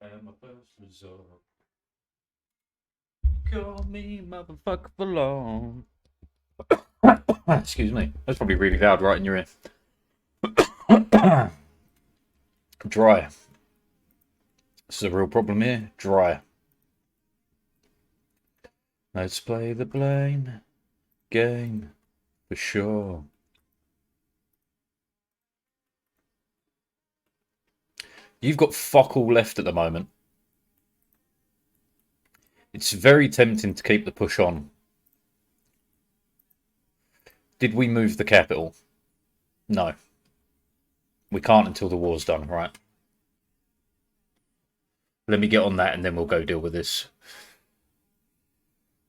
And my first resort. Call me motherfucker for long. Excuse me. That's probably really loud right in your ear. Dry. This is a real problem here. Dry. Let's play the blame game for sure. You've got fuck all left at the moment. It's very tempting to keep the push on. Did we move the capital? No. We can't until the war's done, right? Let me get on that and then we'll go deal with this.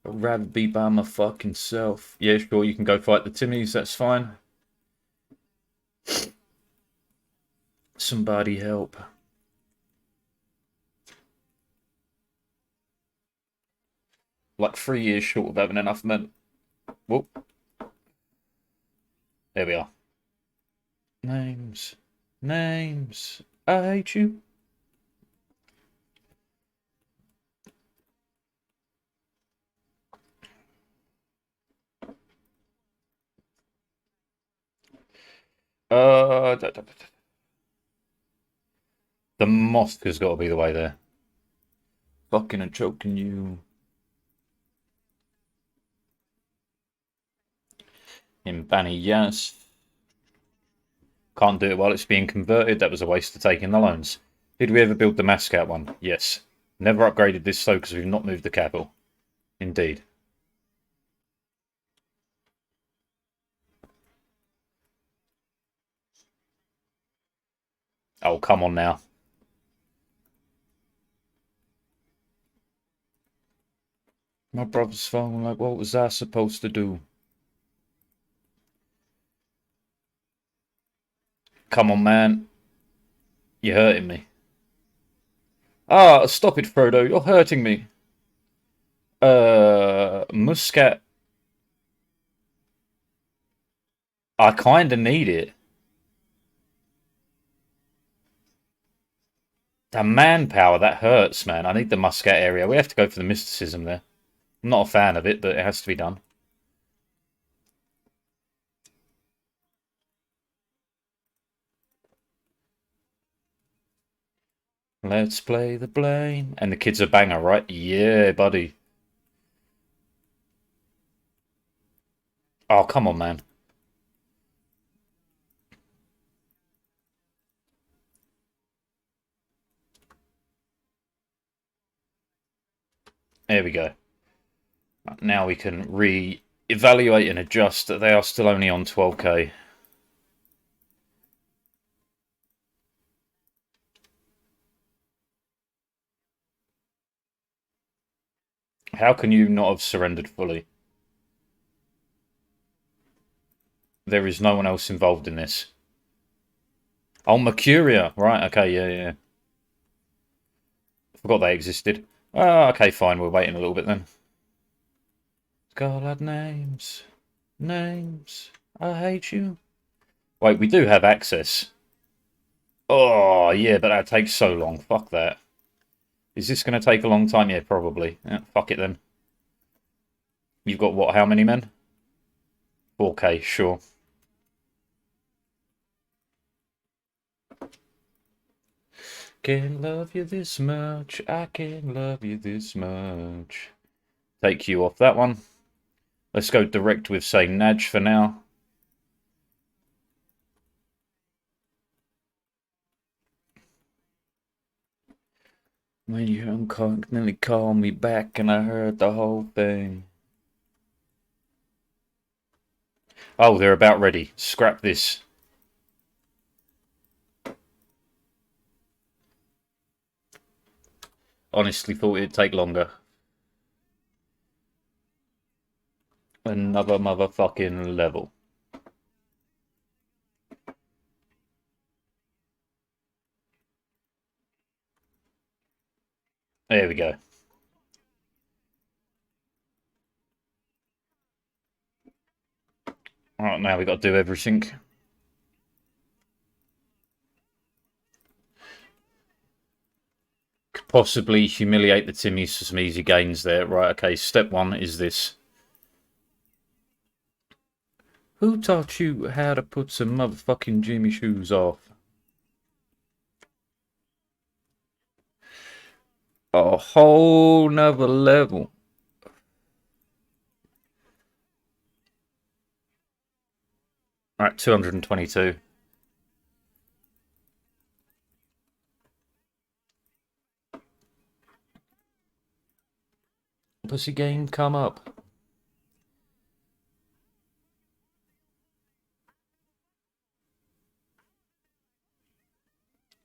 I'd rather be by my fucking self. Yeah, sure, you can go fight the Timmies, that's fine. Somebody help. Like 3 years short of having enough men. Whoop. There we are. Names. Names. I hate you. The mosque has got to be the way there. Fucking and choking you. In Bani, yes. Can't do it while it's being converted. That was a waste of taking the loans. Did we ever build the Mascat one? Yes. Never upgraded this so because we've not moved the capital. Indeed. Oh, come on now. My brother's phone, like, what was I supposed to do? Come on, man. You're hurting me. Ah, stop it, Frodo. You're hurting me. Muscat. I kinda need it. The manpower, that hurts, man. I need the Muscat area. We have to go for the mysticism there. I'm not a fan of it, but it has to be done. Let's play the blame. And the kid's a banger, right? Yeah, buddy. Oh, come on, man. There we go. Now we can re-evaluate and adjust that they are still only on 12k. How can you not have surrendered fully? There is no one else involved in this. Oh, Mercuria. Right, okay, yeah. Forgot they existed. Oh, okay, fine. We're waiting a little bit then. God, names. Names. I hate you. Wait, we do have access. Oh, yeah, but that takes so long. Fuck that. Is this going to take a long time? Yeah, probably. Yeah, fuck it then. You've got what? How many men? 4k, sure. Can't love you this much. I can't love you this much. Take you off that one. Let's go direct with, say, Naj for now. When you unconsciously called me back and I heard the whole thing. Oh, they're about ready. Scrap this. Honestly thought it'd take longer. Another motherfucking level. There we go. Alright, now we've got to do everything. possibly humiliate the Timmies for some easy gains there. Right, okay, step one is this. Who taught you how to put some motherfucking Jimmy shoes off? A whole nother level. Alright, 222. Pussy game, come up.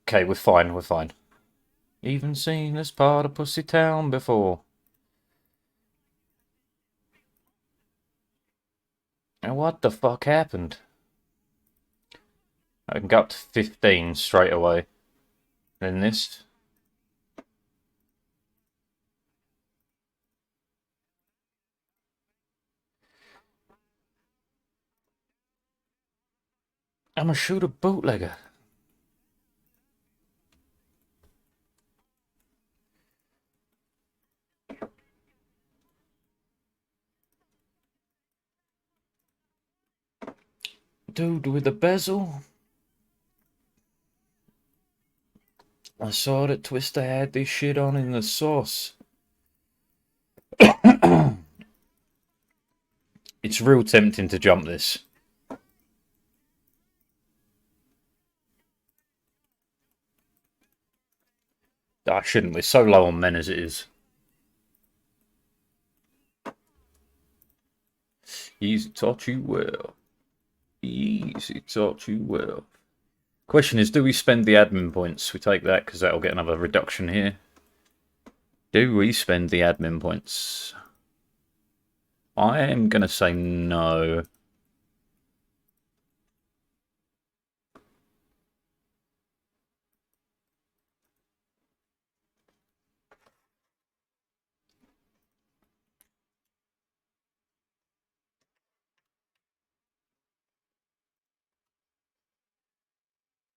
Okay, we're fine, we're fine. Even seen this part of Pussy Town before. And what the fuck happened? I can go up to 15 straight away. Then this. I'm a shooter bootlegger. Dude with the bezel. I saw that Twister had this shit on in the sauce. It's real tempting to jump this. I shouldn't. We're so low on men as it is. Easy taught you well. Easy taught you well. Question is, do we spend the admin points? We take that because that'll get another reduction here. Do we spend the admin points? I am going to say no.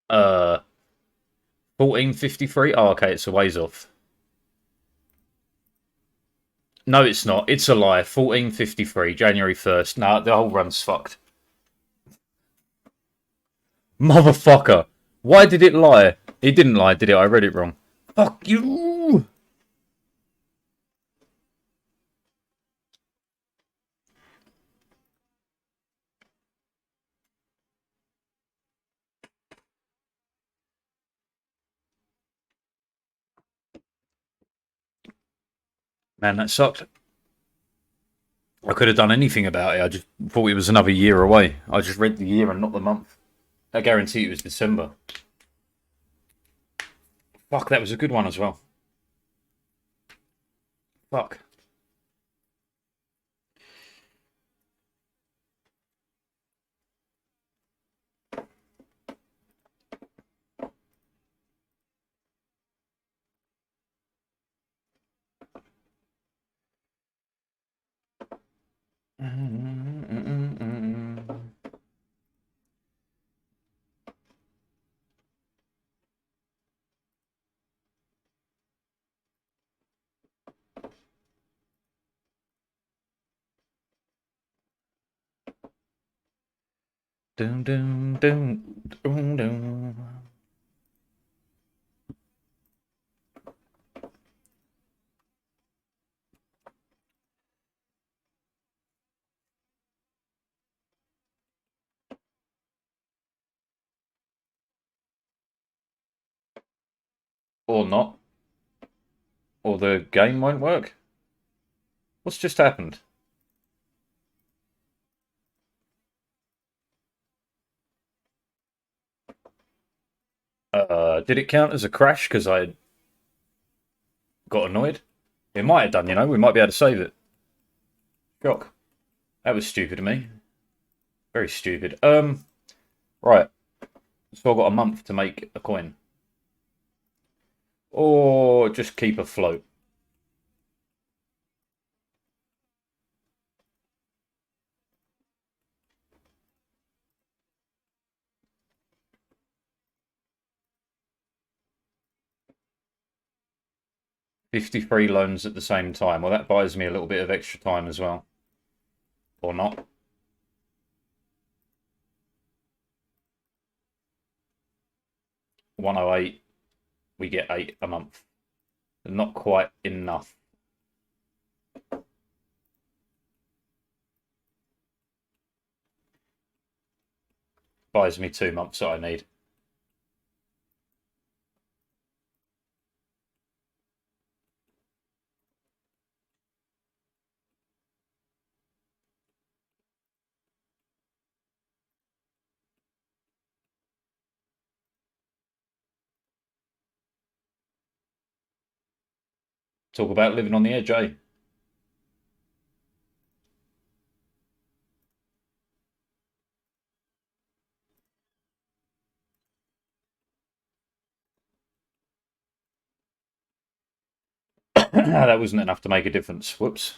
Uh, 1453? Oh, okay, it's a ways off. No, it's not. It's a lie. 1453, January 1st. Nah, the whole run's fucked. Motherfucker. Why did it lie? It didn't lie, did it? I read it wrong. Fuck you! Man, that sucked. I could have done anything about it. I just thought it was another year away. I just read the year and not the month. I guarantee it was December. Fuck, that was a good one as well. Fuck. Dun, dun, dun, dun, dun. Or not. Or the game won't work. What's just happened? Did it count as a crash because I got annoyed? It might have done, you know. We might be able to save it. Shock. That was stupid of me. Very stupid. Right. So I've got a month to make a coin. Or just keep afloat. 53 loans at the same time. Well, that buys me a little bit of extra time as well. Or not. $108. We get 8 a month. Not quite enough. Buys me 2 months that I need. Talk about living on the edge, eh? That wasn't enough to make a difference. Whoops.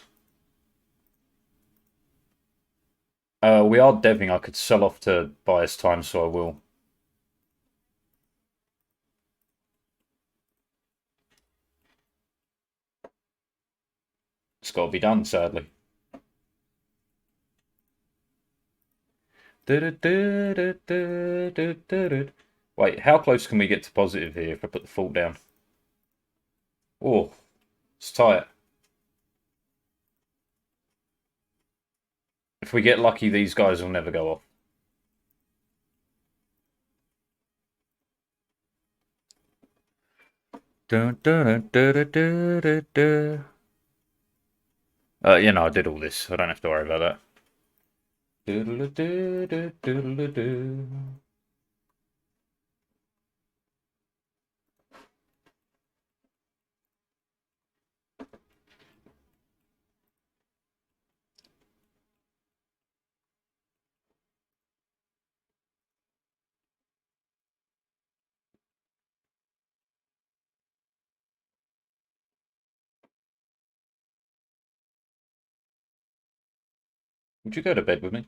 We are deving. I could sell off to buy us time, so I will. It's got to be done, sadly. Wait, how close can we get to positive here if I put the fault down? Oh, it's tight. If we get lucky, these guys will never go off. You know, I did all this. I don't have to worry about that. Would you go to bed with me?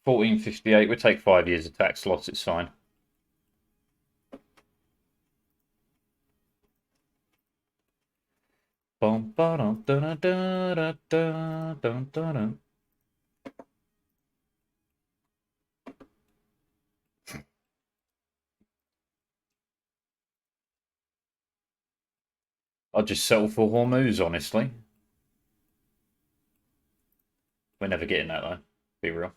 $14.58. We'll take 5 years of tax loss. It's fine. I'll just settle for Hormuz, honestly. We're never getting that, though. Be real.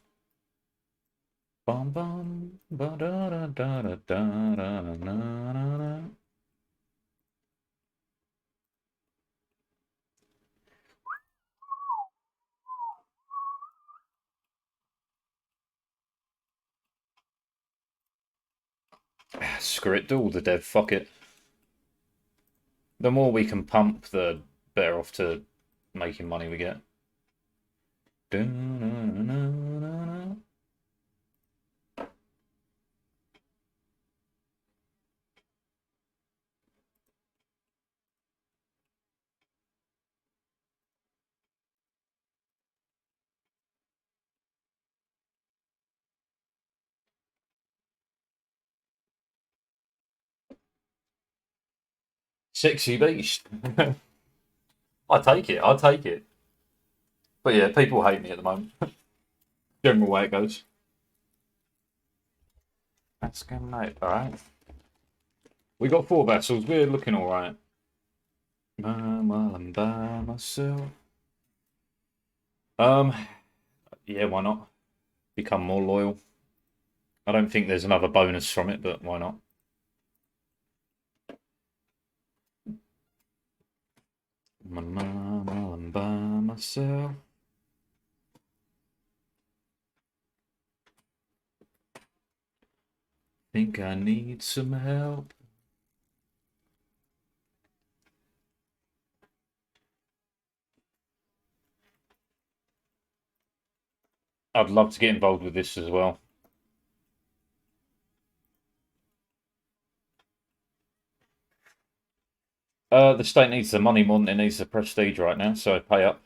Screw it, do all the dev, fuck it. The more we can pump, the better off to making money we get. 60 beast. I take it, I take it. But yeah, people hate me at the moment. General way it goes. That's good night, alright. We got 4 vessels, we're looking alright. While I'm by myself. Yeah, why not? Become more loyal. I don't think there's another bonus from it, but why not? While I'm by myself. Think I need some help. I'd love to get involved with this as well. The state needs the money more than it needs the prestige right now, so pay up.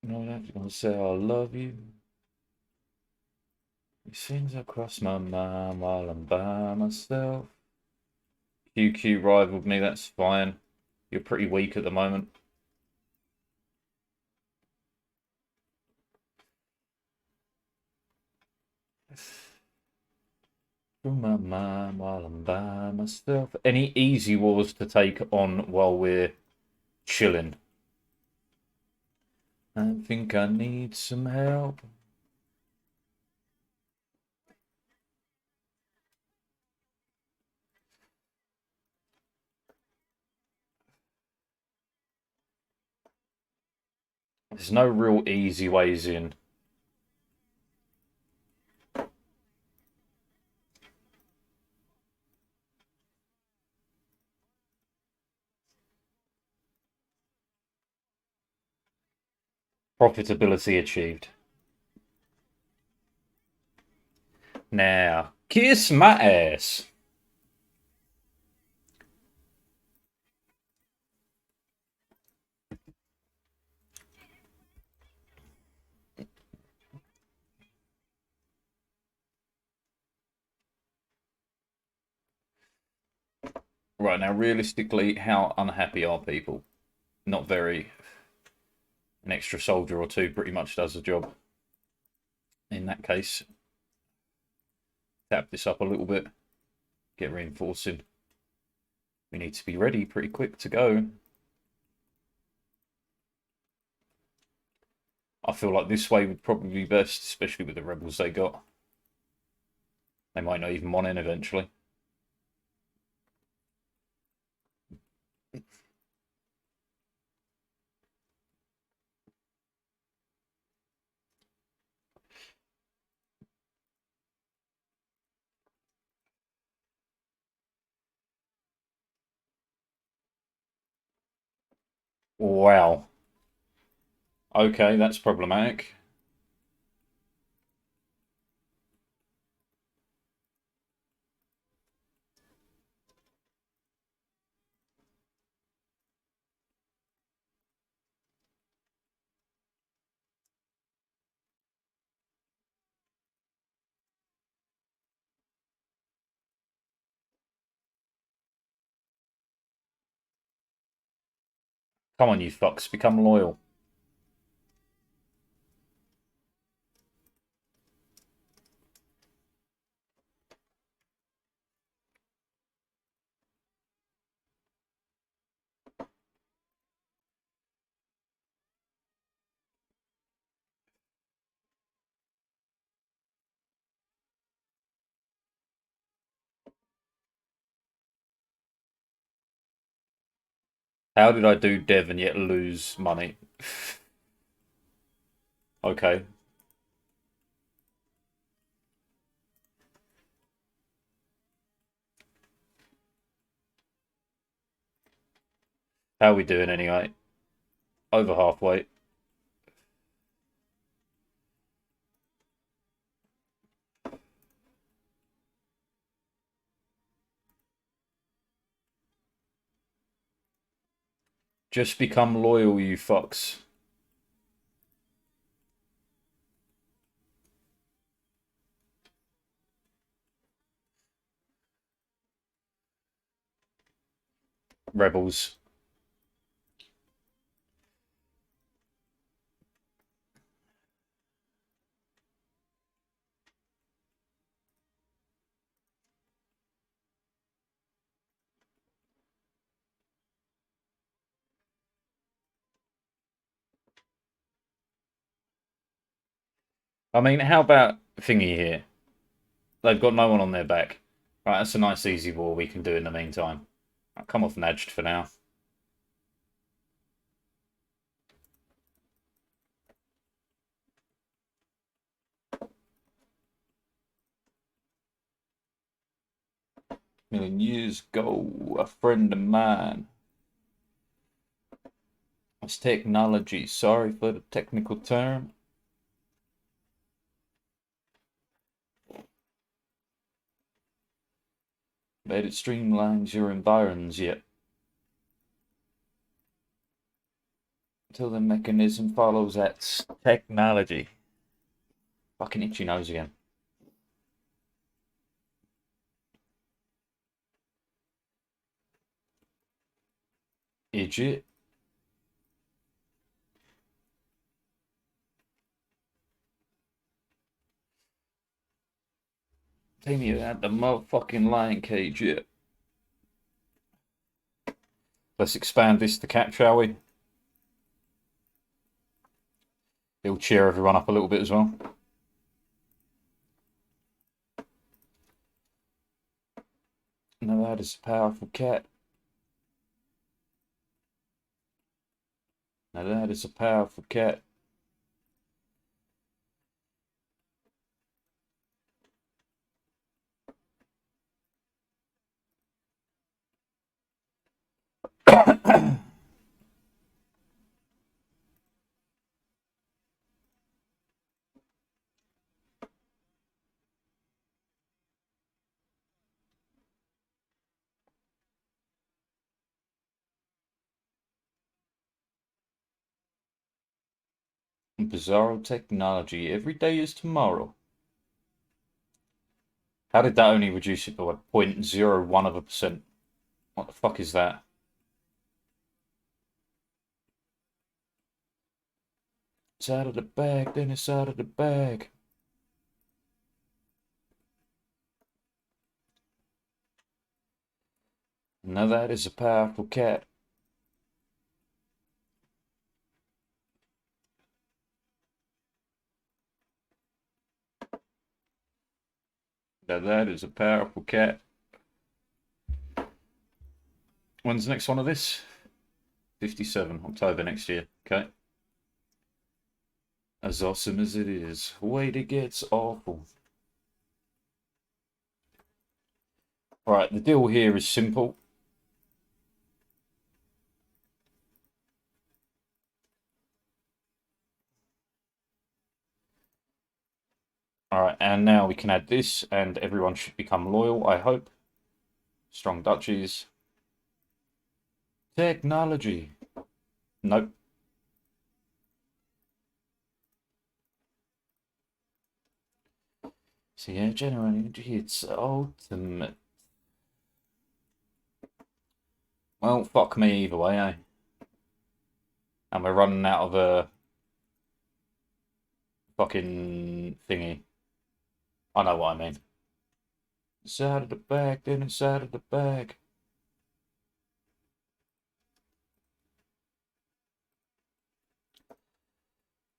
No, that's gonna say I love you. It seems across my mind while I'm by myself. QQ rivaled me, that's fine. You're pretty weak at the moment. Through my mind while I'm by myself. Any easy wars to take on while we're chilling? I think I need some help. There's no real easy ways in. Profitability achieved. Now, kiss my ass. Right, now realistically, how unhappy are people? Not very. An extra soldier or two pretty much does the job. In that case, tap this up a little bit. Get reinforcing. We need to be ready pretty quick to go. I feel like this way would probably be best, especially with the rebels they got. They might not even want in eventually. Wow. Okay, that's problematic. Come on, you fucks, become loyal. How did I do dev and yet lose money? Okay. How are we doing anyway? Over halfway. Just become loyal, you fucks. Rebels. I mean, how about thingy here? They've got no one on their back. Right, that's a nice easy war we can do in the meantime. I'll come off Najd for now. Million years ago, a friend of mine. It's technology. Sorry for the technical term. But it streamlines your environs, yet Till the mechanism follows that technology. Fucking itchy nose again. Idiot. Tell me you had the motherfucking lion cage yet. Let's expand this to cap, shall we? It'll cheer everyone up a little bit as well. Now that is a powerful cat. Now that is a powerful cat. Bizarro technology. Every day is tomorrow. How did that only reduce it by 0.01%? What the fuck is that? It's out of the bag, then it's out of the bag. Now that is a powerful cat. Now that is a powerful cat. When's the next one of this? 57, October next year. Okay. As awesome as it is. Wait, it gets awful. Right, the deal here is simple. Alright, and now we can add this, and everyone should become loyal, I hope. Strong duchies. Technology. Nope. So yeah, general energy, it's ultimate. Well, fuck me either way, eh? And we're running out of a fucking thingy. I know what I mean. It's out of the bag, then it's out of the bag.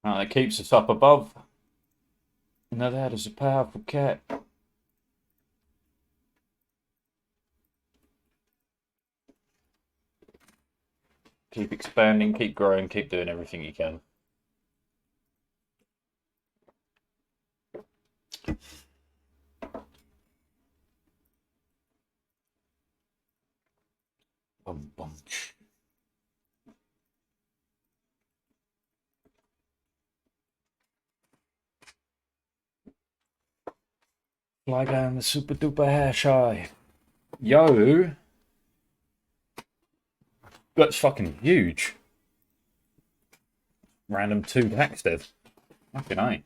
Right, that keeps us up above. Now that is a powerful cat. Keep expanding, keep growing, keep doing everything you can. Bum, bum. Fly guy on the super duper hair shy. Yo! That's fucking huge. Random 2 packs, Dev. Fucking A.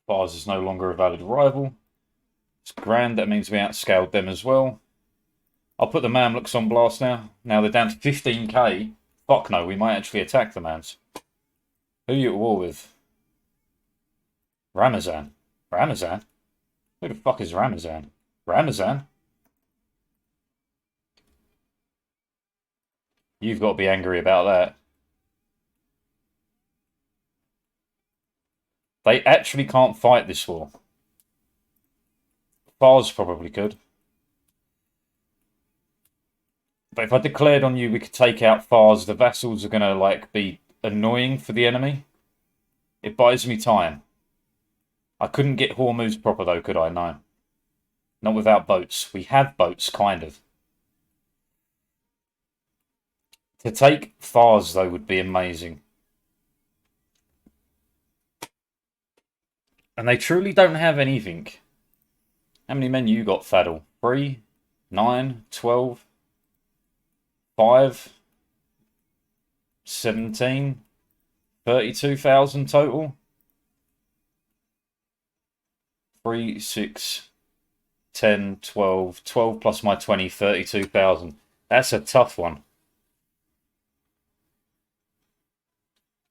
Bars is no longer a valid rival. It's grand, that means we outscaled them as well. I'll put the Mamluks on blast now. Now they're down to 15k. Fuck no, we might actually attack the Mams. Who are you at war with? Ramazan. Ramazan? Who the fuck is Ramazan? Ramazan? You've got to be angry about that. They actually can't fight this war. Fars probably could. But if I declared on you we could take out Fars, the vassals are going to like be annoying for the enemy. It buys me time. I couldn't get Hormuz proper though, could I? No. Not without boats. We have boats, kind of. To take Fars though would be amazing. And they truly don't have anything. How many men you got, Faddle? 3, 9, 12, 5, 17, 32,000 total? 3, 6, 10, 12, 12 plus my 20, 32,000. That's a tough one.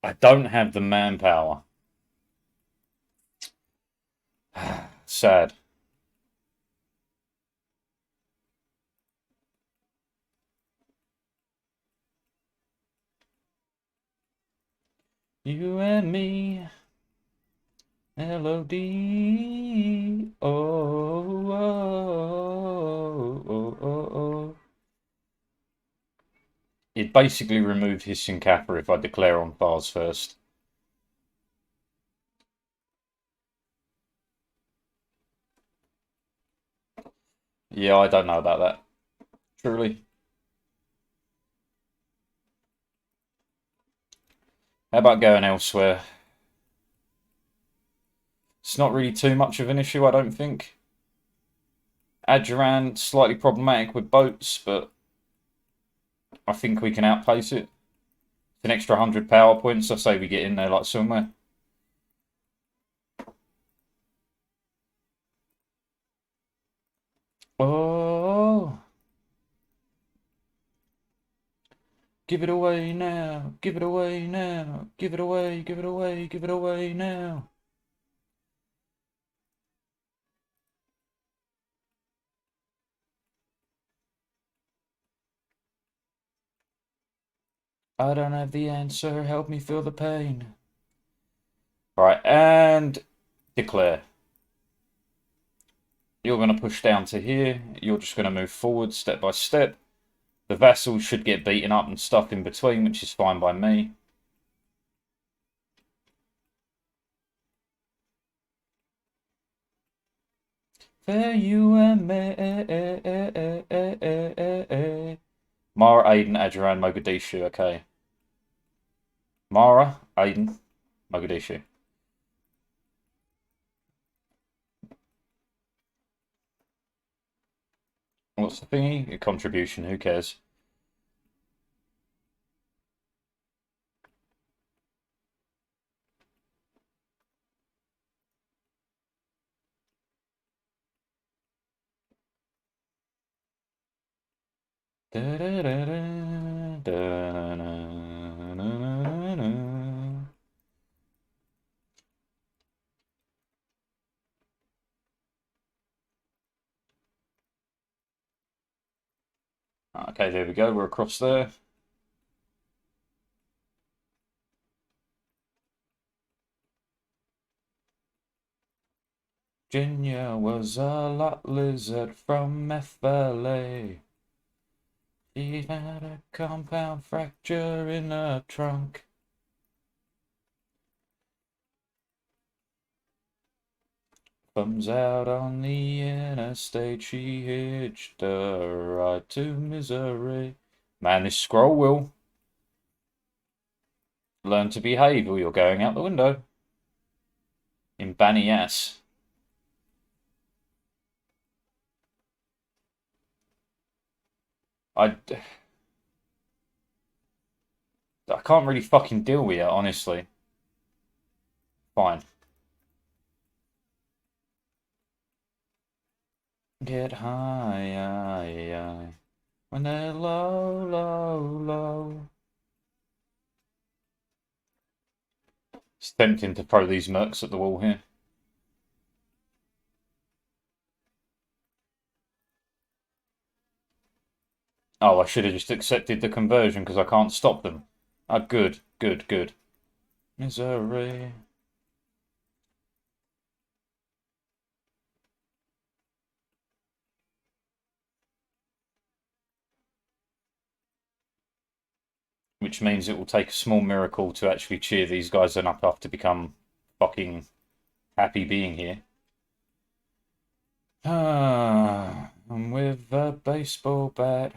I don't have the manpower. Sad. You and me. L-O-D. Oh, oh, oh, oh, oh. It basically removed Hissing Kappa if I declare on bars first. Yeah, I don't know about that. Truly. How about going elsewhere? It's not really too much of an issue, I don't think. Adjuran, slightly problematic with boats, but I think we can outpace it. It's an extra 100 power points. I say we get in there like somewhere. Oh, give it away now. Give it away now. Give it away, give it away, give it away now. I don't have the answer. Help me feel the pain. Right, and declare. You're going to push down to here. You're just going to move forward step by step. The vassals should get beaten up and stuff in between, which is fine by me. For you and me. Mara, Aden, Adjuran, Mogadishu. Okay. Mara, Aden, Mogadishu. What's the thingy? A contribution. Who cares? Okay, there we go. We're across there. Virginia was a lot lizard from FLA. She had a compound fracture in her trunk. Thumbs out on the interstate, she hitched a ride to misery. Man, this scroll will learn to behave or you're going out the window. In Banias. I can't really fucking deal with it, honestly. Fine. Get high, high, high. When they're low, low, low. It's tempting to throw these mercs at the wall here. Oh, I should have just accepted the conversion because I can't stop them. Ah, good, good, good. Misery. Which means it will take a small miracle to actually cheer these guys up to become fucking happy being here. Ah, I'm with a baseball bat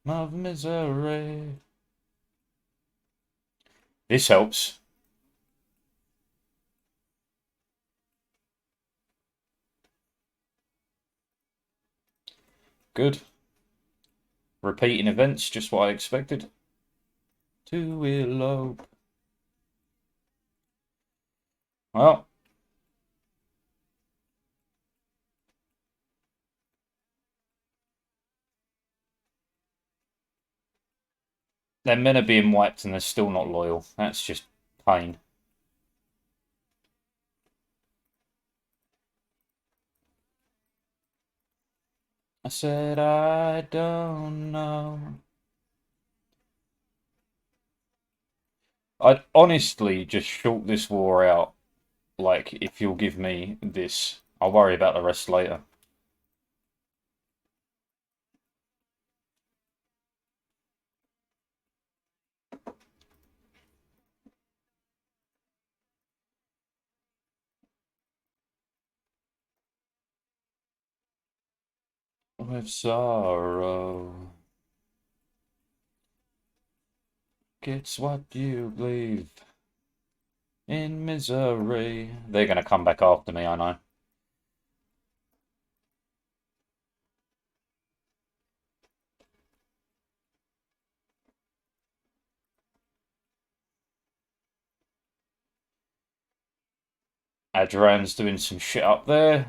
of misery. This helps. Good. Repeating events, just what I expected. To elope. Well. They're men are being wiped and they're still not loyal. That's just pain. I said I don't know. I'd honestly just short this war out. Like, if you'll give me this, I'll worry about the rest later. With sorrow gets what you leave in misery. They're gonna come back after me, I know. Adran's doing some shit up there.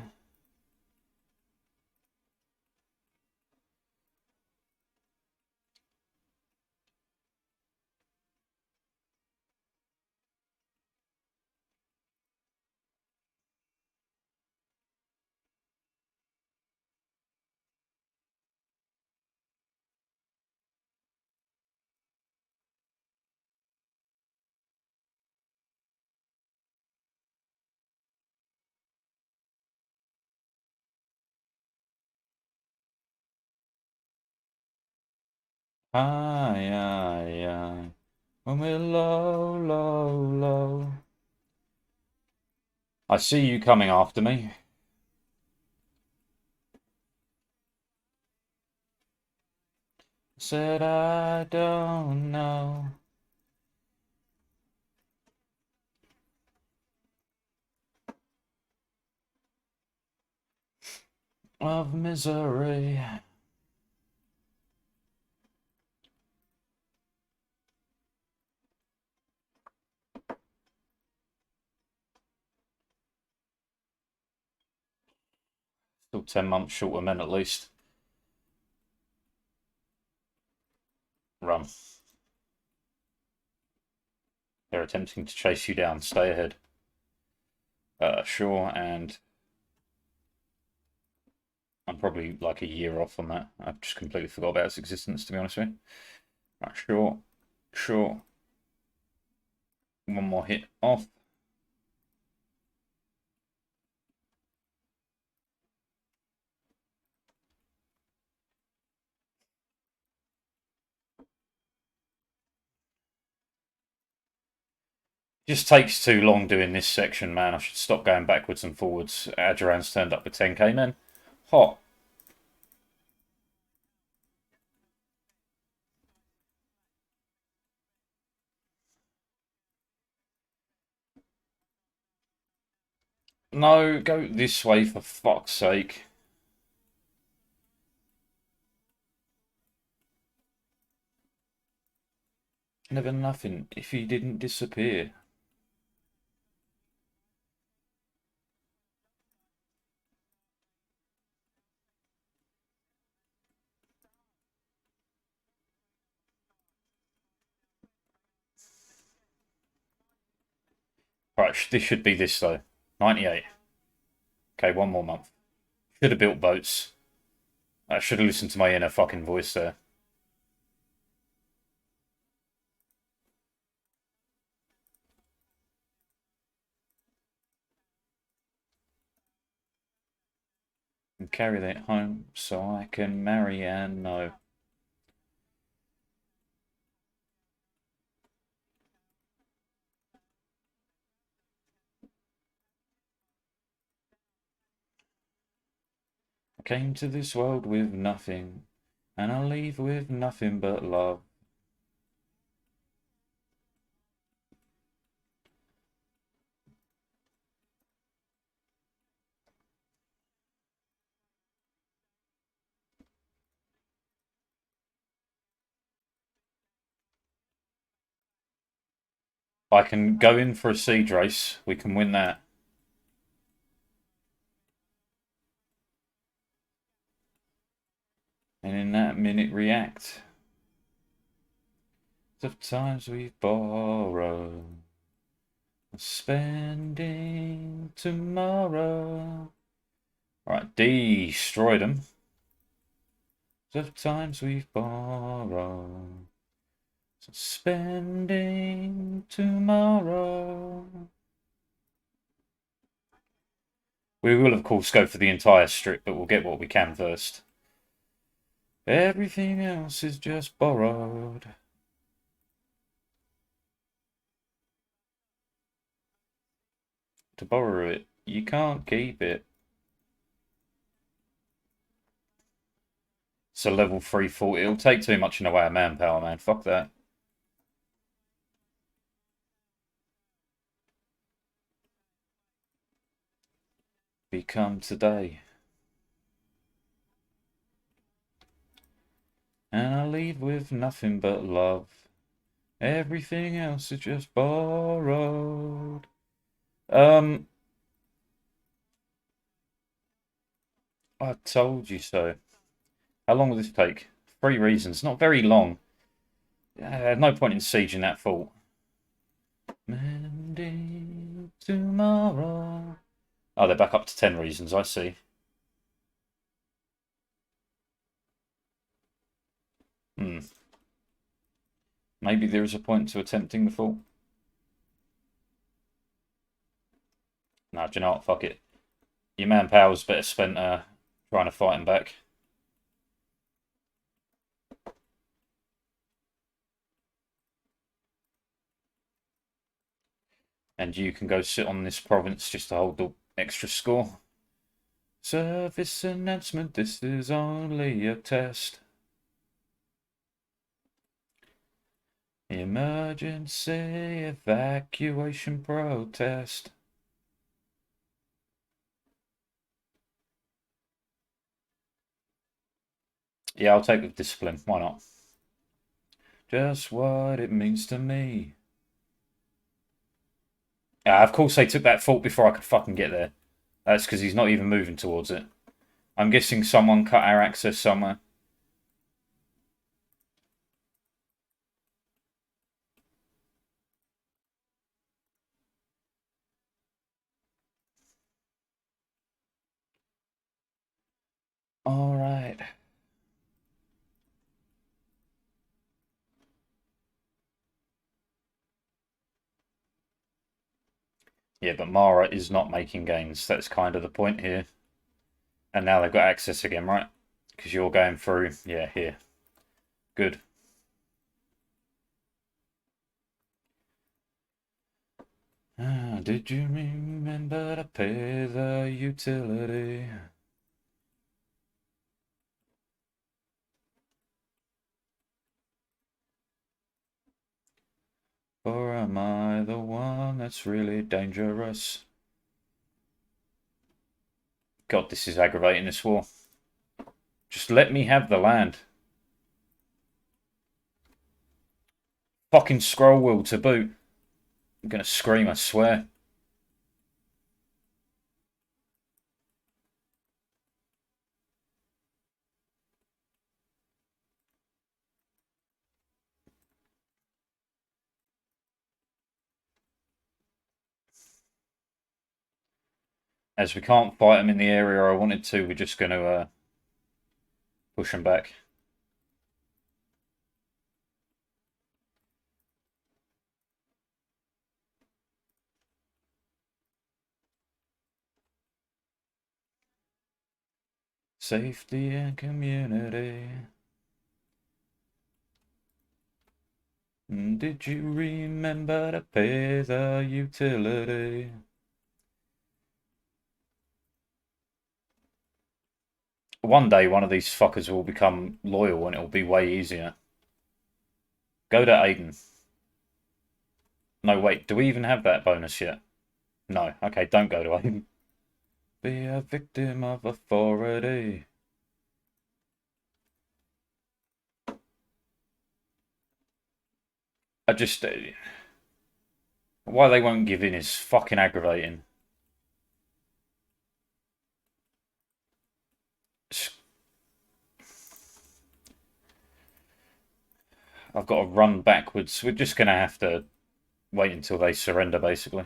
Aye, aye, aye. When we're low, low, low. I see you coming after me. Said I don't know. Of misery. Still 10 months short of men at least. Run. They're attempting to chase you down. Stay ahead. Sure, and I'm probably like a year off on that. I've just completely forgot about its existence, to be honest with you. Right, sure. Sure. One more hit off. Just takes too long doing this section, man. I should stop going backwards and forwards. Adran's turned up with 10k men. Hot. No, go this way for fuck's sake. Never nothing if he didn't disappear. Right, this should be this though. 98. Okay, one more month. Should have built boats. I should have listened to my inner fucking voice there. And carry that home so I can marry Anne. No. I came to this world with nothing, and I'll leave with nothing but love. I can go in for a siege race. We can win that. And in that minute react. Of times we've borrowed. Spending tomorrow. Alright, destroyed them. Of times we've borrowed. Spending tomorrow. We will, of course, go for the entire strip, but we'll get what we can first. Everything else is just borrowed. To borrow it, you can't keep it. It's a level 3 fort. It'll take too much in the way of manpower, man. Fuck that. Become today. And I leave with nothing but love. Everything else is just borrowed. I told you so. How long will this take? 3 reasons. Not very long. No point in sieging that fort. Mending tomorrow. Oh, they're back up to 10 reasons, I see. Maybe there is a point to attempting the fort. No, do you know what? Fuck it. Your manpower's better spent trying to fight him back. And you can go sit on this province just to hold the extra score. Service announcement, this is only a test. Emergency evacuation protest. Yeah, I'll take the discipline. Why not? Just what it means to me. Of course they took that fort before I could fucking get there. That's because he's not even moving towards it. I'm guessing someone cut our access somewhere. Alright. Yeah, but Mara is not making gains. That's kind of the point here. And now they've got access again, right? Because you're going through, yeah, here. Good. Did you remember to pay the utility? Or am I the one that's really dangerous? God, this is aggravating, this war. Just let me have the land. Fucking scroll wheel to boot. I'm gonna scream, I swear. As we can't fight them in the area I wanted to, we're just going to push them back. Safety and community. Did you remember to pay the utility? One day one of these fuckers will become loyal and it'll be way easier. Go to Aiden. No, wait, do we even have that bonus yet? No. Okay, don't go to Aiden. Be a victim of authority. I just... Why they won't give in is fucking aggravating. I've got to run backwards. We're just going to have to wait until they surrender, basically.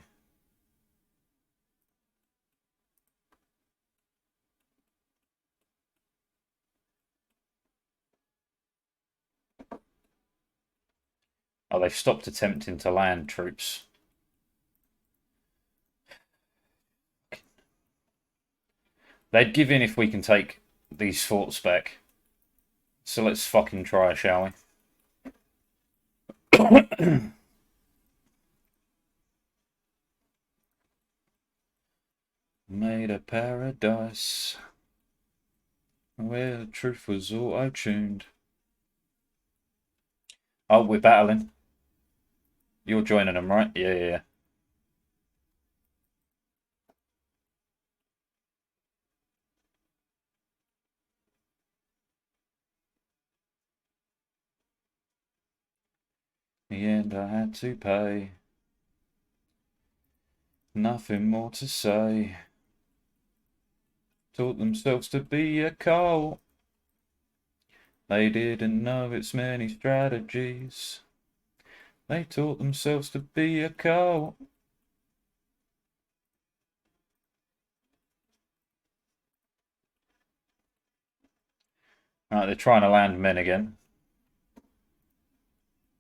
Oh, they've stopped attempting to land troops. They'd give in if we can take these forts back. So let's fucking try, shall we? Made a paradise where the truth was auto-tuned. Oh, we're battling. You're joining them, right? Yeah, yeah, yeah. In the end, I had to pay. Nothing more to say. Taught themselves to be a cult. They didn't know its many strategies. They taught themselves to be a cult. Right, they're trying to land men again.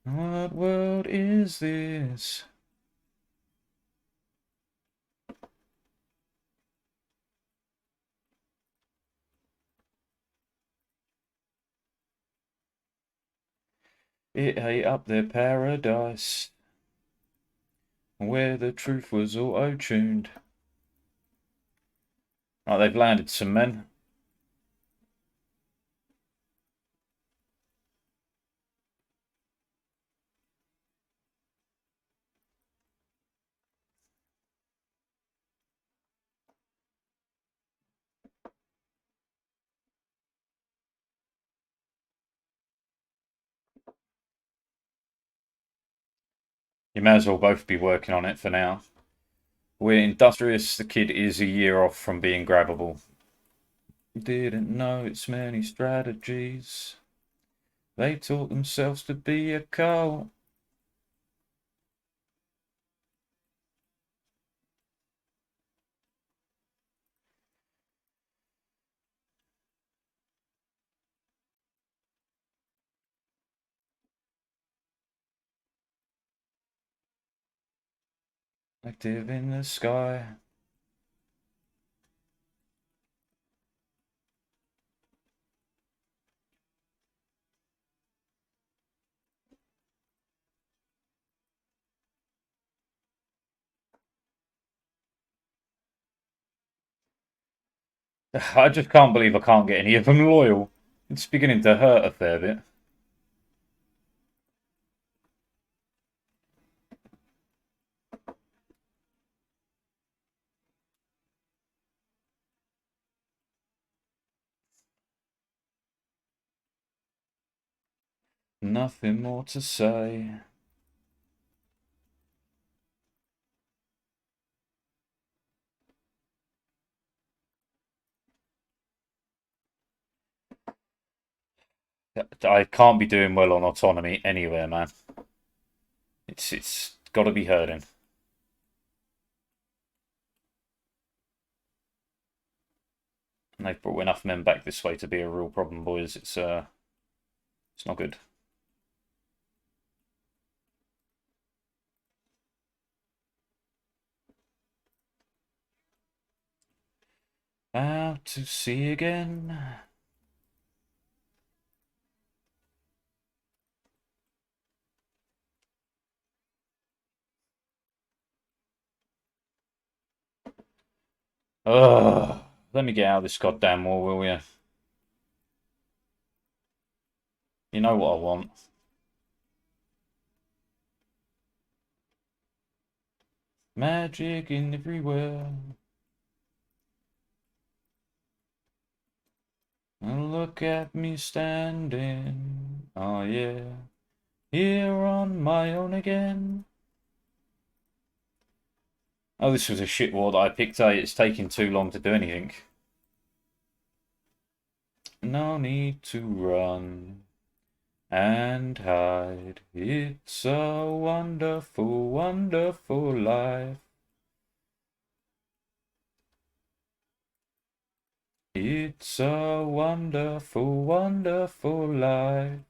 What world is this? It ate up their paradise, where the truth was auto-tuned. Right, they've landed some men. You may as well both be working on it for now. We're industrious. The kid is a year off from being grabbable. Didn't know its many strategies. They taught themselves to be a cult. Active in the sky. I just can't believe I can't get any of them loyal. It's beginning to hurt a fair bit. Nothing more to say. I can't be doing well on autonomy anywhere, man. It's got to be hurting. And they've brought enough men back this way to be a real problem, boys. It's not good. Out to sea again. Ugh. Let me get out of this goddamn war, will you? You know what I want. Magic in everywhere. And look at me standing. Oh yeah. Here on my own again. Oh, this was a shit war that I picked, eh? It's taking too long to do anything. No need to run and hide. It's a wonderful, wonderful life. It's a wonderful, wonderful life.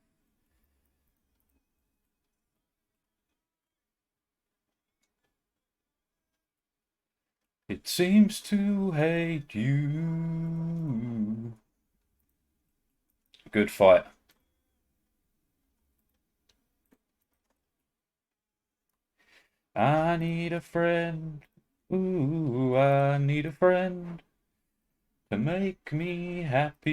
It seems to hate you. Good fight. I need a friend. Ooh, I need a friend to make me happy.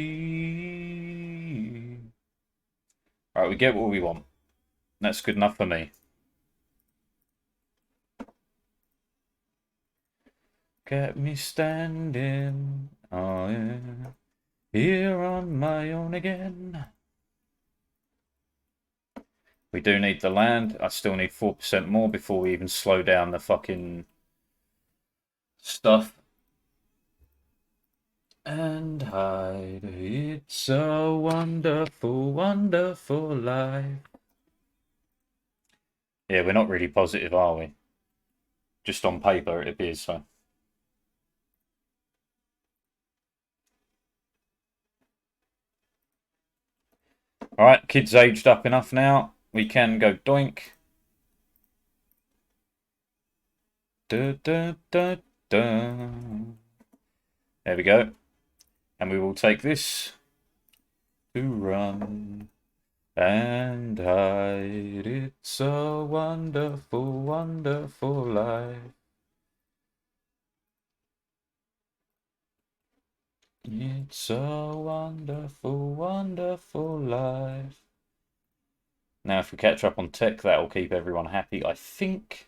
Right, we get what we want. That's good enough for me. Get me standing, oh yeah, here on my own again. We do need the land. I still need 4% more before we even slow down the fucking stuff. And hide. It's a wonderful, wonderful life. Yeah, we're not really positive, are we? Just on paper it appears so. Alright, kids aged up enough now. We can go doink. Da, da, da, da. There we go. And we will take this to run and hide. It's a wonderful, wonderful life. It's a wonderful, wonderful life. Now, if we catch up on tech, that will keep everyone happy, I think.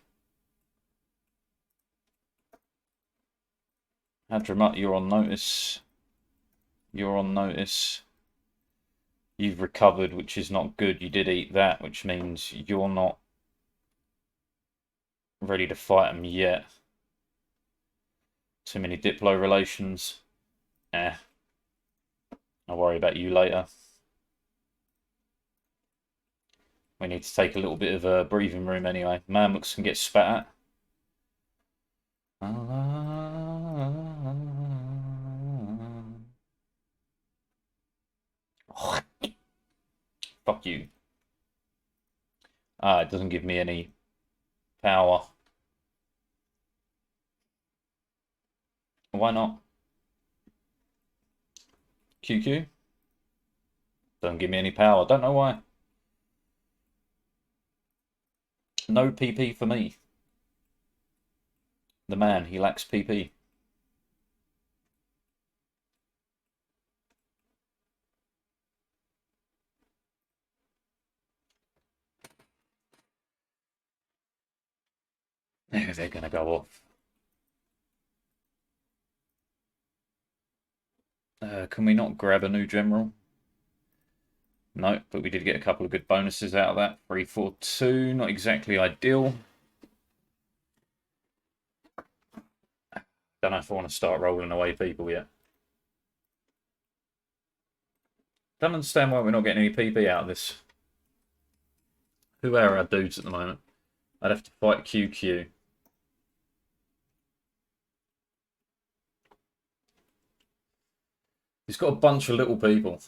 Hadramut, you're on notice. You're on notice. You've recovered, which is not good. You did eat that, which means you're not ready to fight them yet. Too many Diplo relations. I'll worry about you later. We need to take a little bit of a breathing room anyway. Mamlux can get spat at. Fuck you. Ah, it doesn't give me any power. Why not? QQ? Doesn't give me any power. Don't know why. No PP for me. The man, he lacks PP. They're going to go off. Can we not grab a new general? No, but we did get a couple of good bonuses out of that. 342, not exactly ideal. Don't know if I want to start rolling away people yet. Don't understand why we're not getting any PP out of this. Who are our dudes at the moment? I'd have to fight QQ. He's got a bunch of little people.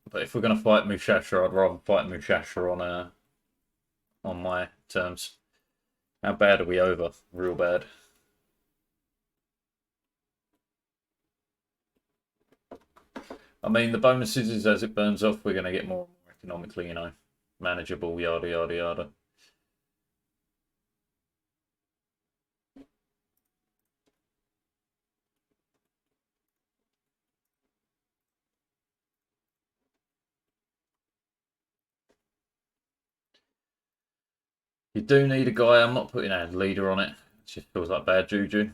But if we're going to fight Mushasha, I'd rather fight Mushasha on my terms. How bad are we over? Real bad. I mean, the bonuses is as it burns off, we're going to get more and more economically, you know, manageable, yada, yada, yada. You do need a guy. I'm not putting a leader on it. It just feels like bad juju.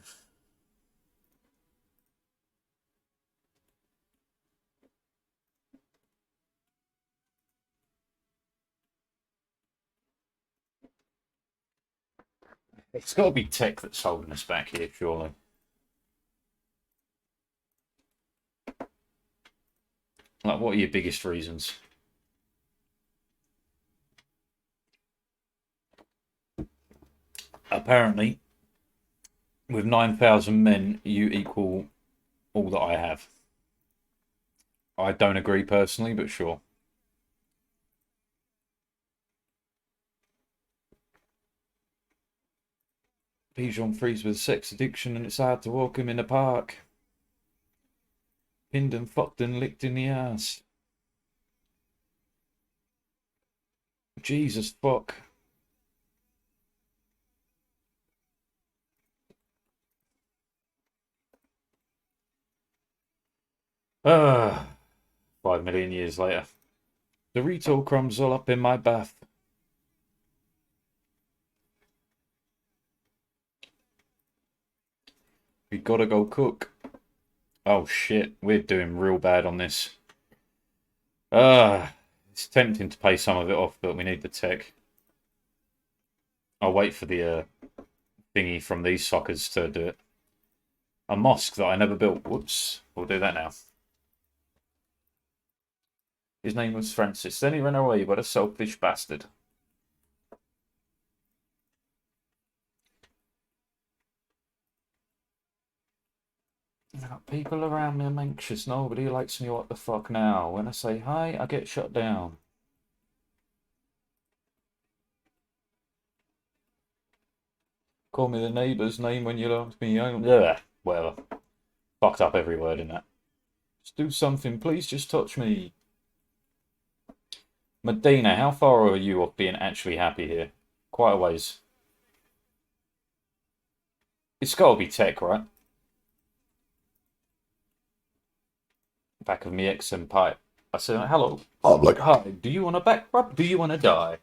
It's got to be tech that's holding us back here, surely. Like, what are your biggest reasons? Apparently, with 9,000 men, you equal all that I have. I don't agree personally, but sure. Bijan frees with sex addiction and it's hard to walk him in the park. Pinned and fucked and licked in the ass. Jesus fuck. Ah, 5 million years later. Dorito crumbs all up in my bath. We gotta go cook. Oh shit, we're doing real bad on this. It's tempting to pay some of it off, but we need the tech. I'll wait for the thingy from these suckers to do it. A mosque that I never built. Whoops. We'll do that now. His name was Francis. Then he ran away. What a selfish bastard. People around me, I'm anxious. Nobody likes me. What the fuck now? When I say hi, I get shut down. Call me the neighbour's name when you love me. Yeah, whatever. Fucked up every word in that. Just do something, please. Just touch me. Medina, how far are you off being actually happy here? Quite a ways. It's got to be tech, right? Back of me XM pipe. I said, hello. Oh, I'm like, hi. Do you want to back rub? Do you want to die?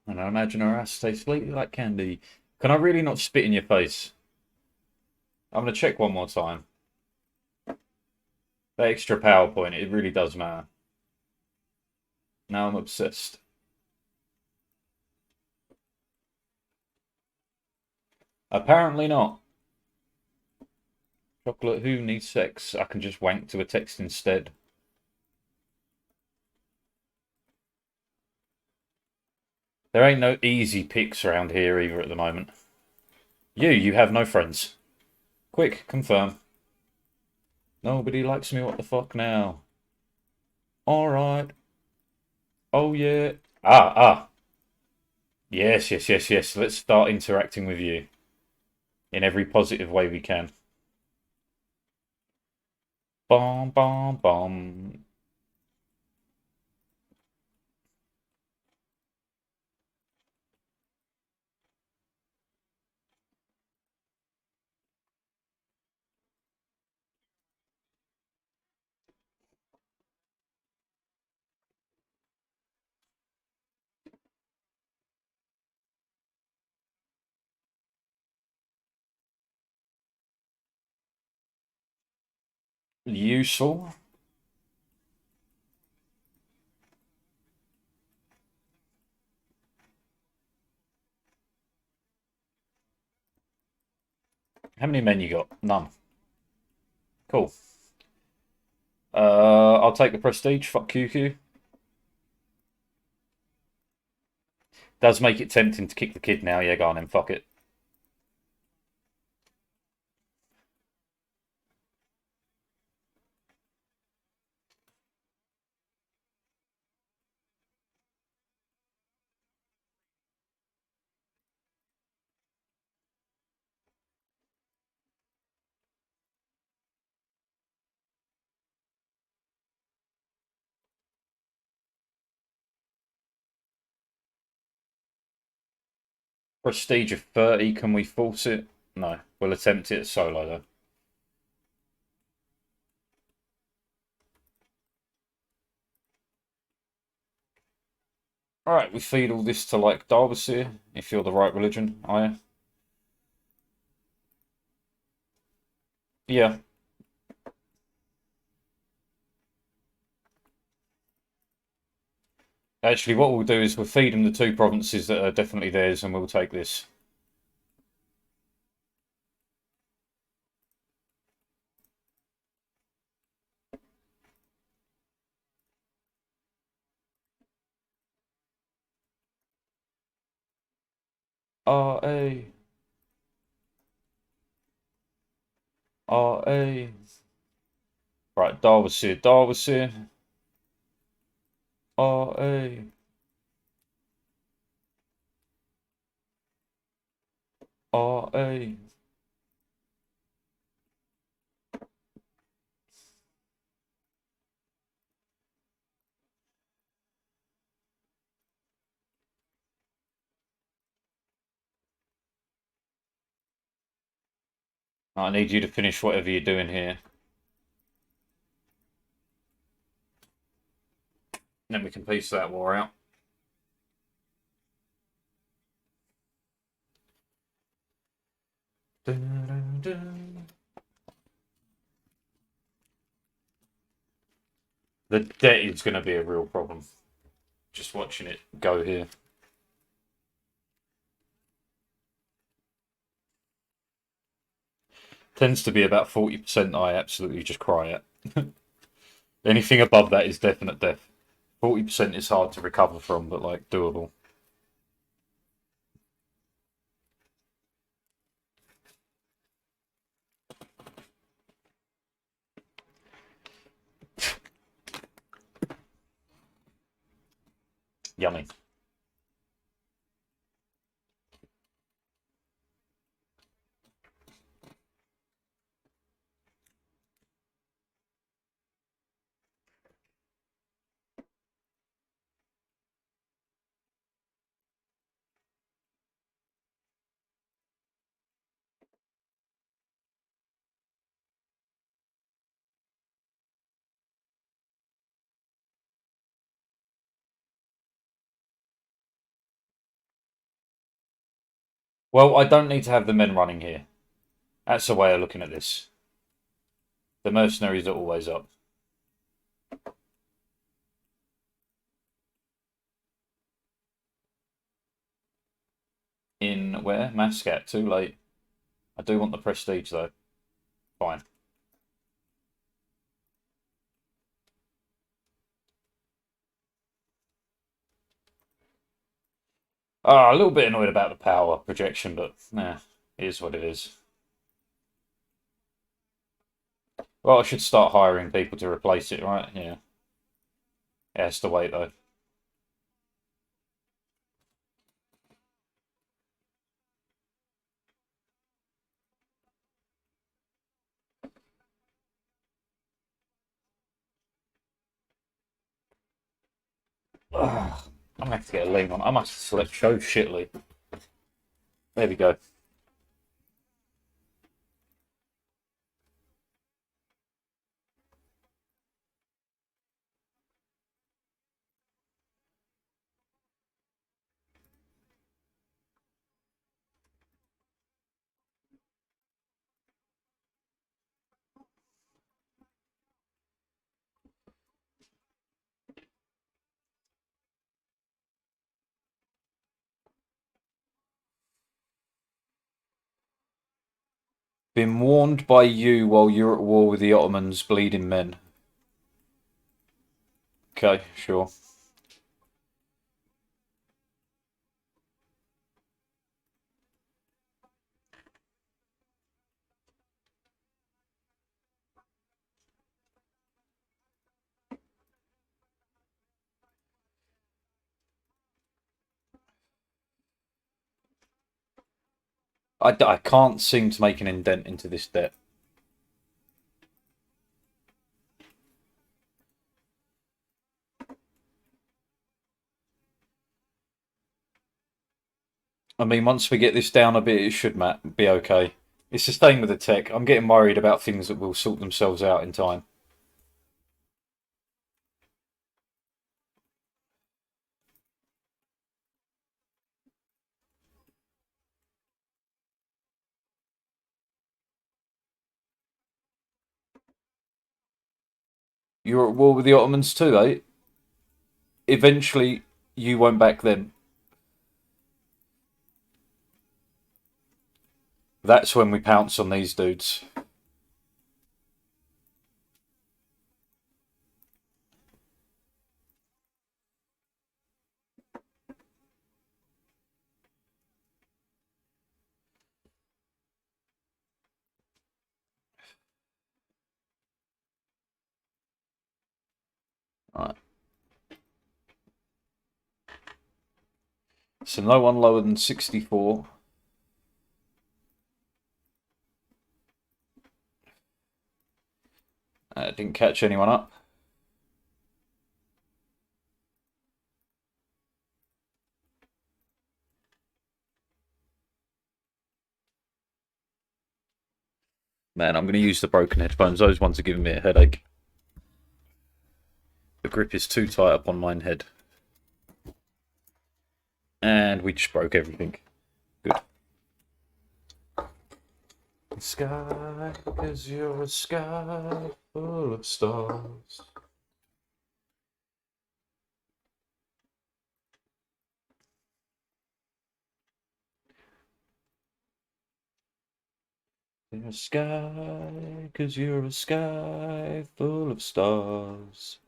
And I imagine her ass tastes slightly like candy. Can I really not spit in your face? I'm going to check one more time. That extra PowerPoint, it really does matter. Now I'm obsessed. Apparently not. Chocolate, who needs sex? I can just wank to a text instead. There ain't no easy picks around here either at the moment. You have no friends. Quick, confirm. Nobody likes me, what the fuck now? Alright. Oh yeah. Ah. Yes. Let's start interacting with you. In every positive way we can. Bom, bom, bom. Useful. How many men you got? None. Cool. I'll take the prestige. Fuck QQ. Does make it tempting to kick the kid now. Yeah, go on then. Fuck it. Prestige of 30. Can we force it? No. We'll attempt it solo though. Alright, we feed all this to like Darbyshire, if you're the right religion, are you? Yeah. Actually, what we'll do is we'll feed them the two provinces that are definitely theirs, and we'll take this. RA. RA. Right, Darwasir. Darwasir. RA. RA. I need you to finish whatever you're doing here. Then we can piece that war out. Dun, dun, dun. The debt is going to be a real problem. Just watching it go here. Tends to be about 40% I absolutely just cry at. Anything above that is definite death. 40% is hard to recover from, but like doable. Yummy. Well, I don't need to have the men running here. That's the way of looking at this. The mercenaries are always up. In where? Mascat. Too late. I do want the prestige, though. Fine. A little bit annoyed about the power projection, but nah, it is what it is. Well, I should start hiring people to replace it, right? Yeah. It has to wait, though. Ugh, I'm gonna have to get a lean on. I must have slept so shitly. There we go. Been warned by you while you're at war with the Ottomans, bleeding men. Okay, sure. I can't seem to make an indent into this debt. I mean, once we get this down a bit, it should be okay. It's the same with the tech. I'm getting worried about things that will sort themselves out in time. You're at war with the Ottomans too, eh? Eventually, You won't back then. That's when we pounce on these dudes. Alright. So no one lower than 64. Didn't catch anyone up. Man, I'm going to use the broken headphones. Those ones are giving me a headache. The grip is too tight up on mine head. And we just broke everything. Good. Sky, because you're a sky full of stars. You're a sky, because you're a sky full of stars.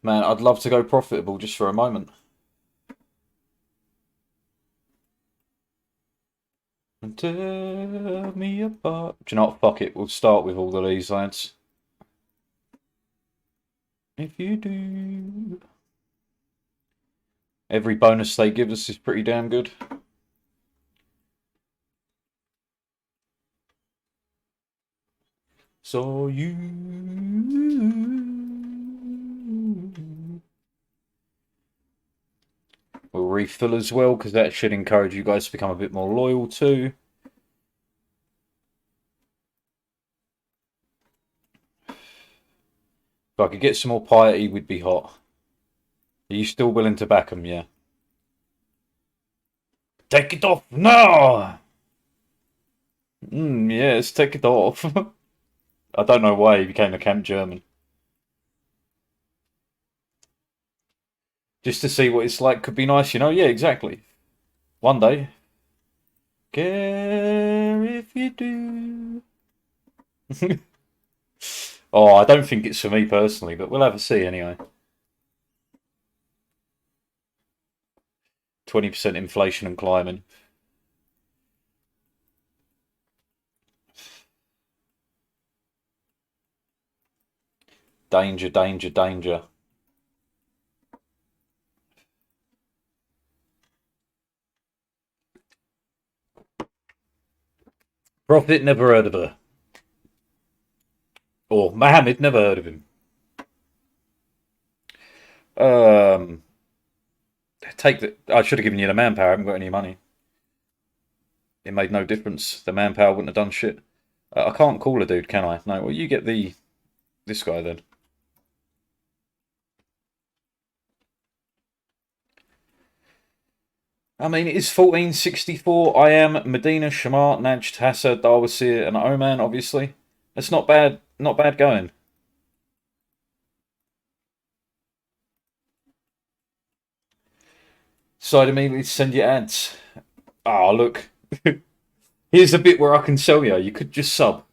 Man, I'd love to go profitable just for a moment. And tear me apart. Do you know what? Fuck it. We'll start with all of these lads. If you do. Every bonus they give us is pretty damn good. So you. We'll refill as well, because that should encourage you guys to become a bit more loyal too. If I could get some more piety, we'd be hot. Are you still willing to back them, yeah? Take it off! No! Yes, take it off. I don't know why he became a Camp German. Just to see what it's like could be nice, you know? Yeah, exactly. One day. Care if you do. Oh, I don't think it's for me personally, but we'll have a see anyway. 20% inflation and climbing. Danger, danger, danger. Prophet never heard of her. Or Mohammed never heard of him. Take the. I should have given you the manpower. I haven't got any money. It made no difference. The manpower wouldn't have done shit. I can't call a dude, can I? No. Well, you get this guy then. I mean, it is 1464. I am Medina, Shamar, Najd, Hassa, Darwasir, and Oman. Obviously, that's not bad. Not bad going. So I'd immediately send you ads. Ah, oh, look. Here's the bit where I can sell you. You could just sub.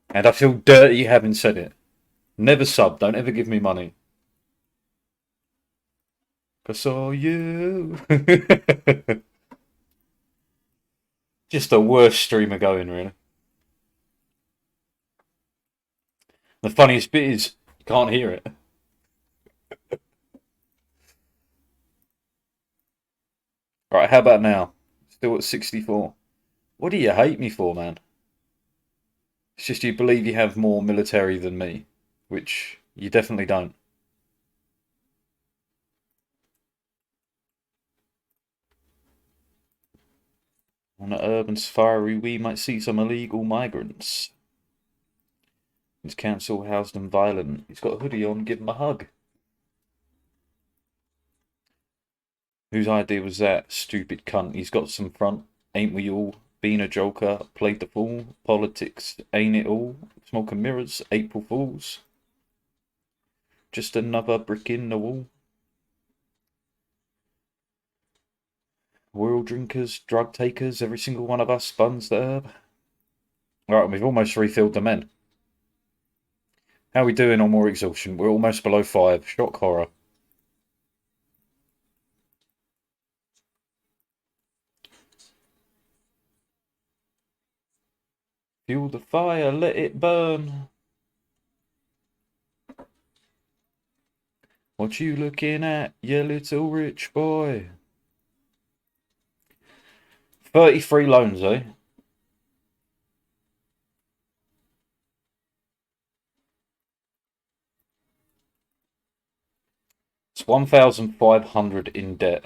And I feel dirty having said it. Never sub. Don't ever give me money. I saw you. Just the worst streamer going, really. The funniest bit is you can't hear it. Right, how about now? Still at 64. What do you hate me for, man? It's just you believe you have more military than me, which you definitely don't. On an urban safari, we might see some illegal migrants. His council housed and violent. He's got a hoodie on, give him a hug. Whose idea was that? Stupid cunt. He's got some front. Ain't we all? Been a joker, played the fool. Politics ain't it all. Smoke and mirrors, April Fools. Just another brick in the wall. We're all drinkers, drug takers. Every single one of us buns the herb. Alright, we've almost refilled the men. How are we doing on more exhaustion? We're almost below 5. Shock horror. Fuel the fire, let it burn. What you looking at, you little rich boy? 33 loans, eh? It's 1,500 in debt.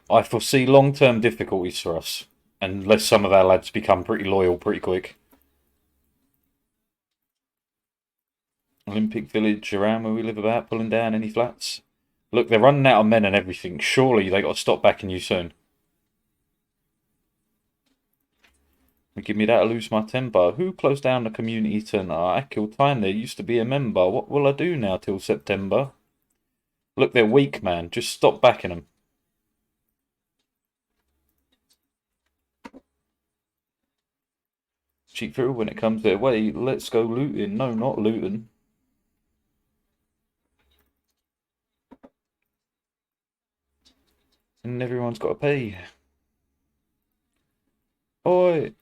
I foresee long-term difficulties for us, unless some of our lads become pretty loyal pretty quick. Olympic Village around where we live about, pulling down any flats. Look, they're running out of men and everything. Surely they got to stop backing you soon. Give me that, I lose my temper. Who closed down the community centre? I killed time there, used to be a member. What will I do now till September? Look, they're weak, man. Just stop backing them. Cheap through when it comes their way. Let's go looting. No, not looting. And everyone's got to pay. Oi!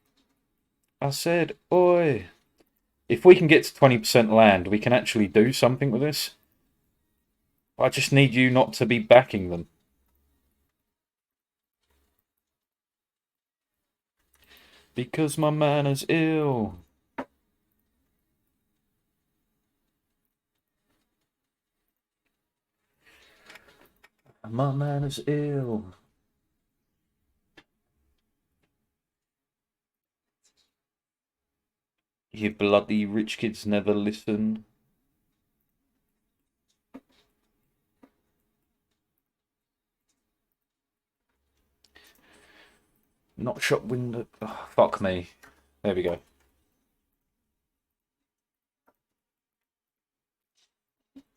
I said, oi! If we can get to 20% land, we can actually do something with this. I just need you not to be backing them. Because my man is ill. My man is ill. You bloody rich kids never listen. Not shop window. Oh, fuck me. There we go.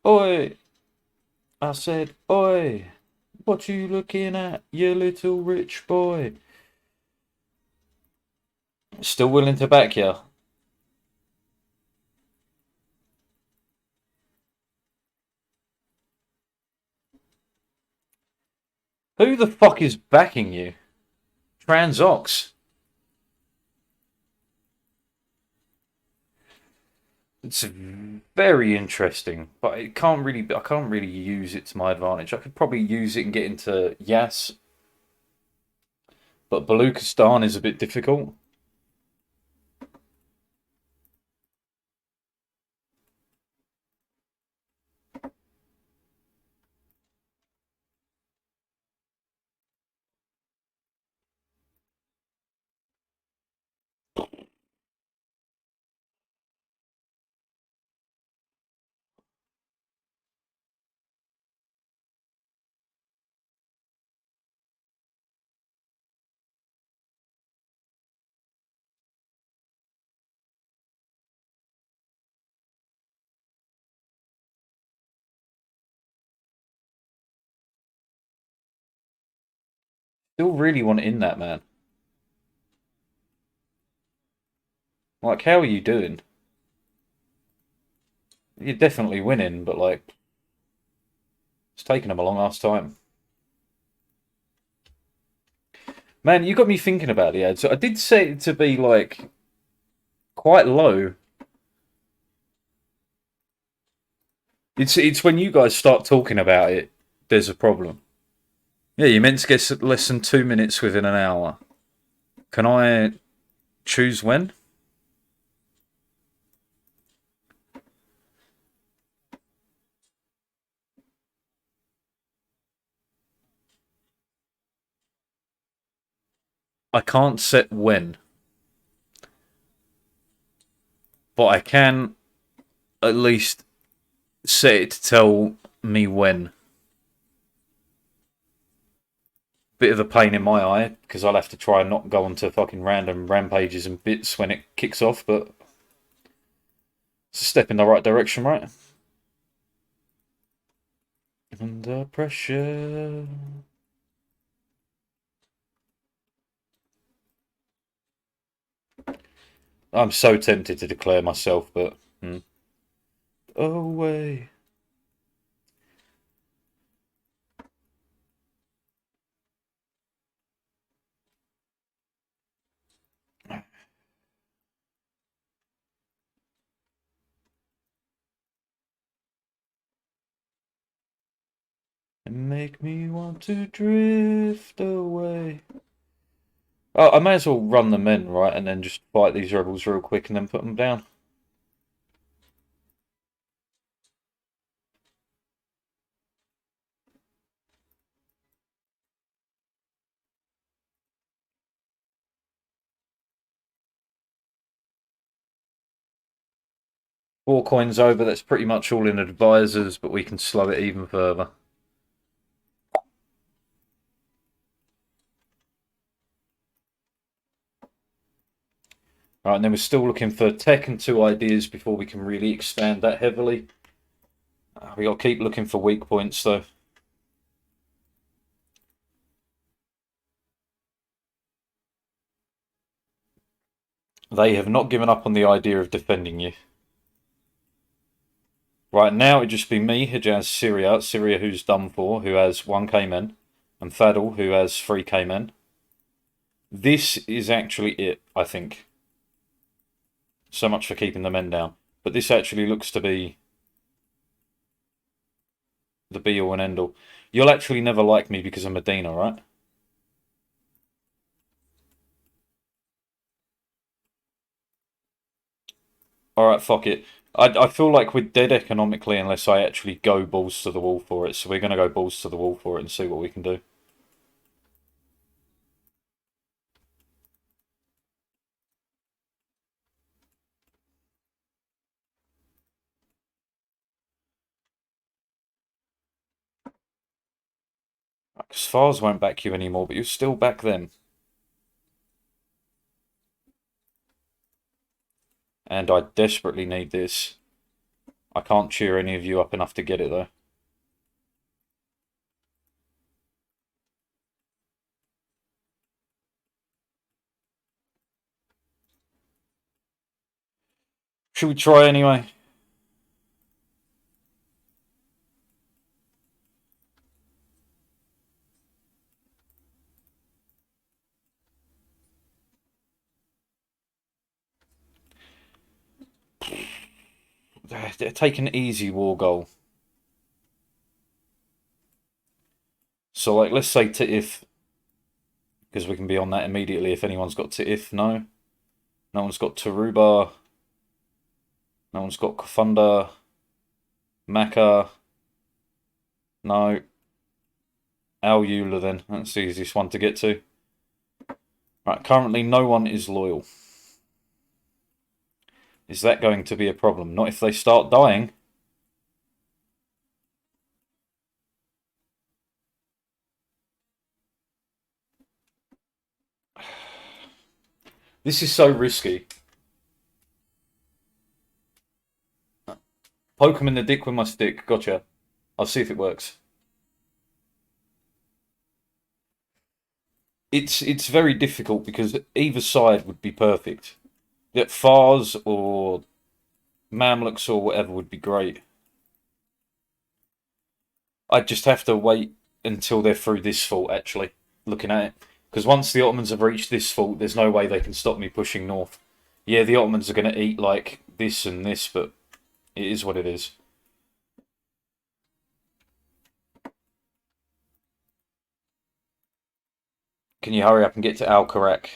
Oi! I said, oi! What you looking at, you little rich boy? Still willing to back you? Who the fuck is backing you? Transox. It's very interesting, but I can't really use it to my advantage. I could probably use it and get into Yas, but Baluchistan is a bit difficult. Still really want in that, man. Like, how are you doing? You're definitely winning, but like, it's taken them a long ass time. Man, you got me thinking about the ad. So I did say it to be like quite low. It's when you guys start talking about it, there's a problem. Yeah, you meant to get less than 2 minutes within an hour. Can I choose when? I can't set when, but I can at least set it to tell me when. Bit of a pain in my eye because I'll have to try and not go onto fucking random rampages and bits when it kicks off, but it's a step in the right direction, right? Under pressure. I'm so tempted to declare myself, but away. And make me want to drift away. Oh, I may as well run them in, right, and then just fight these rebels real quick and then put them down. 4 coins over, that's pretty much all in advisors, but we can slow it even further. Right, and then we're still looking for tech and 2 ideas before we can really expand that heavily. We got to keep looking for weak points, though. They have not given up on the idea of defending you. Right, now it'd just be me, Hijaz, Syria. Syria who's done for, who has 1 K-men, and Fadl, who has 3 K-men. This is actually it, I think. So much for keeping the men down. But this actually looks to be the be-all and end-all. You'll actually never like me because of Medina, right? Alright, fuck it. I feel like we're dead economically unless I actually go balls to the wall for it. So we're going to go balls to the wall for it and see what we can do. Sfars won't back you anymore, but you'll still back them. And I desperately need this. I can't cheer any of you up enough to get it, though. Should we try anyway? Take an easy war goal. So, like, let's say Titif, because we can be on that immediately if anyone's got Titif. No. No one's got Taruba. No one's got Kafunda. Maka. No. Al Eula then. That's the easiest one to get to. Right, currently no one is loyal. Is that going to be a problem? Not if they start dying. This is so risky. Poke him in the dick with my stick. Gotcha. I'll see if it works. It's very difficult because either side would be perfect. That Fars or Mamluks or whatever would be great. I'd just have to wait until they're through this fault, actually, looking at it. Because once the Ottomans have reached this fault, there's no way they can stop me pushing north. Yeah, the Ottomans are going to eat, like, this and this, but it is what it is. Can you hurry up and get to Al-Karak?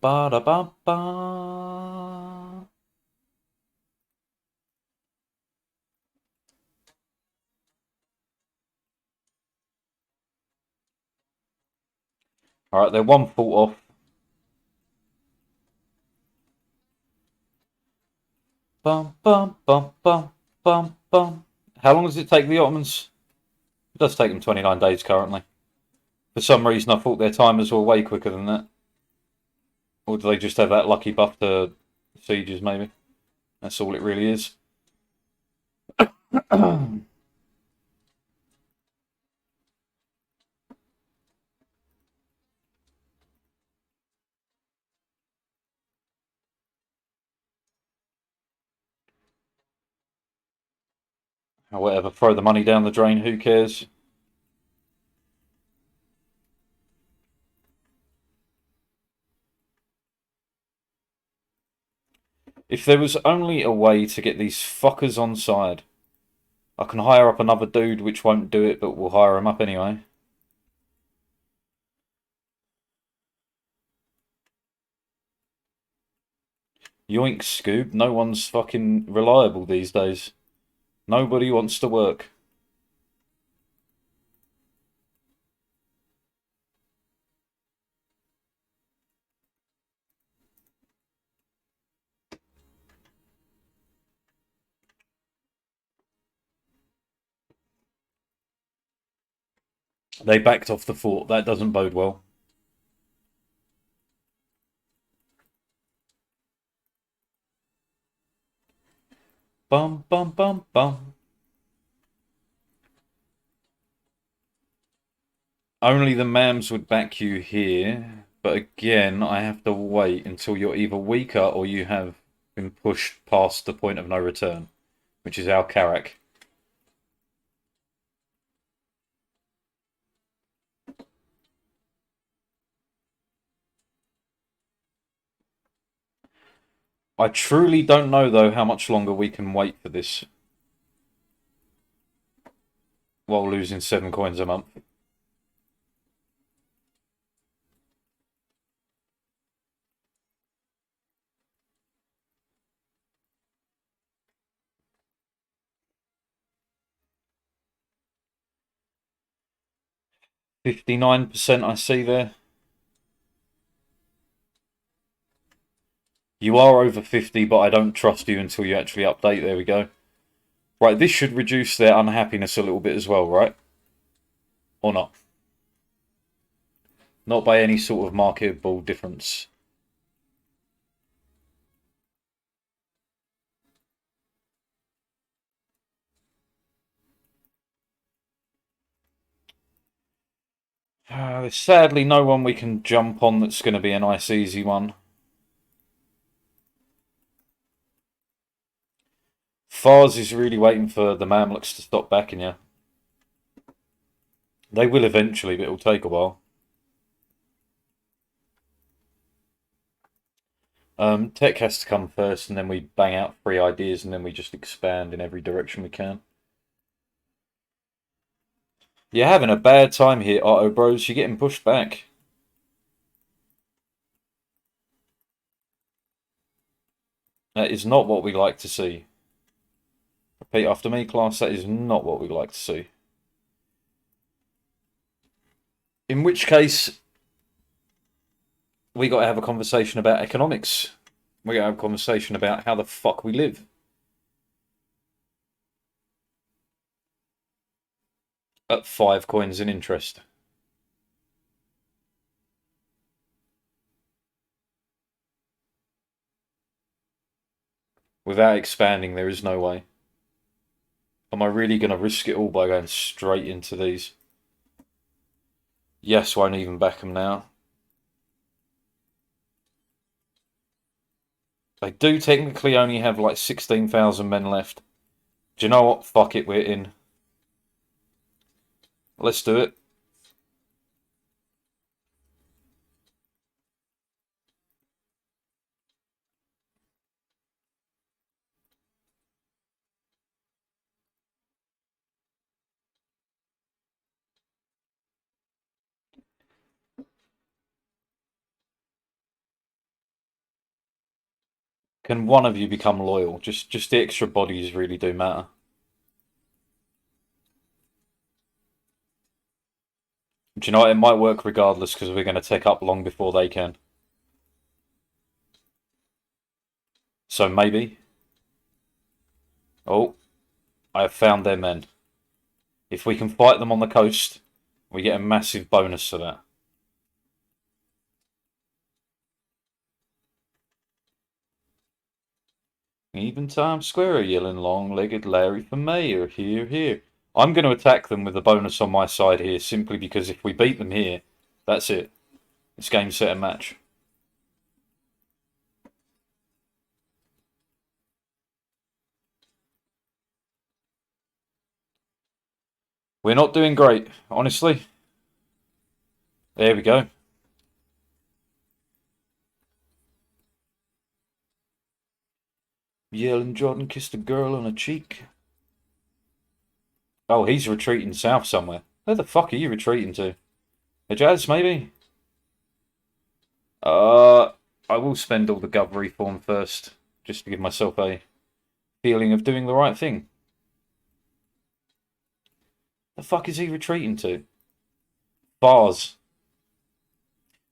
Ba-da-ba-ba. Alright, they're 1 fault off. Bum, bum, bum, bum, bum, bum. How long does it take the Ottomans? It does take them 29 days currently. For some reason, I thought their timers were way quicker than that. Or do they just have that lucky buff to sieges, maybe? That's all it really is. Whatever, throw the money down the drain, who cares? If there was only a way to get these fuckers on side. I can hire up another dude which won't do it, but we'll hire him up anyway. Yoink, Scoob. No one's fucking reliable these days. Nobody wants to work. They backed off the fort. That doesn't bode well. Bum, bum, bum, bum. Only the Mams would back you here. But again, I have to wait until you're either weaker or you have been pushed past the point of no return, which is our Karak. I truly don't know, though, how much longer we can wait for this while losing 7 coins a month. %59% I see there. You are over 50, but I don't trust you until you actually update. There we go. Right, this should reduce their unhappiness a little bit as well, right? Or not? Not by any sort of marketable difference. There's sadly no one we can jump on that's going to be a nice easy one. Fars is really waiting for the Mamluks to stop backing you. They will eventually, but it'll take a while. Tech has to come first, and then we bang out 3 ideas, and then we just expand in every direction we can. You're having a bad time here, Otto Bros. You're getting pushed back. That is not what we like to see. Repeat after me, class. That is not what we like to see. In which case, we got to have a conversation about economics. We got to have a conversation about how the fuck we live. At 5 coins in interest. Without expanding, there is no way. Am I really going to risk it all by going straight into these? Yes, won't even back them now. They do technically only have like 16,000 men left. Do you know what? Fuck it, we're in. Let's do it. Can one of you become loyal? Just the extra bodies really do matter. Do you know what? It might work regardless because we're going to take up long before they can. So maybe. Oh, I have found their men. If we can fight them on the coast, we get a massive bonus for that. Even Times Square are yelling long-legged Larry for mayor. Here, here. I'm going to attack them with a bonus on my side here, simply because if we beat them here, that's it. It's game, set, and match. We're not doing great, honestly. There we go. Yelling Jordan kissed a girl on a cheek. Oh, he's retreating south somewhere. Where the fuck are you retreating to? A Jazz, maybe? I will spend all the gov reform first, just to give myself a feeling of doing the right thing. The fuck is he retreating to? Bars.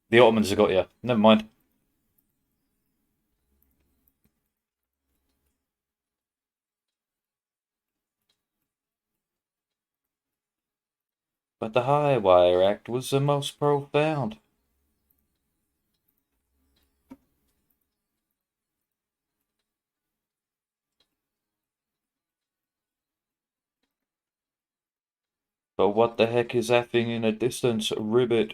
The Ottomans have got you. Never mind. But the Highwire Act was the most profound. But what the heck is effing in a distance, ribbit?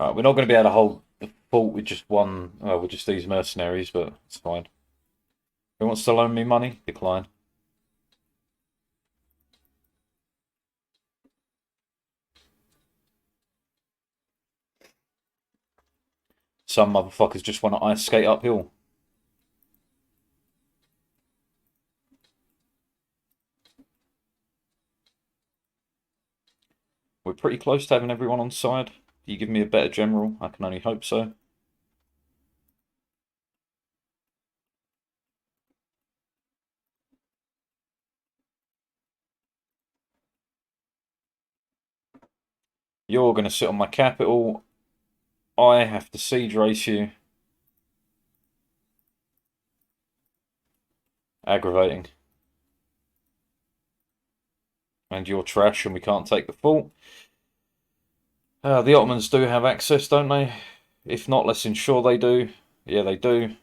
Alright, we're not going to be able to hold the fort with just one, with just these mercenaries, but it's fine. Who wants to loan me money? Decline. Some motherfuckers just want to ice skate uphill. We're pretty close to having everyone on side. Do you give me a better general? I can only hope so. You're going to sit on my capital. I have to siege race you. Aggravating. And you're trash and we can't take the fort. The Ottomans do have access, don't they? If not, let's ensure they do. Yeah, they do.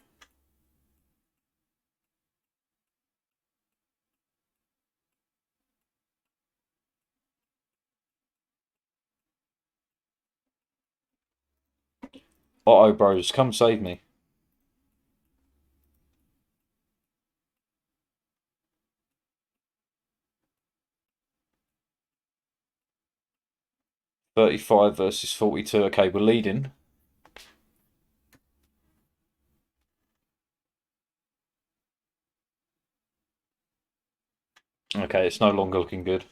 Uh-oh, bros, come save me. $35 versus 42. Okay, we're leading. Okay, it's no longer looking good.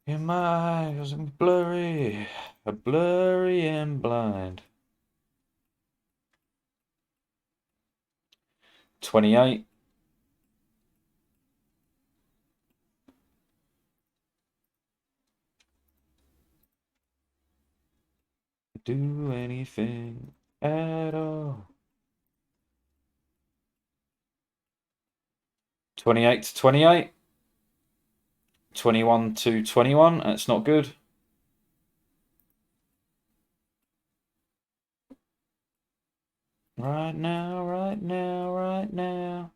In my eyes, I'm blurry and blind. 28. Do anything at all. 28 to 28. 21 to 21. That's not good. Right now, right now, right now.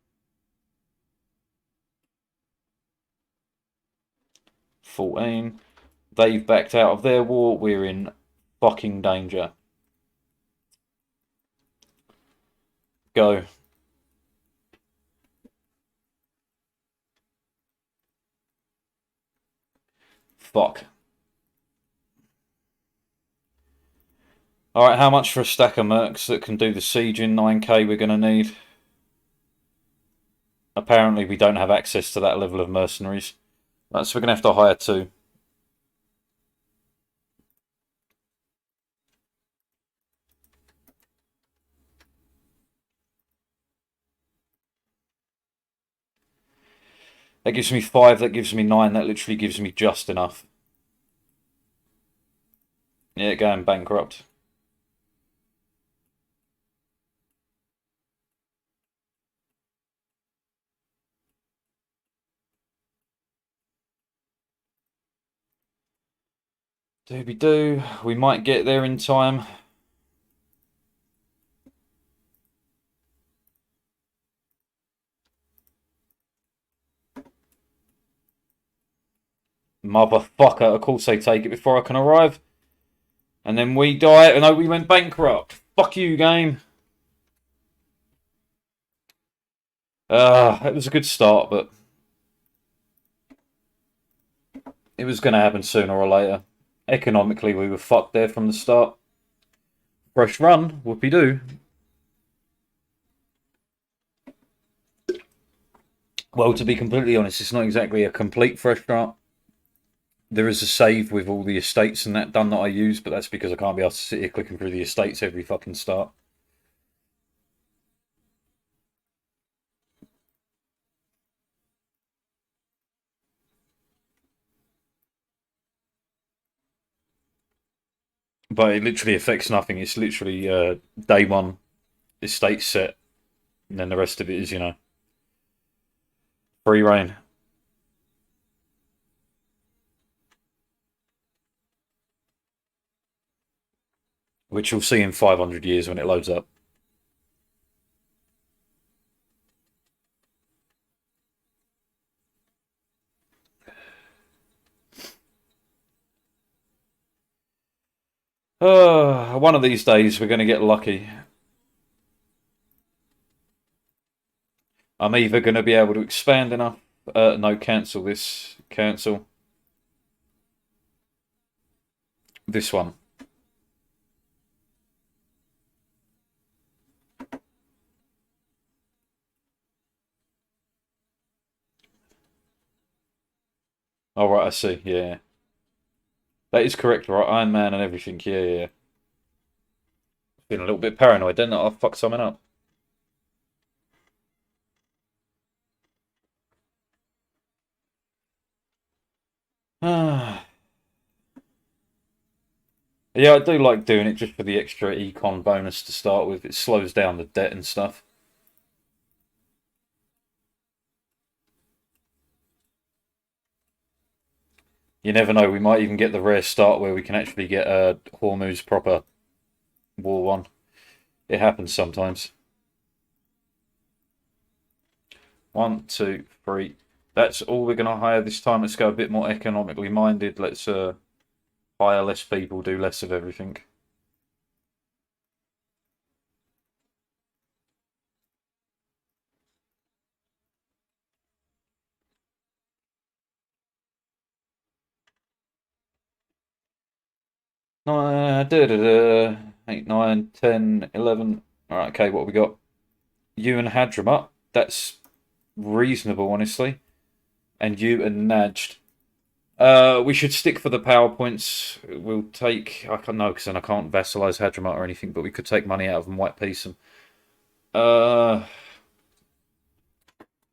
14. They've backed out of their war. We're in fucking danger. Go. Fuck. Alright, how much for a stack of mercs that can do the siege in 9k we're going to need? Apparently we don't have access to that level of mercenaries. Right, so we're going to have to hire 2. That gives me 5, that gives me 9, that literally gives me just enough. Yeah, going bankrupt. Doobie-doo. We might get there in time. Motherfucker. Of course they take it before I can arrive. And then we die. And no, we went bankrupt. Fuck you, game. It was a good start, but it was going to happen sooner or later. Economically, we were fucked there from the start. Fresh run, whoopie-doo. Well, to be completely honest, it's not exactly a complete fresh start. There is a save with all the estates and that done that I use, but that's because I can't be asked to sit here clicking through the estates every fucking start. But it literally affects nothing. It's literally day one estate set, and then the rest of it is, free reign. Which you'll see in 500 years when it loads up. One of these days we're going to get lucky. I'm either going to be able to expand enough. No, cancel this. Cancel. This one. All right, I see. Yeah. That is correct, right? Iron Man and everything. Yeah. Feeling a little bit paranoid, didn't I? I'll fuck something up. Yeah, I do like doing it just for the extra econ bonus to start with. It slows down the debt and stuff. You never know. We might even get the rare start where we can actually get Hormuz proper War 1. It happens sometimes. 1, 2, 3. That's all we're going to hire this time. Let's go a bit more economically minded. Let's hire less people, do less of everything. Nine, 8, 9, 10, 11. All right, okay, what have we got? You and Hadramut. That's reasonable, honestly. And you and Najd. We should stick for the PowerPoints. We'll take. I can't know because then I can't vassalize Hadramut or anything. But we could take money out of them, white piece them.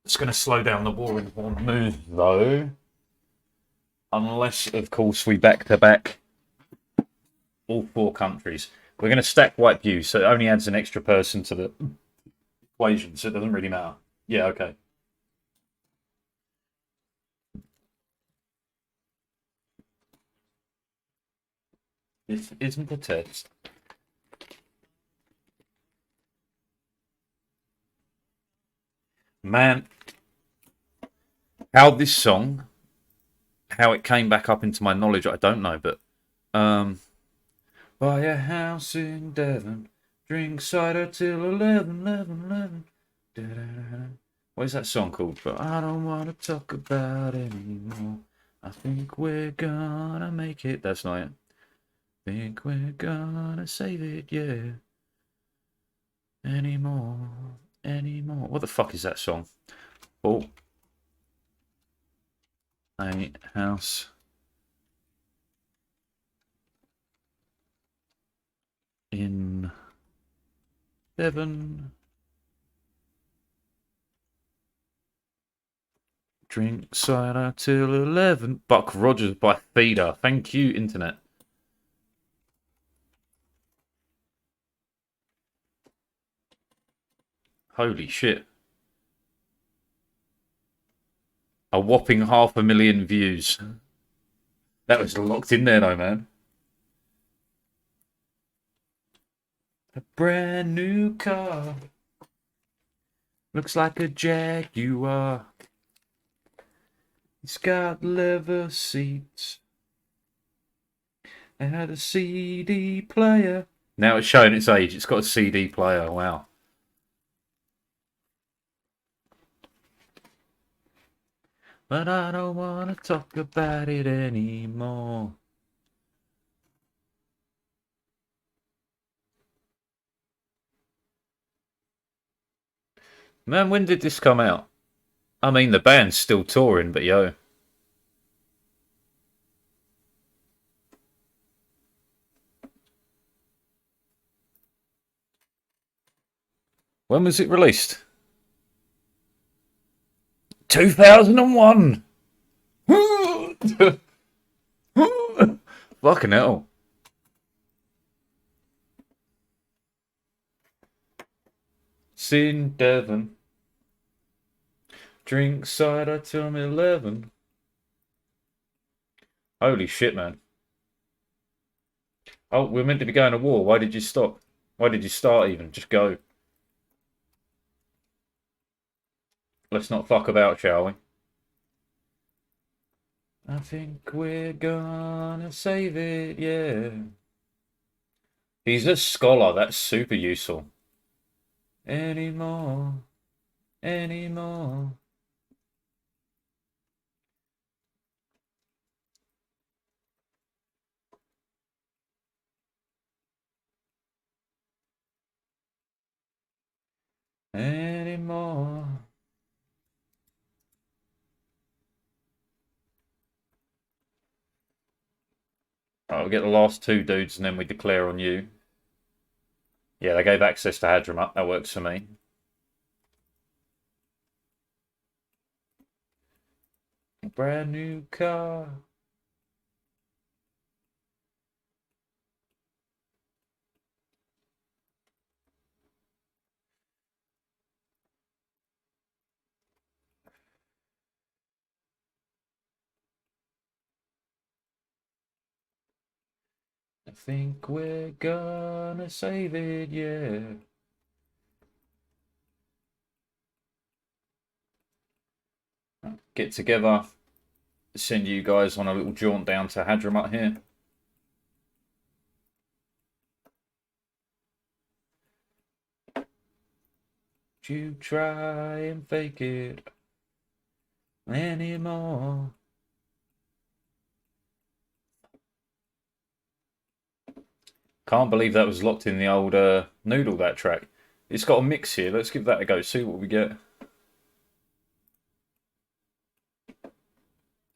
It's going to slow down the war in Hormuz, though. Unless, of course, we back to back all 4 countries. We're going to stack white views, so it only adds an extra person to the equation, so it doesn't really matter. Yeah, okay. This isn't a test. Man, how this song, how it came back up into my knowledge, I don't know, but buy a house in Devon, drink cider till 11, 11, 11. Da-da-da-da. What is that song called? But I don't want to talk about it anymore. I think we're gonna make it. That's not it. Think we're gonna save it, yeah. Anymore. What the fuck is that song? Oh. A house in Devon. Drink cider till 11. Buck Rogers by Feeder. Thank you, Internet. Holy shit. A whopping 500,000 views. That was locked in there though, man. A brand new car. Looks like a Jaguar. It's got leather seats. It had a CD player. Now it's showing its age. It's got a CD player. Wow. But I don't want to talk about it anymore. Man, when did this come out? I mean, the band's still touring, but yo. When was it released? 2001! Fucking hell. Sin Devon. Drink cider till I'm 11. Holy shit, man. Oh, we're meant to be going to war. Why did you stop? Why did you start even? Just go. Let's not fuck about, shall we? I think we're gonna save it, yeah. He's a scholar. That's super useful. Anymore. Anymore. Anymore. Right, we'll get the last two dudes and then we declare on you. Yeah, they gave access to Hadramut. That works for me. Brand new car. I think we're gonna save it, yeah. Get together. Send you guys on a little jaunt down to Hadramut here. You try and fake it anymore. Can't believe that was locked in the old Noodle, that track. It's got a mix here. Let's give that a go. See what we get.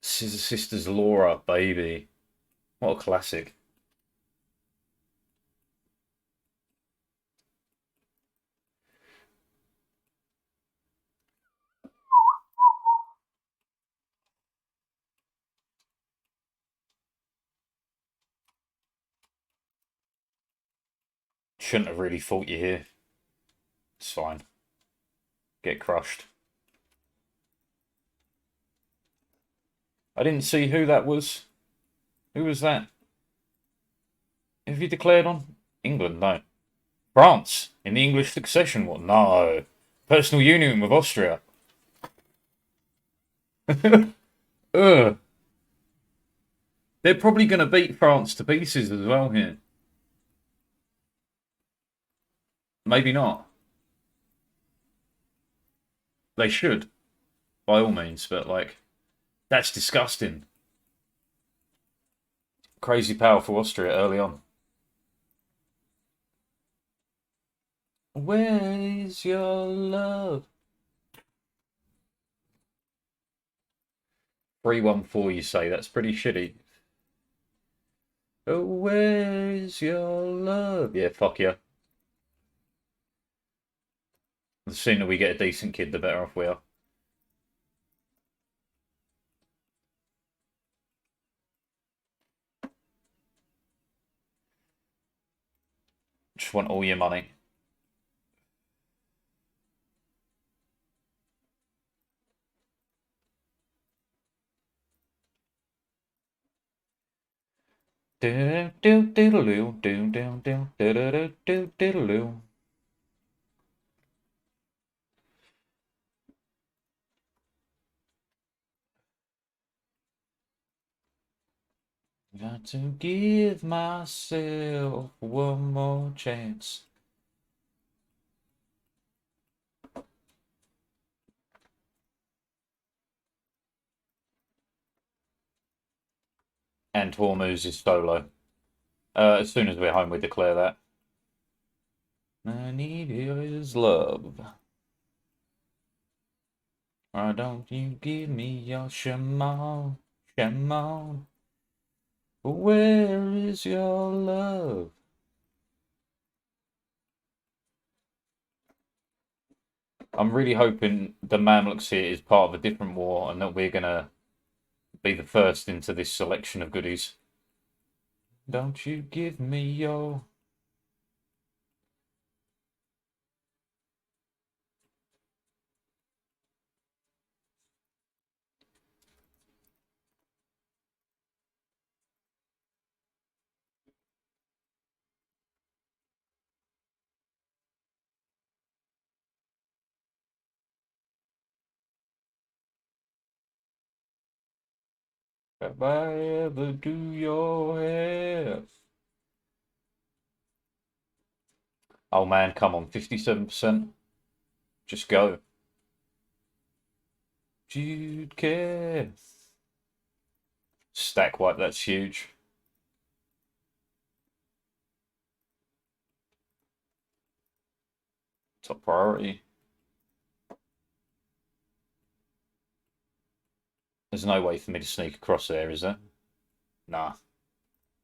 Scissor Sisters Laura, baby. What a classic. Shouldn't have really fought you here. It's fine. Get crushed. I didn't see who that was. Who was that? Have you declared on? England, no. France, in the English succession, what? No. Personal union with Austria. Ugh. They're probably going to beat France to pieces as well here. Maybe not. They should, by all means, but like, that's disgusting. Crazy powerful Austria early on. Where's your love? 314, you say? That's pretty shitty. Oh, where's your love? Yeah, fuck yeah. The sooner we get a decent kid, the better off we are. Just want all your money. Do do diddle do do do do do do diddle do. Got to give myself one more chance. And Hormuz is solo. As soon as we're home, we declare that. I need his love. Why don't you give me your Shimon, Shimon? Where is your love? I'm really hoping the Mamluks here is part of a different war and that we're gonna be the first into this selection of goodies. Don't you give me your... If I ever do your hair. Oh man, come on, 57%. Just go. Jude care. Stack wipe, that's huge. Top priority. There's no way for me to sneak across there, is there? Nah.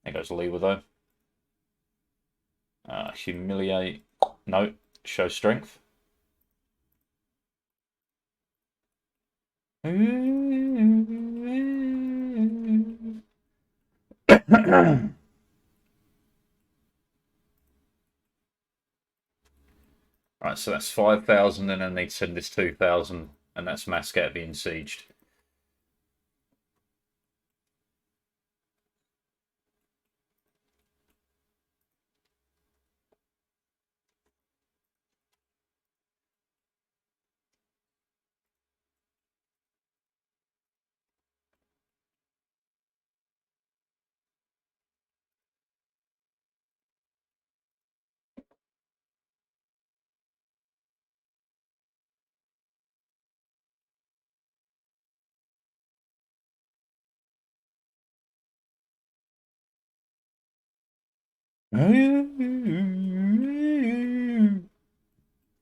There goes Lewa, though. Humiliate. No. Show strength. Right, so that's 5,000, and I need to send this 2,000, and that's Mascat being sieged.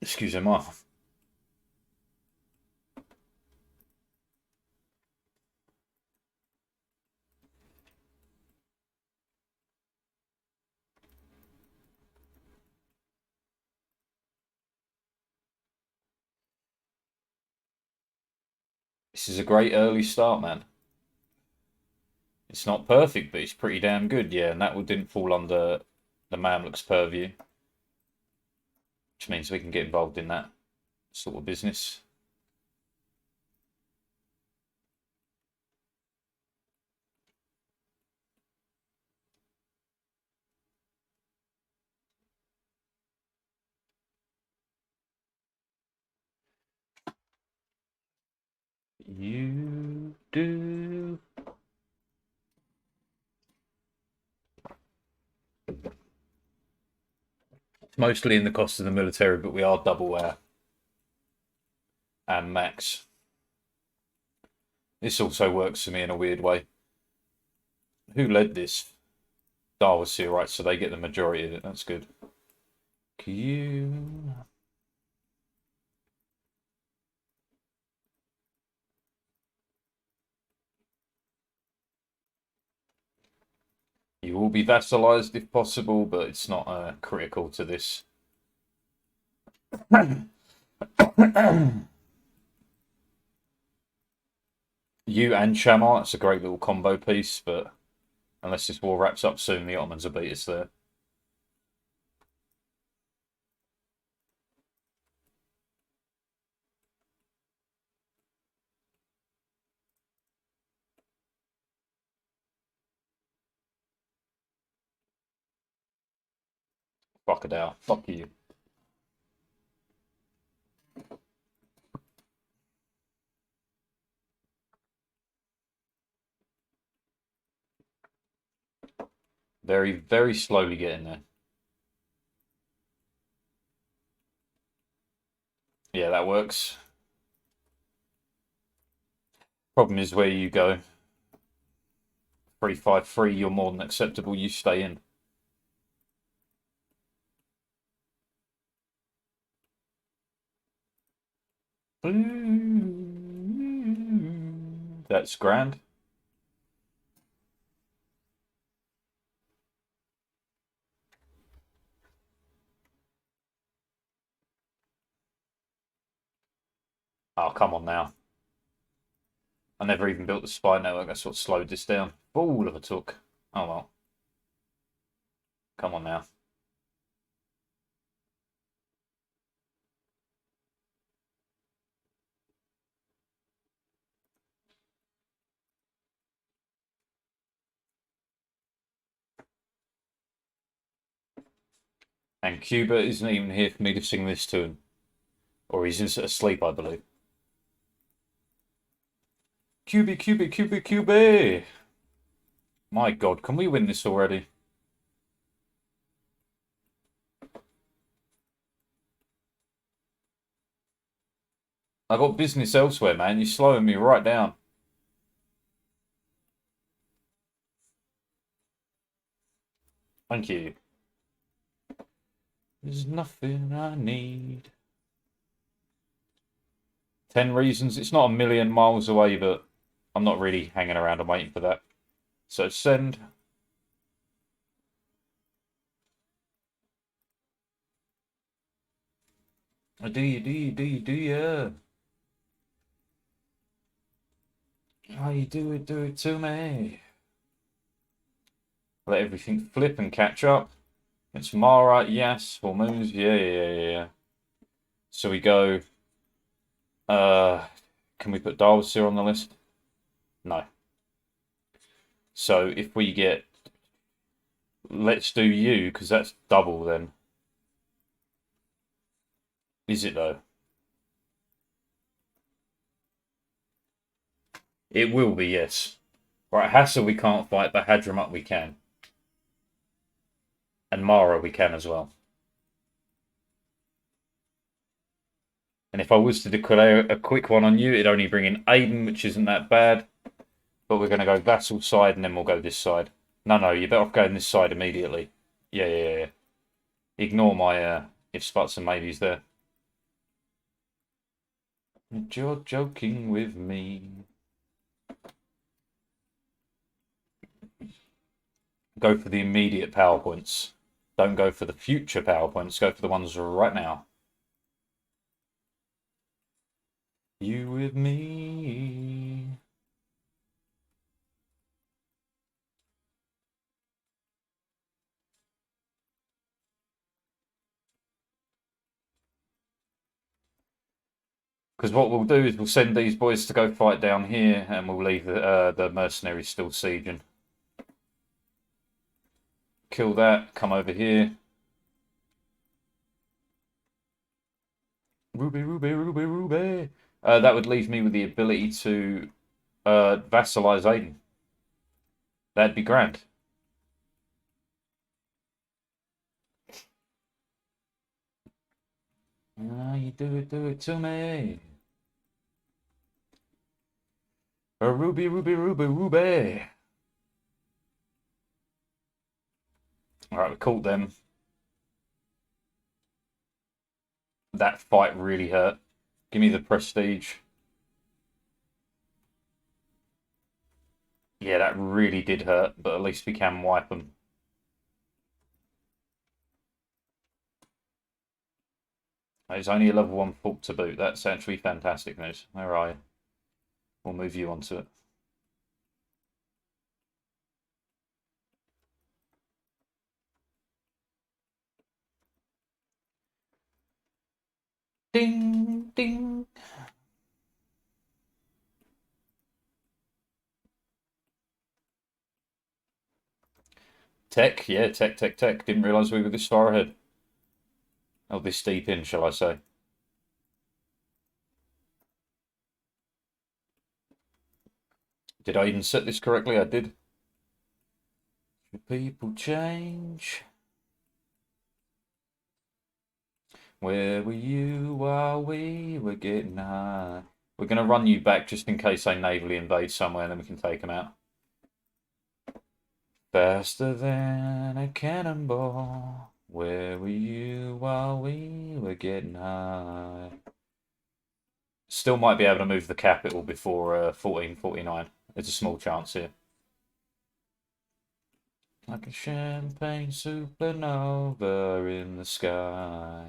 Excusez-moi. This is a great early start, man. It's not perfect, but it's pretty damn good, yeah. And that one didn't fall under the Mamluk's purview, which means we can get involved in that sort of business. You do. It's mostly in the cost of the military, but we are double our max. This also works for me in a weird way. Who led this? Darwas here, right? So they get the majority of it. That's good. You. You will be vassalized if possible, but it's not critical to this. You and Shammar, it's a great little combo piece, but unless this war wraps up soon, the Ottomans will beat us there. Crocodile. Fuck you. Very, very slowly getting there. Yeah, that works. Problem is where you go. 3-5-3, you're more than acceptable. You stay in. That's grand. Oh, come on now. I never even built the spy network. That's what slowed this down. Fool of a took. Oh well. Come on now. And Cuba isn't even here for me to sing this to him. Or he's asleep, I believe. QB, QB, QB, QB! My God, can we win this already? I got business elsewhere, man. You're slowing me right down. Thank you. There's nothing I need. 10 reasons. It's not a million miles away, but I'm not really hanging around and waiting for that. So send. Do you? Oh, you do it to me. Let everything flip and catch up. It's Mara, yes. Hormones, yeah. So we go. Can we put Dalsir on the list? No. So if we get, let's do you because that's double then. Is it though? It will be, yes. Right, Hassel we can't fight, but Hadramut we can. And Mara we can as well. And if I was to declare a quick one on you, it'd only bring in Aiden, which isn't that bad. But we're going to go Vassal side and then we'll go this side. No, you're better off going this side immediately. Yeah. Ignore my ifs, buts and maybes there. You're joking with me. Go for the immediate power points. Don't go for the future power points. Go for the ones right now. You with me. Because what we'll do is we'll send these boys to go fight down here, and we'll leave the mercenaries still sieging. Kill that. Come over here. Ruby. That would leave me with the ability to vassalize Aiden. That'd be grand. You do it to me. Ruby. Alright, we caught them. That fight really hurt. Give me the prestige. Yeah, that really did hurt, but at least we can wipe them. It's only a level 1 fault to boot. That's actually fantastic news. Where are you? We'll move you onto it. Ding. Tech, yeah, tech. Didn't realise we were this far ahead. Oh, this deep in, shall I say? Did I even set this correctly? I did. Should people change? Where were you while we were getting high? We're going to run you back just in case they navally invade somewhere, and then we can take them out. Faster than a cannonball. Where were you while we were getting high? Still might be able to move the capital before 1449. There's a small chance here. Like a champagne supernova in the sky.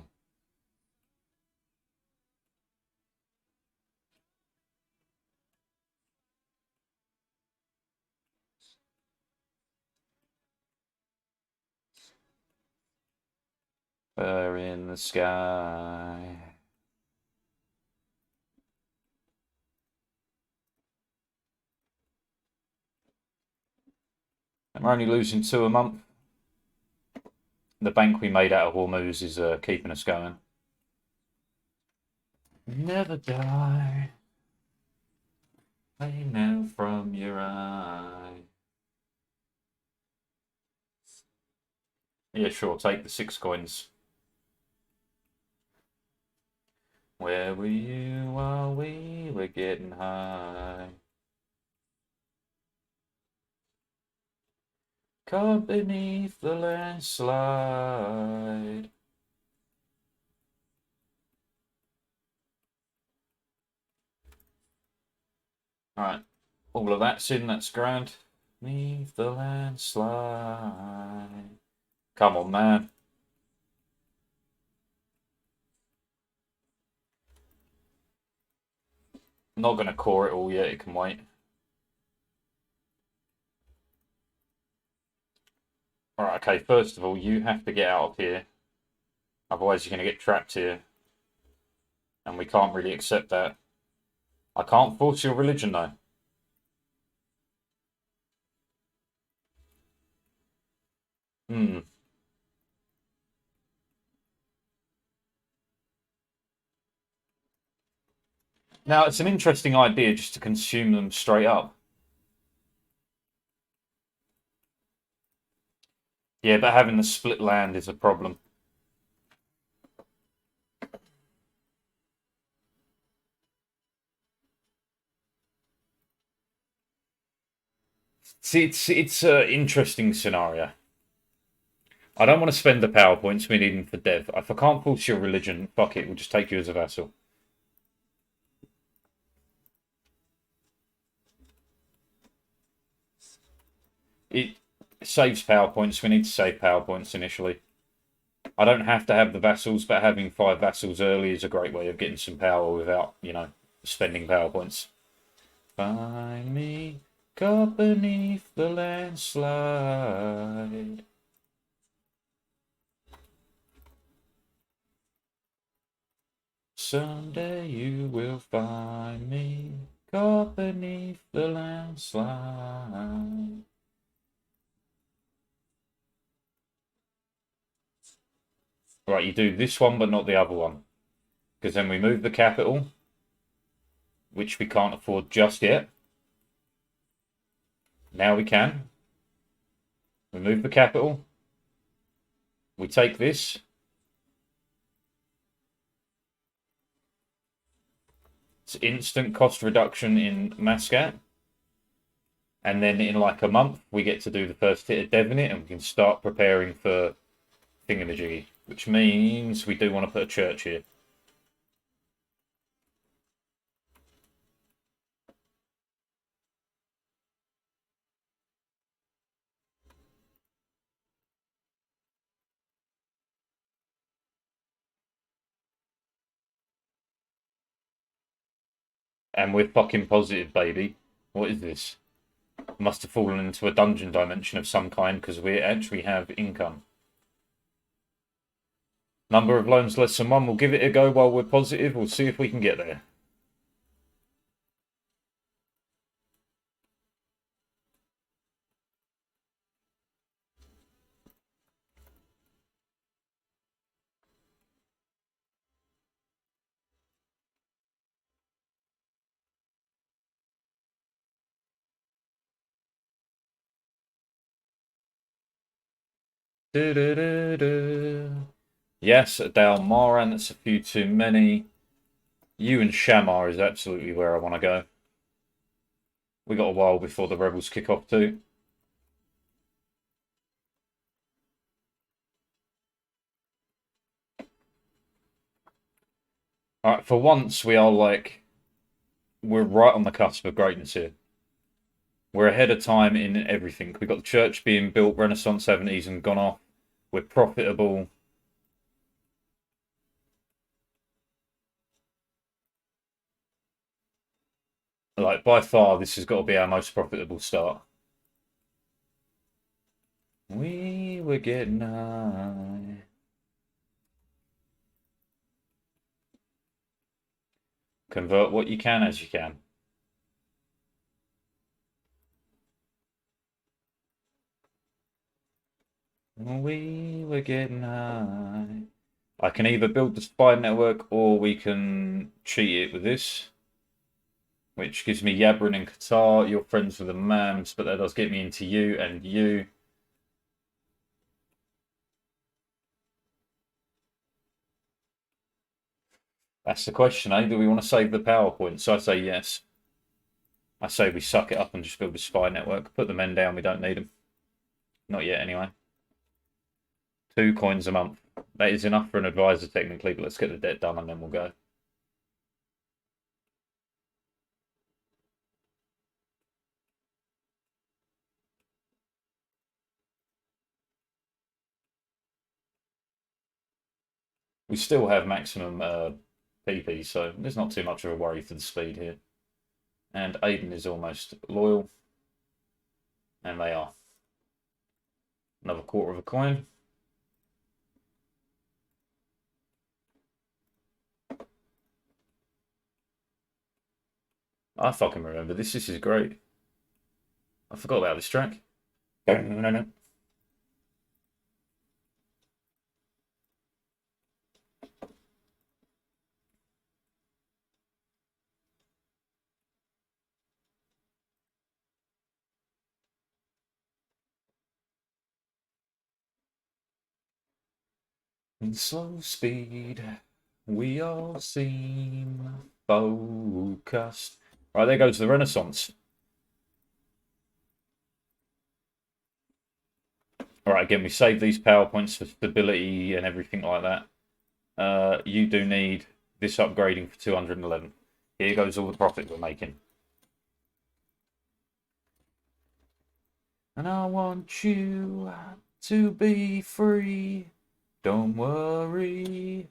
Fire in the sky. And we're only losing 2 a month. The bank we made out of Hormuz is keeping us going. Never die. Hang out from your eye. Yeah, sure, take the 6 coins. Where were you while we were getting high? Caught beneath the landslide. Alright, all of that's in, that's grand. Beneath the landslide. Come on, man. I'm not going to core it all yet, it can wait. Alright, okay, first of all, you have to get out of here. Otherwise, you're going to get trapped here. And we can't really accept that. I can't force your religion, though. Hmm. Now, it's an interesting idea just to consume them straight up. Yeah, but having the split land is a problem. See, it's an interesting scenario. I don't want to spend the power points we need them for dev. If I can't force your religion, fuck it, we'll just take you as a vassal. It saves power points. We need to save power points initially. I don't have to have the vassals, but having 5 vassals early is a great way of getting some power without, spending power points. Find me caught beneath the landslide. Someday you will find me caught beneath the landslide. Right, you do this one, but not the other one. Because then we move the capital, which we can't afford just yet. Now we can. We move the capital. We take this. It's instant cost reduction in Mascat. And then in like a month, we get to do the first hit of Devon it, and we can start preparing for Thingamajiggy, which means we do want to put a church here. And we're fucking positive, baby. What is this? Must have fallen into a dungeon dimension of some kind because we actually have income. Number of loans less than 1. We'll give it a go while we're positive. We'll see if we can get there. Yes, a Dalmaran, that's a few too many. You and Shamar is absolutely where I want to go. We got a while before the Rebels kick off too. Alright, for once we are like... We're right on the cusp of greatness here. We're ahead of time in everything. We've got the church being built, Renaissance 70s and gone off. We're profitable. Like, by far, this has got to be our most profitable start. We were getting high. Convert what you can as you can. We were getting high. I can either build the spy network or we can cheat it with this. Which gives me Yabrin and Qatar. You're friends with the Mams, but that does get me into you and you. That's the question, eh? Do we want to save the PowerPoint? So I say yes. I say we suck it up and just build a spy network. Put the men down, we don't need them. Not yet, anyway. 2 coins a month. That is enough for an advisor, technically, but let's get the debt done and then we'll go. We still have maximum PP, so there's not too much of a worry for the speed here. And Aiden is almost loyal. And they are. Another quarter of a coin. I fucking remember this. This is great. I forgot about this track. No. In slow speed, we all seem focused. Right, there goes the Renaissance. All right, again, we save these power points for stability and everything like that. You do need this upgrading for 211. Here goes all the profit we're making. And I want you to be free. Don't worry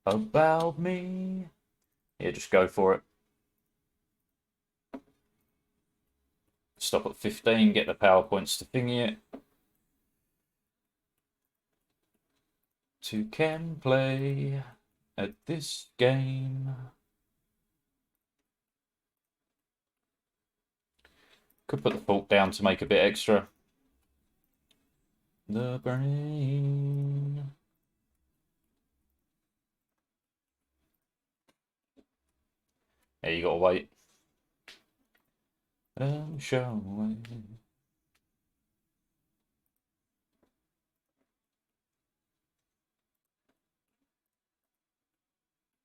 about me. Yeah, just go for it. Stop at 15, get the power points to thingy it. Two can play at this game. Could put the fault down to make a bit extra. The brain. Yeah, you gotta wait. Shall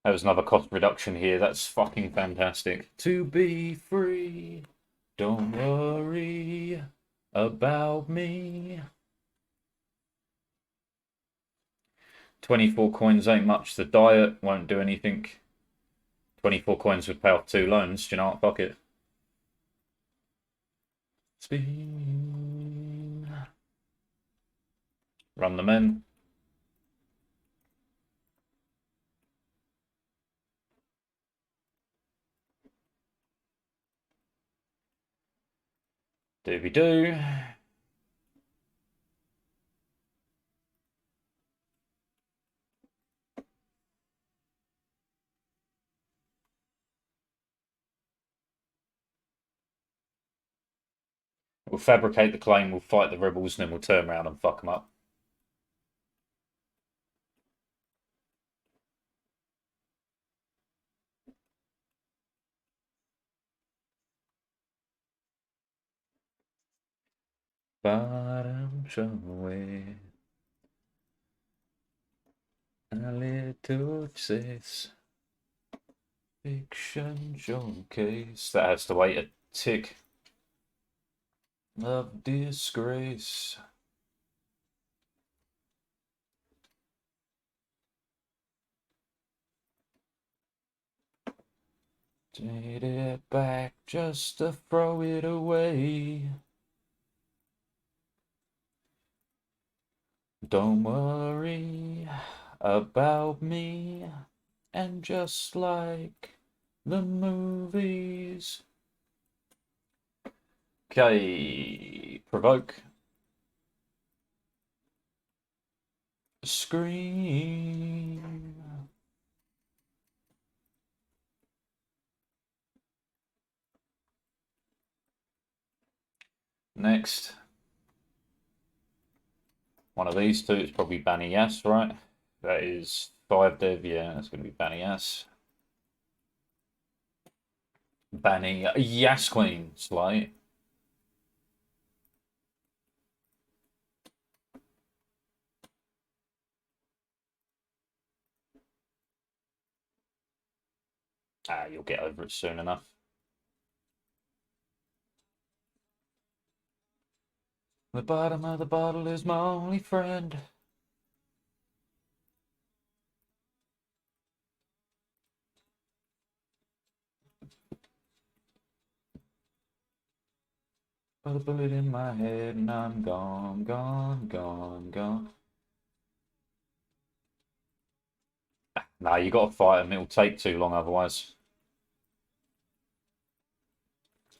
There was another cost reduction here. That's fucking fantastic. To be free. Don't worry about me. 24 coins ain't much. The diet won't do anything. 24 coins would pay off 2 loans. Do you know what? Fuck it. Spin. Run them in. Doobie-doo. We'll fabricate the claim, we'll fight the rebels, and then we'll turn around and fuck them up. Bottom somewhere. A little sis. Fiction showcase. That has to wait a tick of disgrace. Take it back just to throw it away. Don't worry about me. And just like the movies. Okay, provoke. Scream. Next. One of these two is probably Banias, right? That is 5 dev, yeah, that's going to be Banias. Banias Queen, Slight. Ah, you'll get over it soon enough. The bottom of the bottle is my only friend. Put a bullet in my head and I'm gone, gone, gone, gone. Nah, you got to fight him. It'll take too long otherwise.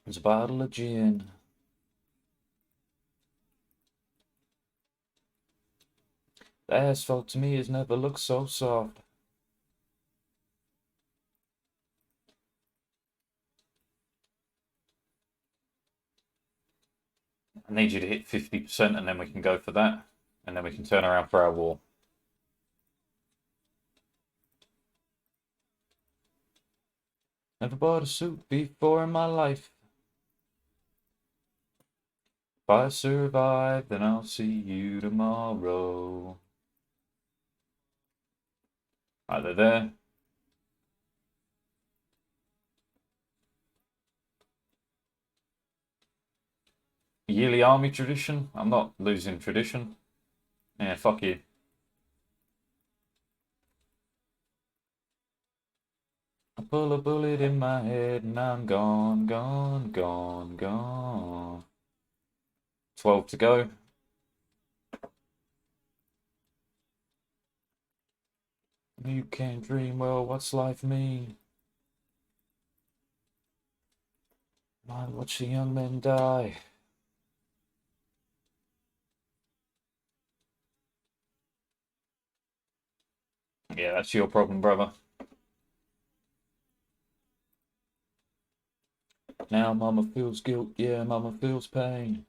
There's a bottle of gin. The asphalt to me has never looked so soft. I need you to hit 50% and then we can go for that. And then we can turn around for our war. Never bought a suit before in my life. If I survive, then I'll see you tomorrow. Right, they're there. Yearly army tradition? I'm not losing tradition. Yeah, fuck you. I pull a bullet in my head and I'm gone, gone, gone, gone. 12 to go. You can't dream, well, what's life mean? I watch the young men die. Yeah, that's your problem, brother. Now mama feels guilt, yeah, mama feels pain.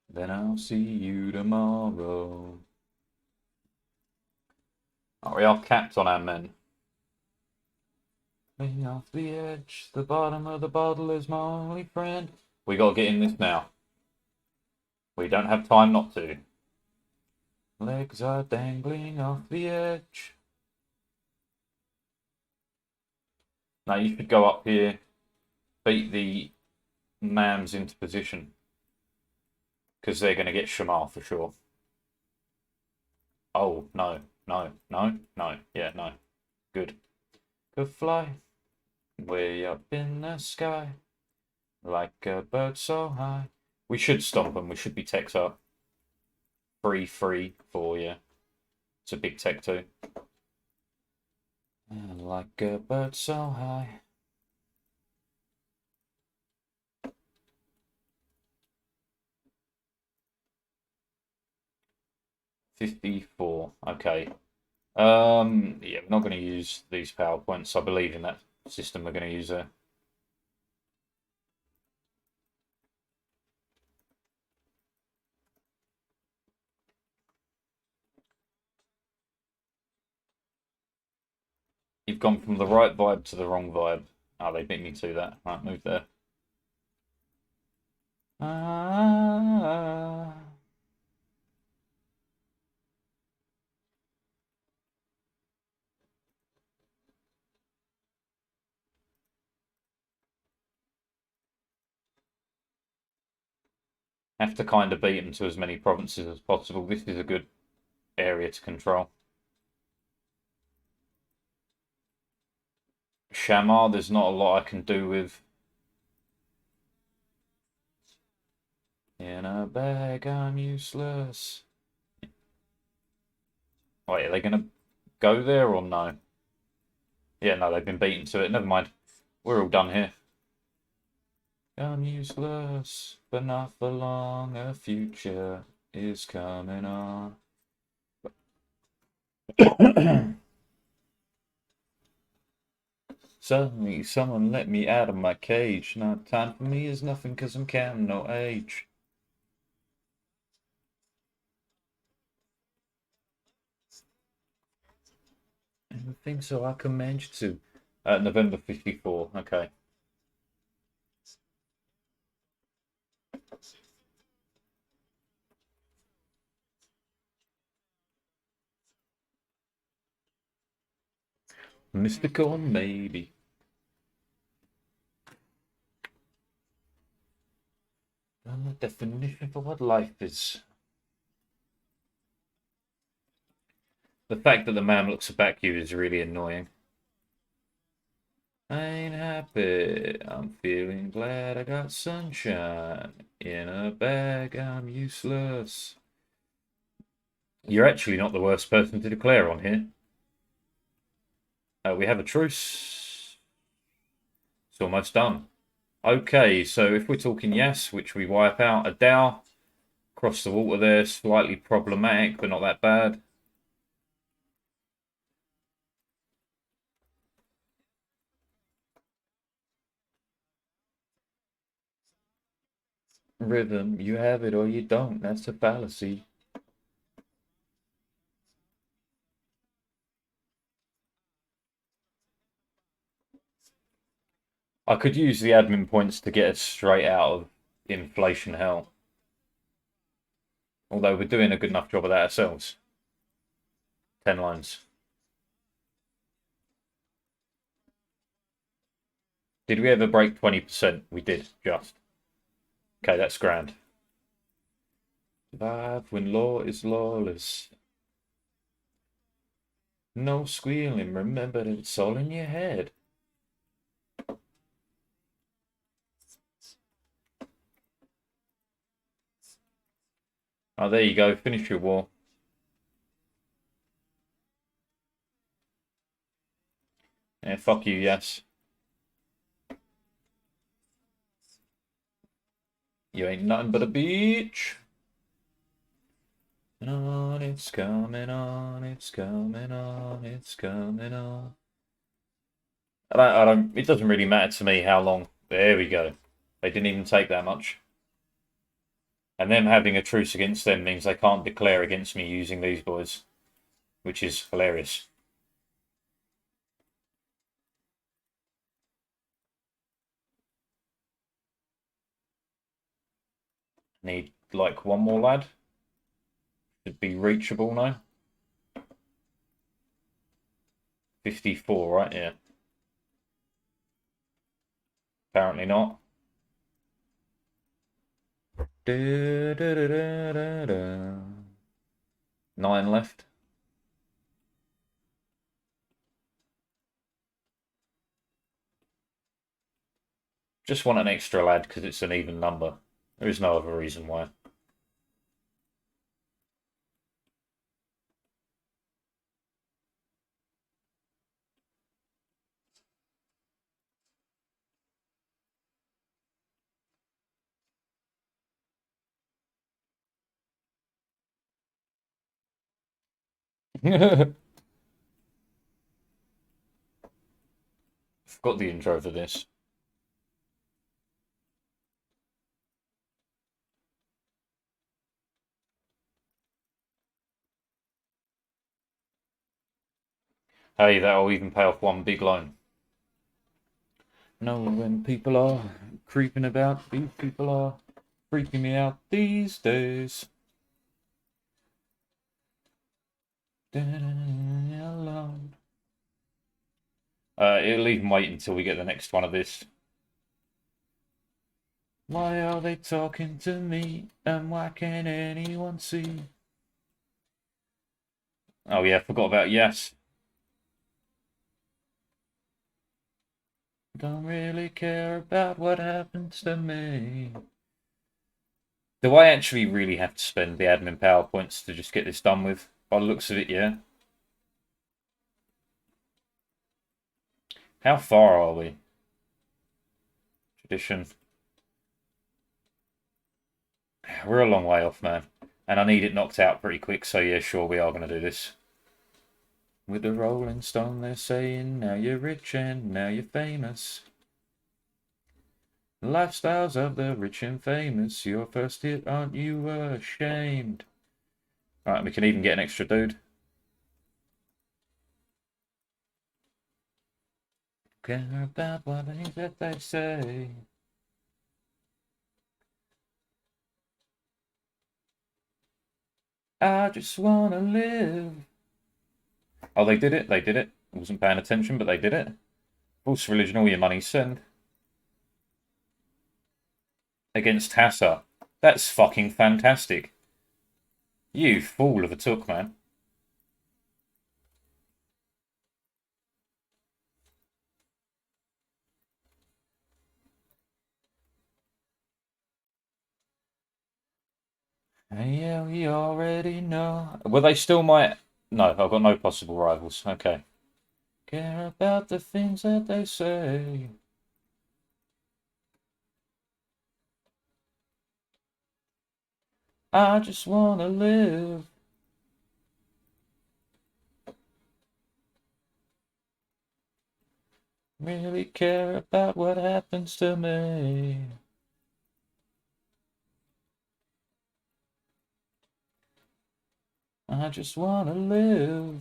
Then I'll see you tomorrow. Oh, we are capped on our men. Leaning off the edge, the bottom of the bottle is my only friend. We gotta get in this now. We don't have time not to. Legs are dangling off the edge. Now you should go up here, beat the Mams into position. Because they're going to get Shamar for sure. Oh, no, no, no, no. Yeah, no. Good. Could fly way up in the sky like a bird so high. We should stomp them. We should be teched up. 3, 3, 4, yeah. It's a big tech too. Like a bird so high. $54. Okay. Yeah, we're not going to use these PowerPoints. I believe in that system we're going to use there. You've gone from the right vibe to the wrong vibe. Oh, they beat me to that. Right, move there. Ah. Have to kind of beat them to as many provinces as possible. This is a good area to control. Shamar, there's not a lot I can do with. In a bag, I'm useless. Wait, are they going to go there or no? Yeah, no, they've been beaten to it. Never mind. We're all done here. I'm useless, but not for long. A future is coming on. Suddenly, someone let me out of my cage. Now, time for me is nothing because I'm counting no age. Anything so I command you to. November 54. Okay. Mystical, maybe. And the definition for what life is. The fact that the man looks back at you is really annoying. I ain't happy. I'm feeling glad I got sunshine. In a bag, I'm useless. You're actually not the worst person to declare on here. We have a truce. It's almost done. Okay, so if we're talking yes, which we wipe out, a Dow, cross the water there, slightly problematic, but not that bad. Rhythm, you have it or you don't. That's a fallacy. I could use the admin points to get us straight out of inflation hell. Although we're doing a good enough job of that ourselves. 10 lines. Did we ever break 20%? We did, just. Okay, that's grand. Survive when law is lawless. No squealing, remember that it's all in your head. Oh, there you go. Finish your war. Yeah, fuck you, yes. You ain't nothing but a beach. And on, it's coming on, it's coming on, it's coming on. It doesn't really matter to me how long. There we go. They didn't even take that much. And them having a truce against them means they can't declare against me using these boys, which is hilarious. Need like one more lad. Should be reachable now. 54, right? Yeah. Apparently not. 9 left. Just want an extra lad because it's an even number. There is no other reason why. Forgot the intro for this. Hey, that'll even pay off one big loan. Know when people are creeping about, these people are freaking me out these days. Alone. It'll even wait until we get the next one of this. Why are they talking to me, and why can't anyone see? Oh yeah, forgot about Yes. Don't really care about what happens to me. Do I actually really have to spend the admin PowerPoints to just get this done with? By the looks of it, yeah. How far are we? Tradition. We're a long way off, man. And I need it knocked out pretty quick, so yeah, sure, we are going to do this. With the Rolling Stone, they're saying, now you're rich and now you're famous. Lifestyles of the rich and famous. Your first hit, aren't you ashamed? Right, we can even get an extra dude. Care about what things that they say. I just wanna live. Oh, they did it. They did it. I wasn't paying attention, but they did it. False religion, all your money send. Against Hassa. That's fucking fantastic. You fool of a took, man. Yeah, we already know. Well, they still might. No, I've got no possible rivals. Okay. Care about the things that they say. I just wanna live. Really care about what happens to me. I just wanna live.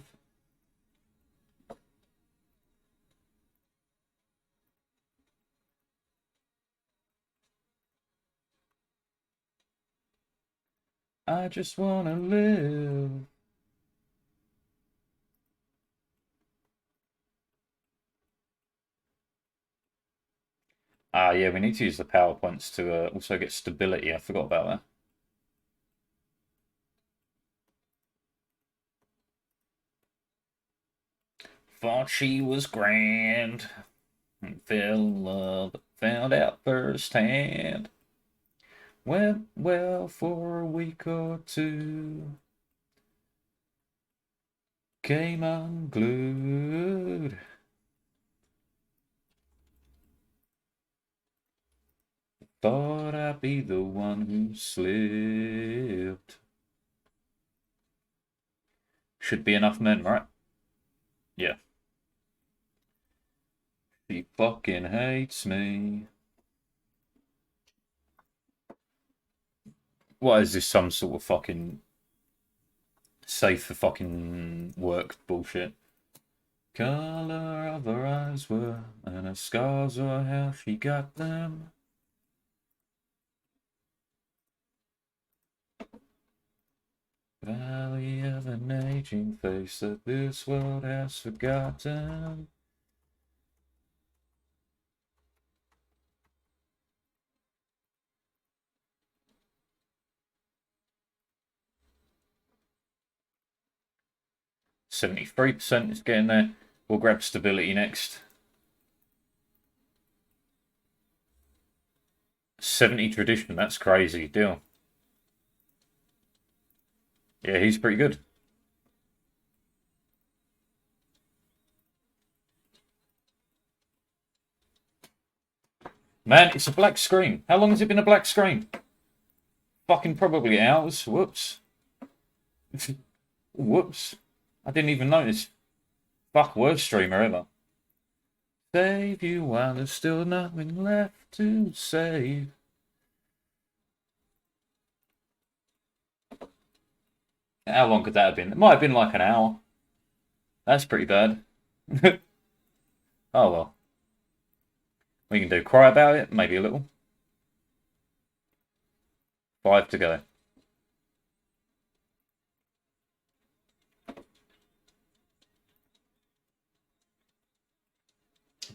I just wanna live. Ah, yeah, we need to use the power points to also get stability. I forgot about that. Thought she was grand. Fell in love, found out firsthand. Went well for a week or two. Came unglued. Thought I'd be the one who slipped. Should be enough men, right? Yeah. She fucking hates me. What is this, some sort of fucking safe for fucking work bullshit? Color of her eyes were, and her scars were how she got them. Valley of an aging face that this world has forgotten. %73% is getting there. We'll grab stability next. 70 tradition, that's crazy. Deal. Yeah, he's pretty good. Man, it's a black screen. How long has it been a black screen? Fucking probably hours. Whoops. Whoops. I didn't even notice. Fuck, worst streamer ever. Save you while there's still nothing left to save. How long could that have been? It might have been like an hour. That's pretty bad. Oh well. We can do cry about it, maybe a little. 5 to go.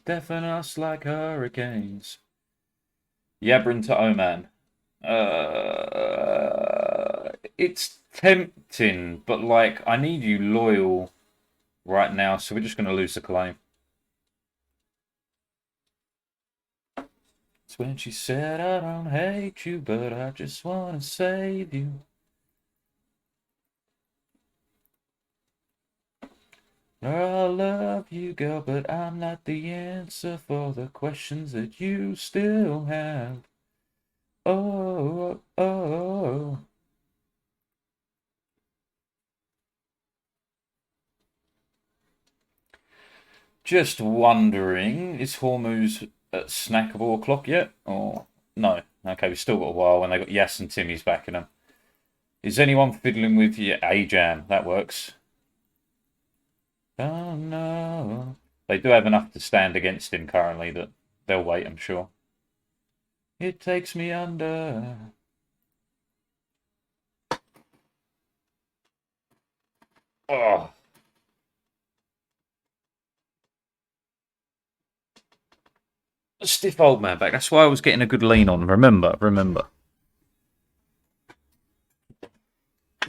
Deafen us like hurricanes. Yabrin to Oman. It's tempting, but like I need you loyal right now, so we're just going to lose the claim. It's when she said, I don't hate you, but I just want to save you. I love you, girl, but I'm not the answer for the questions that you still have. Oh, oh, oh. Just wondering, is Hormuz at snackable o'clock yet? Or no? Okay, we've still got a while when they got Yas and Timmy's backing them. Is anyone fiddling with your A-Jam? That works. Oh no. They do have enough to stand against him currently that they'll wait, I'm sure. It takes me under. Oh. A stiff old man back. That's why I was getting a good lean on. Remember.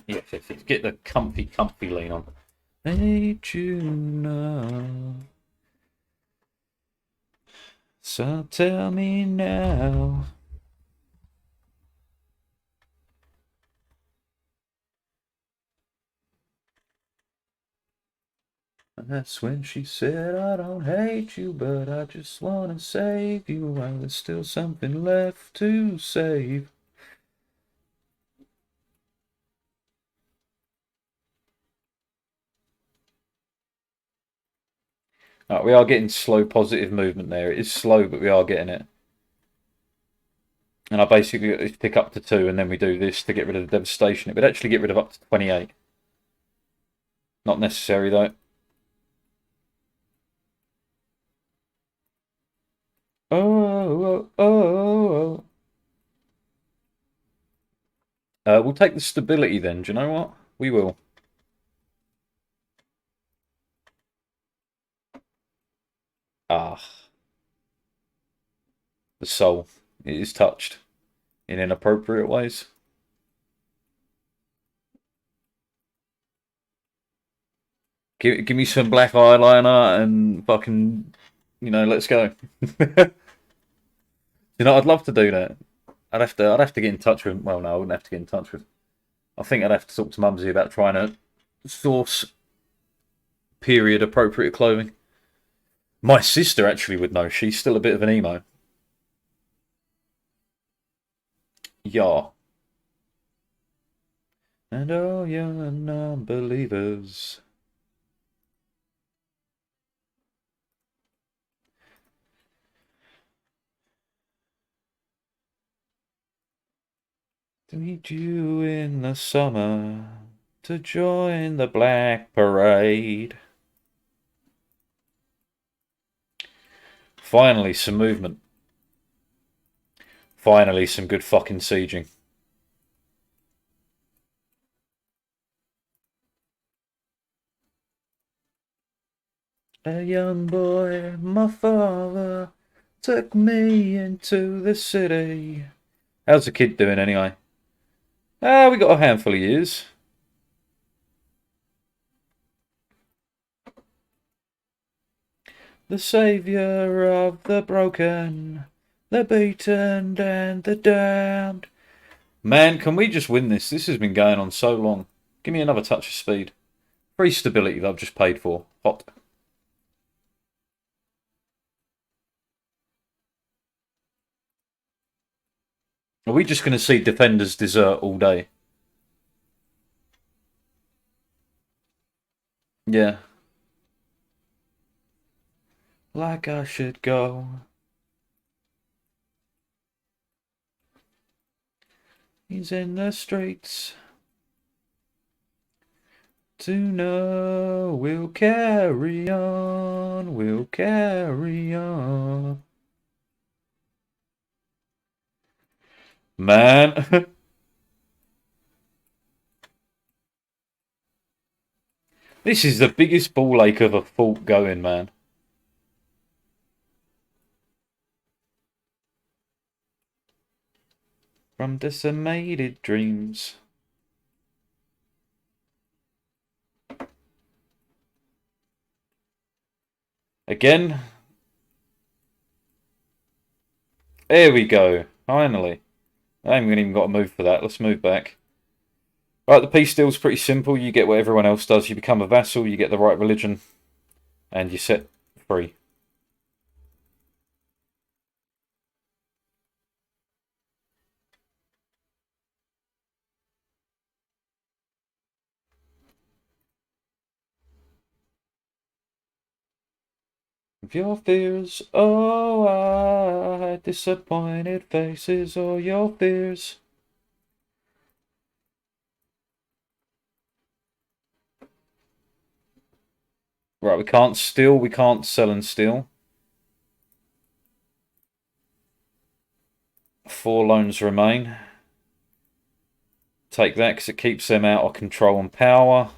Yeah, get the comfy lean on. Hate you know. So tell me now. And that's when she said, I don't hate you, but I just want to save you. While there's still something left to save. Right, we are getting slow positive movement there. It is slow, but we are getting it. And I basically got this pick up to 2, and then we do this to get rid of the devastation. It would actually get rid of up to 28. Not necessary, though. Oh. We'll take the stability then. Do you know what? We will. Ah. The soul. It is touched in inappropriate ways. Give me some black eyeliner and fucking, let's go. I'd love to do that. I'd have to get in touch with. Well, no, I wouldn't have to get in touch with. I think I'd have to talk to Mumsy about trying to source period appropriate clothing. My sister actually would know. She's still a bit of an emo. Yeah. And oh, you non-believers. To meet you in the summer, to join the Black Parade. Finally, some movement. Finally, some good fucking sieging. A young boy, my father, took me into the city. How's the kid doing anyway? We got a handful of years. The saviour of the broken, the beaten and the damned. Man, can we just win this? This has been going on so long. Give me another touch of speed. Free stability that I've just paid for. Hot. Are we just going to see defenders desert all day? Yeah. Like I should go. He's in the streets. To know we'll carry on. We'll carry on. Man. This is the biggest ball ache of a fort going, man. From decimated dreams. Again. There we go. Finally. I haven't even got to move for that. Let's move back. Right, the peace deal's pretty simple. You get what everyone else does. You become a vassal, you get the right religion, and you're set free. If your fears, oh, I disappointed faces, all your fears. Right, we can't steal, we can't sell and steal. 4 loans remain. Take that because it keeps them out of control and power.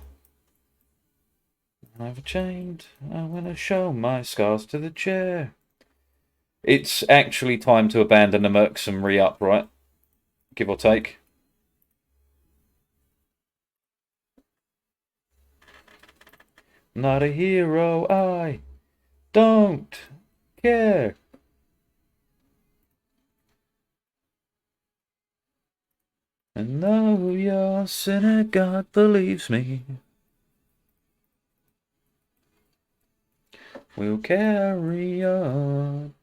I've chained. I'm going to show my scars to the chair. It's actually time to abandon the Mercs and re-up, right? Give or take. Not a hero, I don't care. And though your sinner God believes me, we'll carry on.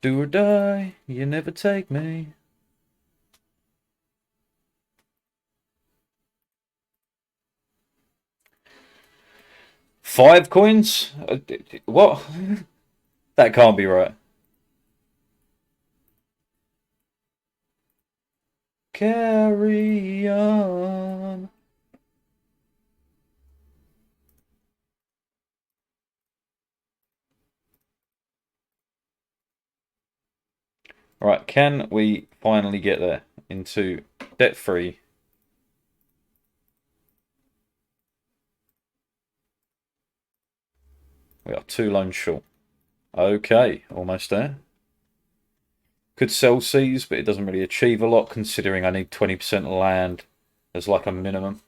Do or die, you never take me. Five coins? What? That can't be right. Carry on. Right, can we finally get there into debt-free? We are 2 loans short. Okay, almost there. Could sell Seas, but it doesn't really achieve a lot considering I need 20% land as like a minimum.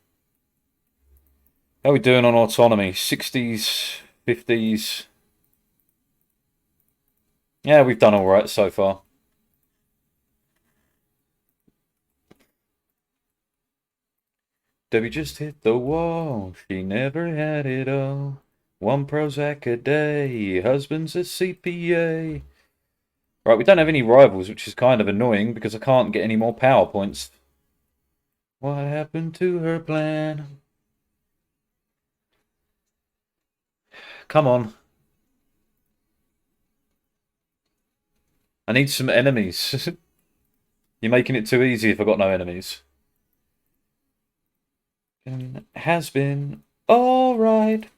How are we doing on autonomy? 60s, 50s. Yeah, we've done alright so far. Debbie just hit the wall. She never had it all. 1 Prozac a day. Husband's a CPA. Right, we don't have any rivals, which is kind of annoying because I can't get any more power points. What happened to her plan? Come on. I need some enemies. You're making it too easy if I've got no enemies. Has been alright.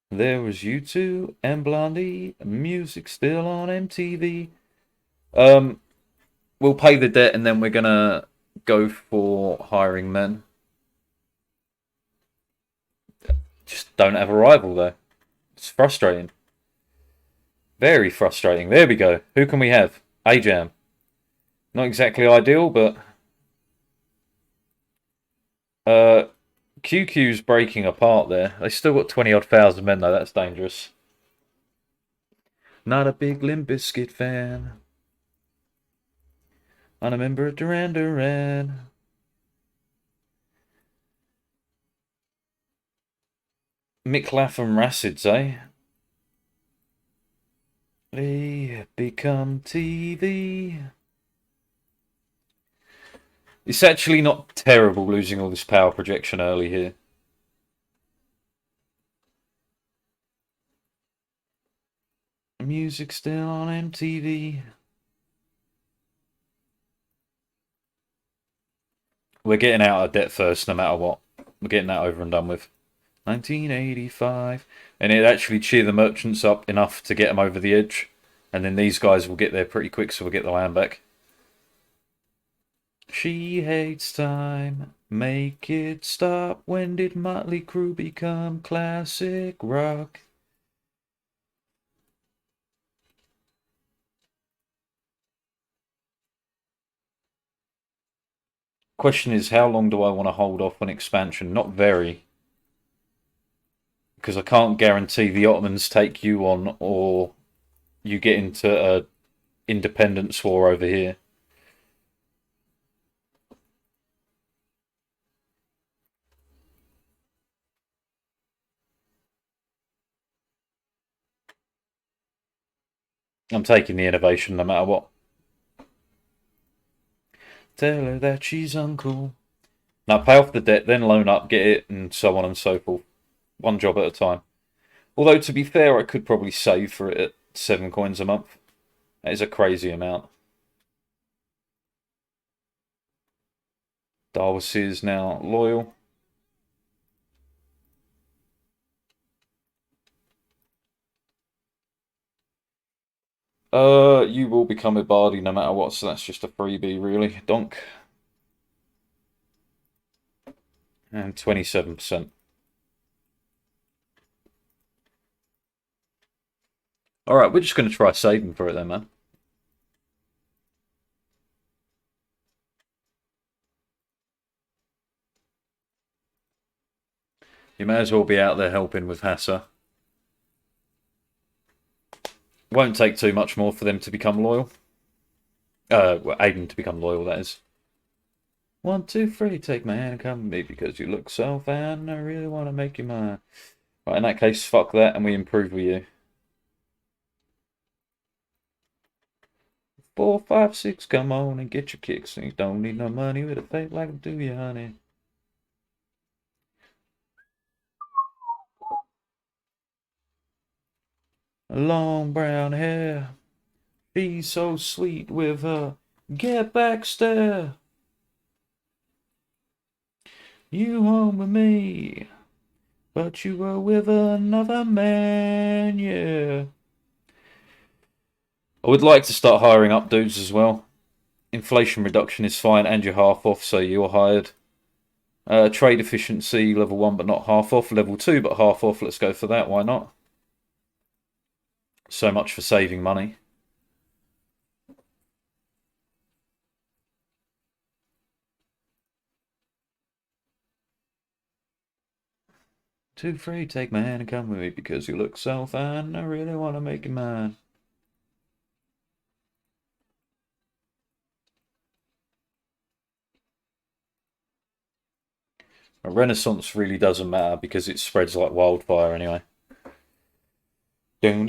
There was U2 and Blondie. Music still on MTV. We'll pay the debt and then we're gonna go for hiring men. Just don't have a rival though. It's frustrating. Very frustrating. There we go. Who can we have? Ajam. Not exactly ideal, but QQ's breaking apart there. They still got 20 odd thousand men though. That's dangerous. Not a big Limp Bizkit fan. I'm a member of Duran Duran. Mick Latham Racids, eh? They become TV. It's actually not terrible losing all this power projection early here. Music still on MTV. We're getting out of debt first, no matter what. We're getting that over and done with. 1985. And it'd actually cheer the merchants up enough to get them over the edge. And then these guys will get there pretty quick, so we'll get the land back. She hates time. Make it stop. When did Motley Crue become classic rock? Question is, how long do I want to hold off on expansion? Not very. Because I can't guarantee the Ottomans take you on or you get into a independence war over here. I'm taking the innovation no matter what. Tell her that she's uncool. Now pay off the debt, then loan up, get it, and so on and so forth. One job at a time. Although, to be fair, I could probably save for it at 7 coins a month. That is a crazy amount. Darwis is now loyal. You will become a Bardi no matter what, so that's just a freebie, really. Donk. And 27%. Alright, we're just going to try saving for it then, man. You may as well be out there helping with Hassa. Won't take too much more for them to become loyal. Well, Aiden to become loyal, that is. 1, 2, 3, take my hand and come with me because you look so fine. I really want to make you mine. Right, in that case, fuck that and we improve with you. 4, 5, 6, come on and get your kicks. You don't need no money with a fate like I do you, honey. Long brown hair. She's so sweet with her get back stare. You home with me, but you were with another man, yeah. I would like to start hiring up dudes as well. Inflation reduction is fine and you're half off, so you're hired. Trade efficiency, level 1 but not half off. Level 2 but half off, let's go for that, why not? So much for saving money. Too free, take my hand and come with me because you look so fine. I really want to make you mine. A Renaissance really doesn't matter because it spreads like wildfire anyway. I'm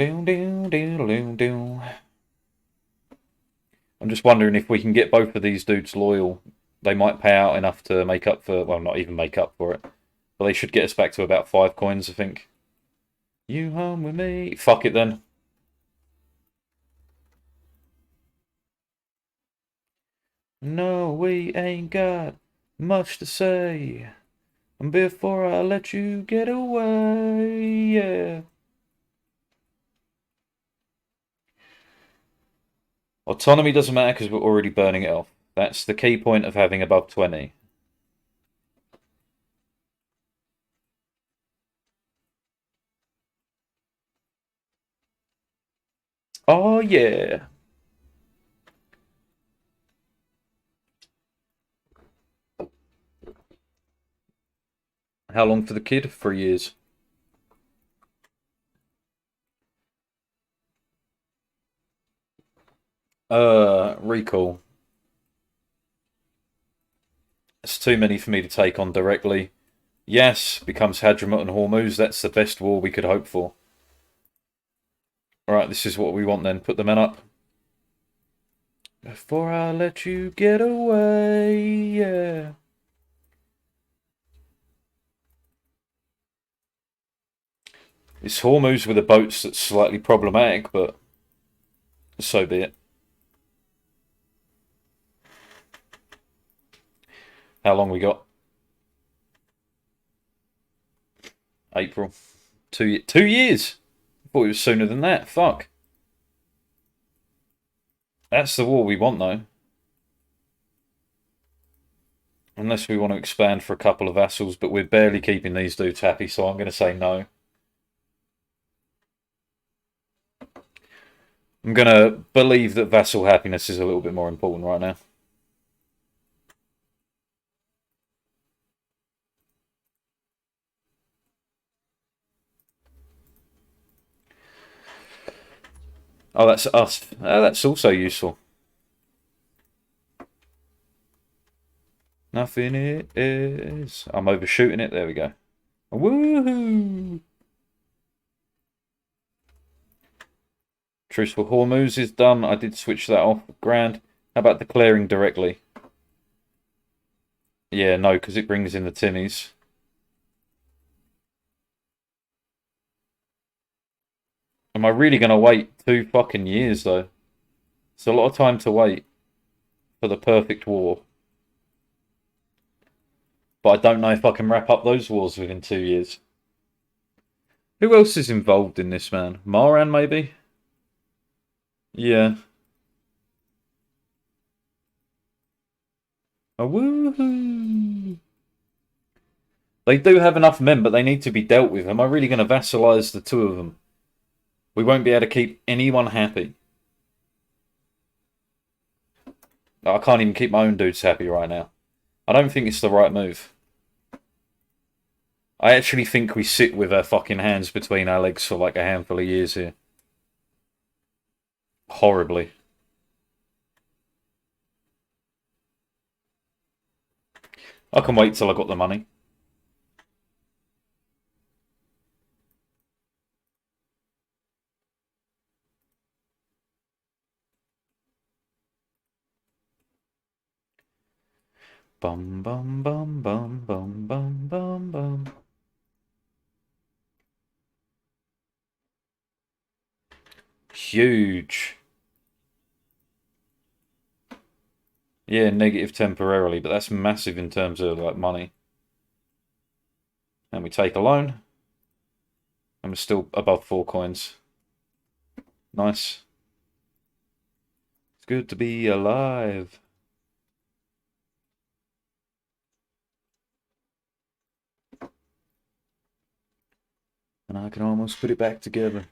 just wondering if we can get both of these dudes loyal. They might pay out enough to make up for, well, not even make up for it. But they should get us back to about 5 coins, I think. You home with me? Fuck it then. No, we ain't got much to say before I let you get away, yeah. Autonomy doesn't matter because we're already burning it off. That's the key point of having above 20. Oh, yeah. How long for the kid? 3 years. Recall. It's too many for me to take on directly. Yes, becomes Hadramut and Hormuz. That's the best war we could hope for. Alright, this is what we want then. Put the men up. Before I let you get away, yeah. It's Hormuz with the boats that's slightly problematic, but so be it. How long we got? April. 2 years. I thought it was sooner than that. Fuck. That's the war we want, though. Unless we want to expand for a couple of vassals, but we're barely keeping these dudes happy, so I'm going to say no. I'm going to believe that vassal happiness is a little bit more important right now. Oh, that's us. That's also useful. Nothing is. I'm overshooting it. There we go. Woohoo! Truce for Hormuz is done. I did switch that off. Grand. How about declaring directly? Yeah, no, because it brings in the Timmies. Am I really going to wait 2 fucking years, though? It's a lot of time to wait for the perfect war. But I don't know if I can wrap up those wars within 2 years. Who else is involved in this, man? Maran, maybe? Yeah. Oh, woohoo! They do have enough men, but they need to be dealt with. Am I really going to vassalize the 2 of them? We won't be able to keep anyone happy. I can't even keep my own dudes happy right now. I don't think it's the right move. I actually think we sit with our fucking hands between our legs for like a handful of years here. Horribly. I can wait till I got the money. Bum bum bum bum bum bum bum bum. Huge. Yeah, negative temporarily, but that's massive in terms of like money. And we take a loan. And we're still above 4 coins. Nice. It's good to be alive. And I can almost put it back together.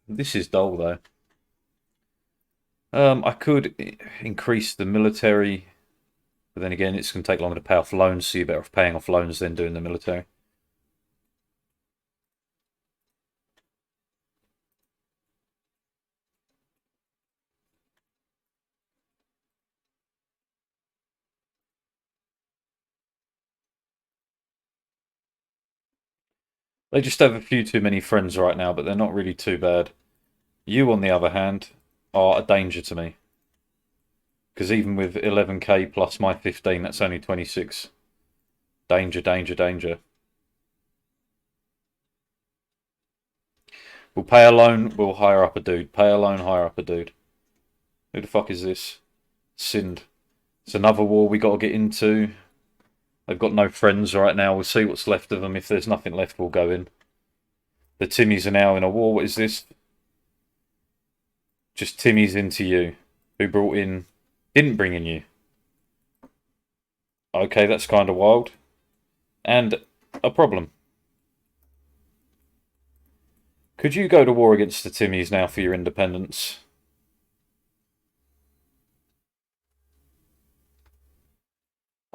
This is dull though. I could increase the military, but then again, it's going to take longer to pay off loans, so you're better off paying off loans than doing the military. They just have a few too many friends right now, but they're not really too bad. You, on the other hand, are a danger to me. Because even with 11k plus my 15, that's only 26. Danger, danger, danger. We'll pay a loan, we'll hire up a dude. Pay a loan, hire up a dude. Who the fuck is this? Sind. It's another war we got to get into. They've got no friends right now. We'll see what's left of them. If there's nothing left, we'll go in. The Timmies are now in a war. What is this? Just Timmies into you. Who brought in... Didn't bring in you. Okay, that's kind of wild. And a problem. Could you go to war against the Timmies now for your independence?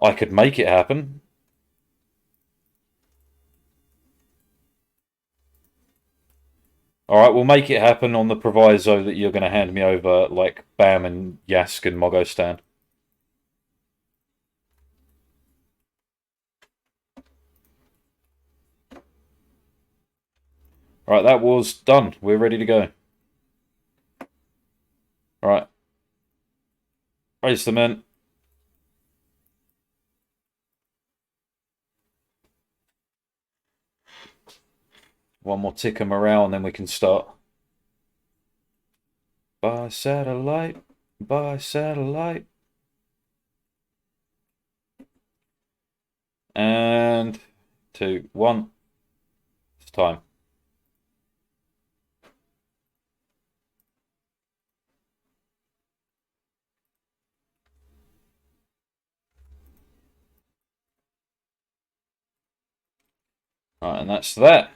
I could make it happen. Alright, we'll make it happen on the proviso that you're going to hand me over, like, Bam and Yask and Mogostan. Alright, that war's done. We're ready to go. Alright. Raise the men. One more tick of morale and then we can start. By satellite, by satellite. And 2, 1. It's time. Right, and that's that.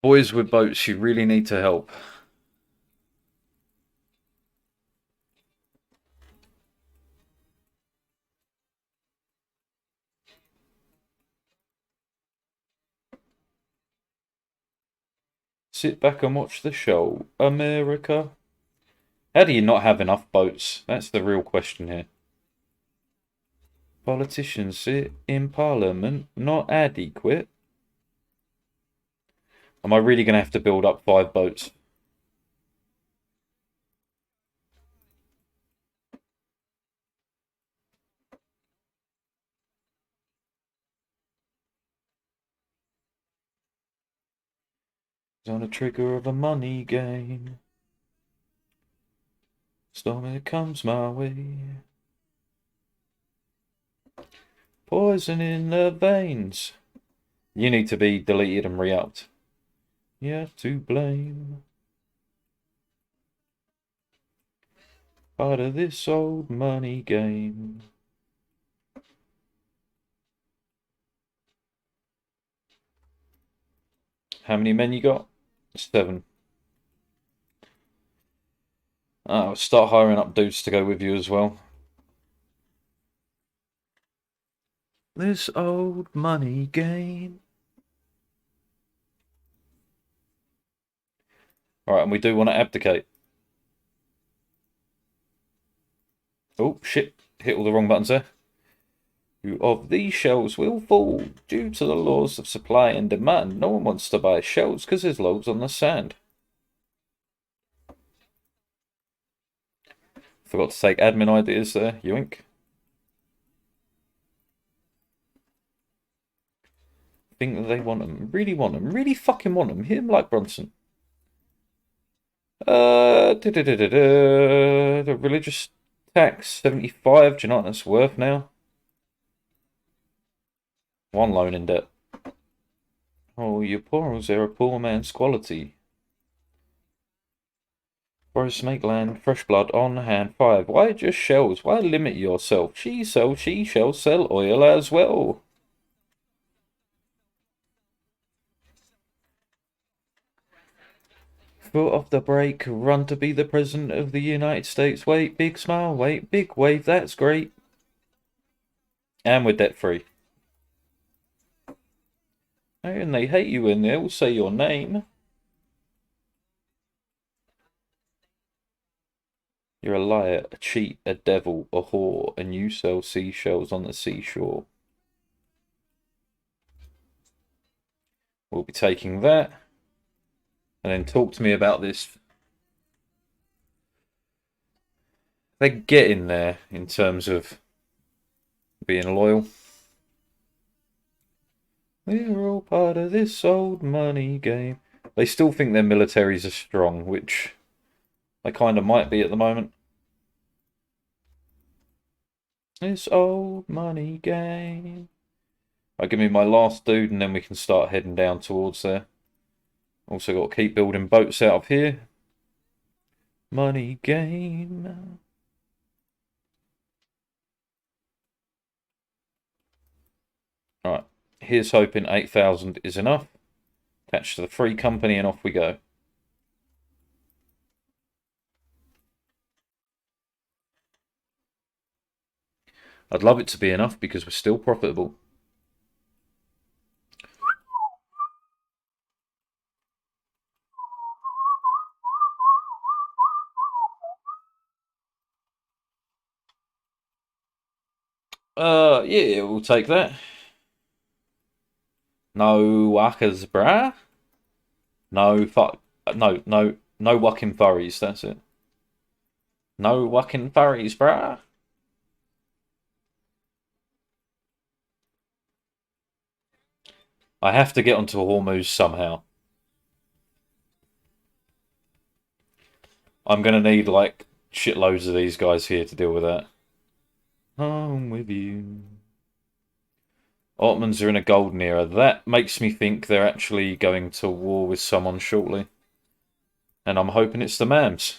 Boys with boats, you really need to help. Sit back and watch the show, America. How do you not have enough boats? That's the real question here. Politicians sit in Parliament, not adequate. Am I really going to have to build up 5 boats? It's on the trigger of a money game. Storm it comes my way. Poison in the veins. You need to be deleted and re-upped. You're to blame. Part of this old money game. How many men you got? 7. I'll start hiring up dudes to go with you as well. This old money game. Alright, and we do want to abdicate. Oh, shit. Hit all the wrong buttons there. Who of these shells will fall due to the laws of supply and demand? No one wants to buy shells because there's loads on the sand. Forgot to take admin ideas there, yoink. Think that they want them. Really want them. Really fucking want them. Hit him like Bronson. The religious tax, 75. Do you know what that's worth now? 1 loan in debt. Oh, you're poor, is there a poor man's quality? Forest snake land, fresh blood on hand. 5. Why just shells? Why limit yourself? She shall sell oil as well. Foot off the brake, run to be the President of the United States. Wait, big smile, wait, big wave, that's great. And we're debt free. And they hate you and they'll say your name. You're a liar, a cheat, a devil, a whore, and you sell seashells on the seashore. We'll be taking that. And then talk to me about this. They're getting there in terms of being loyal. We're all part of this old money game. They still think their militaries are strong, which they kind of might be at the moment. This old money game. Right, give me my last dude and then we can start heading down towards there. Also got to keep building boats out of here. Money game. Alright, here's hoping 8,000 is enough. Attach to the free company and off we go. I'd love it to be enough because we're still profitable. Yeah, we'll take that. No whackers, brah. No fuck. No wucking furries, that's it. No fucking furries, bruh. I have to get onto Hormuz somehow. I'm gonna need, like, shitloads of these guys here to deal with that. Home with you. Ottomans are in a golden era. That makes me think they're actually going to war with someone shortly. And I'm hoping it's the Mams.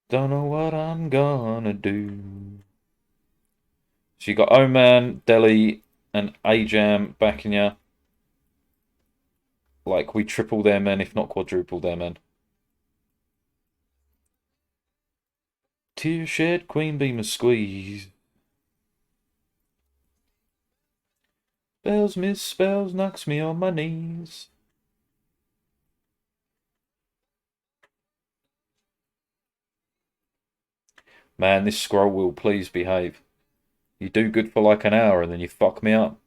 Don't know what I'm gonna do. So you got Oman, Delhi, and Ajam backing you. Like, we triple their men, if not quadruple their men. Tear shed, Queen Beam a squeeze. Spells, miss spells, knocks me on my knees. Man, this scroll will please behave. You do good for like an hour and then you fuck me up.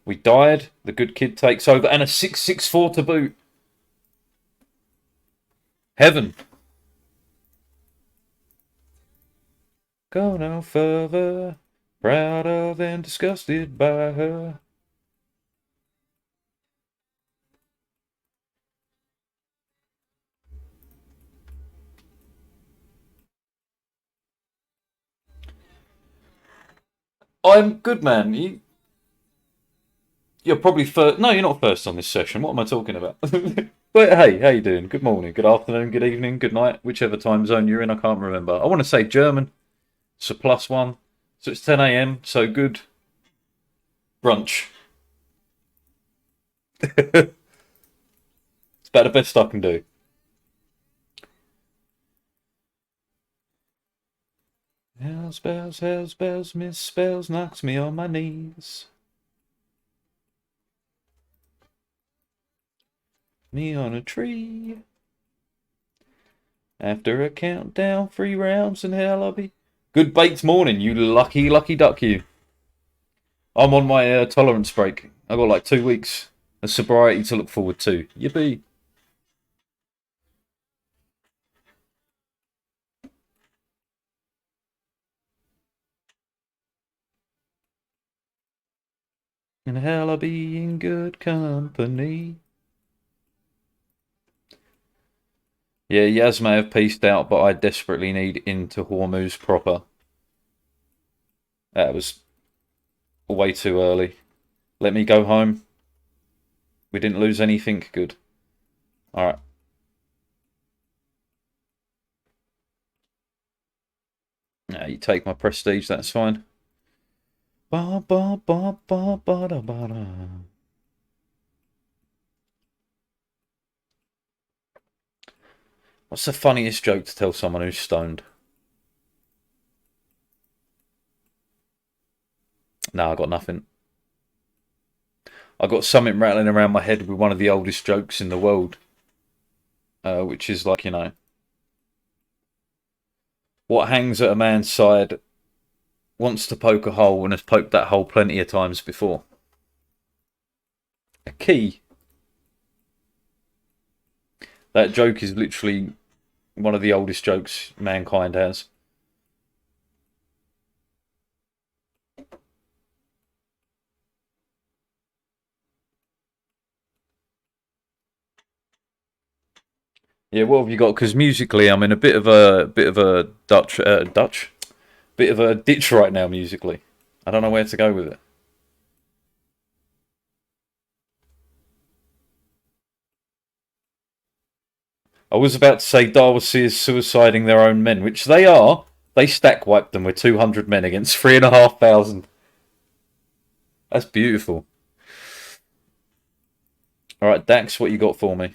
We died, the good kid takes over, and a 664 to boot. Heaven. Go no further, proud of and disgusted by her. I'm good, man. You're probably first. No, you're not first on this session. What am I talking about? But hey, how you doing? Good morning, good afternoon, good evening, good night, whichever time zone you're in. I can't remember. I want to say German. It's a +1, so it's 10 a.m. So good brunch. It's about the best I can do. Hell spells, miss spells, knocks me on my knees. Me on a tree. After a countdown, 3 rounds, and hell I'll be. Good baked morning, you lucky, lucky duck, you. I'm on my tolerance break. I've got like 2 weeks of sobriety to look forward to. Yippee. And hell I'll be in good company. Yeah, Yaz may have pieced out, but I desperately need into Hormuz proper. That was way too early. Let me go home. We didn't lose anything. Good. Alright. Now you take my prestige, that's fine. Ba ba ba ba ba da ba da. What's the funniest joke to tell someone who's stoned? No, I got nothing. I got something rattling around my head with one of the oldest jokes in the world, which is like, what hangs at a man's side wants to poke a hole and has poked that hole plenty of times before. A key. That joke is literally one of the oldest jokes mankind has. Yeah, what have you got? Because musically, I'm in a bit of a Dutch, bit of a ditch right now musically. I don't know where to go with it. I was about to say Darwasi is suiciding their own men, which they are. They stack wiped them with 200 men against 3,500. That's beautiful. All right, Dax, what you got for me?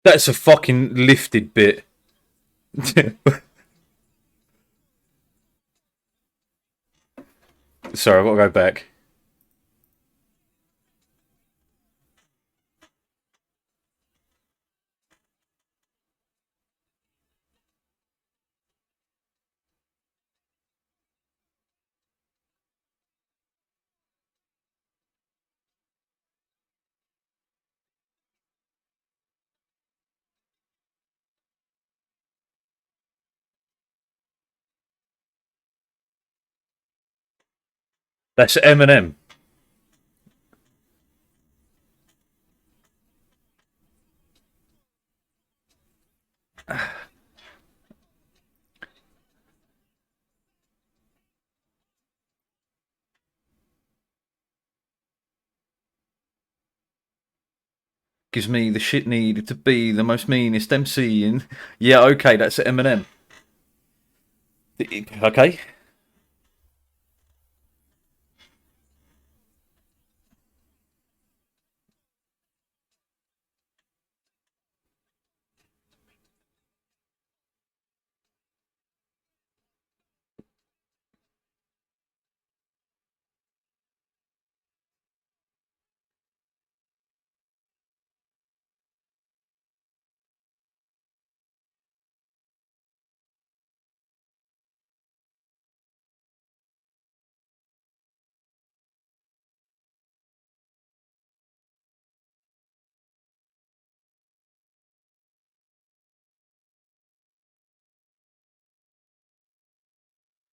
That's a fucking lifted bit. Sorry, I've got to go back. That's Eminem. Gives me the shit needed to be the most meanest MC. And yeah, okay, that's Eminem. Okay.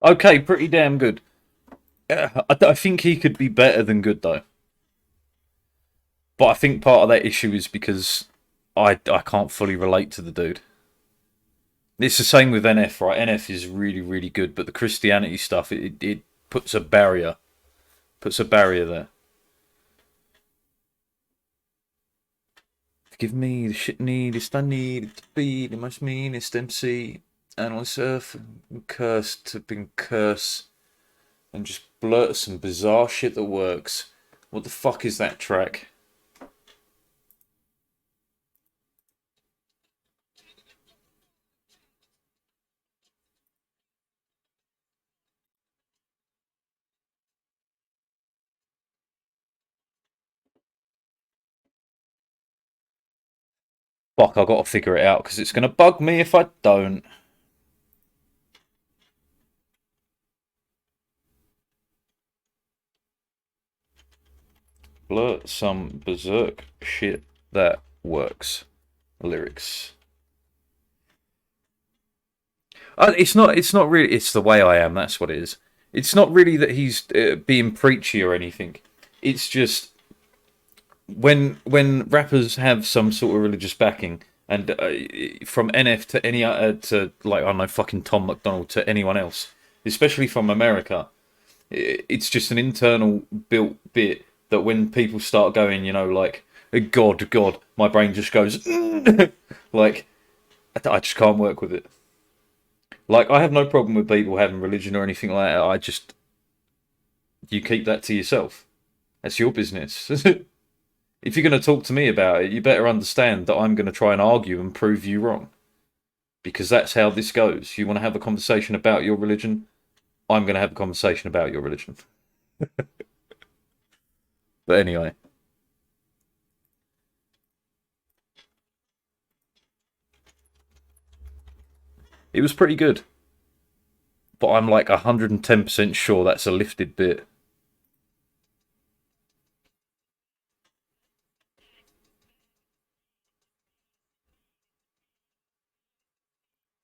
Okay, pretty damn good. I think he could be better than good though. But I think part of that issue is because I can't fully relate to the dude. It's the same with NF, right? NF is really, really good, but the Christianity stuff, it puts a barrier there. Give me the shit needest I need to be the most meanest MC. And on this earth, I'm cursed to been cursed and just blurt some bizarre shit that works. What the fuck is that track? Fuck, I gotta figure it out because it's gonna bug me if I don't. Blurt some berserk shit that works. Lyrics. It's not. It's not really. It's the way I am. That's what it is. It's not really that he's being preachy or anything. It's just when rappers have some sort of religious backing, and from NF to any to like I don't know, fucking Tom McDonald to anyone else, especially from America, it's just an internal built bit that when people start going, you know, like God, God, my brain just goes like I just can't work with it. Like I have no problem with people having religion or anything like that. I just you keep that to yourself. That's your business. If you're going to talk to me about it, you better understand that I'm going to try and argue and prove you wrong. Because that's how this goes. You want to have a conversation about your religion? I'm going to have a conversation about your religion. But anyway, it was pretty good. But I'm like 110% sure that's a lifted bit.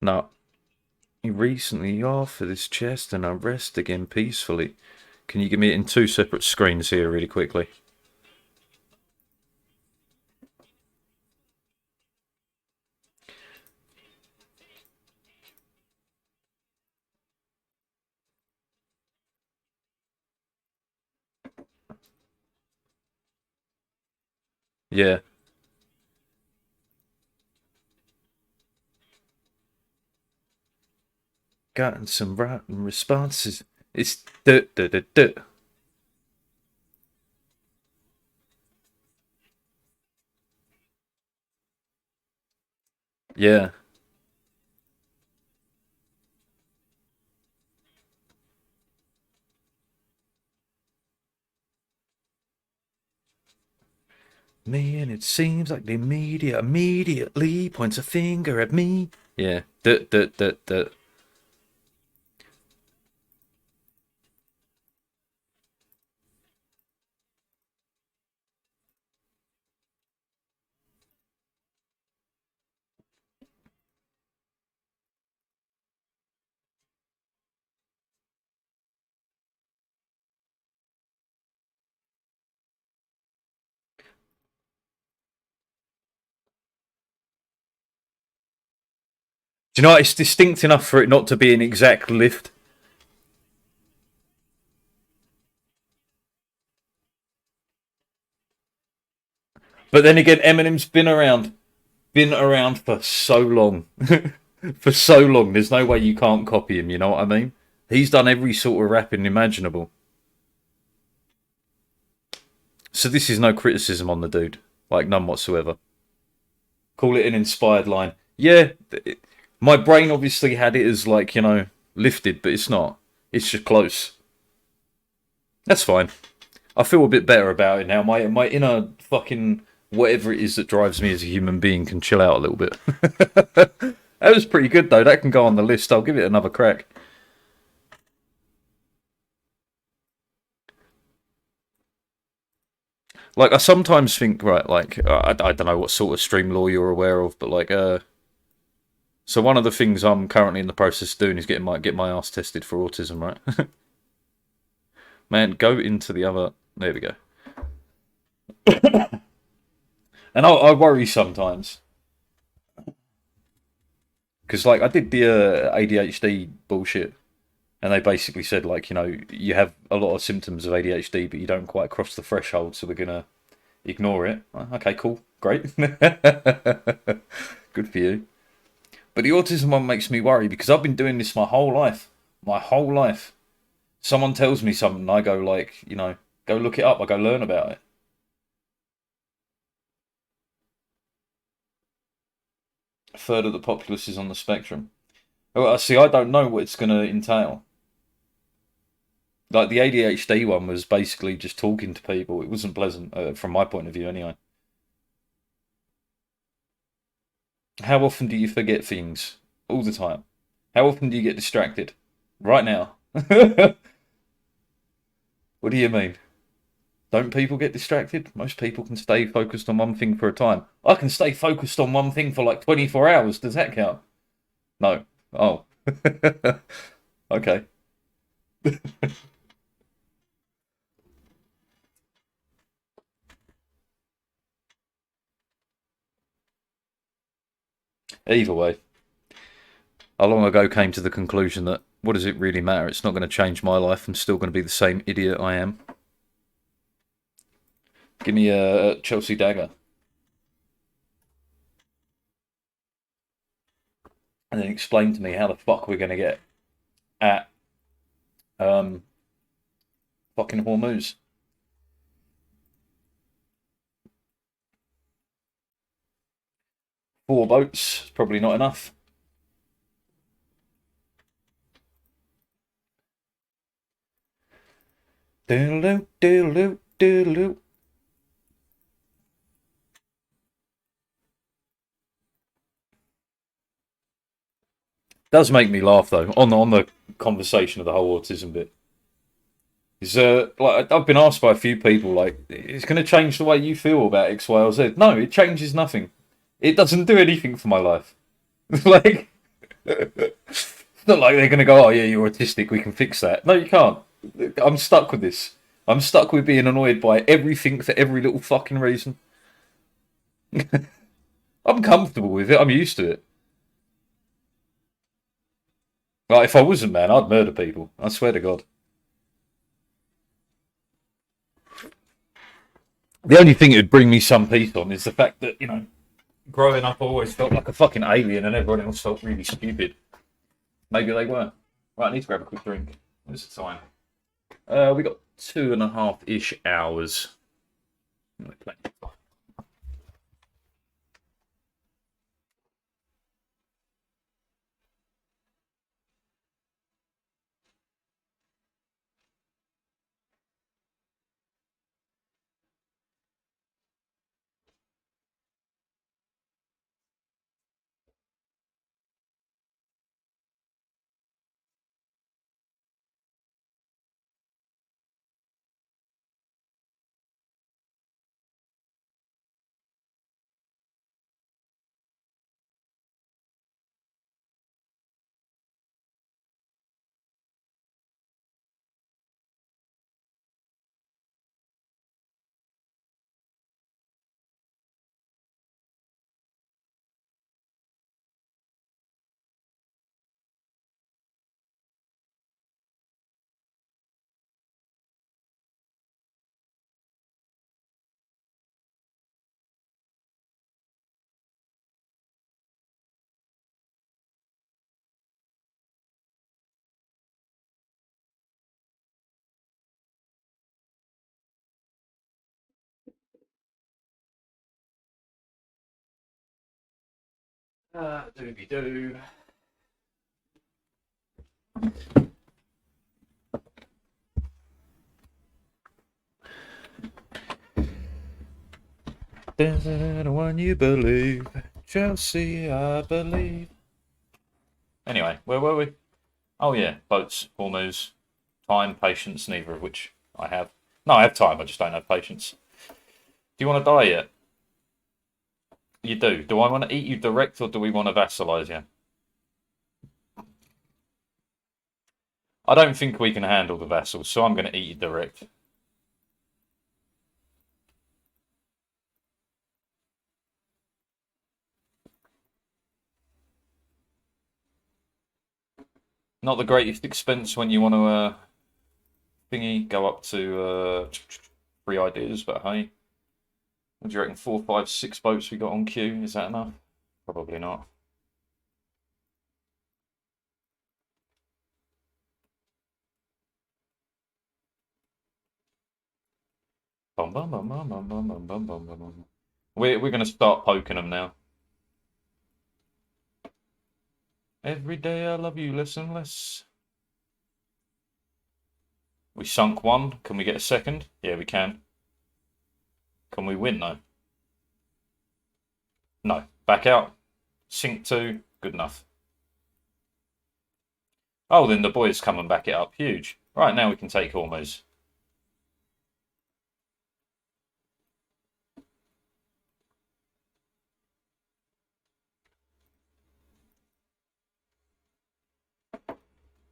No. He recently offered his chest and I rest again peacefully. Can you give me it in two separate screens here, really quickly? Yeah. Gotten some rotten responses. It's duh, duh, duh, duh. Yeah. Me, and it seems like the media immediately points a finger at me. Yeah. Duh, duh, duh, duh. Do you know what? It's distinct enough for it not to be an exact lift. But then again, Eminem's been around for so long. For so long, there's no way you can't copy him, you know what I mean? He's done every sort of rapping imaginable. So this is no criticism on the dude. Like, none whatsoever. Call it an inspired line. Yeah, my brain obviously had it as, like, you know, lifted, but it's not. It's just close. That's fine. I feel a bit better about it now. My inner fucking whatever it is that drives me as a human being can chill out a little bit. That was pretty good though. That can go on the list. I'll give it another crack. Like I sometimes think, right, like I don't know what sort of stream law you're aware of, but like so one of the things I'm currently in the process of doing is get my ass tested for autism, right? Man, go into the other. There we go. And I worry sometimes because like I did the ADHD bullshit, and they basically said like you know you have a lot of symptoms of ADHD, but you don't quite cross the threshold, so we're gonna ignore it. Okay, cool, great, good for you. But the autism one makes me worry because I've been doing this my whole life. My whole life. Someone tells me something, and I go like, you know, go look it up. I go learn about it. A third of the populace is on the spectrum. Oh, see, I don't know what it's going to entail. Like the ADHD one was basically just talking to people. It wasn't pleasant from my point of view, anyway. How often do you forget things? All the time. How often do you get distracted? Right now. What do you mean? Don't people get distracted? Most people can stay focused on one thing for a time. I can stay focused on one thing for like 24 hours. Does that count? No. Oh. Okay. Either way, I long ago came to the conclusion that what does it really matter? It's not going to change my life. I'm still going to be the same idiot I am. Give me a Chelsea dagger. And then explain to me how the fuck we're going to get at um, fucking Hormuz. 4 boats, probably not enough. Doodaloo, doodaloo, doodaloo. Does make me laugh though on the conversation of the whole autism bit. Is like I've been asked by a few people like it's going to change the way you feel about X, Y, or Z. No, it changes nothing. It doesn't do anything for my life. Like it's not like they're going to go, oh yeah, you're autistic. We can fix that. No, you can't. I'm stuck with this. I'm stuck with being annoyed by everything for every little fucking reason. I'm comfortable with it. I'm used to it. Like if I wasn't, man, I'd murder people. I swear to God. The only thing that would bring me some peace on is the fact that you know, growing up, I always felt like a fucking alien, and everyone else felt really stupid. Maybe they were. Right, I need to grab a quick drink. What's the time? We got 2.5 ish hours. Doobie doo. There's one you believe, Chelsea, I believe. Anyway, where were we? Oh yeah, boats, Hormuz, time, patience, neither of which I have. No, I have time, I just don't have patience. Do you want to die yet? You do. Do I want to eat you direct or do we want to vassalize you? I don't think we can handle the vassals, so I'm going to eat you direct. Not the greatest expense when you want to thingy go up to 3 ideas, but hey. What do you reckon? 4, 5, 6 boats we got on queue? Is that enough? Probably not. We're going to start poking them now. Every day I love you less and less. We sunk one. Can we get a second? Yeah, we can. Can we win though? No. Back out. Sink two. Good enough. Oh, then the boys come and back it up. Huge. Right, now we can take Hormuz.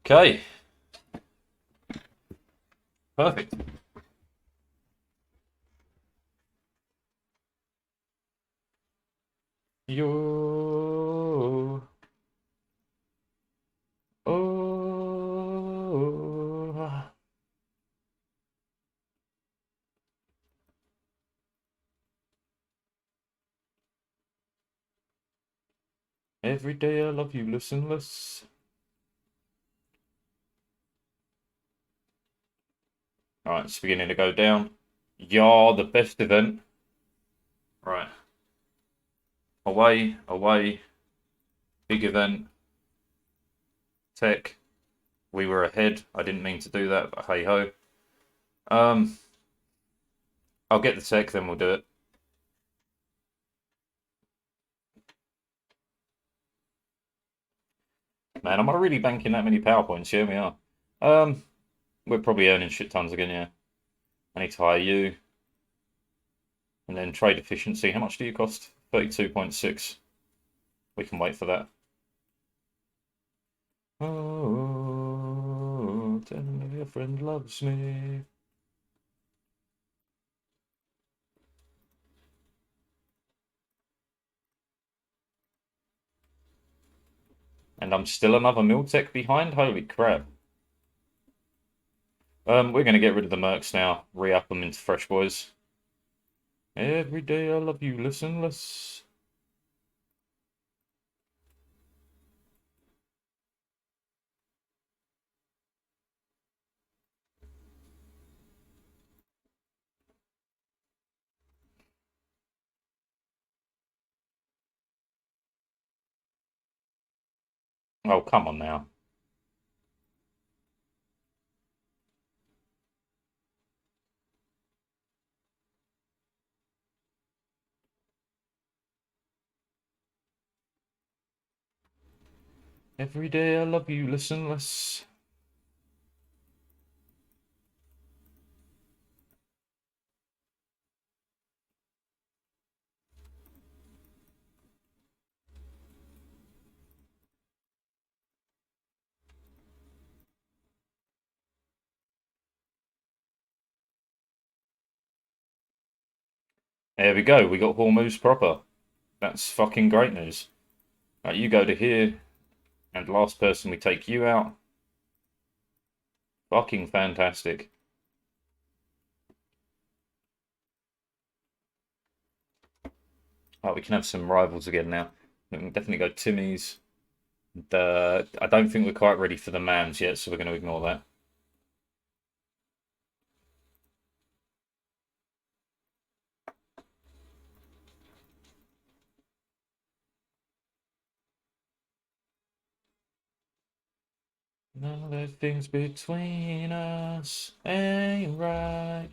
Okay. Perfect. Yo. Oh. Every day I love you listen less. Alright, it's beginning to go down. You're the best event. Right. Away, away. Big event. Tech. We were ahead. I didn't mean to do that, but hey ho. I'll get the tech, then we'll do it. Man, am I really banking that many power points? Yeah, we are. We're probably earning shit tons again, yeah. I need to hire you. And then trade efficiency. How much do you cost? 32.6. We can wait for that. Oh, tell me your friend loves me. And I'm still another Miltech behind? Holy crap. We're going to get rid of the Mercs now. Re-up them into fresh boys. Every day I love you, listen less. Oh, come on now. Every day I love you, listen less. There we go. We got Hormuz proper. That's fucking great news. Right, you go to here. And last person, we take you out. Fucking fantastic. Oh, we can have some rivals again now. We can definitely go Timmy's. I don't think we're quite ready for the Mams yet, so we're going to ignore that. All the things between us ain't right.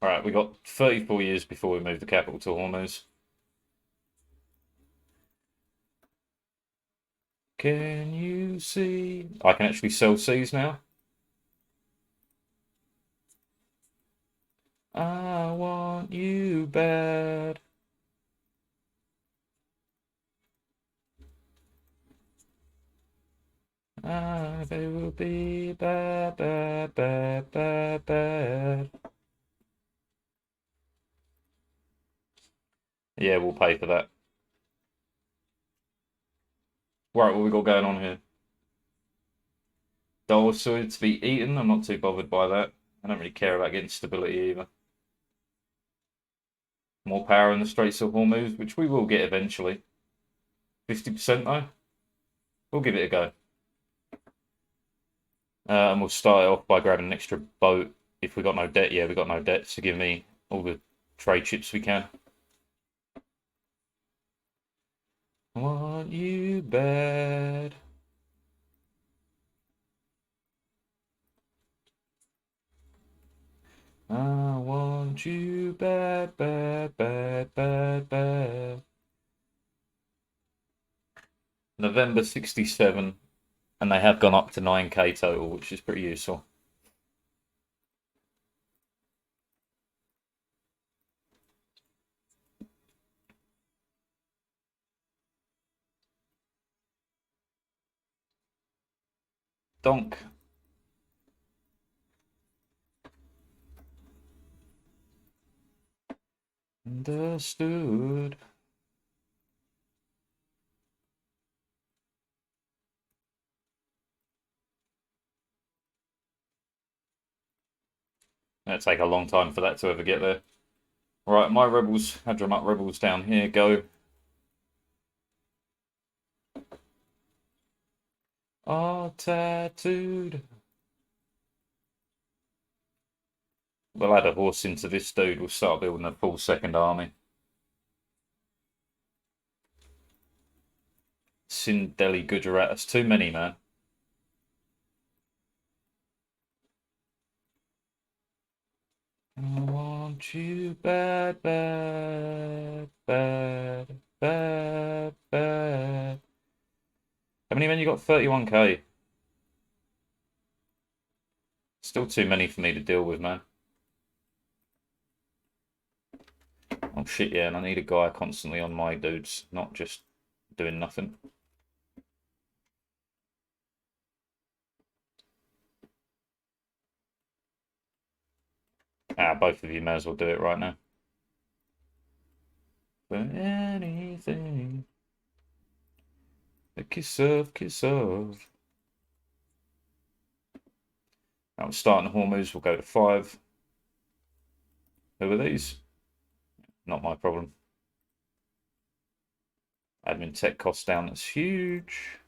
Alright, we got 34 years before we move the capital to Hormuz. Can you see? I can actually sell seas now. I want you bad. They will be bad, bad, bad, bad, bad. Yeah, we'll pay for that. Right, what we got going on here? Dulcid to be eaten. I'm not too bothered by that. I don't really care about getting stability either. More power in the Straits of Hormuz, which we will get eventually. 50% though. We'll give it a go. And we'll start it off by grabbing an extra boat. If we got no debt, yeah, we got no debt, so give me all the trade chips we can. I want you bad. I want you bad, bad, bad, bad, bad. November 67, and they have gone up to 9k total, which is pretty useful. Donk. Understood. It'll take a long time for that to ever get there. Right, my rebels, Hadramut rebels down here, go. All tattooed. We'll add a horse into this dude. We'll start building a full second army. Sindeli Gujarat. That's too many, man. I want you bad, bad, bad, bad, bad. How many men you got? 31k. Still too many for me to deal with, man. Oh shit, yeah, and I need a guy constantly on my dudes, not just doing nothing. Both of you may as well do it right now. For anything. A kiss of, kiss of. Now we're starting Hormuz, we'll go to 5. Who are these? Not my problem. Admin tech costs down, that's huge.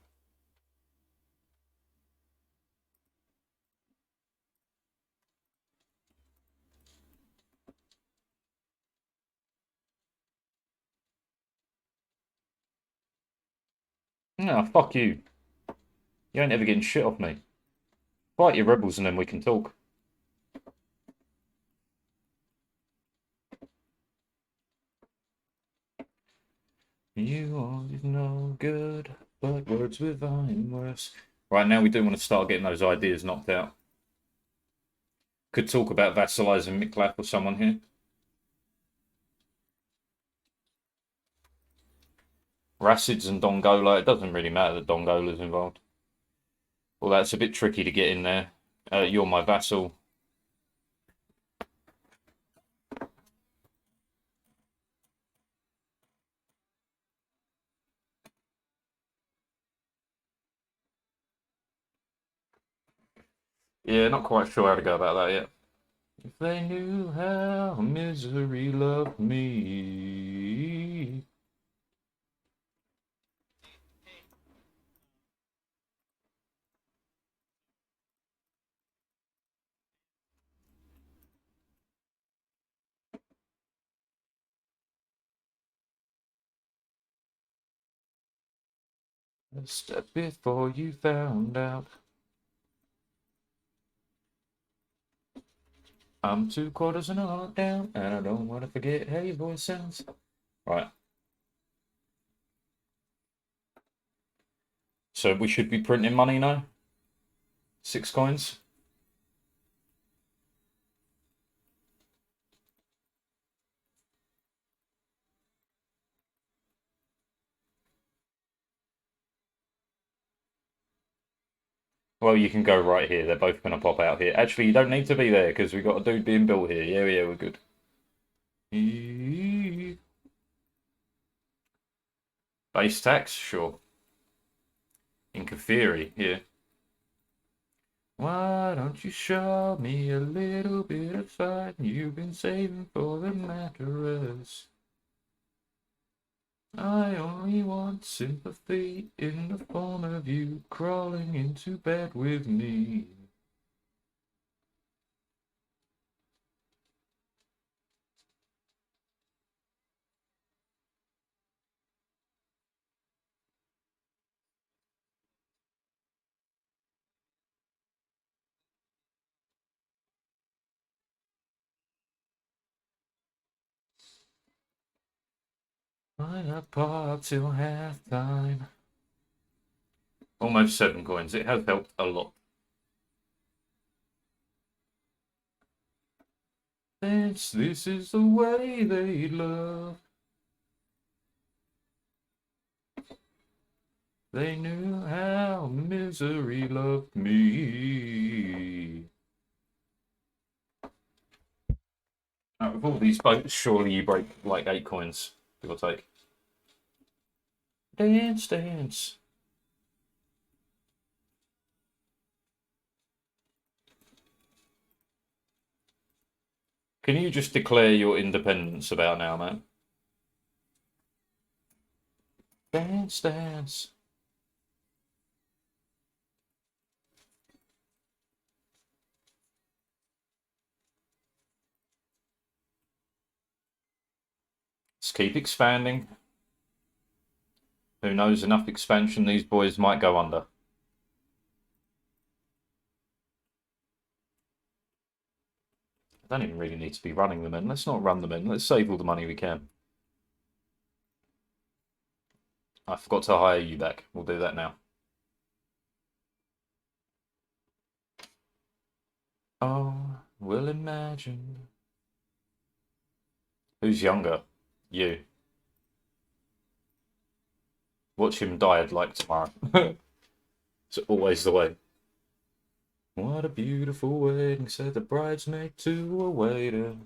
No, fuck you. You ain't ever getting shit off me. Fight your rebels and then we can talk. You are no good, but words with iron worse. Right now we do want to start getting those ideas knocked out. Could talk about vassalizing Miklaf or someone here. Rassids and Dongola, it doesn't really matter that Dongola's involved. Well, that's a bit tricky to get in there. You're my vassal. Yeah, not quite sure how to go about that yet. If they knew how misery loved me. A step before you found out. I'm 2/4 and a heart down, and I don't want to forget how your voice sounds. Right. So we should be printing money now? 6 coins? Well, you can go right here. They're both going to pop out here. Actually, you don't need to be there because we got a dude being built here. Yeah, we're good. Base tax? Sure. Inca Theory, yeah. Why don't you show me a little bit of fight you've been saving for the mattress? I only want sympathy in the form of you crawling into bed with me. I got part till halftime. Almost 7 coins. It has helped a lot. This is the way they love. They knew how misery loved me. Out of all these boats, surely you break like 8 coins, give or take. Dance, dance. Can you just declare your independence about now, man? Dance, dance. Let's keep expanding. Who knows, enough expansion, these boys might go under. I don't even really need to be running them in. Let's not run them in. Let's save all the money we can. I forgot to hire you back. We'll do that now. Oh, we'll imagine. Who's younger? You. Watch him die like tomorrow. It's always the way. What a beautiful wedding, said the bridesmaid to a waiter.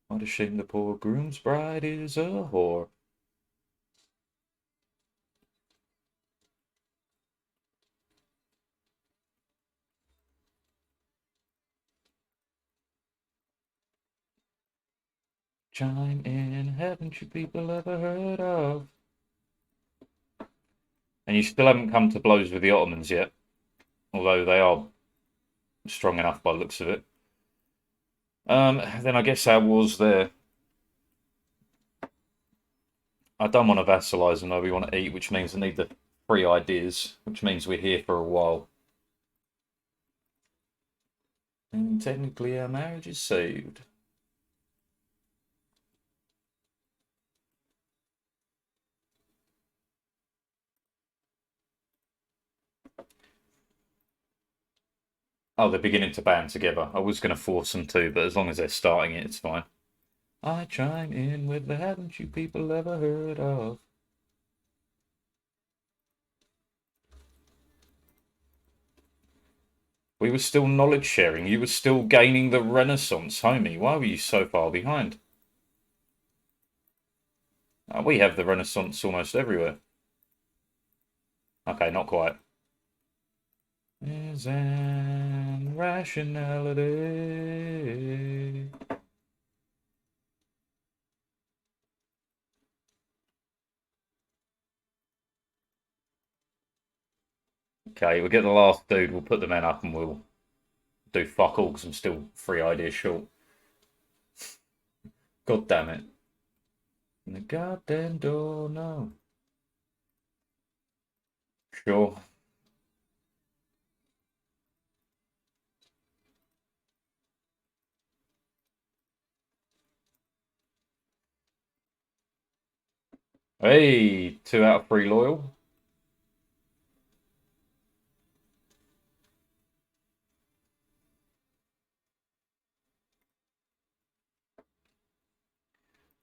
What a shame the poor groom's bride is a whore. Chime in, haven't you people ever heard of? And you still haven't come to blows with the Ottomans yet, although they are strong enough by the looks of it. Then I guess our war's there. I don't want to vassalize them though, we want to eat, which means I need the 3 ideas, which means we're here for a while. And technically our marriage is saved. Oh, they're beginning to band together. I was going to force them to, but as long as they're starting it, it's fine. I chime in with the haven't you people ever heard of? We were still knowledge sharing. You were still gaining the Renaissance, homie. Why were you so far behind? We have the Renaissance almost everywhere. Okay, not quite. Is an rationality. Okay, we'll get the last dude, we'll put the men up and we'll do fuck all because I'm still 3 ideas short. God damn it. And the goddamn door, no. Sure. Hey, 2 out of 3 loyal.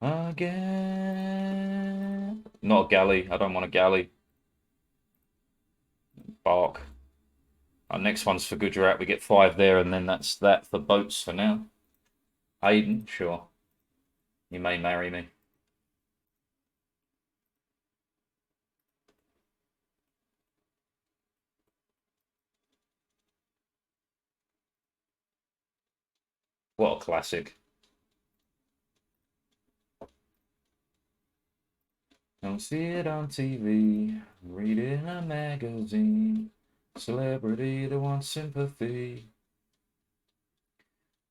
Again. Not a galley. I don't want a galley. Bark. Our next one's for Gujarat. We get 5 there, and then that's that for boats for now. Hayden, sure. You may marry me. What a classic. Don't see it on TV, read it in a magazine. Celebrity that wants sympathy.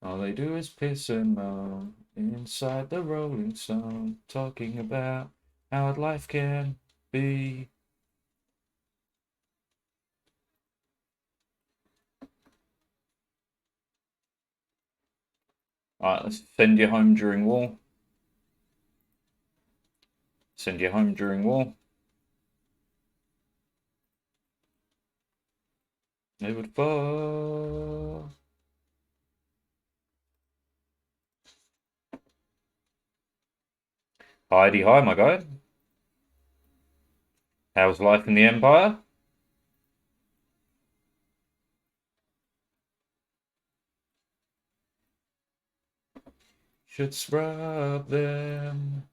All they do is piss and moan inside the Rolling Stone, talking about how life can be. Alright, let's send you home during war. Send you home during war. They would fall. Heidi, hi, my guy. How's life in the Empire? Should scrub them.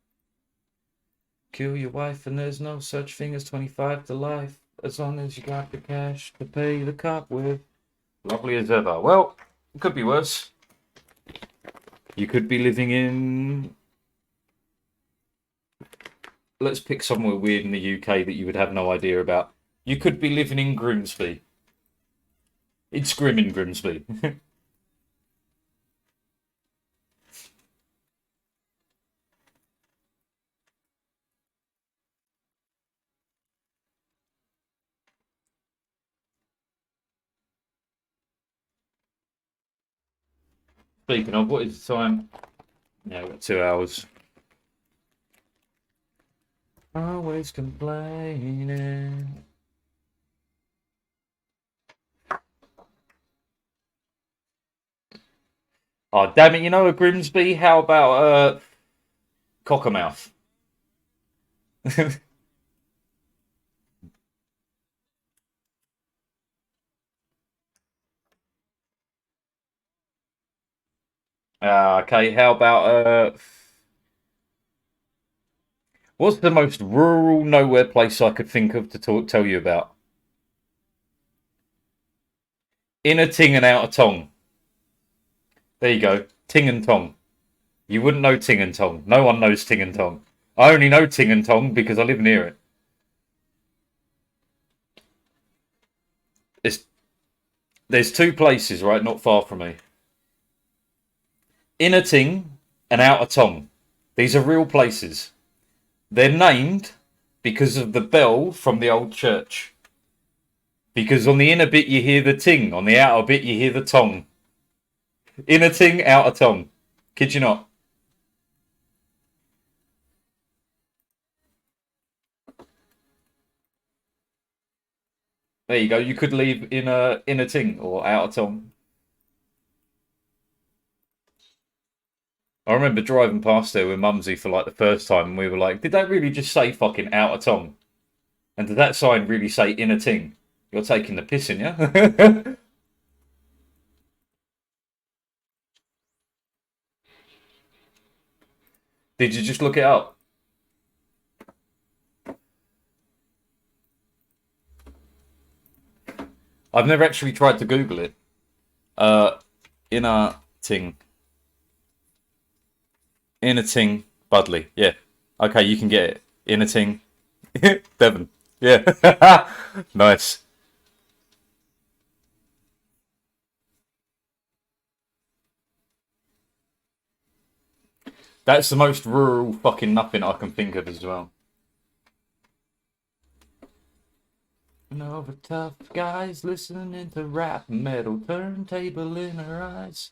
Kill your wife, and there's no such thing as 25 to life, as long as you got the cash to pay the cop with. Lovely as ever. Well, it could be worse. You could be living in... Let's pick somewhere weird in the UK that you would have no idea about. You could be living in Grimsby. It's grim in Grimsby. Speaking of, what is the time? Yeah, we've got 2 hours. Always complaining. Oh, damn it, you know a Grimsby? How about Cockermouth? Okay, how about what's the most rural nowhere place I could think of to tell you about? Inner Ting and Outer Tong. There you go. Ting and Tong. You wouldn't know Ting and Tong. No one knows Ting and Tong. I only know Ting and Tong because I live near it. There's 2 places, right, not far from me. Inner Ting and Outer Tong. These are real places. They're named because of the bell from the old church. Because on the inner bit you hear the ting, on the outer bit you hear the tong. Inner ting, outer tong. Kid you not. There you go. You could leave inner ting or outer tong. I remember driving past there with Mumsy for like the first time, and we were like, "Did that really just say fucking outer tong? And did that sign really say inner ting? You're taking the piss in, yeah?" Did you just look it up? I've never actually tried to Google it. Uh, inner ting. Inner ting, Budley. Yeah. Okay, you can get it. Inner ting, Devon. Yeah. Nice. That's the most rural fucking nothing I can think of as well. Over tough guys listening to rap metal, turntable in her eyes.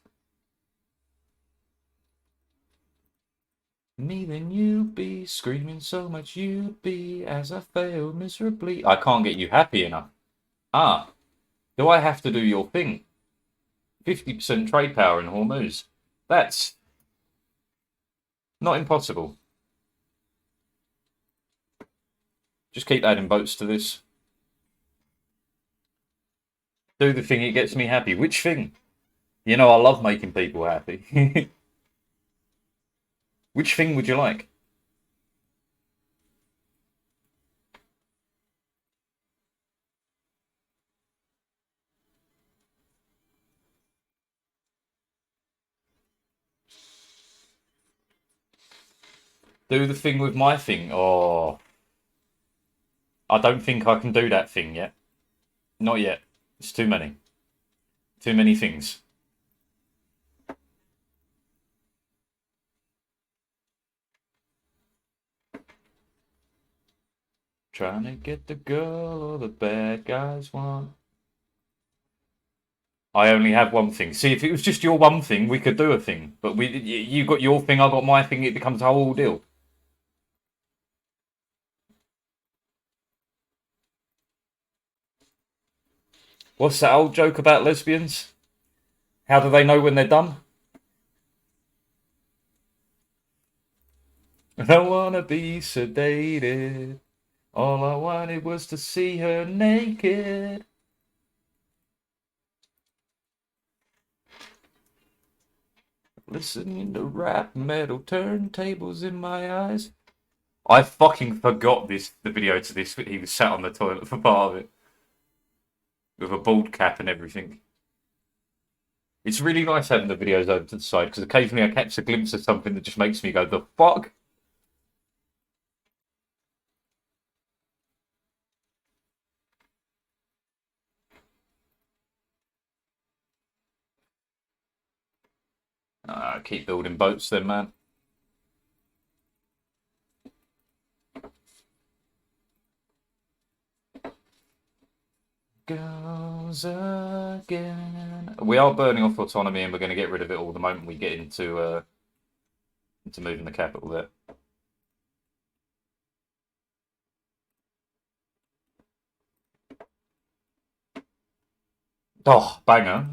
Me then you'd be screaming so much you'd be as I fail miserably. I can't get you happy enough. Ah, do I have to do your thing? 50% trade power in Hormuz. That's not impossible. Just keep adding boats to this. Do the thing, it gets me happy. Which thing? You know, I love making people happy. Which thing would you like? Do the thing with my thing. Oh, I don't think I can do that thing yet. Not yet. It's too many. Too many things. Trying to get the girl all the bad guys want. I only have one thing. See, if it was just your one thing, we could do a thing. But you got your thing, I got my thing. It becomes a whole deal. What's that old joke about lesbians? How do they know when they're done? I don't wanna be sedated. All I wanted was to see her naked. Listening to rap metal, turntables in my eyes. I fucking forgot the video to this. He was sat on the toilet for part of it. With a bald cap and everything. It's really nice having the videos over to the side, because occasionally I catch a glimpse of something that just makes me go, the fuck? Keep building boats then, man. Goes again. We are burning off autonomy, and we're going to get rid of it all the moment we get into moving the capital there. Oh, banger.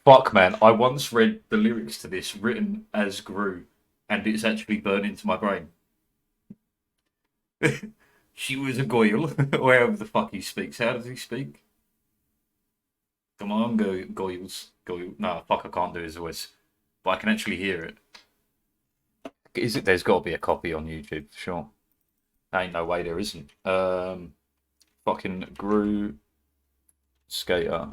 Fuck, man. I once read the lyrics to this written as Gru, and it's actually burned into my brain. She was a goyle, or however the fuck he speaks. How does he speak? Come on, goyles. Goyle. No, fuck, I can't do his voice. But I can actually hear it. Is it? There's got to be a copy on YouTube, for sure. Ain't no way there isn't. Fucking Gru Skater.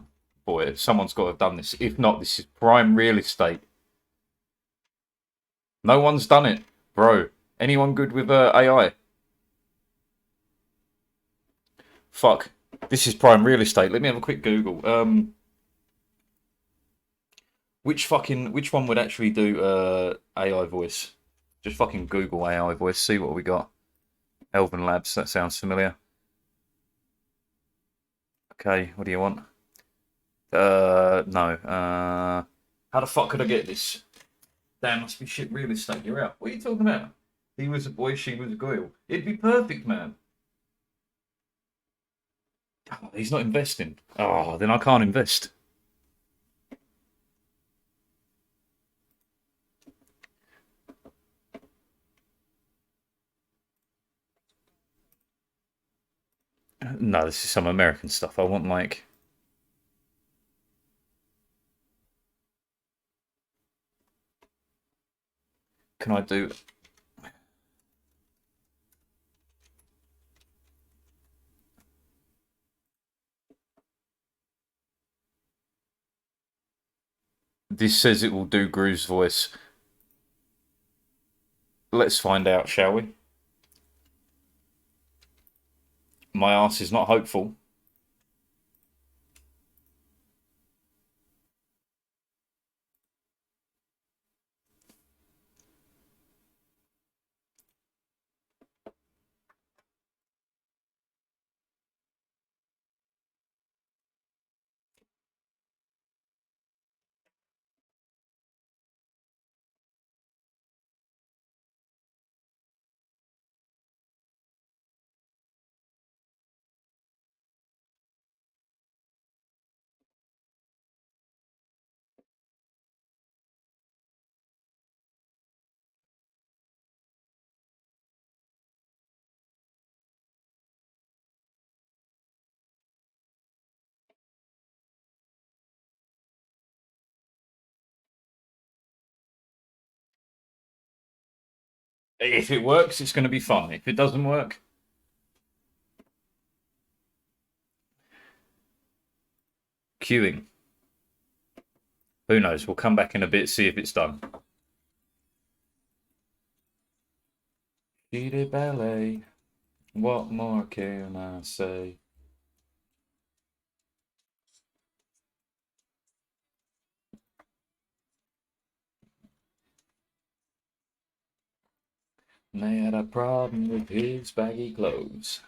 Boy, someone's got to have done this. If not, this is prime real estate. No one's done it, bro. Anyone good with AI? Fuck. This is prime real estate. Let me have a quick Google. Which one would actually do AI voice? Just fucking Google AI voice. See what we got. Elven Labs. That sounds familiar. Okay, what do you want? No. How the fuck could I get this? Damn, must be shit real estate. You're out. What are you talking about? He was a boy, she was a girl. It'd be perfect, man. Oh, he's not investing. Oh, then I can't invest. No, this is some American stuff. I want like. Can I do? This says it will do Gru's voice. Let's find out, shall we? My ass is not hopeful. If it works, it's going to be fun. If it doesn't work, queuing. Who knows? We'll come back in a bit, see if it's done. Cheated ballet. What more can I say? They had a problem with his baggy clothes.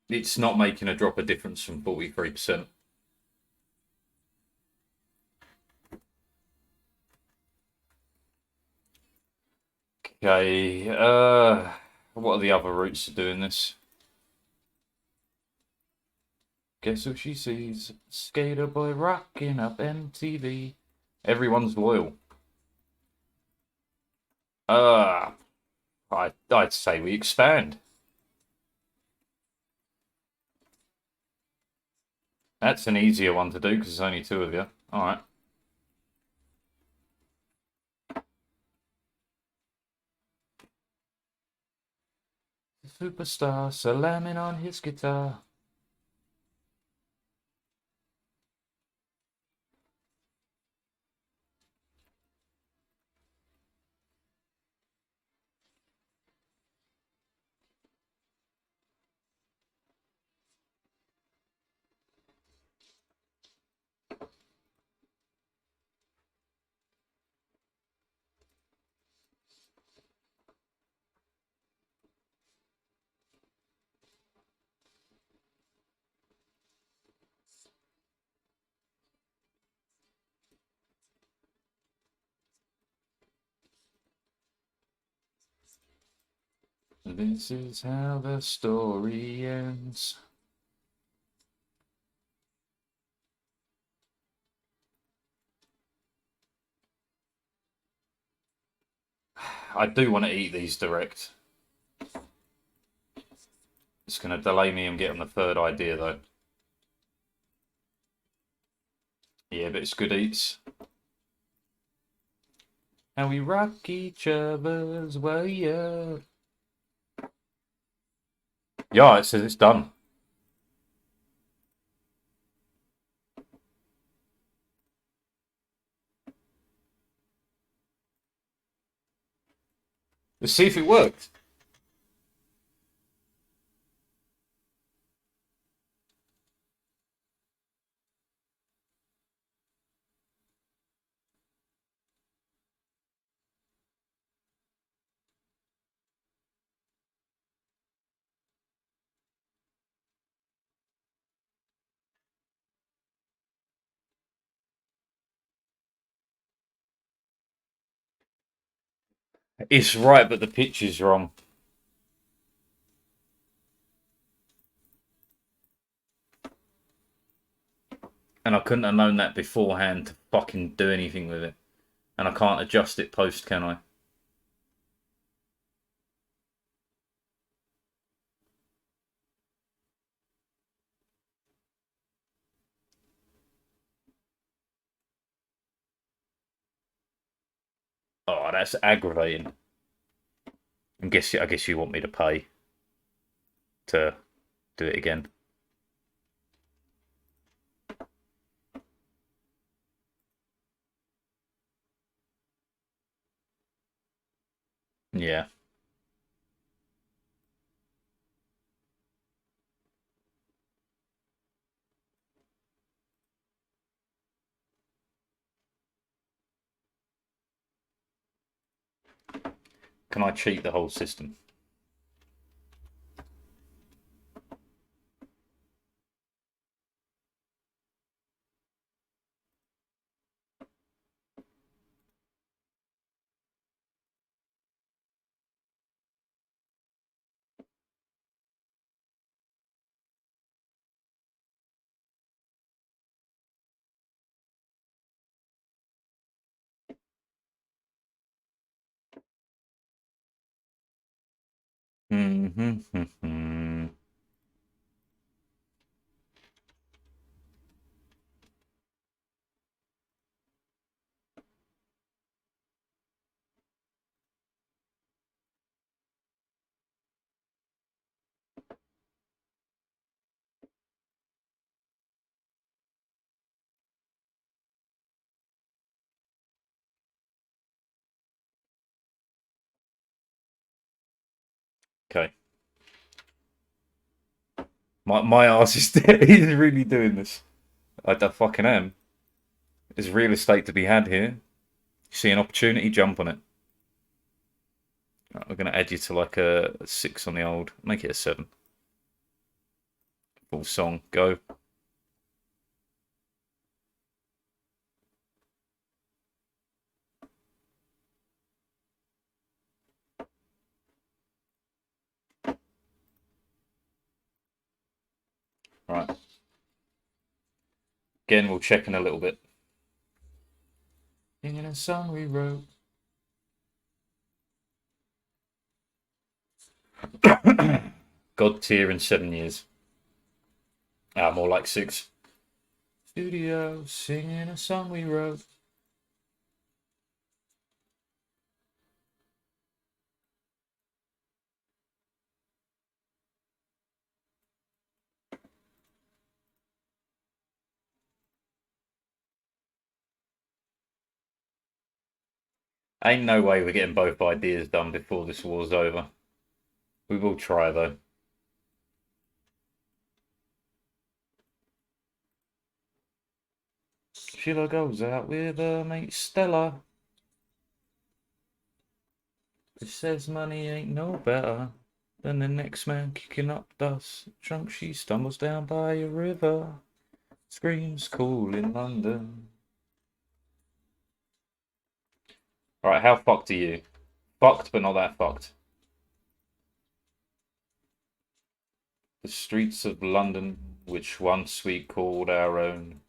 It's not making a drop of difference from 43%. Okay, what are the other routes to doing this? Guess who she sees? Skater boy rocking up MTV. Everyone's loyal. I'd say we expand. That's an easier one to do because there's only two of you. All right. Superstar slamming on his guitar. This is how the story ends. I do want to eat these direct. It's going to delay me and getting the third idea, though. Yeah, but it's good eats. And we rock each other's way up. Yeah, it says it's done. Let's see if it worked. It's right, but the pitch is wrong. And I couldn't have known that beforehand to fucking do anything with it. And I can't adjust it post, can I? Oh, that's aggravating. I guess you want me to pay to do it again. Yeah. Can I cheat the whole system? Mm-hmm. Okay. My ass is he's really doing this. I fucking am. There's real estate to be had here. You see an opportunity, jump on it. Right, we're going to add you to like a 6 on the old. Make it a 7. Full song. Go. Right. Again, we'll check in a little bit. Singing a song we wrote. God tier in 7 years. More like 6. Studio, singing a song we wrote. Ain't no way we're getting both ideas done before this war's over. We will try, though. Sheila goes out with her mate Stella. It says money ain't no better than the next man kicking up dust. Drunk, she stumbles down by a river. Screams cool in London. Alright, how fucked are you? Fucked, but not that fucked. The streets of London, which once we called our own.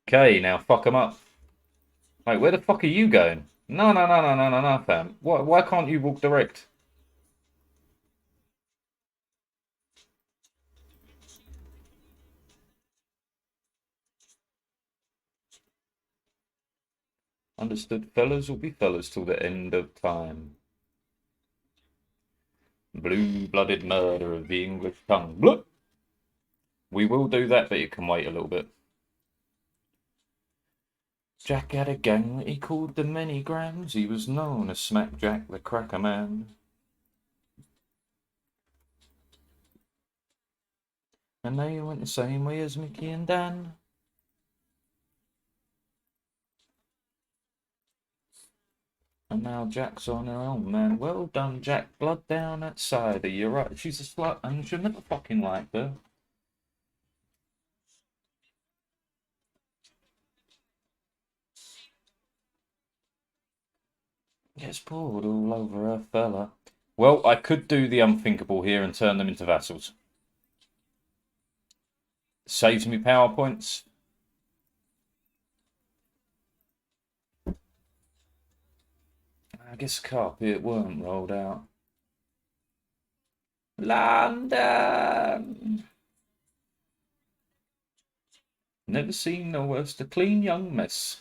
Okay, now fuck 'em up. Wait, where the fuck are you going? No, no, no, no, no, no, no, fam. Why can't you walk direct? Understood, fellas will be fellas till the end of time. Blue-blooded murder of the English tongue. Blah! We will do that, but you can wait a little bit. Jack had a gang that he called the Many Grams. He was known as Smack Jack the Cracker Man. And they went the same way as Mickey and Dan. And now Jack's on her own, man. Well done, Jack. Blood down that cider. You're right. She's a slut, and she'll never fucking like her. Gets poured all over her fella. Well, I could do the unthinkable here and turn them into vassals. Saves me power points. I guess carpet weren't rolled out. London! Never seen no worse to clean young mess.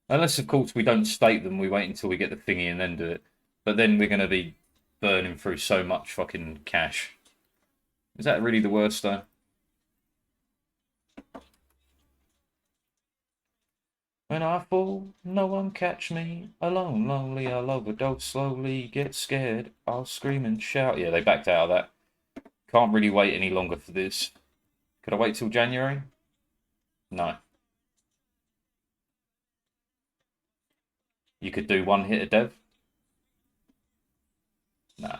Unless, of course, we don't state them, we wait until we get the thingy and then do it. But then we're going to be burning through so much fucking cash. Is that really the worst, though? When I fall, no one catch me. Alone, lonely, I'll overdose slowly. Get scared, I'll scream and shout. Yeah, they backed out of that. Can't really wait any longer for this. Could I wait till January? No. You could do one hit a dev? No.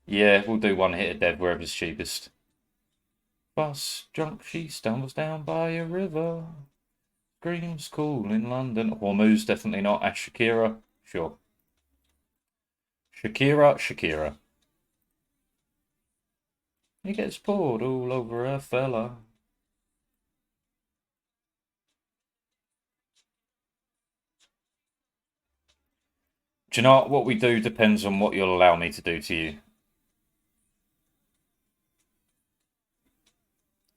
Yeah, we'll do one hit a dev wherever's cheapest. Bus drunk, she stumbles down by a river. Screams cool in London. Hormuz, definitely not. Ash Shakira, sure. Shakira, Shakira. He gets poured all over a fella. Do you know what we do depends on what you'll allow me to do to you.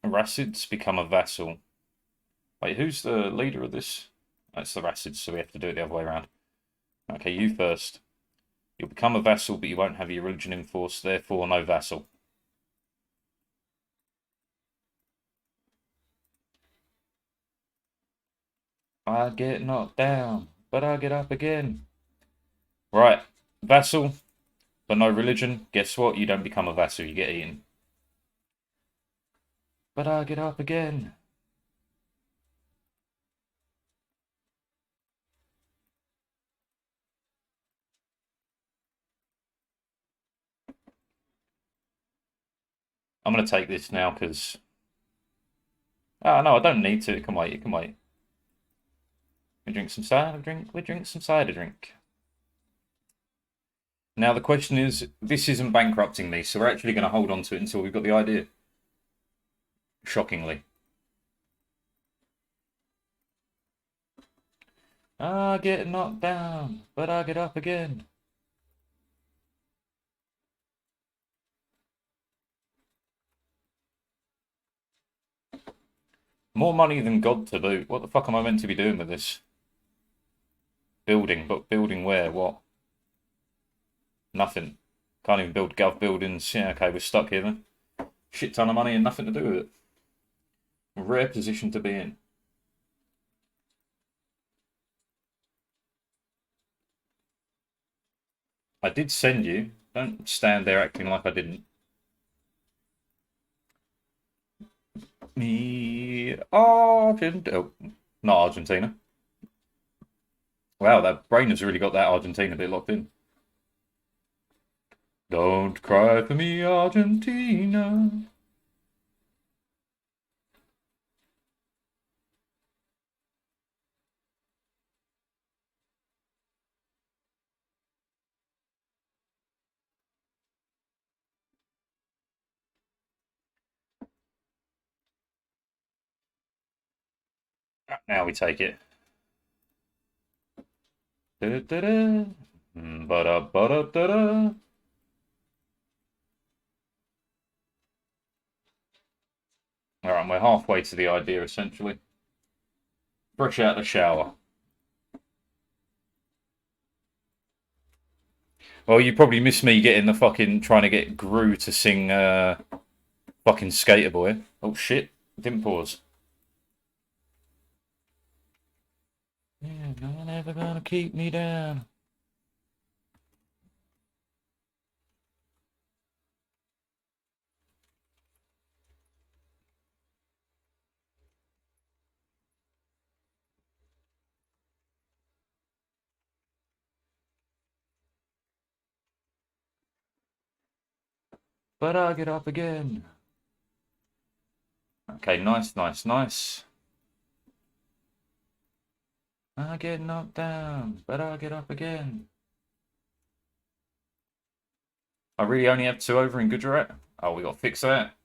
Racids become a vassal. Wait, who's the leader of this? That's the Racids, so we have to do it the other way around. Okay, you first. You'll become a vassal, but you won't have your religion enforced, therefore no vassal. I get knocked down, but I get up again. Right, vassal, but no religion. Guess what? You don't become a vassal, you get eaten. But I get up again. I'm going to take this now because... Oh, no, I don't need to. It can wait, it can wait. We drink some cider drink, we drink some cider drink. Now the question is, this isn't bankrupting me, so we're actually going to hold on to it until we've got the idea. Shockingly. I get knocked down, but I get up again. More money than God to boot. What the fuck am I meant to be doing with this? Building, but building where? What? Nothing. Can't even build gov buildings. Yeah, okay, we're stuck here then. Shit ton of money and nothing to do with it. Rare position to be in. I did send you. Don't stand there acting like I didn't. Me, Argentina. Oh, not Argentina. Wow, that brain has really got that Argentina bit locked in. Don't cry for me, Argentina. Now we take it. Da-da-da-da. Ba-da-ba-da-da-da. Alright, we're halfway to the idea, essentially. Fresh out the shower. Well, you probably missed me getting the fucking... trying to get Gru to sing, fucking Skater Boy. Oh, shit. Didn't pause. Yeah, no one ever gonna keep me down. But I'll get up again. Okay, nice, nice, nice. I get knocked down, but I'll get up again. I really only have 2 over in Gujarat. Oh, we got to fix that.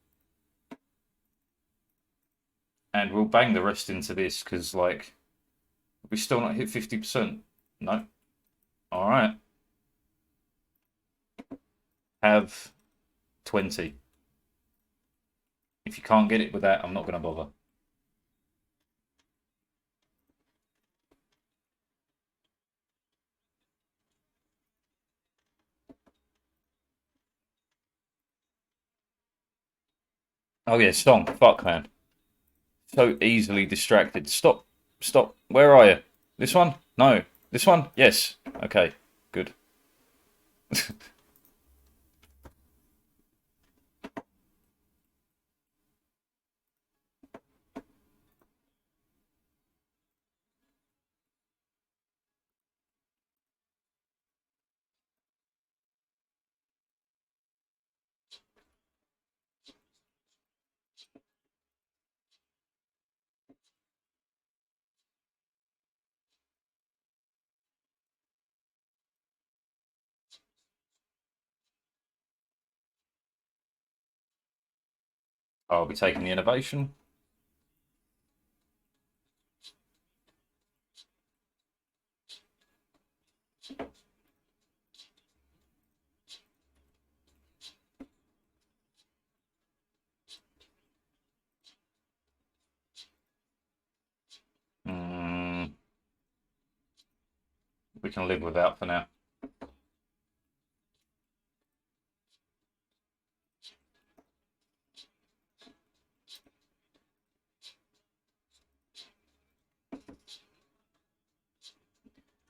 And we'll bang the rest into this, because, like, we still not hit 50%. No. Alright. Have 20. If you can't get it with that, I'm not going to bother. Oh yeah, Song. Fuck, man. So easily distracted. Stop. Stop. Where are you? This one? No. This one? Yes. Okay. Good. I'll be taking the innovation. Mm, we can live without for now.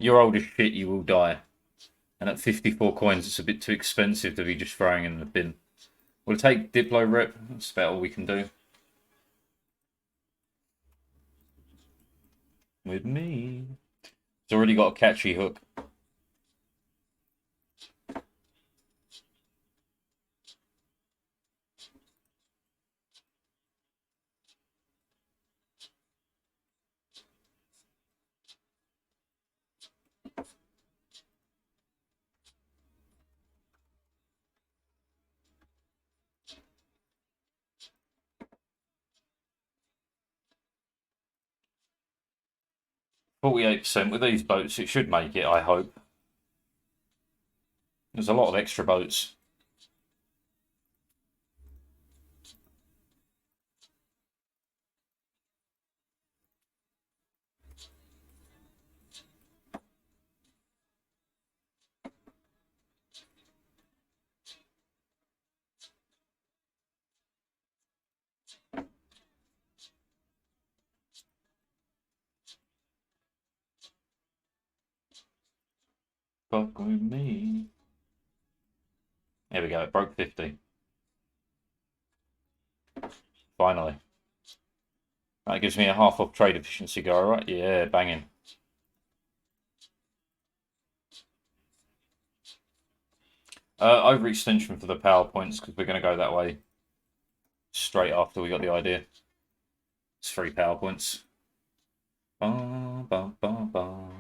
You're old as shit, you will die. And at 54 coins, it's a bit too expensive to be just throwing in the bin. We'll take Diplo rep. That's about all we can do. With me. It's already got a catchy hook. %. With these boats, it should make it, I hope. There's a lot of extra boats. Fuck with me. There we go, it broke 50. Finally. That gives me a half off trade efficiency go, alright? Yeah, banging. Overextension for the PowerPoints because we're going to go that way straight after we got the idea. It's 3 PowerPoints. Bum, bum, bum, bum.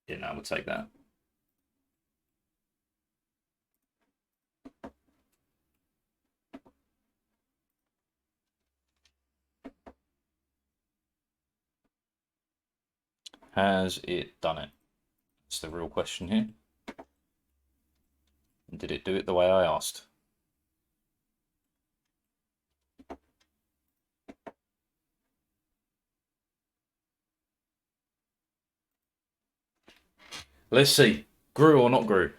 Yeah, no, we'll take that. Has it done it? That's the real question here. And did it do it the way I asked? Let's see. Grew or not grew?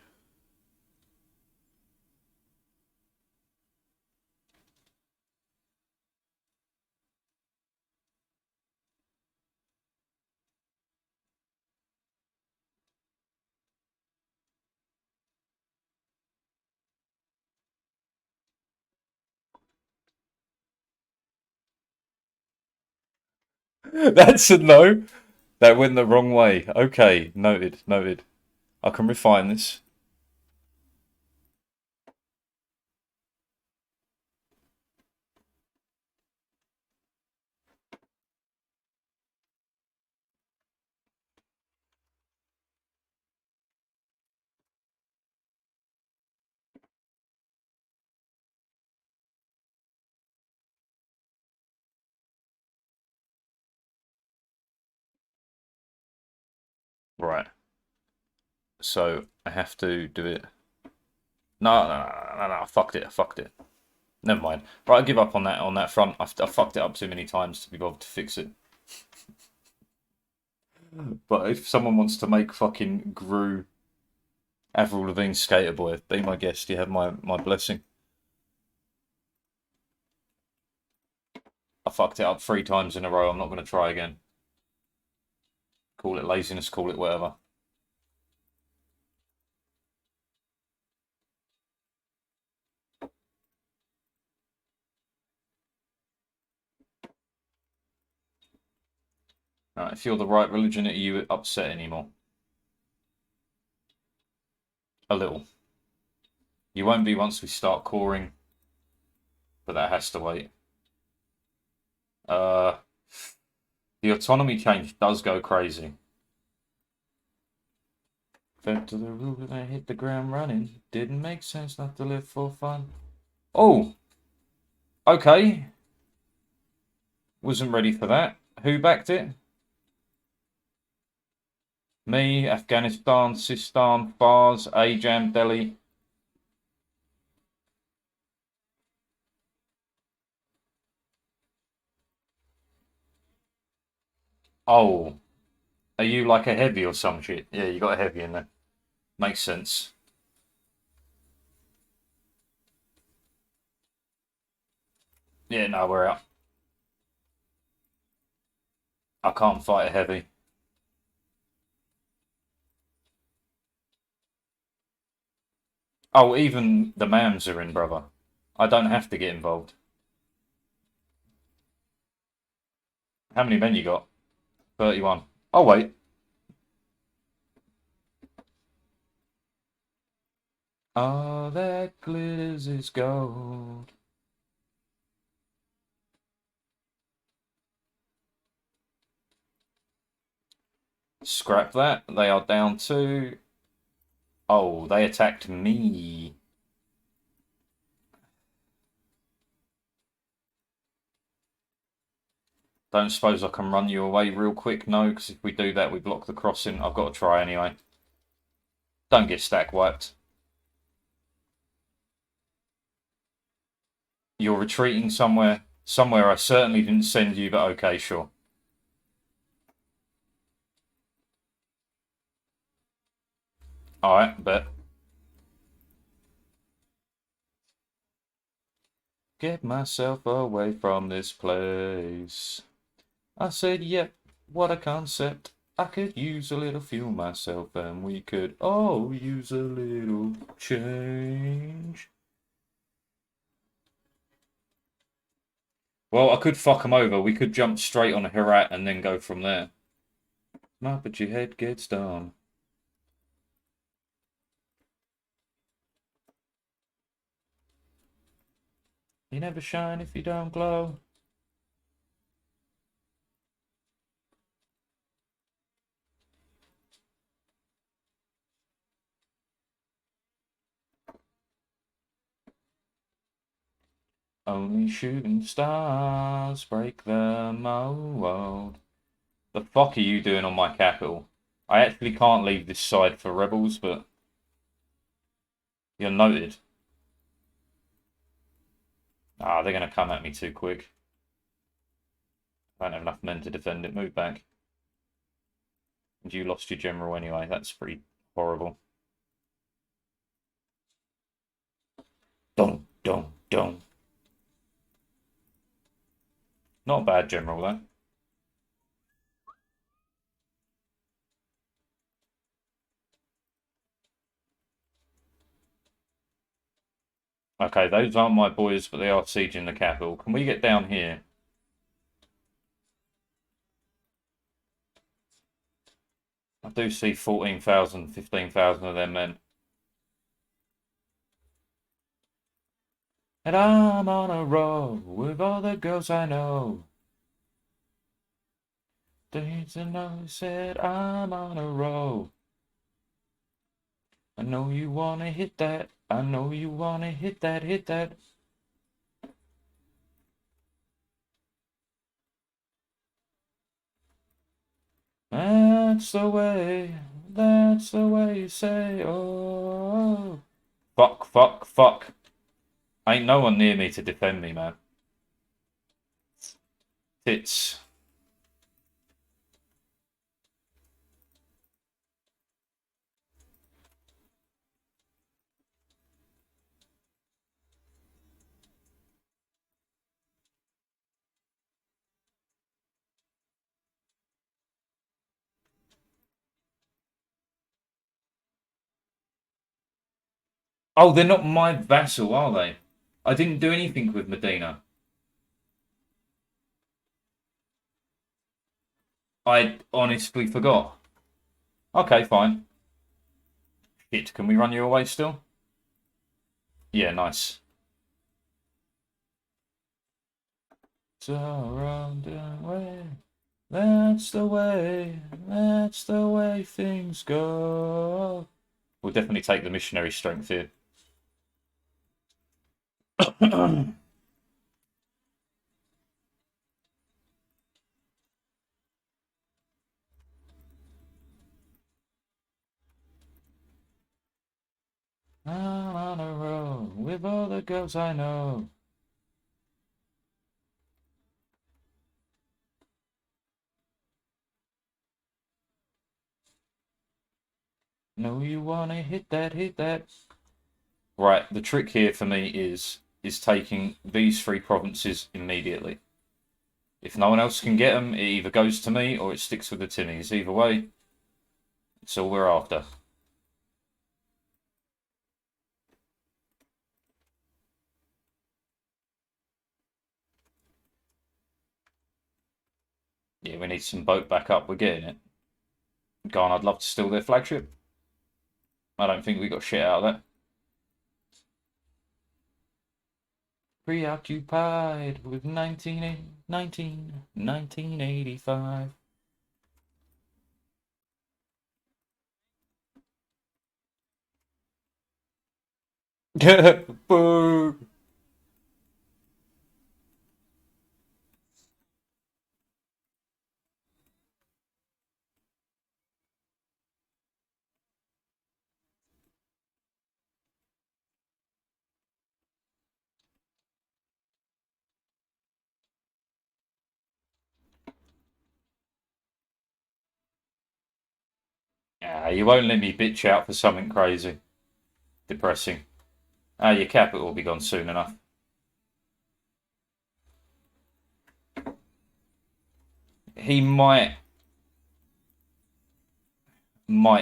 That's a no. That went the wrong way. Okay, noted, noted. I can refine this. Right. So I have to do it. No, no, no, no, no. I fucked it. I fucked it. Never mind. Right, I give up on that front. I fucked it up too many times to be bothered to fix it. But if someone wants to make fucking Gru Avril Lavigne Skater Boy, be my guest. You have my blessing. I fucked it up 3 times in a row. I'm not going to try again. Call it laziness, call it whatever. Right, if you're the right religion, are you upset anymore? A little. You won't be once we start coring, but that has to wait. The autonomy change does go crazy. Fed to the roof and I hit the ground running. Didn't make sense not to live for fun. Oh! Okay. Wasn't ready for that. Who backed it? Me, Afghanistan, Sistan, Fars, Ajam, Delhi. Oh. Are you like a heavy or some shit? Yeah, you got a heavy in there. Makes sense. Yeah, no, we're out. I can't fight a heavy. Oh, even the mams are in, brother. I don't have to get involved. How many men you got? 31. Oh, wait. All that glitters is gold. Scrap that. They are down to... Oh, they attacked me. Don't suppose I can run you away real quick? No, because if we do that, we block the crossing. I've got to try anyway. Don't get stack wiped. You're retreating somewhere. Somewhere I certainly didn't send you, but okay, sure. Alright, bet. Get myself away from this place. I said, yep, what a concept. I could use a little fuel myself, and we could all use a little change. Well, I could fuck them over. We could jump straight on a Herat and then go from there. No, but your head gets down. You never shine if you don't glow. Only shooting stars break the mold. The fuck are you doing on my capital? I actually can't leave this side for rebels, but you're noted. Ah, they're going to come at me too quick. I don't have enough men to defend it. Move back. And you lost your general anyway. That's pretty horrible. Dun, dun, dun. Not a bad general, though. Okay, those aren't my boys, but they are sieging the capital. Can we get down here? I do see 14,000, 15,000 of them men. And I'm on a roll with all the girls I know. Days and I said I'm on a roll. I know you wanna hit that. I know you wanna hit that, hit that. That's the way. That's the way you say, oh. Fuck, fuck, fuck. Ain't no one near me to defend me, man. Tits. Oh, they're not my vassal, are they? I didn't do anything with Medina. I honestly forgot. Okay, fine. Shit, can we run you away still? Yeah, nice. Surrounding way. That's the way. That's the way things go. We'll definitely take the missionary strength here. I'm on a roll with all the girls I know. No, you wanna hit that, hit that. Right, the trick here for me is taking these three provinces immediately. If no one else can get them, it either goes to me or it sticks with the Timmies. Either way, it's all we're after. Yeah, we need some boat backup. We're getting it. Gone, I'd love to steal their flagship. I don't think we got shit out of that. Preoccupied with 1985. Boo! Ah, you won't let me bitch out for something crazy. Depressing. Ah, your capital will be gone soon enough. He might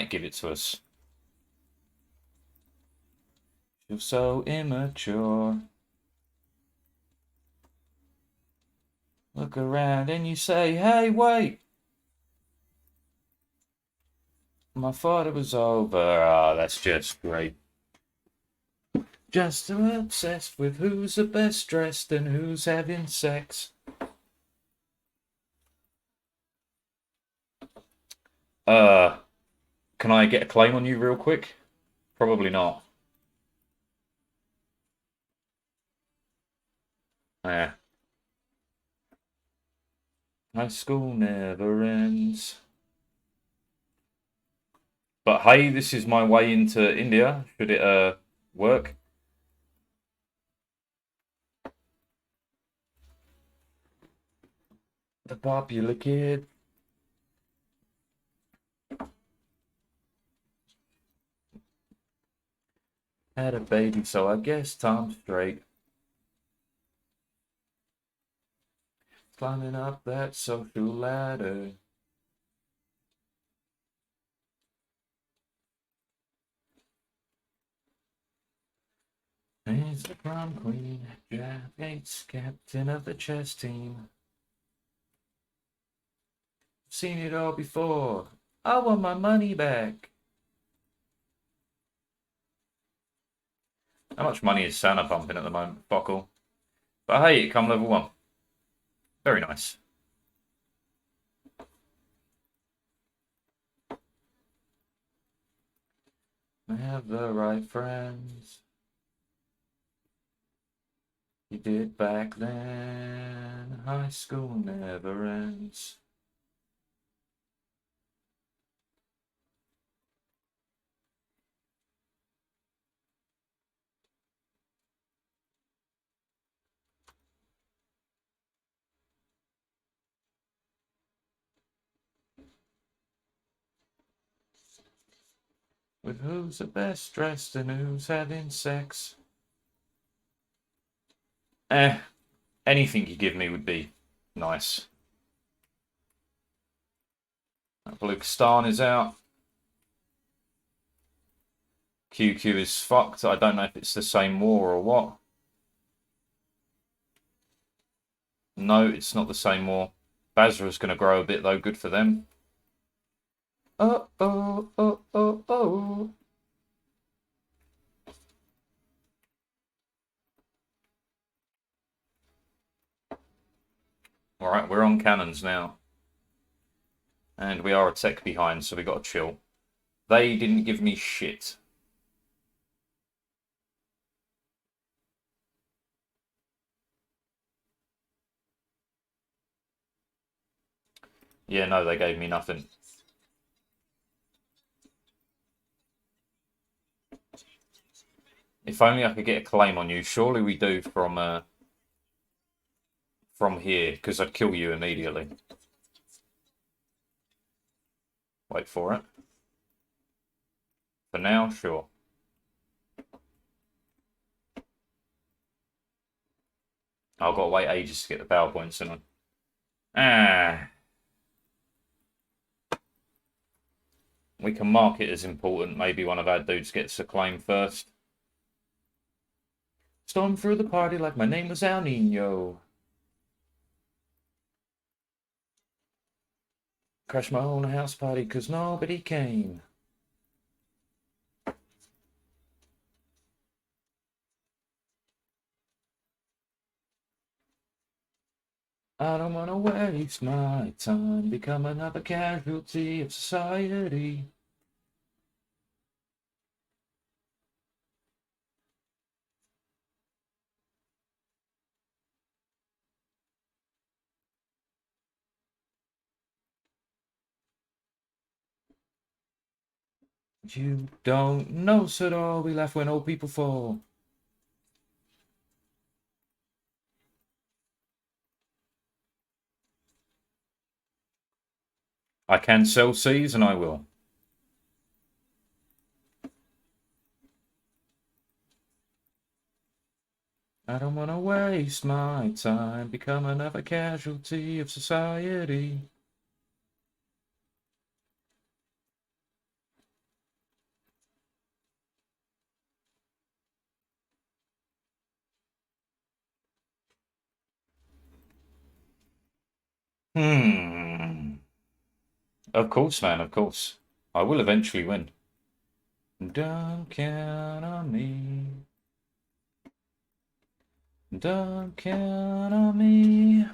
give it to us. You're so immature. Look around and you say, hey, wait. My father was over. Ah, that's just great. Just obsessed with who's the best dressed and who's having sex. Uh, can I get a claim on you real quick? Probably not. Yeah. High school never ends. But hey, this is my way into India. Should it work? The popular kid. Had a baby, so I guess Tom's straight. Climbing up that social ladder. He's the prom queen, Jack Gates, captain of the chess team. Seen it all before. I want my money back. How much money is Santa pumping at the moment? Buckle. But hey, it come level 1. Very nice. Have the right friends. You did back then. High school never ends. With who's the best dressed and who's having sex. Anything you give me would be nice. Baluchistan is out. QQ is fucked. I don't know if it's the same war or what. No, it's not the same war. Basra's going to grow a bit, though. Good for them. Oh, oh, oh, oh, oh. All right, we're on cannons now. And we are a tech behind, so we got to chill. They didn't give me shit. Yeah, no, they gave me nothing. If only I could get a claim on you. Surely we do from here, because I'd kill you immediately. Wait for it. For now, sure. I've got to wait ages to get the power points in. Ah. We can mark it as important. Maybe one of our dudes gets a claim first. Storm through the party like my name was El Nino. Crashed my own house party because nobody came. I don't want to waste my time, become another casualty of society. You don't know, Sodor, we laugh when old people fall. I can sell seas, and I will. I don't want to waste my time, become another casualty of society. Of course, man, of course. I will eventually win. Don't count on me. Don't count on me.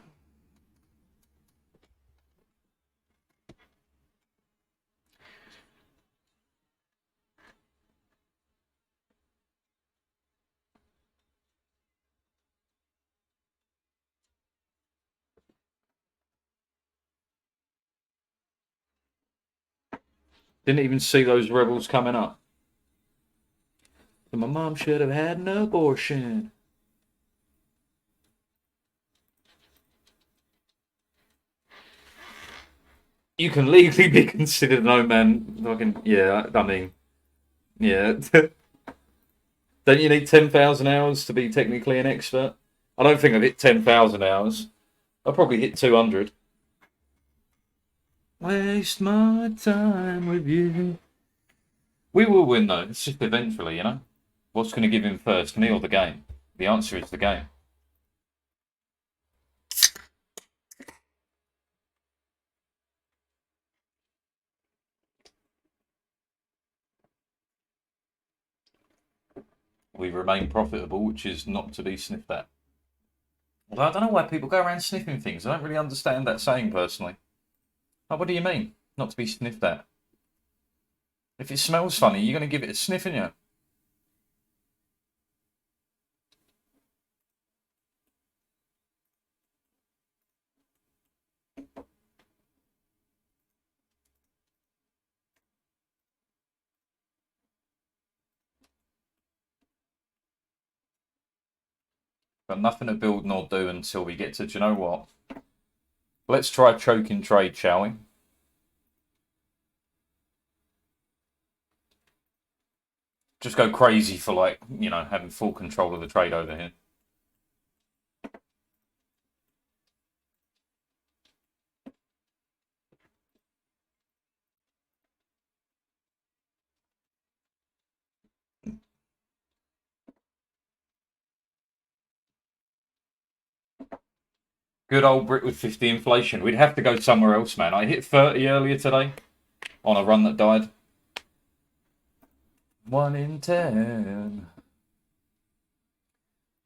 Didn't even see those rebels coming up. My mom should have had an abortion. You can legally be considered no man. Fucking yeah. I mean, yeah. Don't you need 10,000 hours to be technically an expert? I don't think I've hit 10,000 hours. I'll probably hit 200. Waste my time with you. We will win though. It's just eventually, you know. What's going to give him first, me or the game? The answer is the game. We remain profitable, which is not to be sniffed at. Although I don't know why people go around sniffing things. I don't really understand that saying personally. Oh, what do you mean? Not to be sniffed at? If it smells funny, you're going to give it a sniff, aren't you? Got nothing to build nor do until we get to, do you know what? Let's try choking trade, shall we? Just go crazy for, like, you know, having full control of the trade over here. Good old Brit with 50 inflation. We'd have to go somewhere else, man. I hit 30 earlier today on a run that died. 1 in 10.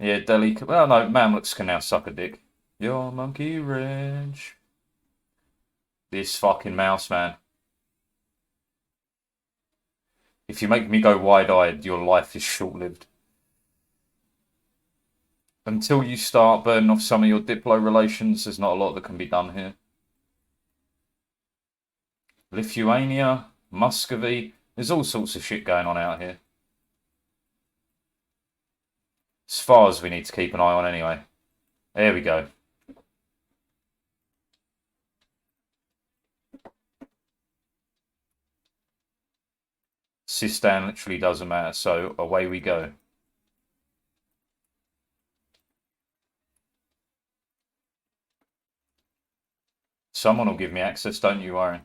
Yeah, Delhi. Well, no, Mamluks can now suck a dick. Your monkey wrench. This fucking mouse, man. If you make me go wide-eyed, your life is short-lived. Until you start burning off some of your Diplo relations, there's not a lot that can be done here. Lithuania, Muscovy, there's all sorts of shit going on out here. As far as we need to keep an eye on anyway. There we go. Sistan literally doesn't matter, so away we go. Someone will give me access, don't you worry.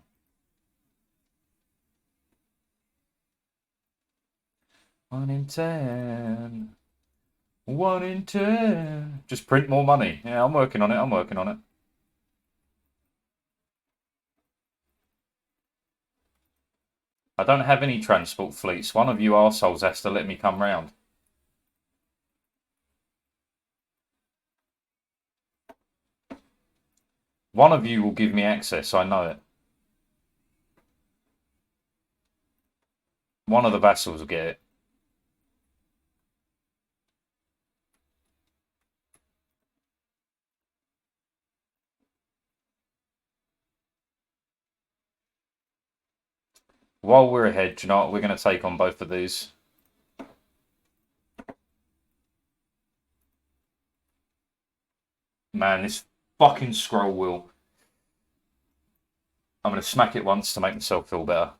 One in 10. 1 in 10. Just print more money. Yeah, I'm working on it. I'm working on it. I don't have any transport fleets. One of you arseholes has to let me come round. One of you will give me access, I know it. One of the vassals will get it. While we're ahead, do you know what? We're going to take on both of these. Man, this fucking scroll wheel. I'm going to smack it once to make myself feel better.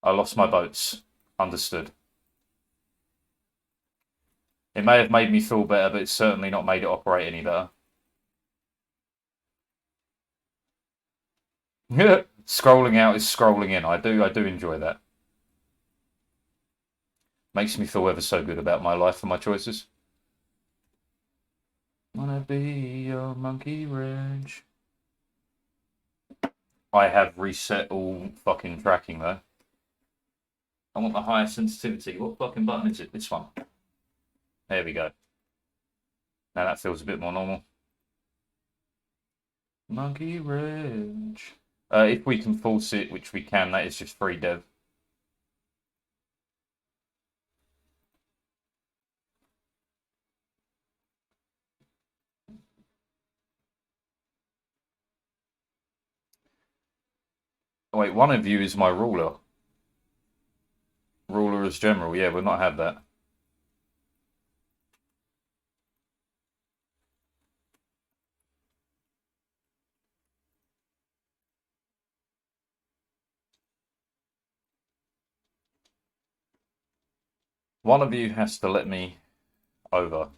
I lost my boats. Understood. It may have made me feel better, but it's certainly not made it operate any better. Scrolling out is scrolling in. I do enjoy that. Makes me feel ever so good about my life and my choices. Wanna be your monkey wrench. I have reset all fucking tracking though. I want the higher sensitivity. What fucking button is it? This one. There we go. Now that feels a bit more normal. Monkey wrench. If we can force it, which we can, that is just free dev. Oh, wait, one of you is my ruler. Ruler as general. Yeah, we'll not have that. One of you has to let me over.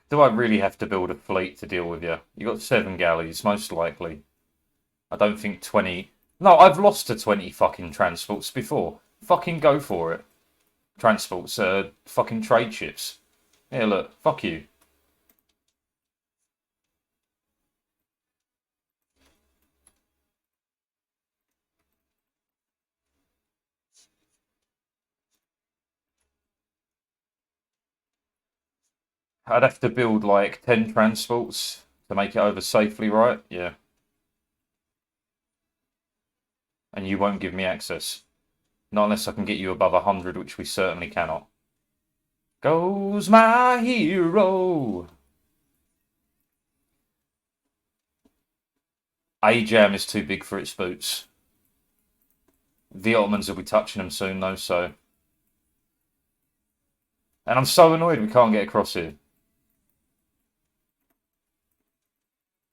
Do I really have to build a fleet to deal with you? You got 7 galleys, most likely. I don't think 20... No, I've lost to 20 fucking transports before. Fucking go for it. Transports, fucking trade ships. Yeah, look, fuck you. I'd have to build like 10 transports to make it over safely, right? Yeah. And you won't give me access. Not unless I can get you above 100, which we certainly cannot. Goes my hero. A-Jam is too big for its boots. The Ottomans will be touching them soon, though, so... And I'm so annoyed we can't get across here.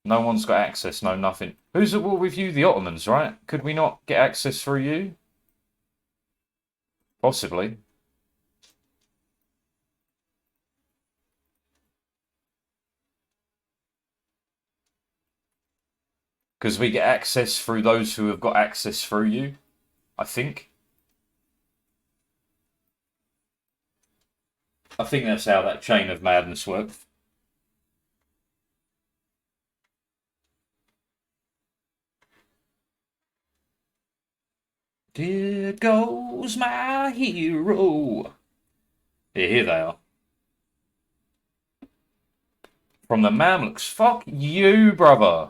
No one's got access, no nothing. Who's at war with you? The Ottomans, right? Could we not get access through you? Possibly. Because we get access through those who have got access through you, I think. I think that's how that chain of madness works. Here goes my hero. Here they are. From the Mamluks. Fuck you, brother.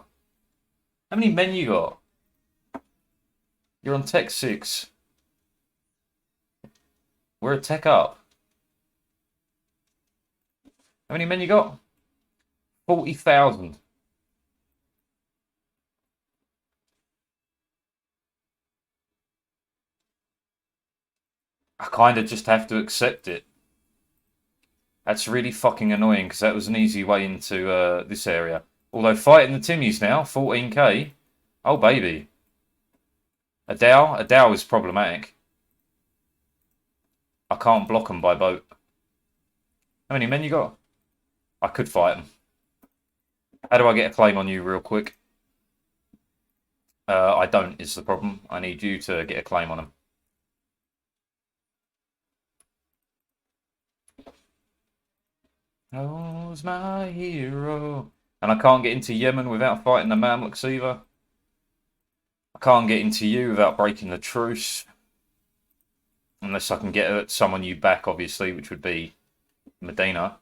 How many men you got? You're on Tech 6. We're a Tech up. How many men you got? 40,000. I kind of just have to accept it. That's really fucking annoying because that was an easy way into this area. Although fighting the Timmies now, 14k. Oh, baby. A Dow is problematic. I can't block them by boat. How many men you got? I could fight them. How do I get a claim on you real quick? I don't is the problem. I need you to get a claim on them. Who's my hero? And I can't get into Yemen without fighting the Mamluks either. I can't get into you without breaking the truce. Unless I can get someone you back, obviously, which would be Medina.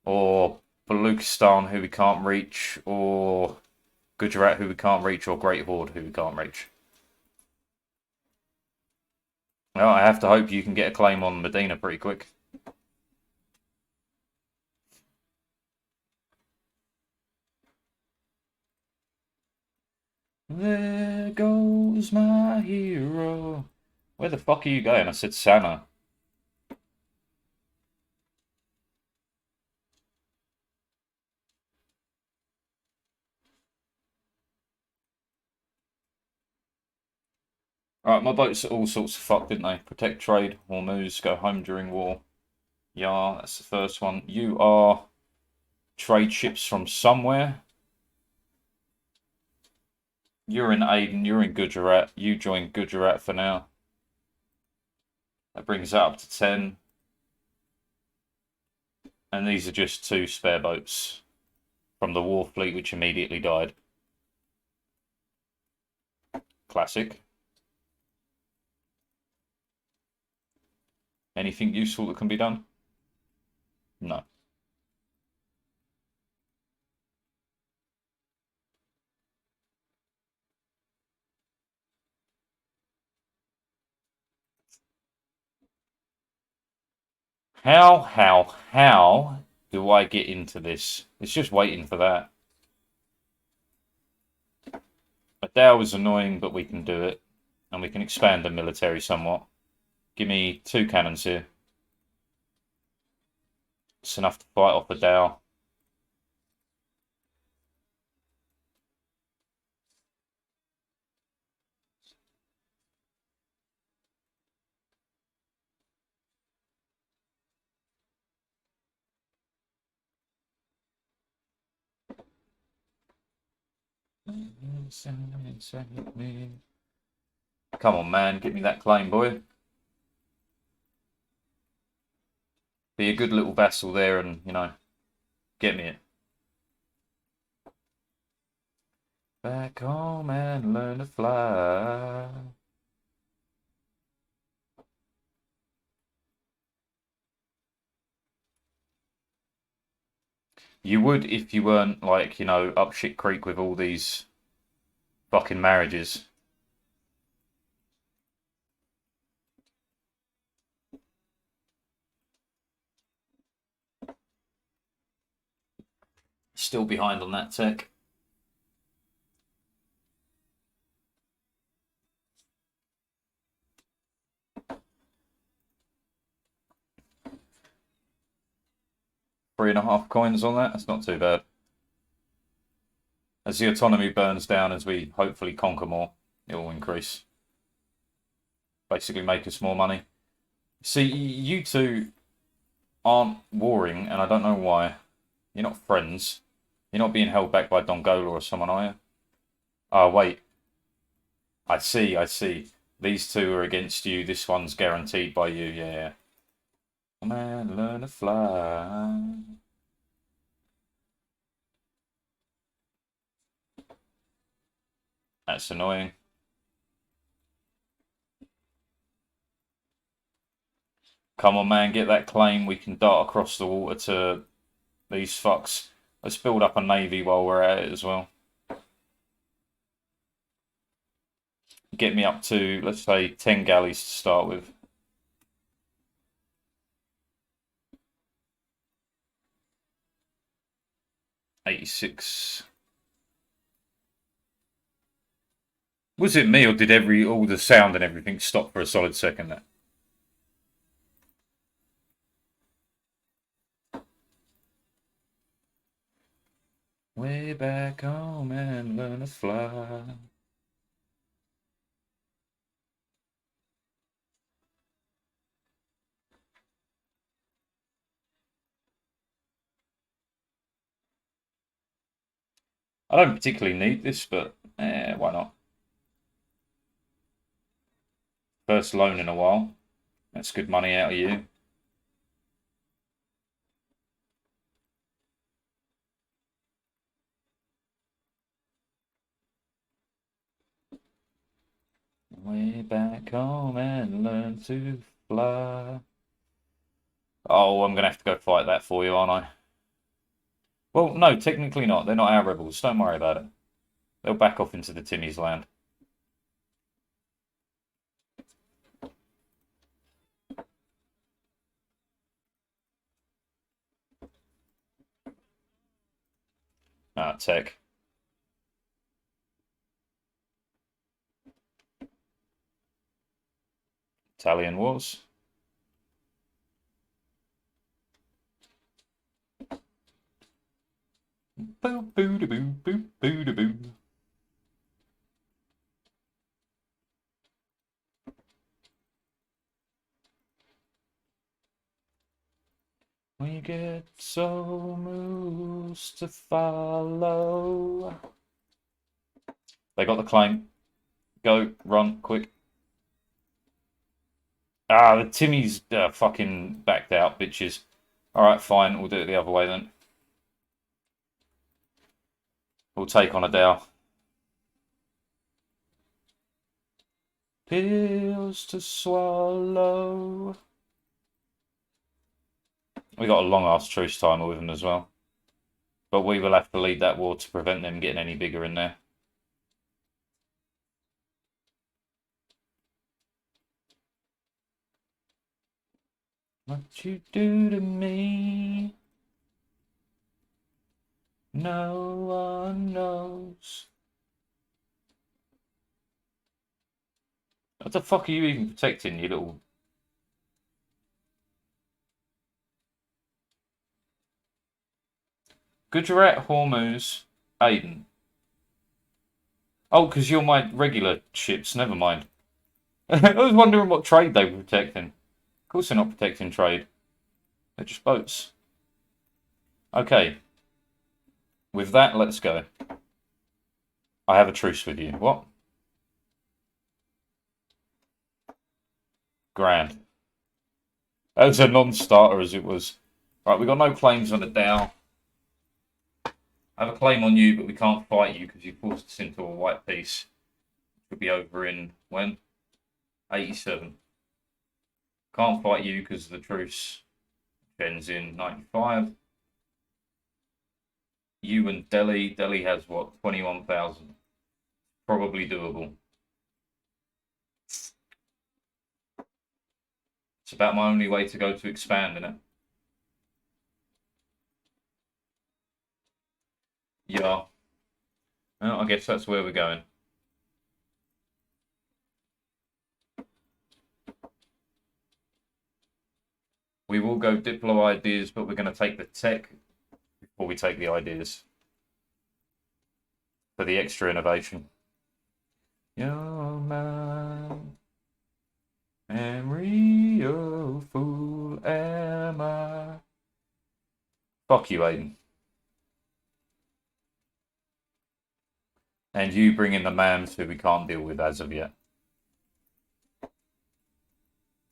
Or Baluchistan, who we can't reach. Or Gujarat, who we can't reach. Or Great Horde, who we can't reach. Well, I have to hope you can get a claim on Medina pretty quick. There goes my hero. Where the fuck are you going? I said Sana. Alright, my boats are all sorts of fucked, didn't they? Protect trade, Hormuz, go home during war. Yeah, that's the first one. You are trade ships from somewhere. You're in Aden, you're in Gujarat. You join Gujarat for now. That brings that up to 10. And these are just 2 spare boats from the war fleet, which immediately died. Classic. Anything useful that can be done? No. How do I get into this? It's just waiting for that. Adao is annoying, but we can do it. And we can expand the military somewhat. Give me 2 cannons here. It's enough to fight off Adao. Come on, man. Get me that claim, boy. Be a good little vassal there and, you know, get me it. Back home and learn to fly. You would if you weren't, like, you know, up shit creek with all these fucking marriages. Still behind on that tech. $3.5 coins on that. That's not too bad. As the autonomy burns down, as we hopefully conquer more, it will increase. Basically make us more money. See, you two aren't warring, and I don't know why. You're not friends. You're not being held back by Dongola or someone, are you? Oh, wait. I see, I see. These two are against you. This one's guaranteed by you, yeah. Come on, learn to fly. That's annoying. Come on, man, get that claim. We can dart across the water to these fucks. Let's build up a navy while we're at it as well. Get me up to, let's say, 10 galleys to start with. '86. Was it me or did all the sound and everything stop for a solid second there? Way back home and learn to fly. I don't particularly need this, but why not? First loan in a while. That's good money out of you. Way back home and learn to fly. Oh, I'm going to have to go fight that for you, aren't I? Well, no, technically not. They're not our rebels. Don't worry about it. They'll back off into the Timmy's land. Ah, tech. Italian wars. Boo boo da boo boo boo da boo. We get so moves to follow. They got the claim. Go, run, quick. Ah, the Timmy's fucking backed out, bitches. Alright, fine. We'll do it the other way then. We'll take on a Dow. Pills to swallow. We got a long ass truce timer with them as well. But we will have to lead that war to prevent them getting any bigger in there. What you do to me, no one knows. What the fuck are you even protecting, you little... Gujarat, Hormuz, Aden. Oh, because you're my regular ships, never mind. I was wondering what trade they were protecting. Of course they're not protecting trade. They're just boats. Okay. With that, let's go. I have a truce with you. What? Grand. That was a non-starter as it was. Right, we got no claims on the Dow. I have a claim on you, but we can't fight you because you forced us into a white peace. Could be over in, when? 87. Can't fight you because of the truce. Ends in 95. You and Delhi. Delhi has what? 21,000. Probably doable. It's about my only way to go to expand in it. Yeah. Well, I guess that's where we're going. We will go Diplo ideas, but we're going to take the tech before we take the ideas. For the extra innovation. You're mine. Am real fool am I? Fuck you, Aiden. And you bring in the Mams who we can't deal with as of yet.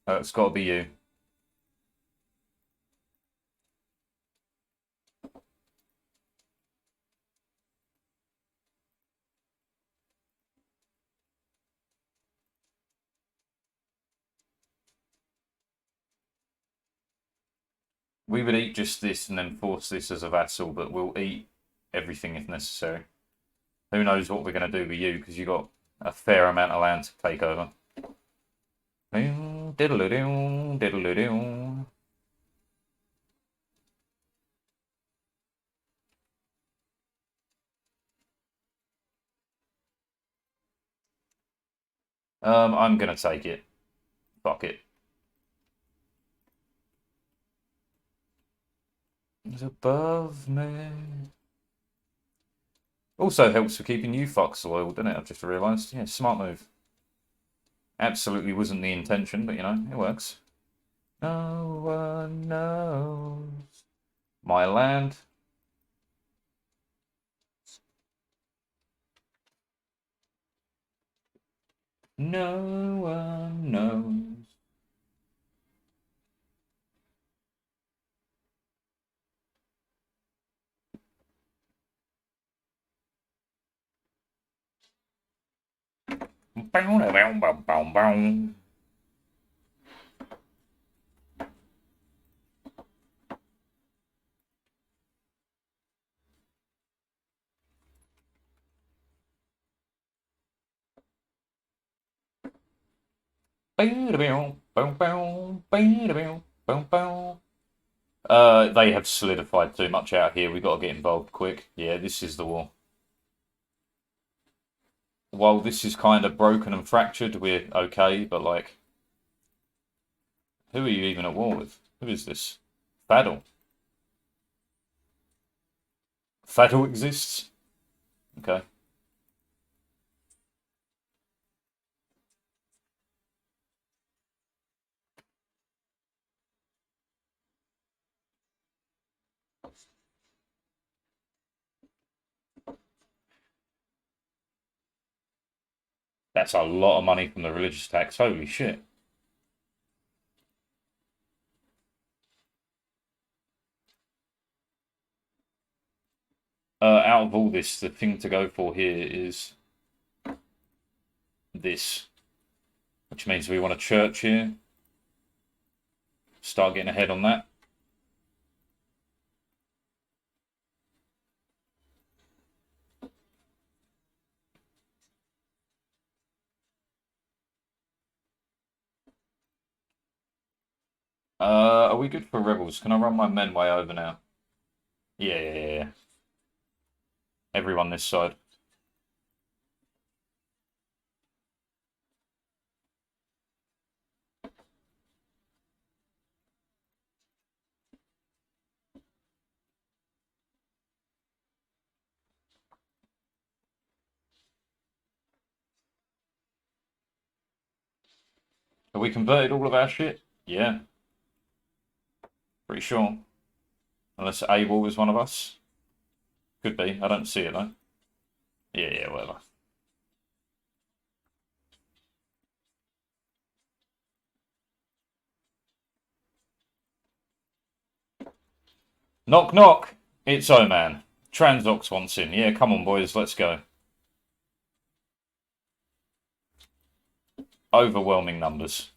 It's got to be you. We would eat just this and then force this as a vassal, but we'll eat everything if necessary. Who knows what we're going to do with you, because you've got a fair amount of land to take over. Diddle-a-doo, diddle-a-doo. I'm going to take it. Fuck it. It's above me. Also helps for keeping you fucks loyal, doesn't it? I've just realised. Yeah, smart move. Absolutely wasn't the intention, but you know, it works. No one knows my land. No one knows. They have solidified too much out here. We've got to get involved quick. Yeah, this is the war. While this is kind of broken and fractured, we're okay, but like, who are you even at war with? Who is this? Faddle. Faddle exists? Okay. That's a lot of money from the religious tax. Holy shit. Out of all this, the thing to go for here is this. Which means we want a church here. Start getting ahead on that. Are we good for rebels? Can I run my men way over now? Yeah. Everyone this side. Have we converted all of our shit? Yeah. Pretty sure. Unless Abel is one of us. Could be. I don't see it though. Yeah, whatever. Knock, knock. It's O-Man. Transox wants in. Yeah, come on, boys. Let's go. Overwhelming numbers.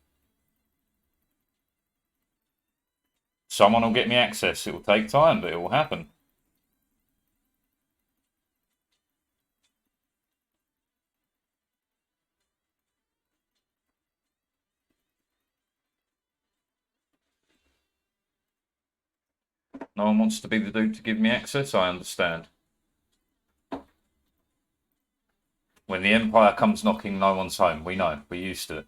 Someone will get me access. It will take time, but it will happen. No one wants to be the dude to give me access? I understand. When the Empire comes knocking, no one's home. We know. We're used to it.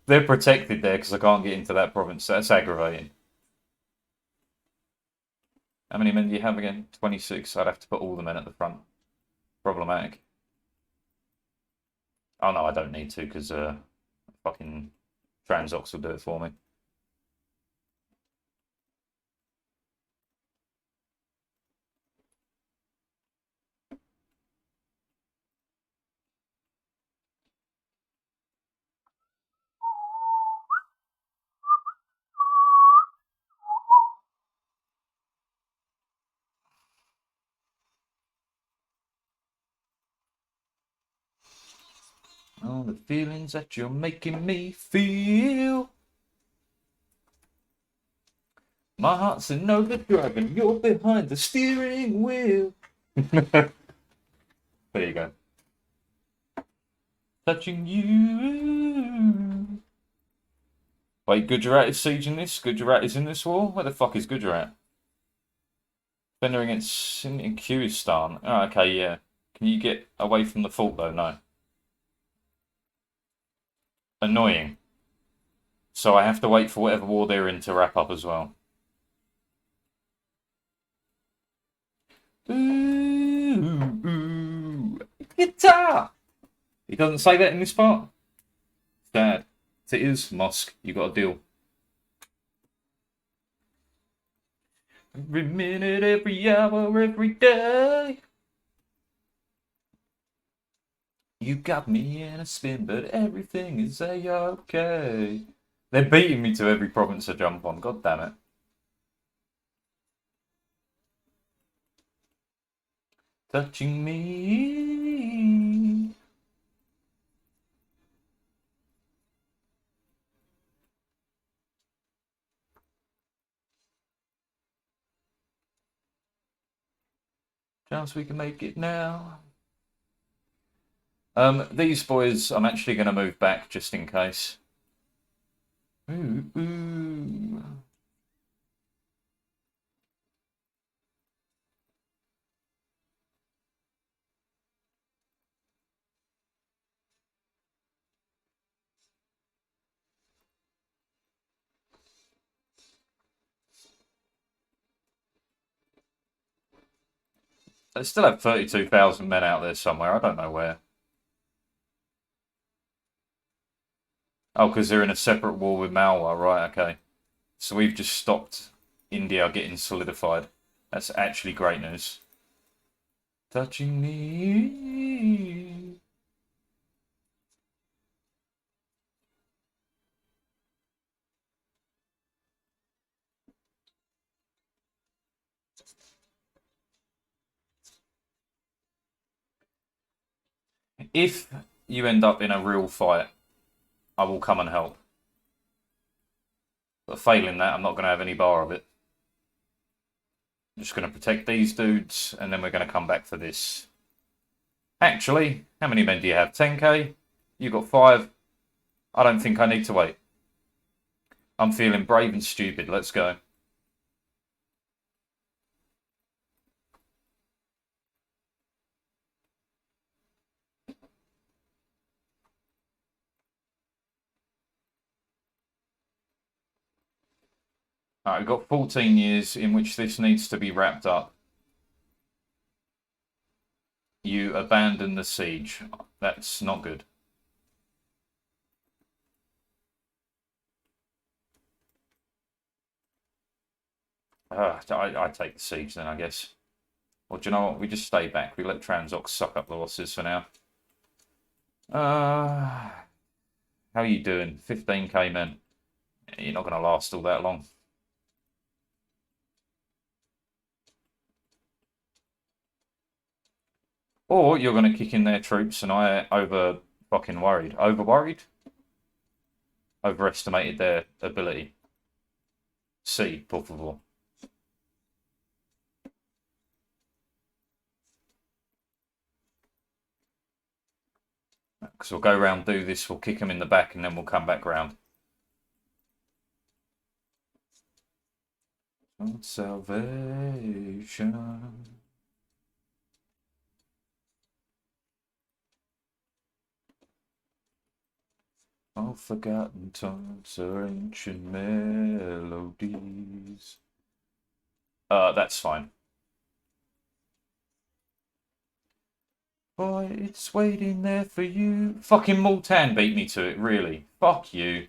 They're protected there because I can't get into that province. That's aggravating. How many men do you have again? 26. I'd have to put all the men at the front. Problematic. Oh no, I don't need to because fucking Transox will do it for me. All the feelings that you're making me feel. My heart's in overdrive and you're behind the steering wheel. There you go. Touching you. Wait, Gujarat is sieging this? Gujarat is in this war? Where the fuck is Gujarat? Defender against in Kyrgyzstan. Oh, okay, yeah. Can you get away from the fort though? No. Annoying. So I have to wait for whatever war they're in to wrap up as well. Ooh, ooh, guitar! He doesn't say that in this part? Dad. It is, Mosque. You got a deal. Every minute, every hour, every day. You got me in a spin, but everything is a-okay. They're beating me to every province I jump on. God damn it. Touching me. Chance we can make it now. These boys, I'm actually going to move back just in case. Ooh, ooh. They still have 32,000 men out there somewhere. I don't know where. Oh, because they're in a separate war with Malwa. Right, okay. So we've just stopped India getting solidified. That's actually great news. Touching me. If you end up in a real fight, I will come and help. But failing that, I'm not going to have any bar of it. I'm just going to protect these dudes, and then we're going to come back for this. Actually, how many men do you have? 10k? You got 5. I don't think I need to wait. I'm feeling brave and stupid. Let's go. Alright, we've got 14 years in which this needs to be wrapped up. You abandon the siege. That's not good. I take the siege then, I guess. Or do you know what? We just stay back. We let Transox suck up the losses for now. How are you doing? 15k men. You're not going to last all that long. Or you're going to kick in their troops and I fucking worried. Over worried? Overestimated their ability. Sí, por favor. Because we'll go round, do this, we'll kick them in the back, and then we'll come back round. Salvation. All forgotten tones are ancient melodies. That's fine. Boy, it's waiting there for you. Fucking Multan beat me to it, really. Fuck you.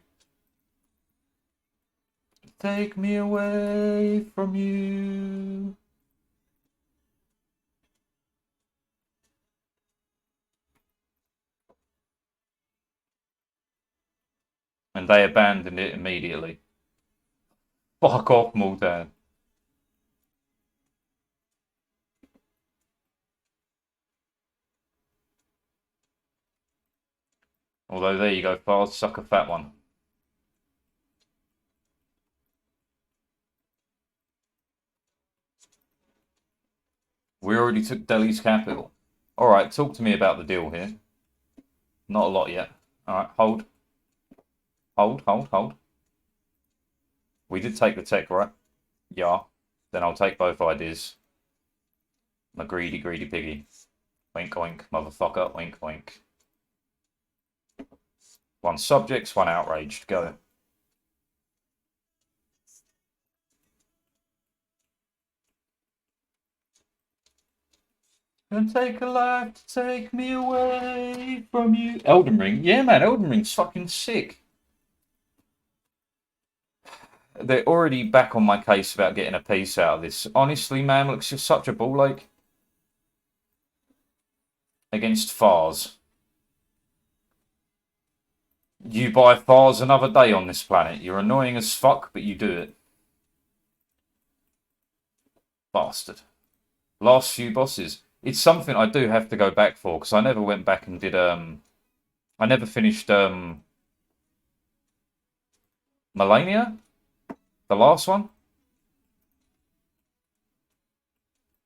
Take me away from you. And they abandoned it immediately. Fuck off, Multan. Although, there you go, Fars. Suck a fat one. We already took Delhi's capital. Alright, talk to me about the deal here. Not a lot yet. Alright, hold. Hold. We did take the tech, right? Yeah. Then I'll take both ideas. I'm a greedy piggy. Wink, wink, motherfucker. Wink, wink. One subjects, one outraged. Go. Gonna take a life to take me away from you. Elden Ring? Yeah, man, Elden Ring's fucking sick. They're already back on my case about getting a piece out of this. Honestly, man, looks just such a ball ache. Against Fars. You buy Fars another day on this planet. You're annoying as fuck, but you do it. Bastard. Last few bosses. It's something I do have to go back for, because I never went back and did, I never finished, Malenia? The last one?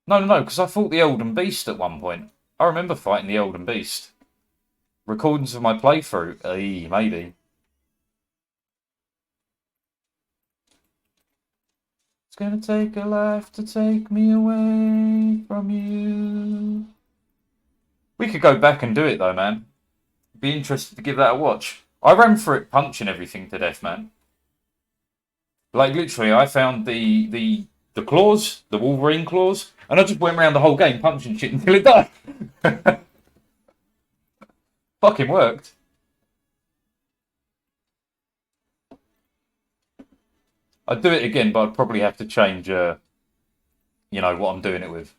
No, because I fought the Elden Beast at one point. I remember fighting the Elden Beast. Recordings of my playthrough? Maybe. It's gonna take a life to take me away from you. We could go back and do it though, man. Be interested to give that a watch. I ran through it punching everything to death, man. Like literally, I found the claws, the Wolverine claws, and I just went around the whole game punching shit until it died. Fucking worked. I'd do it again, but I'd probably have to change, what I'm doing it with.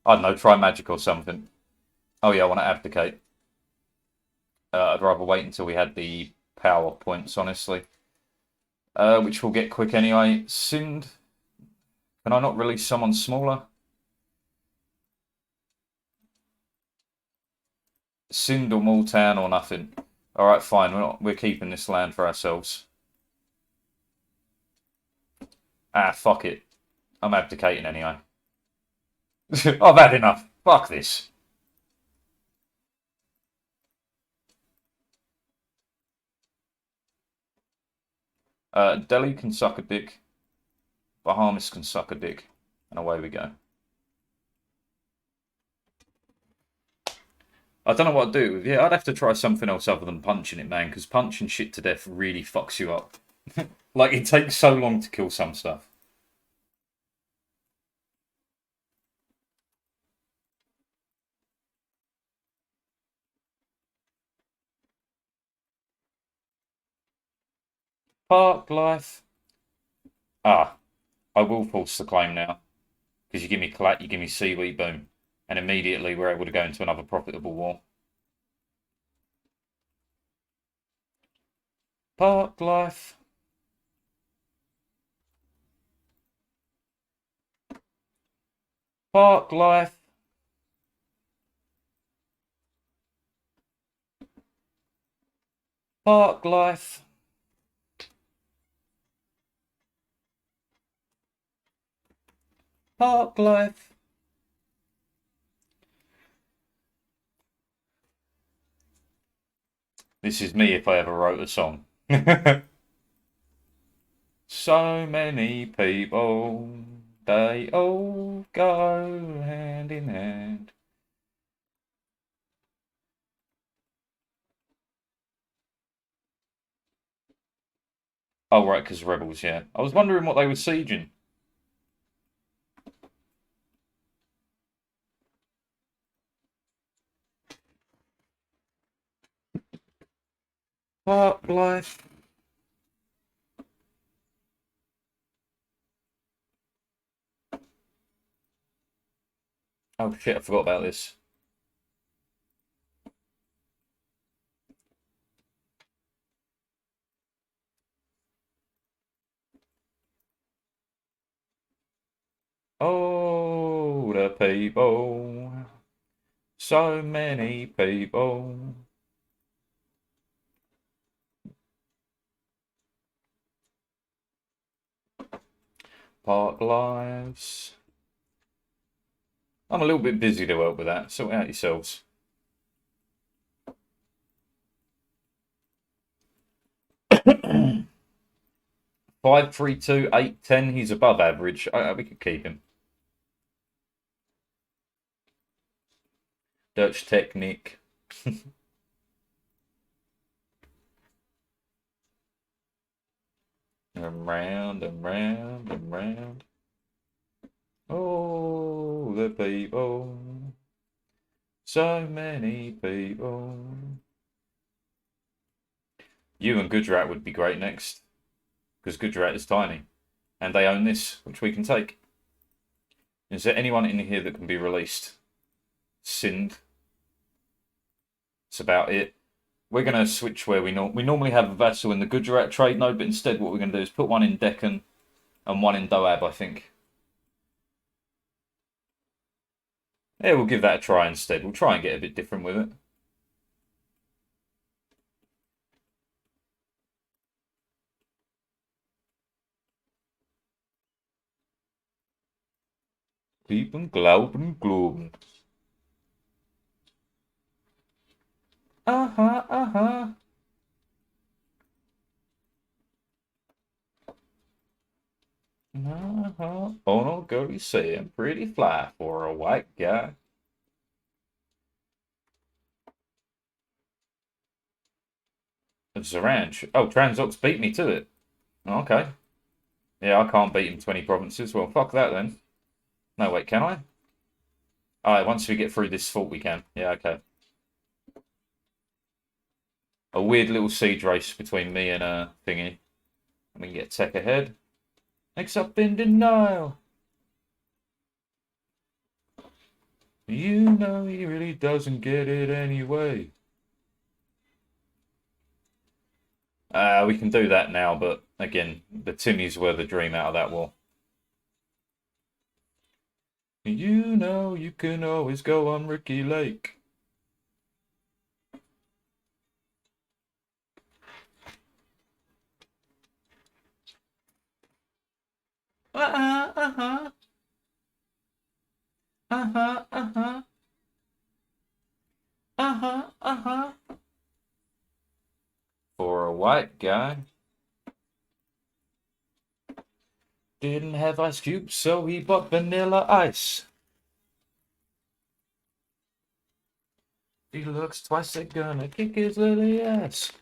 I don't know, try magic or something. Oh yeah, I want to abdicate. I'd rather wait until we had the power points, honestly. Which we'll get quick anyway. Sind. Can I not release someone smaller? Sind or Multan or nothing. Alright, fine. We're keeping this land for ourselves. Fuck it. I'm abdicating anyway. I've had enough. Fuck this. Delhi can suck a dick. Bahamas can suck a dick. And away we go. I don't know what I'd do with. Yeah, I'd have to try something else other than punching it, man, because punching shit to death really fucks you up. Like, it takes so long to kill some stuff. Park life. I will force the claim now. Because you give me Collat, you give me Seaweed, boom. And immediately we're able to go into another profitable war. Park life. Park life. Park life. Park life. This is me if I ever wrote a song. So many people, they all go hand in hand. Oh, right, because rebels, yeah. I was wondering what they were sieging. Park life. Oh shit, I forgot about this. Oh, the people. So many people. Park lives. I'm a little bit busy to help with that. Sort it out yourselves. 5'3", 8'10". He's above average. We could keep him. Dutch technique. And round and round and round. Oh, the people. So many people. You and Gujarat would be great next. Because Gujarat is tiny. And they own this, which we can take. Is there anyone in here that can be released? Sindh. That's about it. We're going to switch where we normally have a vassal in the Gujarat trade node, but instead what we're going to do is put one in Deccan and one in Doab, I think. Yeah, we'll give that a try instead. We'll try and get a bit different with it. Piepen, glauben, globen. Uh-huh, uh-huh. Uh-huh. Oh no, Cody saying pretty fly for a white guy. Zaranch. Oh, Transox beat me to it. Okay. Yeah, I can't beat him 20 provinces. Well, fuck that then. No, wait, can I? Alright, once we get through this fort, we can. Yeah, okay. A weird little siege race between me and Thingy. We can get tech ahead. Next up in denial. You know he really doesn't get it anyway. We can do that now, but again, the Timmies were the dream out of that war. You know you can always go on Ricky Lake. Uh-huh, uh-huh. Uh-huh, uh-huh. Uh-huh, uh-huh. For a white guy. Didn't have ice cubes, so he bought vanilla ice. He looks twice, they're gonna kick his little ass.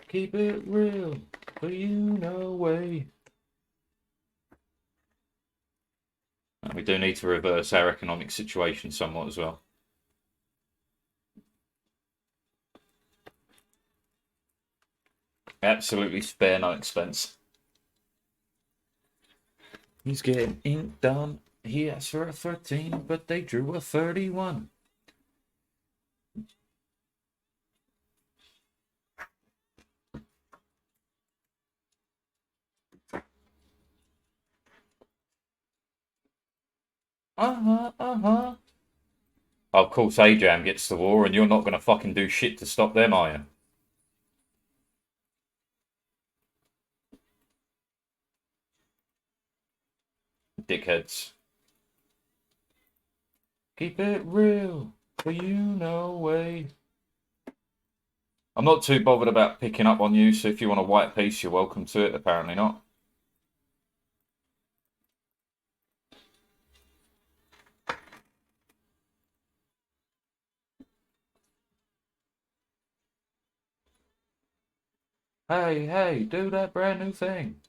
Keep it real, but you know way. We do need to reverse our economic situation somewhat as well. Absolutely spare no expense. He's getting ink done. He asked for a 13, but they drew a 31. Uh-huh, uh-huh. Of course, Ajam gets the war, and you're not going to fucking do shit to stop them, are you? Dickheads. Keep it real, but you know way. I'm not too bothered about picking up on you, so if you want a white piece, you're welcome to it. Apparently not. Hey, hey, do that brand new thing.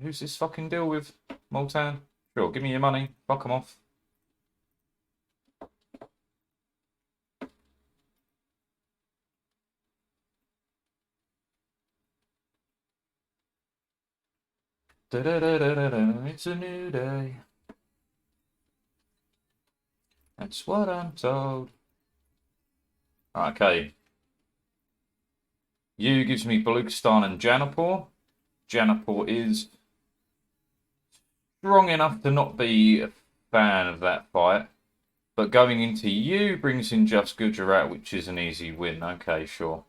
who's this fucking deal with? Moltan? Sure, give me your money. Fuck 'em off. Da-da-da-da-da-da, it's a new day. That's what I'm told. Okay. You gives me Baluchistan and Janapur. Janapur is strong enough to not be a fan of that fight. But going into you brings in just Gujarat, which is an easy win. Okay, sure.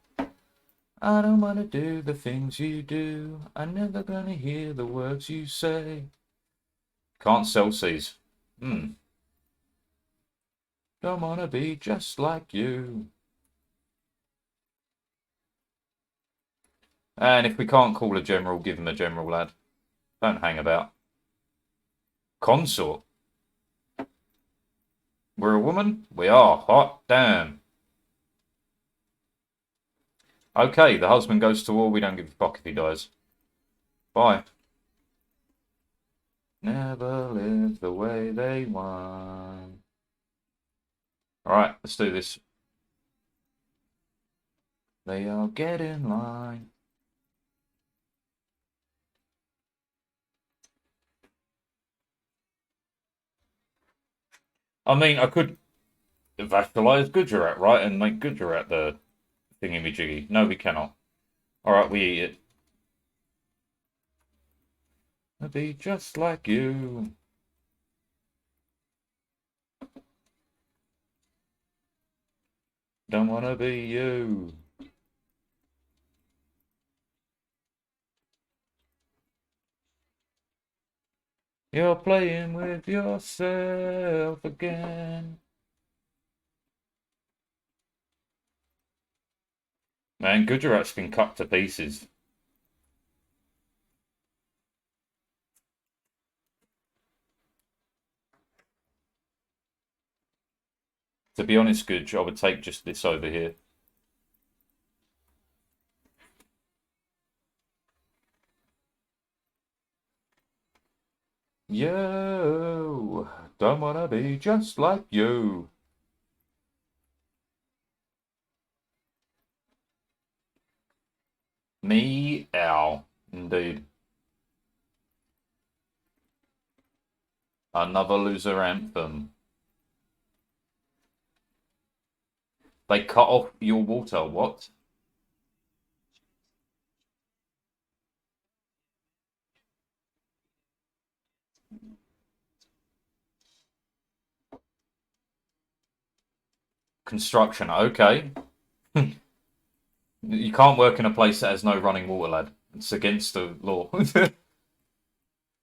I don't want to do the things you do. I'm never going to hear the words you say. Can't sell seas. Don't want to be just like you. And if we can't call a general, give him a general, lad. Don't hang about. Consort. We're a woman? We are. Hot damn. Okay, the husband goes to war. We don't give a fuck if he dies. Bye. Never live the way they want. Alright, let's do this. They all get in line. I mean, I could vassalize Gujarat, right? And make Gujarat the thingy-me-jiggy. No, we cannot. Alright, we eat it. I'll be just like you. Don't wanna be you. You're playing with yourself again. Man, Gujarat's been cut to pieces. To be honest, Guj, I would take just this over here. Yo, don't wanna be just like you. Me, ow, indeed. Another loser anthem. They cut off your water, what? Construction, okay. You can't work in a place that has no running water, lad. It's against the law.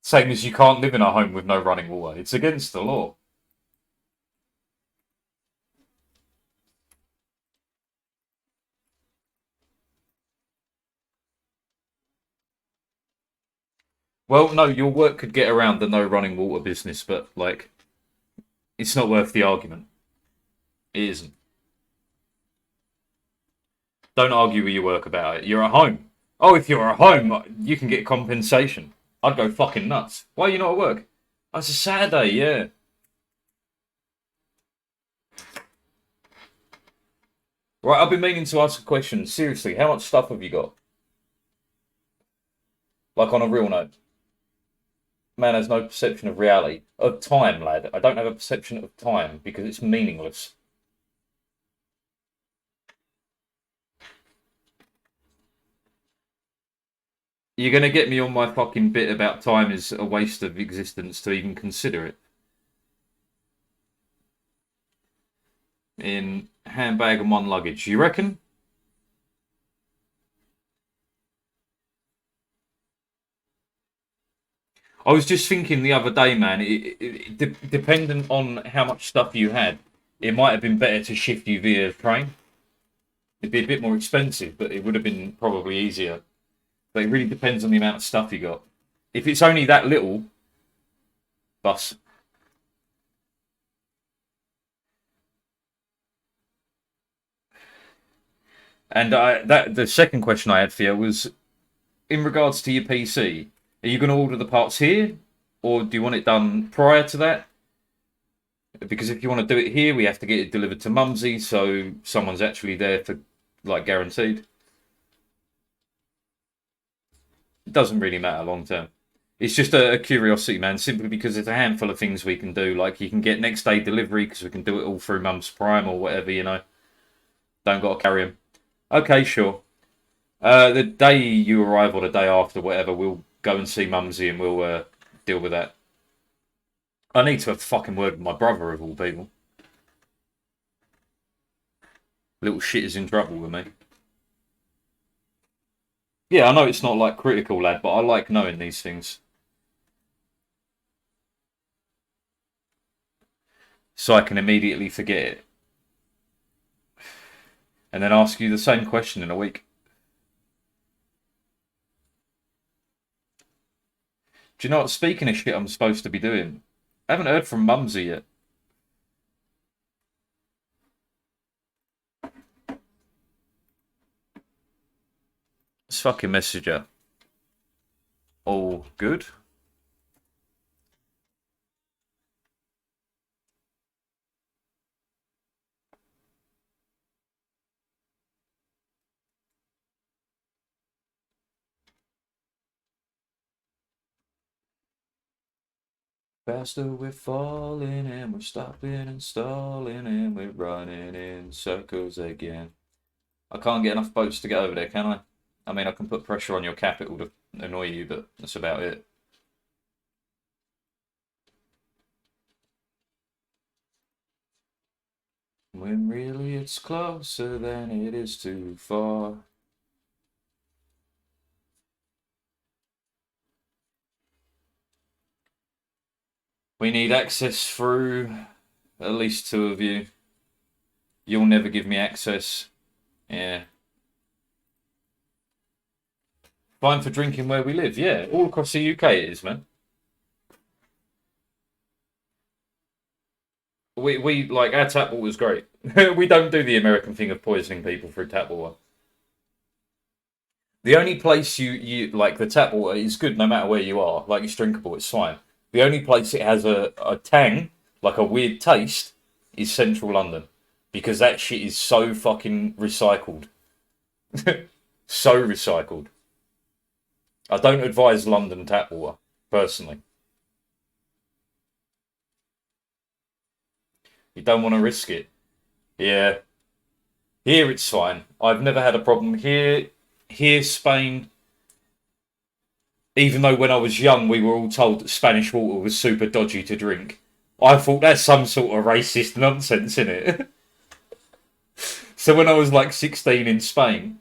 Same as you can't live in a home with no running water. It's against the law. Well, no, your work could get around the no running water business, but, like, it's not worth the argument. It isn't. Don't argue with your work about it. You're at home. Oh, if you're at home, you can get compensation. I'd go fucking nuts. Why are you not at work? Oh, it's a Saturday, yeah. Right, I've been meaning to ask a question. Seriously, how much stuff have you got? Like, on a real note. Man has no perception of reality. Of time, lad. I don't have a perception of time because it's meaningless. You're going to get me on my fucking bit about time is a waste of existence to even consider it. In handbag and one luggage. You reckon? I was just thinking the other day, man, dependent on how much stuff you had, it might have been better to shift you via train. It'd be a bit more expensive, but it would have been probably easier. But it really depends on the amount of stuff you got. If it's only that little, bus. And the second question I had for you was in regards to your PC. Are you going to order the parts here, or do you want it done prior to that? Because if you want to do it here, we have to get it delivered to Mumsy, so someone's actually there for, like, guaranteed. It doesn't really matter long term. It's just a curiosity, man, simply because there's a handful of things we can do. Like, you can get next day delivery because we can do it all through Mum's Prime or whatever, you know. Don't got to carry them. Okay, sure. The day you arrive or the day after, whatever, we'll go and see Mumsy and we'll deal with that. I need to have a fucking word with my brother, of all people. Little shit is in trouble with me. Yeah, I know it's not, like, critical, lad, but I like knowing these things. So I can immediately forget it. And then ask you the same question in a week. Do you know what? Speaking of shit I'm supposed to be doing, I haven't heard from Mumsy yet. Let's fucking message her. All good? Faster we're falling and we're stopping and stalling and we're running in circles again. I can't get enough boats to get over there, can I? I mean, I can put pressure on your capital to annoy you, but that's about it. When really it's closer than it is too far. We need access through at least two of you. You'll never give me access. Yeah. Fine for drinking where we live. Yeah, all across the UK it is, man. We like our tap water's great. We don't do the American thing of poisoning people through tap water. The only place you like the tap water is good no matter where you are. Like it's drinkable, it's fine. The only place it has a tang, like a weird taste, is central London. Because that shit is so fucking recycled. So recycled. I don't advise London tap water, personally. You don't want to risk it. Yeah. Here it's fine. I've never had a problem here. Here, Spain, even though when I was young we were all told that Spanish water was super dodgy to drink, I thought that's some sort of racist nonsense, in it. So when I was like 16 in Spain,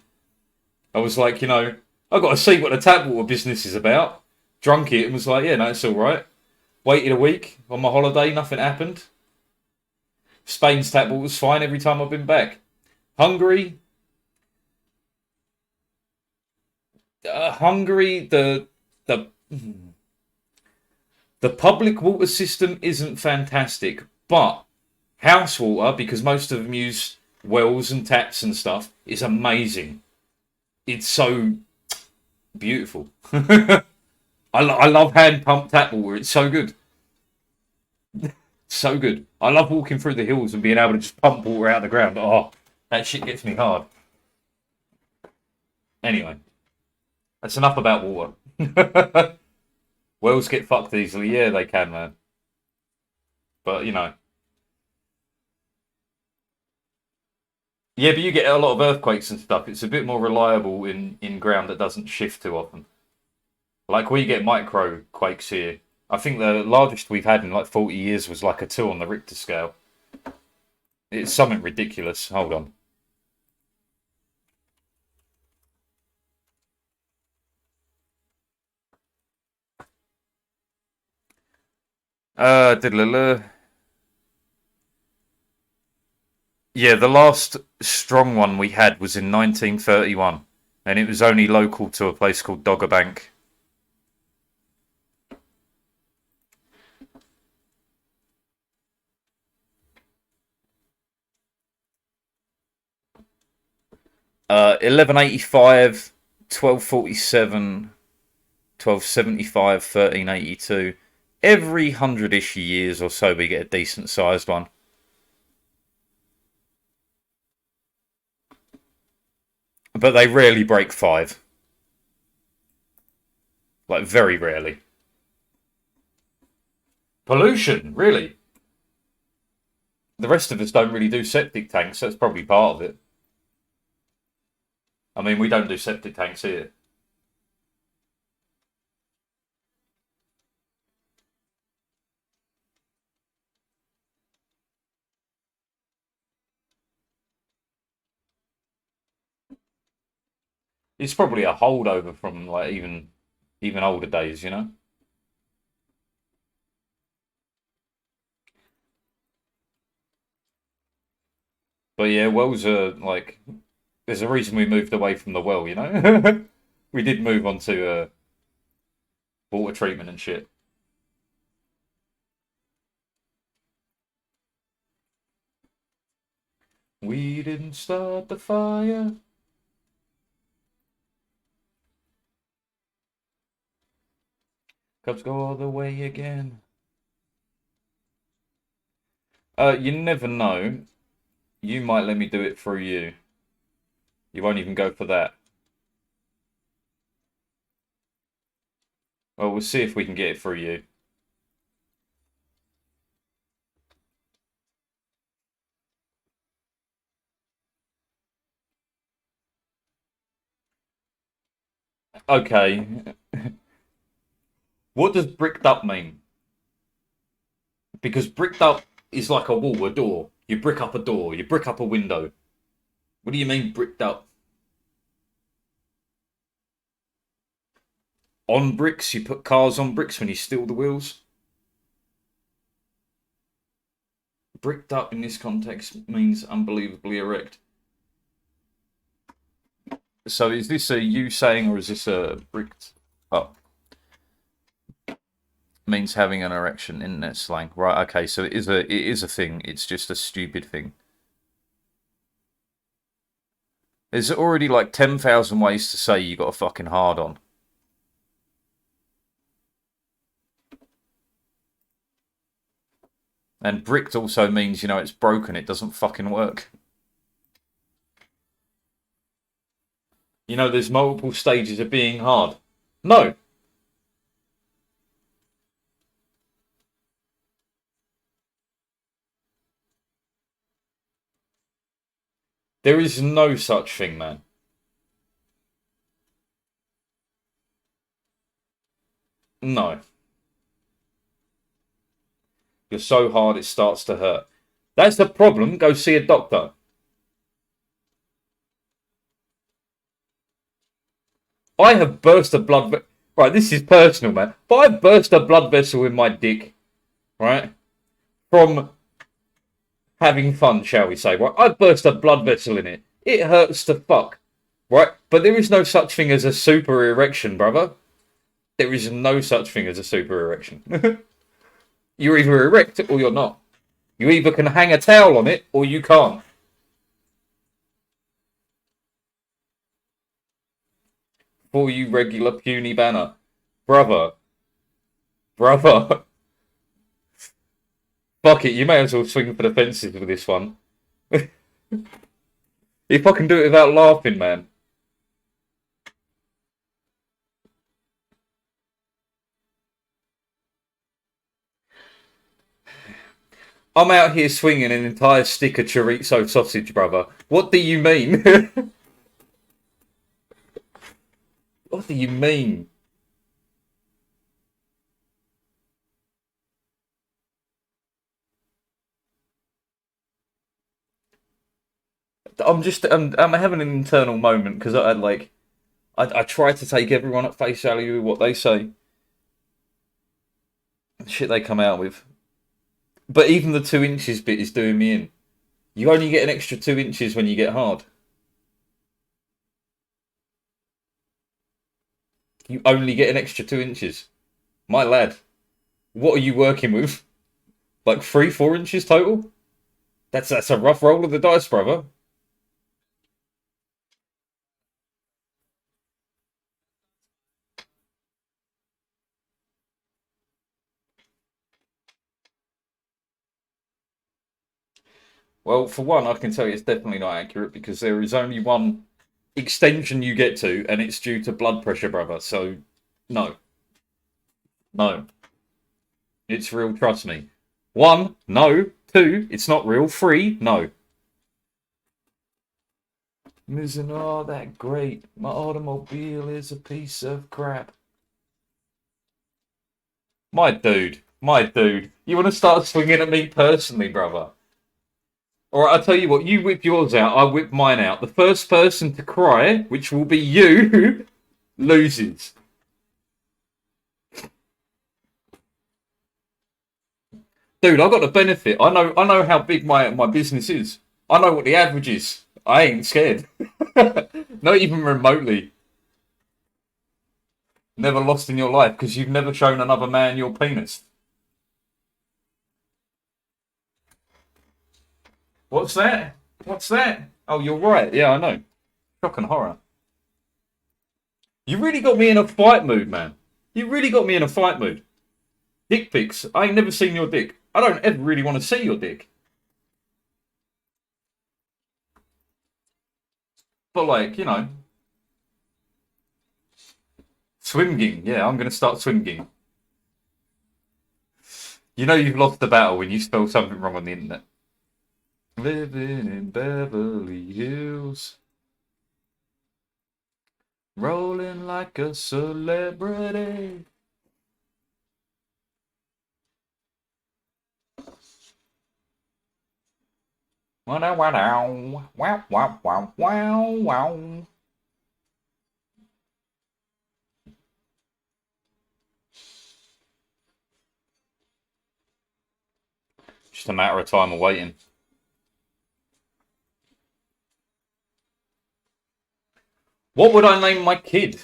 I was like, I've got to see what the tap water business is about. Drunk it and was like, yeah, no, it's all right. Waited a week on my holiday, nothing happened. Spain's tap water was fine every time I've been back. Hungary, Hungary, the the public water system isn't fantastic, but house water, because most of them use wells and taps and stuff, is amazing. It's so beautiful. I love hand pump tap water. It's so good. So good. I love walking through the hills and being able to just pump water out of the ground. Oh, that shit gets me hard. Anyway, that's enough about water. Wells get fucked easily. Yeah, they can, man. But, Yeah, but you get a lot of earthquakes and stuff. It's a bit more reliable in ground that doesn't shift too often. Like, we get micro quakes here. I think the largest we've had in like 40 years was like a 2 on the Richter scale. It's something ridiculous. Hold on. Diddle-a-la. Yeah, the last strong one we had was in 1931, and it was only local to a place called Doggerbank. Uh, 1185, 1247, 1275, 1382. Every 100-ish years or so we get a decent sized one. But they rarely break 5. Like, very rarely. Pollution, really? The rest of us don't really do septic tanks. That's probably part of it. I mean, we don't do septic tanks here. It's probably a holdover from like even older days, you know. But yeah, wells are like there's a reason we moved away from the well, you know. We did move on to water treatment and shit. We didn't start the fire. Cubs go all the way again. You never know. You might let me do it through you. You won't even go for that. Well, we'll see if we can get it through you. Okay. What does bricked up mean? Because bricked up is like a wall, a door. You brick up a door, you brick up a window. What do you mean bricked up? On bricks? You put cars on bricks when you steal the wheels? Bricked up in this context means unbelievably erect. So is this a you saying or is this a bricked up? Means having an erection in that slang. Right, okay, so it is a thing. It's just a stupid thing. There's already like 10,000 ways to say you got a fucking hard on. And bricked also means, you know, it's broken. It doesn't fucking work. You know, there's multiple stages of being hard. No. There is no such thing, man. No. You're so hard it starts to hurt. That's the problem. Go see a doctor. I have burst a blood... Right, this is personal, man. But I burst a blood vessel in my dick, right? From having fun, shall we say, right? I burst a blood vessel in it. It hurts to fuck, right? But there is no such thing as a super erection, brother. There is no such thing as a super erection. You're either erect or you're not. You either can hang a towel on it or you can't. For you regular puny banner. Brother. Brother. Fuck it, you may as well swing for the fences with this one. If I can do it without laughing, man. I'm out here swinging an entire stick of chorizo sausage, brother. What do you mean? What do you mean? I'm having an internal moment because I try to take everyone at face value with what they say. Shit they come out with. But even the 2 inches bit is doing me in. You only get an extra 2 inches when you get hard. You only get an extra 2 inches. My lad, what are you working with? Like 3-4 inches total? That's a rough roll of the dice, brother. Well, for one, I can tell you it's definitely not accurate because there is only one extension you get to, and it's due to blood pressure, brother. So, no, no, it's real. Trust me. One, no. Two, it's not real. Three, no. Isn't all that great? My automobile is a piece of crap. My dude. You want to start swinging at me personally, brother? All right, I'll tell you what. You whip yours out. I whip mine out. The first person to cry, which will be you, loses. Dude, I got the benefit. I know how big my business is. I know what the average is. I ain't scared. Not even remotely. Never lost in your life because you've never shown another man your penis. What's that? What's that? Oh, you're right. Yeah, I know. Shock and horror. You really got me in a fight mood, man. You really got me in a fight mood. Dick pics. I ain't never seen your dick. I don't ever really want to see your dick. But like, swinging. Yeah, I'm gonna start swinging. You know you've lost the battle when you spell something wrong on the internet. Living in Beverly Hills. Rolling like a celebrity. Wow, wow, wow, wow, wow, wow, wow. Just a matter of time of waiting. What would I name my kid?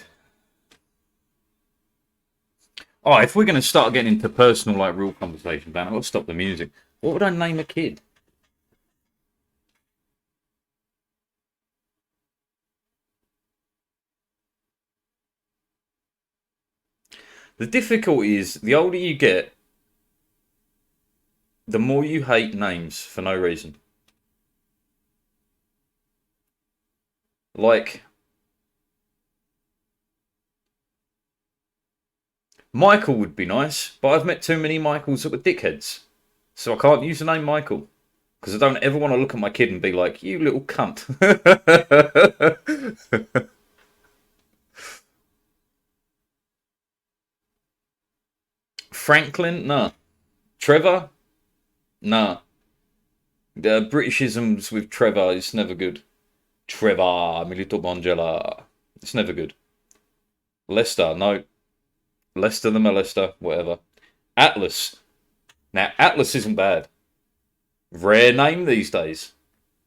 Oh, if we're going to start getting into personal, like real conversation, Dan, I've got to stop the music. What would I name a kid? The difficulty is the older you get, the more you hate names for no reason. Like, Michael would be nice, but I've met too many Michaels that were dickheads. So I can't use the name Michael. Because I don't ever want to look at my kid and be like, you little cunt. Franklin? Nah. Trevor? Nah. The Britishisms with Trevor is never good. Trevor, Milito Mangela. It's never good. Lester, no. Lester the Molester, whatever. Atlas. Now, Atlas isn't bad. Rare name these days.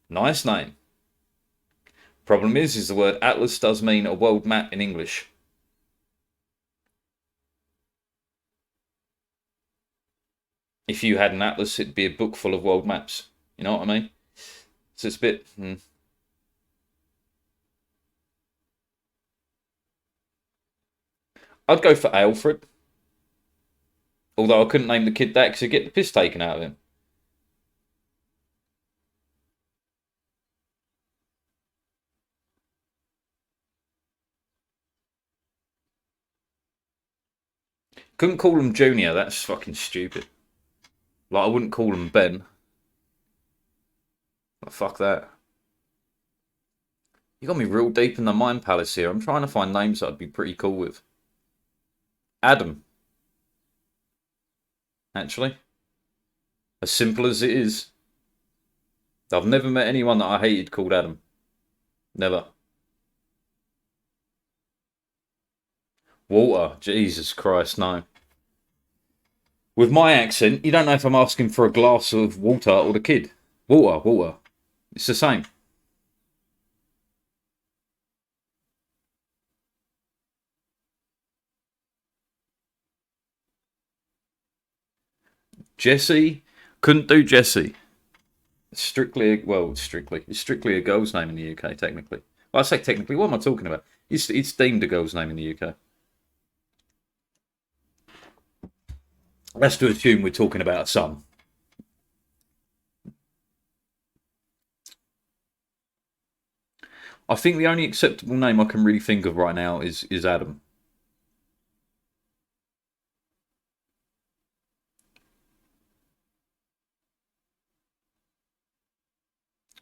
Nice name. Problem is the word Atlas does mean a world map in English. If you had an atlas, it'd be a book full of world maps. You know what I mean? So it's a bit. I'd go for Alfred. Although I couldn't name the kid that because he'd get the piss taken out of him. Couldn't call him Junior. That's fucking stupid. Like, I wouldn't call him Ben. Like, fuck that. You got me real deep in the mind palace here. I'm trying to find names that I'd be pretty cool with. Adam. Actually. As simple as it is. I've never met anyone that I hated called Adam. Never. Walter. Jesus Christ, no. With my accent, you don't know if I'm asking for a glass of water or the kid. Water, water. It's the same. Jesse. Couldn't do Jesse. It's strictly a girl's name in the UK, technically. Well, I say technically, what am I talking about? It's deemed a girl's name in the UK. That's to assume we're talking about a son. I think the only acceptable name I can really think of right now is Adam.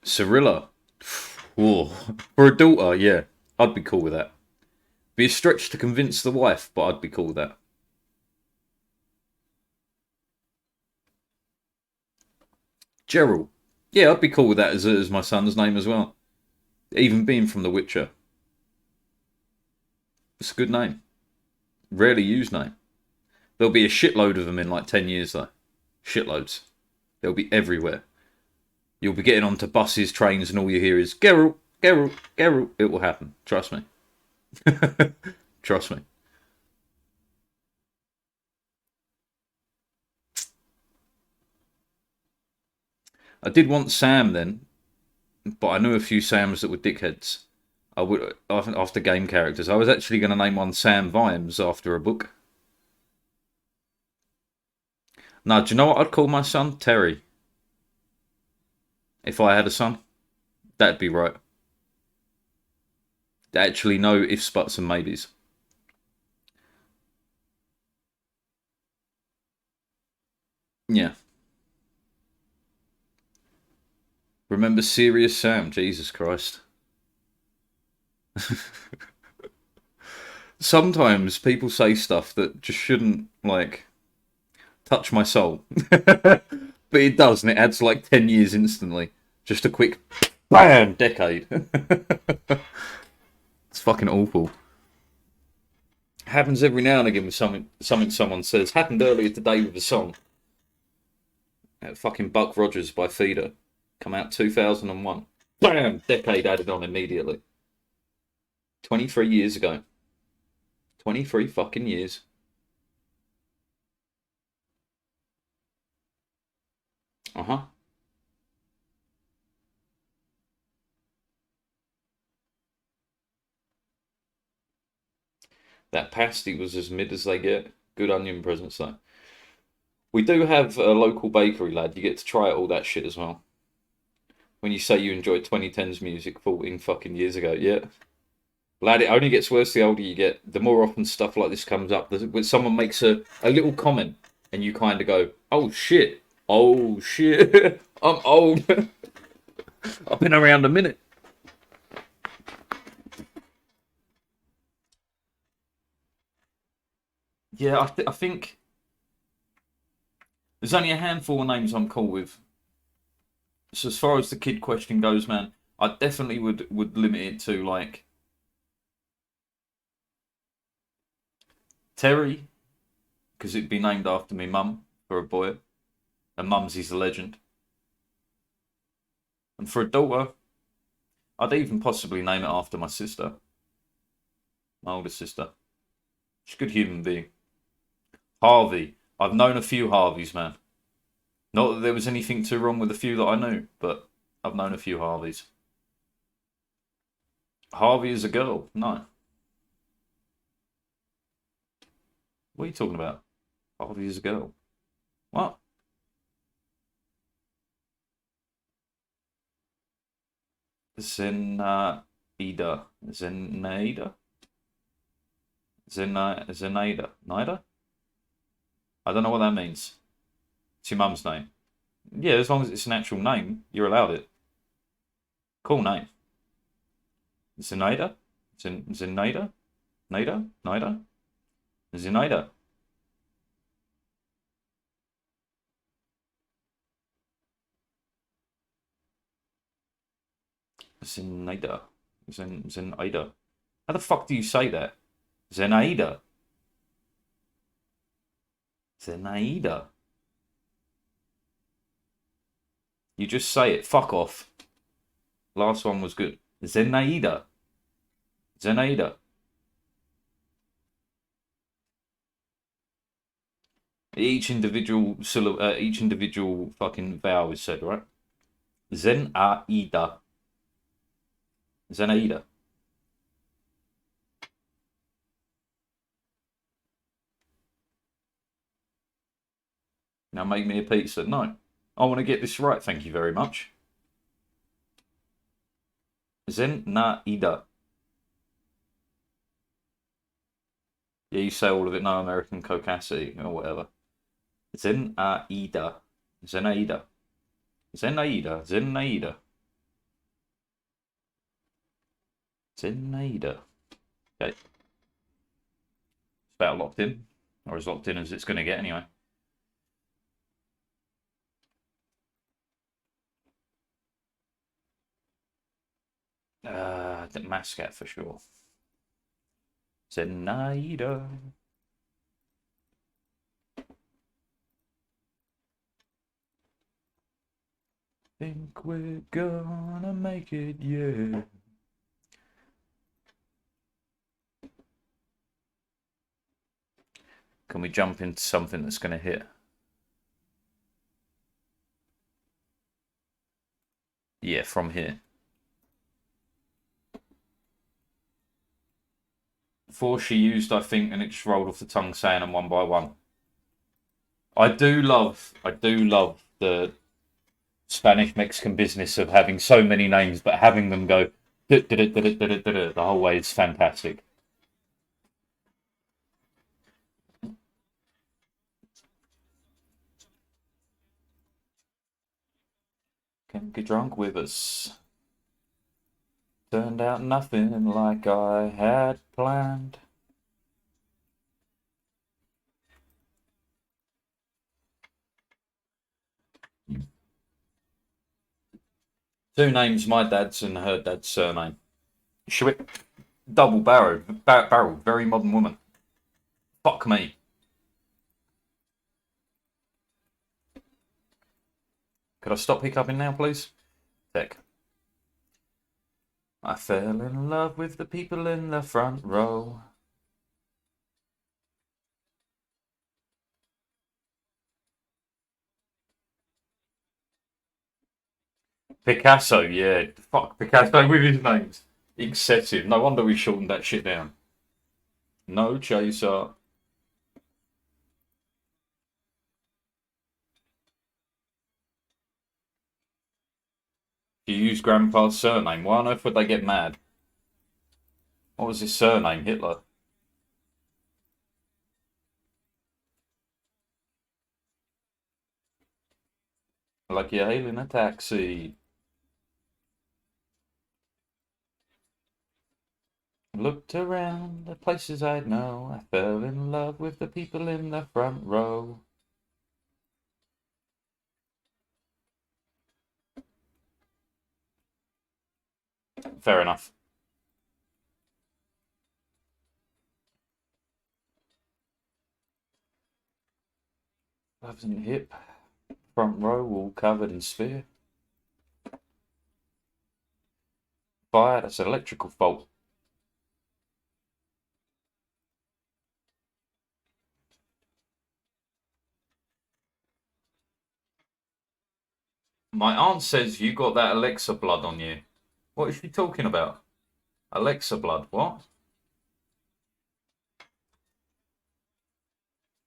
Cirilla. Whoa. For a daughter, yeah. I'd be cool with that. Be a stretch to convince the wife, but I'd be cool with that. Gerald. Yeah, I'd be cool with that as my son's name as well. Even being from The Witcher. It's a good name. Rarely used name. There'll be a shitload of them in like 10 years, though. Shitloads. They'll be everywhere. You'll be getting onto buses, trains, and all you hear is Geralt, Geralt, Geralt. It will happen. Trust me. Trust me. I did want Sam then, but I knew a few Sams that were dickheads. I would after game characters. I was actually going to name one Sam Vimes after a book. No, do you know what I'd call my son? Terry. If I had a son, that'd be right. Actually, no ifs, buts, and maybes. Yeah. Remember Serious Sam? Jesus Christ. Sometimes people say stuff that just shouldn't, like, touch my soul. But it does, and it adds like 10 years instantly. Just a quick BAM! Decade. It's fucking awful. Happens every now and again with something someone says. Happened earlier today with a song. Fucking Buck Rogers by Feeder. Come out 2001. BAM! Decade added on immediately. 23 years ago. 23 fucking years. Uh-huh. That pasty was as mid as they get. Good onion presents though. We do have a local bakery, lad. You get to try all that shit as well. When you say you enjoyed 2010s music 14 fucking years ago, yeah. Lad, it only gets worse the older you get. The more often stuff like this comes up. When someone makes a little comment and you kind of go, oh shit. Oh shit. I'm old. I've been around a minute. Yeah, I think there's only a handful of names I'm cool with. So as far as the kid question goes, man, I definitely would limit it to like Terry, because it'd be named after me mum for a boy, and Mumsy's a legend. And for a daughter, I'd even possibly name it after my sister, my older sister. She's a good human being. Harvey. I've known a few Harveys, man. Not that there was anything too wrong with a few that I knew, but I've known a few Harveys. Harvey is a girl. No. What are you talking about? Harvey is a girl. What? Zenaida. Zenaida? Zenaida? Nida? I don't know what that means. It's your mum's name. Yeah, as long as it's an actual name, you're allowed it. Cool name. Zenaida? Zenaida? Nida? Nida? Zenaida. Zenaida. Zenaida. How the fuck do you say that? Zenaida. Zenaida. You just say it. Fuck off. Last one was good. Zenaida. Zenaida. Each individual fucking vowel is said, right? Zenaida. Zenaida. Now make me a pizza. No. I want to get this right, thank you very much. Zenaida. Yeah, you say all of it, no American caucasity or whatever. Zenaida. Zenaida. Zenaida. Zenaida. Zenaida. Okay. It's about locked in. Or as locked in as it's going to get anyway. The Mascat for sure. Zenaida. Think we're gonna make it, yeah. Can we jump into something that's going to hit? Yeah, from here. Four she used, I think, and it just rolled off the tongue saying them one by one. I do love the Spanish Mexican business of having so many names, but having them go the whole way is fantastic. Can't get drunk with us. Turned out nothing like I had planned. Two names, my dad's and her dad's surname. Schwick, double barreled, very modern woman. Fuck me. Could I stop hiccuping now, please? Tech. I fell in love with the people in the front row. Picasso, yeah. Fuck Picasso with his names. Excessive. No wonder we shortened that shit down. No chaser. You use Grandpa's surname. Why on earth would they get mad? What was his surname? Hitler. Like you're hailing a taxi. Looked around the places I'd know. I fell in love with the people in the front row. Fair enough. Love's in hip. Front row all covered in spear. Fire, that's an electrical fault. My aunt says you got that Alexa blood on you. What is she talking about? Alexa blood, what?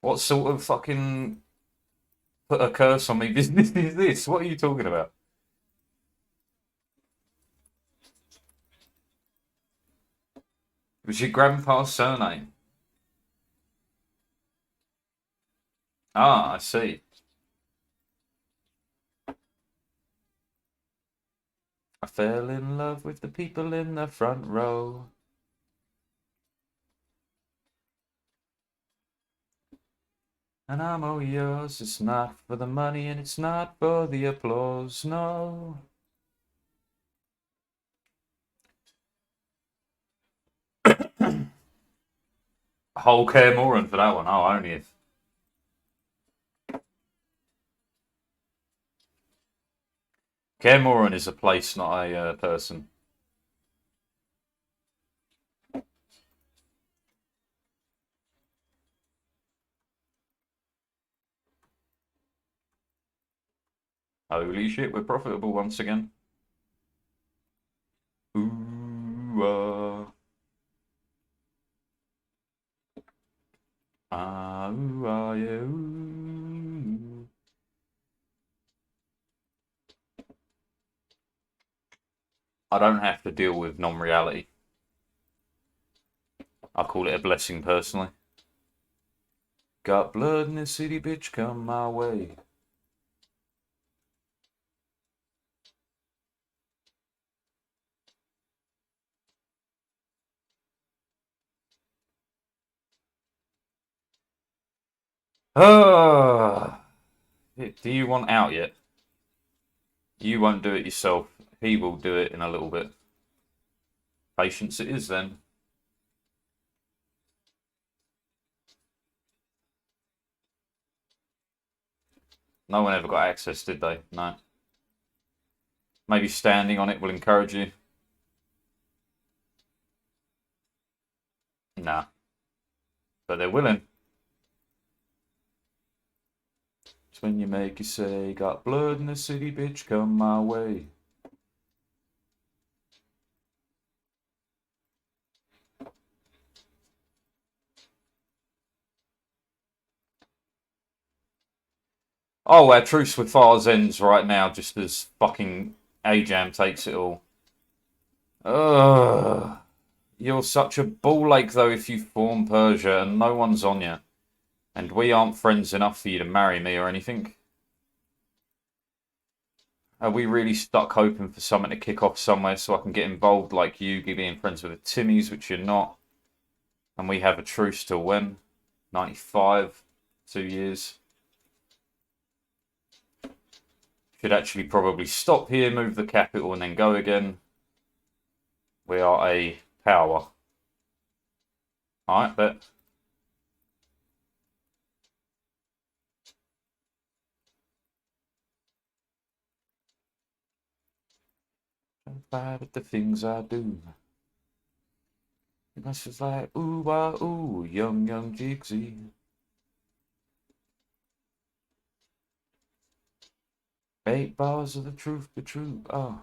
What sort of fucking put a curse on me business is this? What are you talking about? It was your grandpa's surname. Ah, I see. I fell in love with the people in the front row. And I'm all yours. It's not for the money and it's not for the applause, no. Whole Care Moran for that one. Oh, only if. Care Moran is a place, not a person. Holy shit, we're profitable once again. Ooh, ooh, yeah, ooh. I don't have to deal with non-reality. I call it a blessing personally. Got blood in the city, bitch, come my way. Ah, do you want out yet? You won't do it yourself. He will do it in a little bit. Patience it is then. No one ever got access, did they? No. Maybe standing on it will encourage you. Nah. But they're willing. It's when you make you say, got blood in the city, bitch, come my way. Oh, our truce with Fars ends right now just as fucking Ajam takes it all. Ugh. You're such a ball ache though if you form Persia and no one's on you. And we aren't friends enough for you to marry me or anything. Are we really stuck hoping for something to kick off somewhere so I can get involved like you, being friends with the Timmies, which you're not? And we have a truce till when? 95? 2 years? Should actually probably stop here, move the capital, and then go again. We are a power. Alright, bet. Bad at the things I do. That's just like, ooh, ah, ooh, young Jigsy. 8 bars of the truth, oh.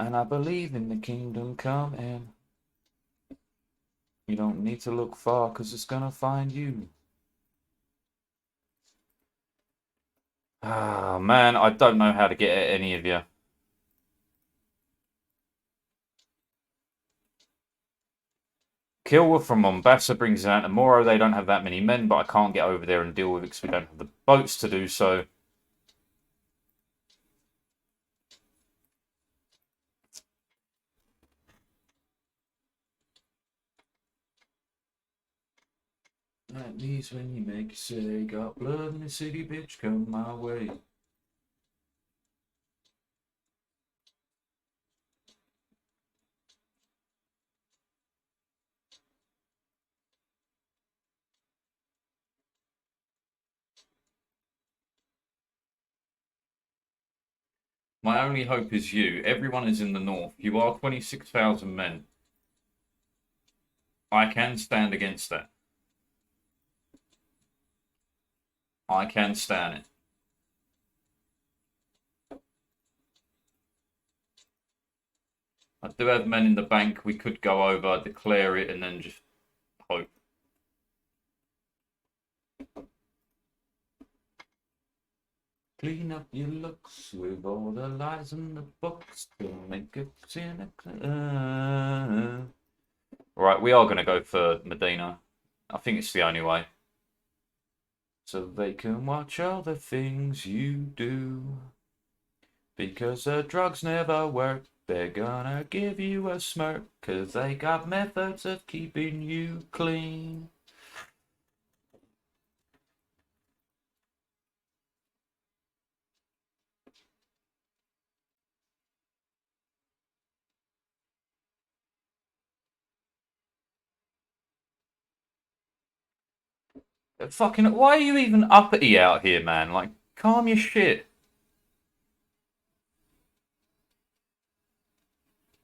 And I believe in the kingdom coming. You don't need to look far, cause it's gonna find you. Ah, man, I don't know how to get at any of you. Kilwa from Mombasa brings out tomorrow. They don't have that many men, but I can't get over there and deal with it because we don't have the boats to do so. That means when you make you say, got blood in the city, bitch, come my way. My only hope is you. Everyone is in the north. You are 26,000 men. I can stand against that. I can stand it. I do have men in the bank. We could go over, declare it, and then just hope. Clean up your looks with all the lies in the books to make it cynical. Right, we are going to go for Medina. I think it's the only way. So they can watch all the things you do. Because the drugs never work. They're gonna give you a smirk. Cause they got methods of keeping you clean. Fucking, why are you even uppity out here, man? Like, calm your shit.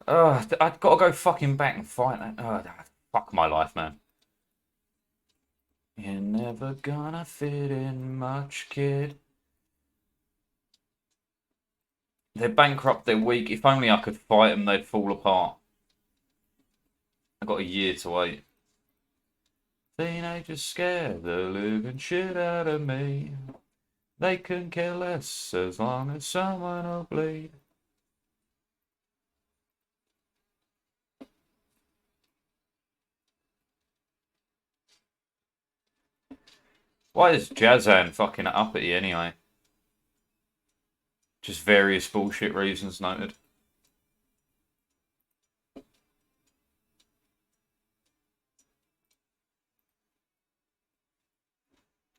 I've got to go fucking back and fight that. Fuck my life, man. You're never gonna fit in much, kid. They're bankrupt, they're weak. If only I could fight them, they'd fall apart. I've got a year to wait. Teenagers scare the living shit out of me. They can care less as long as someone will bleed. Why is Jazan fucking uppity anyway? Just various bullshit reasons noted.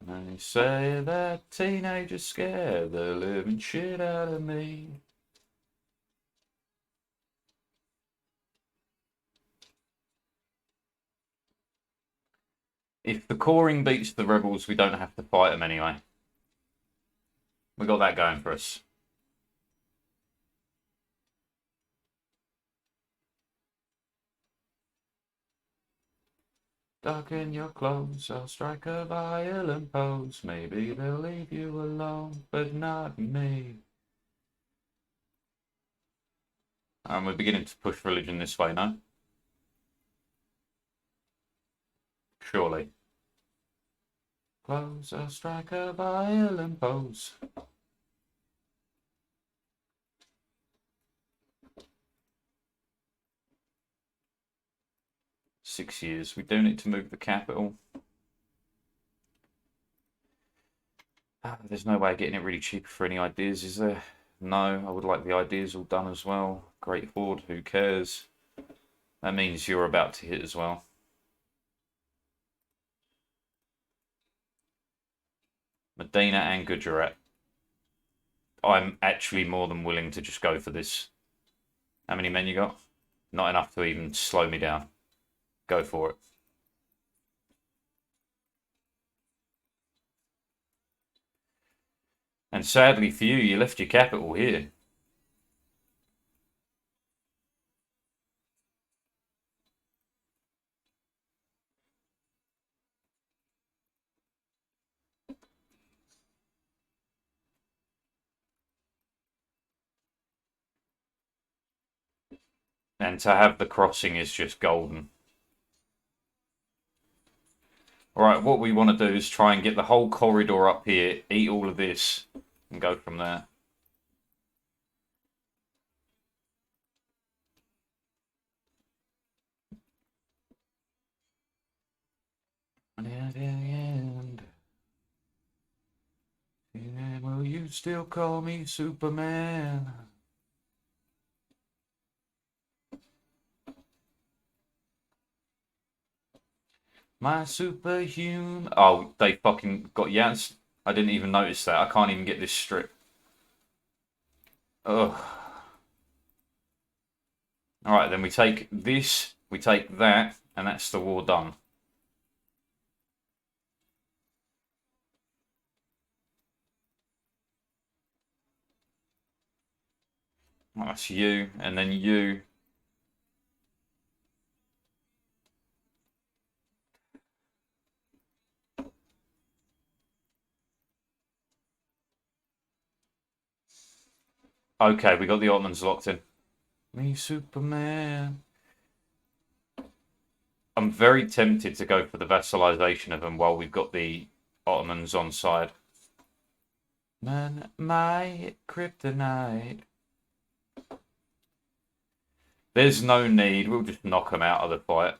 They say that teenagers scare the living shit out of me. If the coring beats the rebels, we don't have to fight them anyway. We got that going for us. Darken your clothes, I'll strike a violent pose. Maybe they'll leave you alone, but not me. And we're beginning to push religion this way now. Surely. Close, I'll strike a violent pose. Six years. We do need to move the capital. There's no way of getting it really cheaper for any ideas, is there? No, I would like the ideas all done as well. Great Horde, who cares? That means you're about to hit as well. Medina and Gujarat. I'm actually more than willing to just go for this. How many men you got? Not enough to even slow me down. Go for it. And sadly for you, you left your capital here. And to have the crossing is just golden. Alright, what we want to do is try and get the whole corridor up here, eat all of this, and go from there. And at the end, will you still call me Superman? My superhuman. Oh, they fucking got Yaz. I didn't even notice that. I can't even get this strip. Ugh. Alright, then we take this, we take that, and that's the war done. That's you, and then you. Okay, we got the Ottomans locked in. Me, Superman. I'm very tempted to go for the vassalization of them while we've got the Ottomans on side. Man, my kryptonite. There's no need. We'll just knock them out of the fight.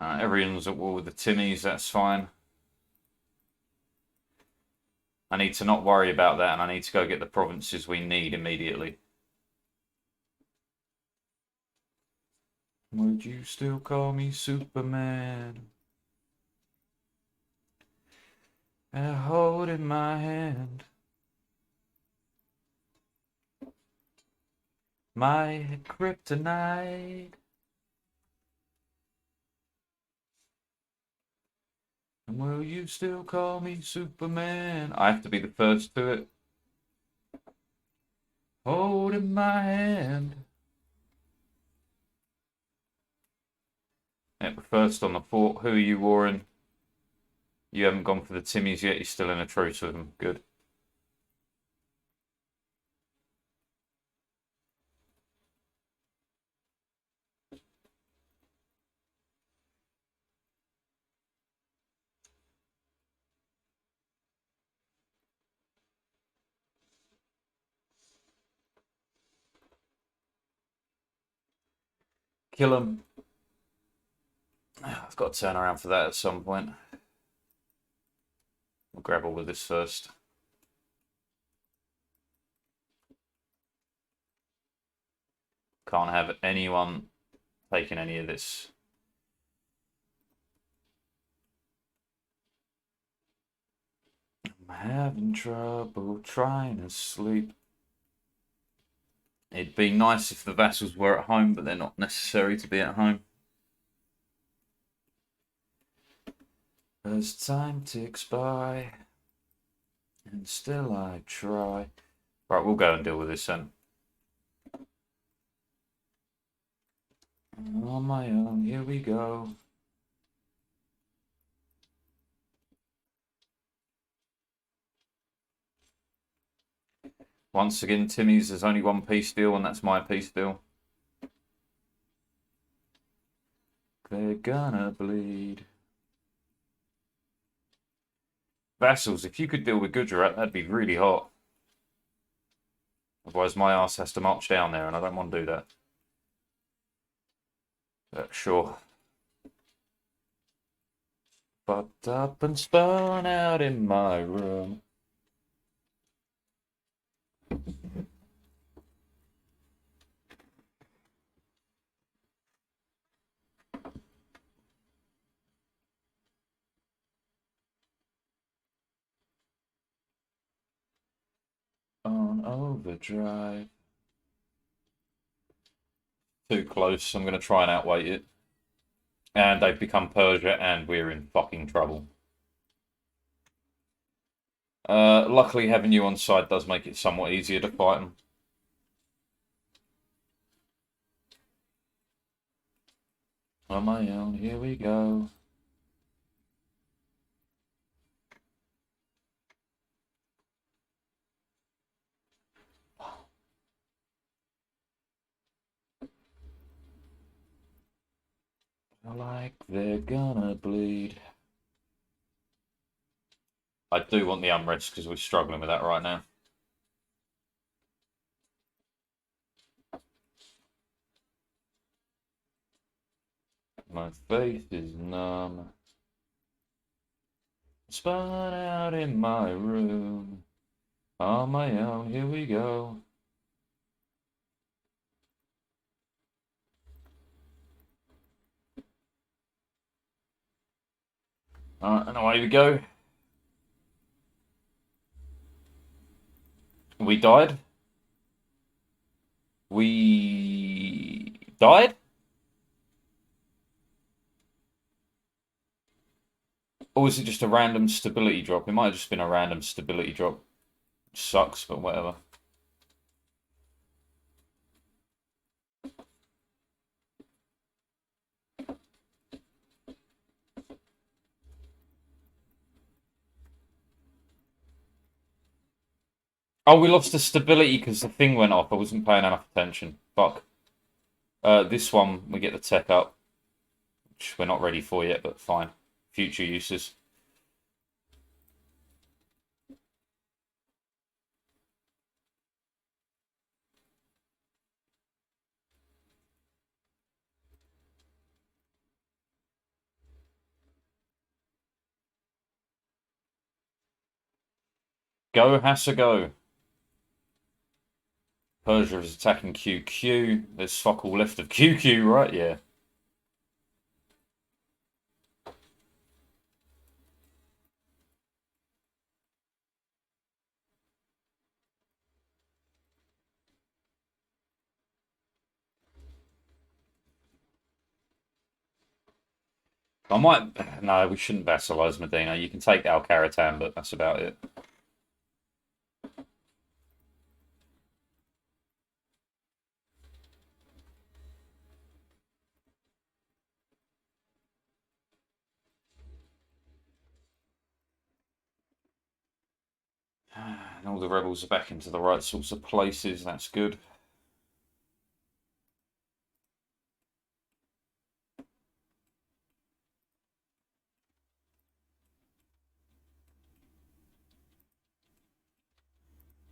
Everyone's at war with the Timmies, that's fine. I need to not worry about that, and I need to go get the provinces we need immediately. Would you still call me Superman? And holding my hand. My kryptonite. And will you still call me Superman? I have to be the first to it. Holding my hand. Yeah, first on the fort. Who are you warring? You haven't gone for the Timmies yet. You're still in a truce with them. Good. Kill them. I've got to turn around for that at some point. We'll grab all of this first. Can't have anyone taking any of this. I'm having trouble trying to sleep. It'd be nice if the vassals were at home, but they're not necessary to be at home. As time ticks by, and still I try. Right, we'll go and deal with this then. On my own, here we go. Once again, Timmy's, there's only one peace deal, and that's my peace deal. They're gonna bleed. Vassals, if you could deal with Gujarat, that'd be really hot. Otherwise, my ass has to march down there, and I don't want to do that. But sure. Fucked up and spun out in my room. On overdrive. Too close. I'm going to try and outweight it. And they've become Persia, and we're in fucking trouble. Luckily, having you on side does make it somewhat easier to fight them. On my own, here we go. Like they're gonna bleed. I do want the unrest because we're struggling with that right now. My face is numb. Spun out in my room. On my own, here we go. Alright, and away we go. We died. We died? Or was it just a random stability drop? It might have just been a random stability drop. Sucks, but whatever. Oh, we lost the stability because the thing went off. I wasn't paying enough attention. Fuck. This one, we get the tech up. Which we're not ready for yet, but fine. Future uses. Go, Hassa, go. Persia is attacking QQ. There's fuck all left of QQ, right? Yeah. I might... No, we shouldn't vassalize Medina. You can take Al Karatam, but that's about it. And all the rebels are back into the right sorts of places. That's good.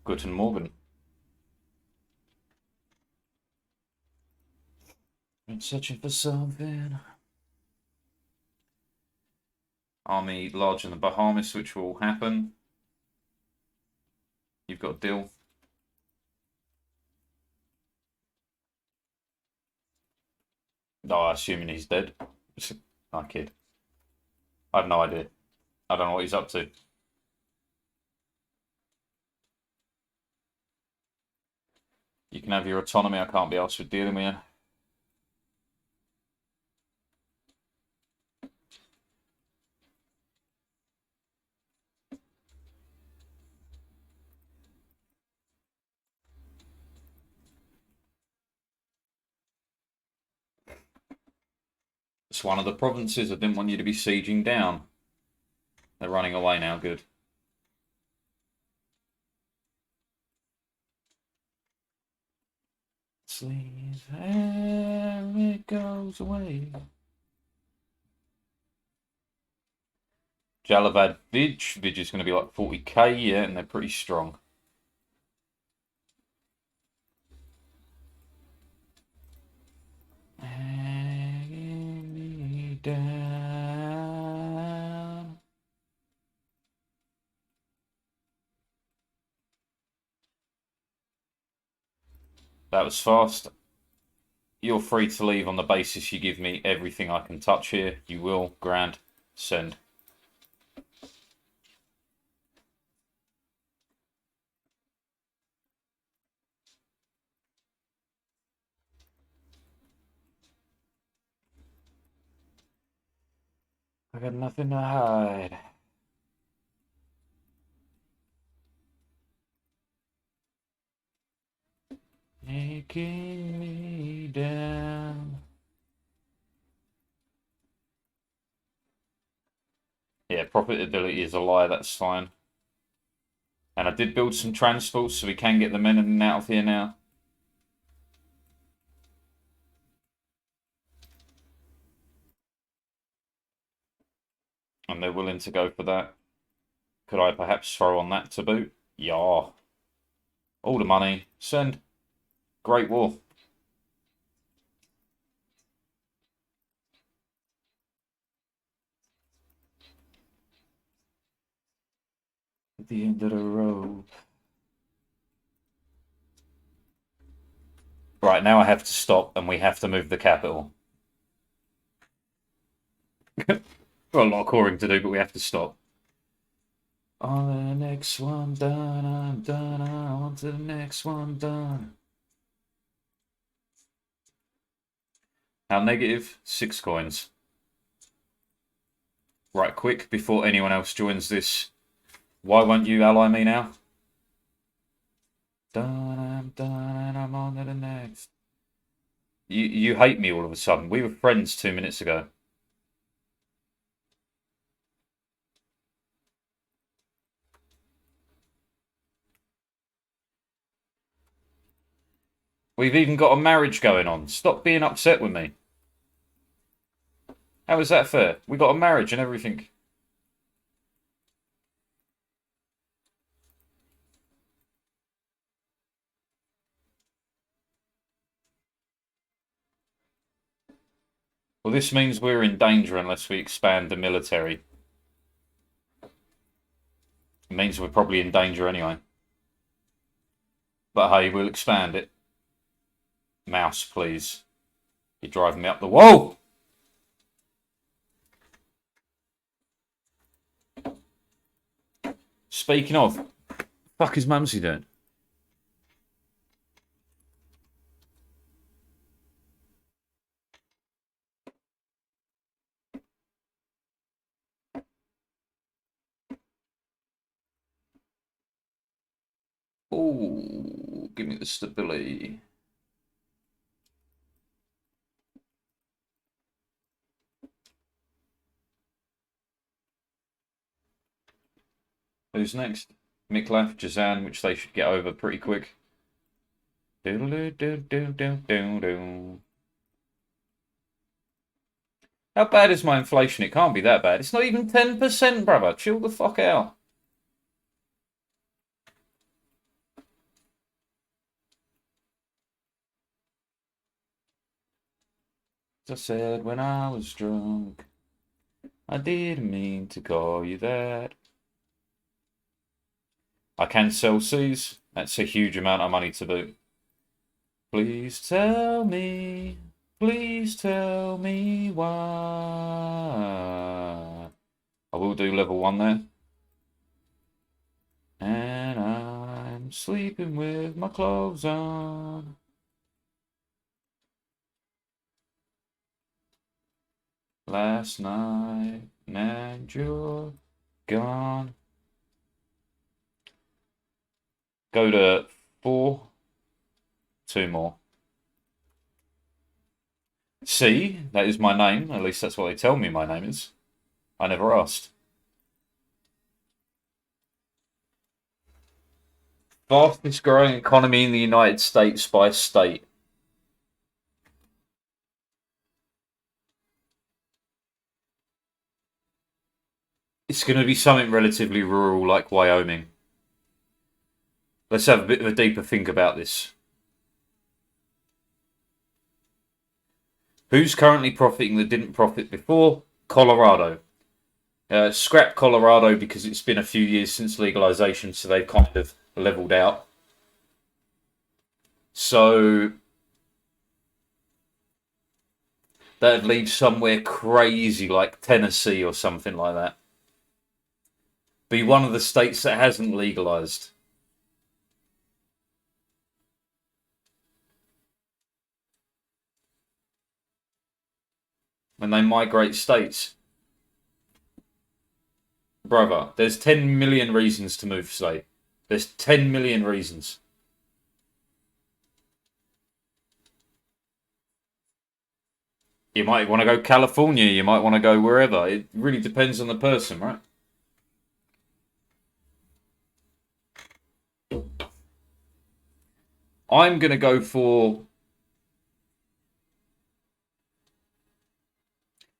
Guten Morgen. I'm searching for something. Army large in the Bahamas, which will happen. You've got a deal. Oh, assuming he's dead. I kid. I have no idea. I don't know what he's up to. You can have your autonomy. I can't be asked with dealing with you. It's one of the provinces I didn't want you to be sieging down. They're running away now. Good. Sleep and it goes away. Jalavad Vidge. Vidge is going to be like 40k, yeah, and they're pretty strong. Hanging me down. That was fast. You're free to leave on the basis you give me everything I can touch here. You will. Grand. Send. I got nothing to hide. Taking me down. Yeah, profitability is a lie, that's fine. And I did build some transports so we can get the men in and out of here now. And they're willing to go for that. Could I perhaps throw on that to boot? Yeah. All the money. Send. Great War. At the end of the road. Right, now I have to stop and we have to move the capital. Got a lot of coring to do, but we have to stop. On to the next one done, I'm done, I want to the next one done. How negative? 6 coins. Right, quick, before anyone else joins this. Why won't you ally me now? Done, I'm done, and I'm on to the next. You hate me all of a sudden. We were friends 2 minutes ago. We've even got a marriage going on. Stop being upset with me. How is that fair? We got a marriage and everything. Well, this means we're in danger unless we expand the military. It means we're probably in danger anyway. But hey, we'll expand it. Mouse, please. You're driving me up the wall! Speaking of, fuck is Mumsy doing? Oh, give me the stability. Who's next? Miklaf, Jazan, which they should get over pretty quick. How bad is my inflation? It can't be that bad. It's not even 10%, brother. Chill the fuck out. As I said when I was drunk, I didn't mean to call you that. I can sell C's. That's a huge amount of money to boot. Please tell me why. I will do level 1 there. And I'm sleeping with my clothes on. Last night, and you're gone. Go to 4. 2 more. C, that is my name. At least that's what they tell me my name is. I never asked. Fastest growing economy in the United States by state. It's going to be something relatively rural like Wyoming. Let's have a bit of a deeper think about this. Who's currently profiting that didn't profit before? Colorado. Scrap Colorado because it's been a few years since legalization, so they've kind of leveled out. So that'd leave somewhere crazy like Tennessee or something like that. Be one of the states that hasn't legalized. When they migrate states. Brother, there's 10 million reasons to move state. There's 10 million reasons. You might want to go California, you might want to go wherever. It really depends on the person, right? I'm going to go for...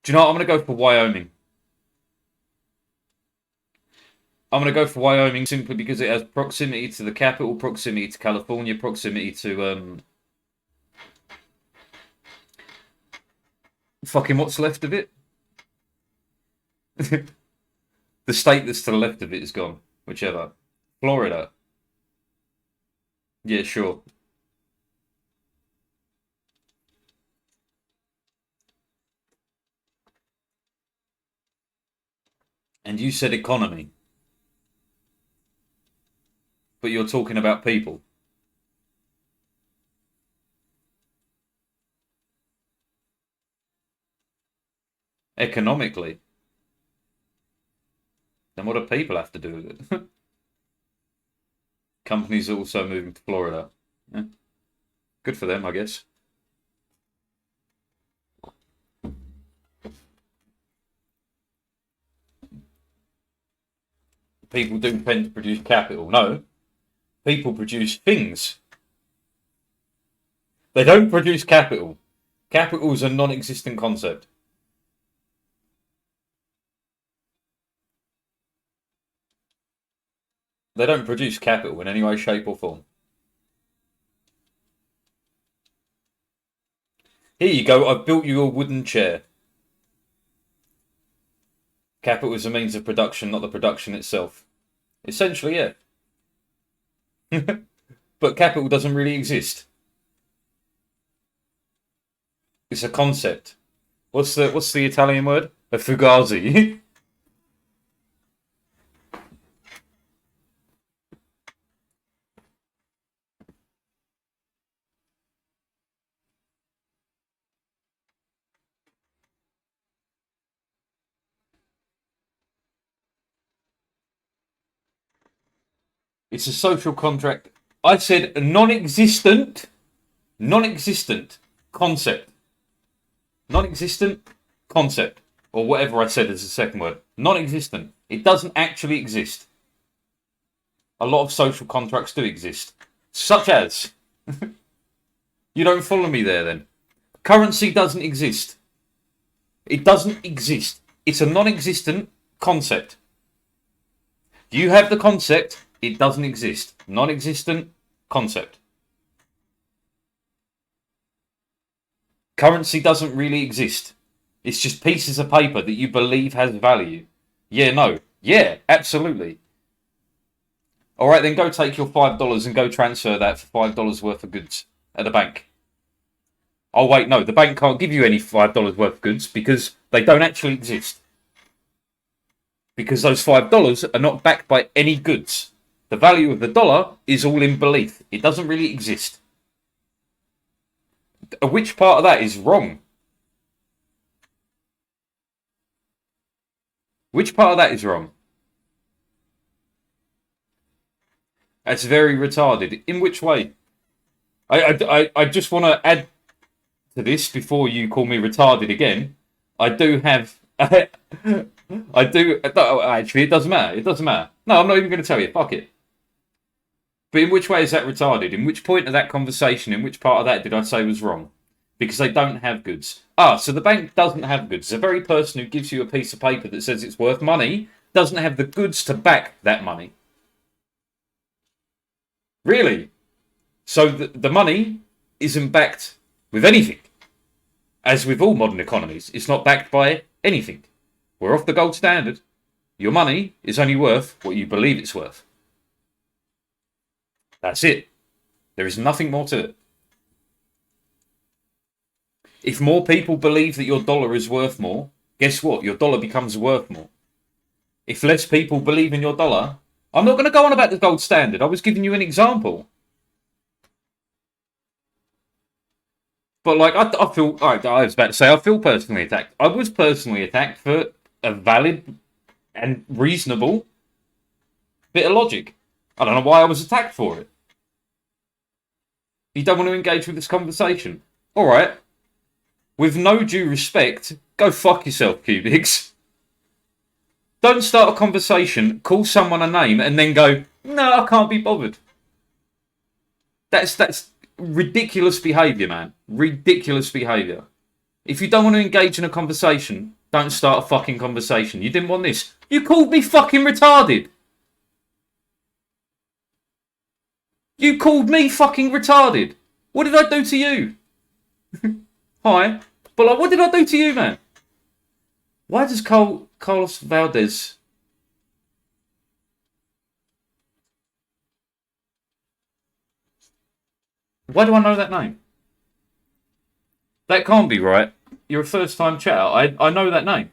Do you know what? I'm going to go for Wyoming. I'm going to go for Wyoming simply because it has proximity to the capital, proximity to California, proximity to... Fucking what's left of it? The state that's to the left of it is gone. Whichever. Florida. Yeah, sure. And you said economy. But you're talking about people. Economically. Then what do people have to do with it? Companies are also moving to Florida. Yeah. Good for them, I guess. People do tend to produce capital. No. People produce things. They don't produce capital. Capital is a non-existent concept. They don't produce capital in any way, shape or form. Here you go, I've built you a wooden chair. Capital is a means of production, not the production itself. Essentially, yeah. But capital doesn't really exist. It's a concept. What's the Italian word? A fugazi. It's a social contract. I said a non-existent concept. Non-existent concept. Or whatever I said as the second word. Non-existent. It doesn't actually exist. A lot of social contracts do exist. Such as... You don't follow me there then. Currency doesn't exist. It doesn't exist. It's a non-existent concept. You have the concept, it doesn't exist. Non-existent concept. Currency doesn't really exist. It's just pieces of paper that you believe has value. Yeah, no. Yeah, absolutely. All right, then go take your $5 and go transfer that for $5 worth of goods at the bank. Oh, wait, no. The bank can't give you any $5 worth of goods because they don't actually exist. Because those $5 are not backed by any goods. The value of the dollar is all in belief. It doesn't really exist. Which part of that is wrong? Which part of that is wrong? That's very retarded. In which way? I just want to add to this before you call me retarded again. I do have... I do... Actually, it doesn't matter. It doesn't matter. No, I'm not even going to tell you. Fuck it. But in which way is that retarded? In which point of that conversation, in which part of that did I say was wrong? Because they don't have goods. So the bank doesn't have goods. The very person who gives you a piece of paper that says it's worth money doesn't have the goods to back that money. Really? So the money isn't backed with anything. As with all modern economies, it's not backed by anything. We're off the gold standard. Your money is only worth what you believe it's worth. That's it. There is nothing more to it. If more people believe that your dollar is worth more, guess what? Your dollar becomes worth more. If less people believe in your dollar... I'm not going to go on about the gold standard. I was giving you an example. But, like, I feel... I was about to say I feel personally attacked. I was personally attacked for a valid and reasonable bit of logic. I don't know why I was attacked for it. You don't want to engage with this conversation. All right. With no due respect, go fuck yourself, Cubics. Don't start a conversation, call someone a name, and then go, no, I can't be bothered. That's ridiculous behaviour, man. Ridiculous behaviour. If you don't want to engage in a conversation, don't start a fucking conversation. You didn't want this. You called me fucking retarded. You called me fucking retarded. What did I do to you? Hi. But like, what did I do to you, man? Why does Carlos Valdez... Why do I know that name? That can't be right. You're a first-time chatter. I know that name.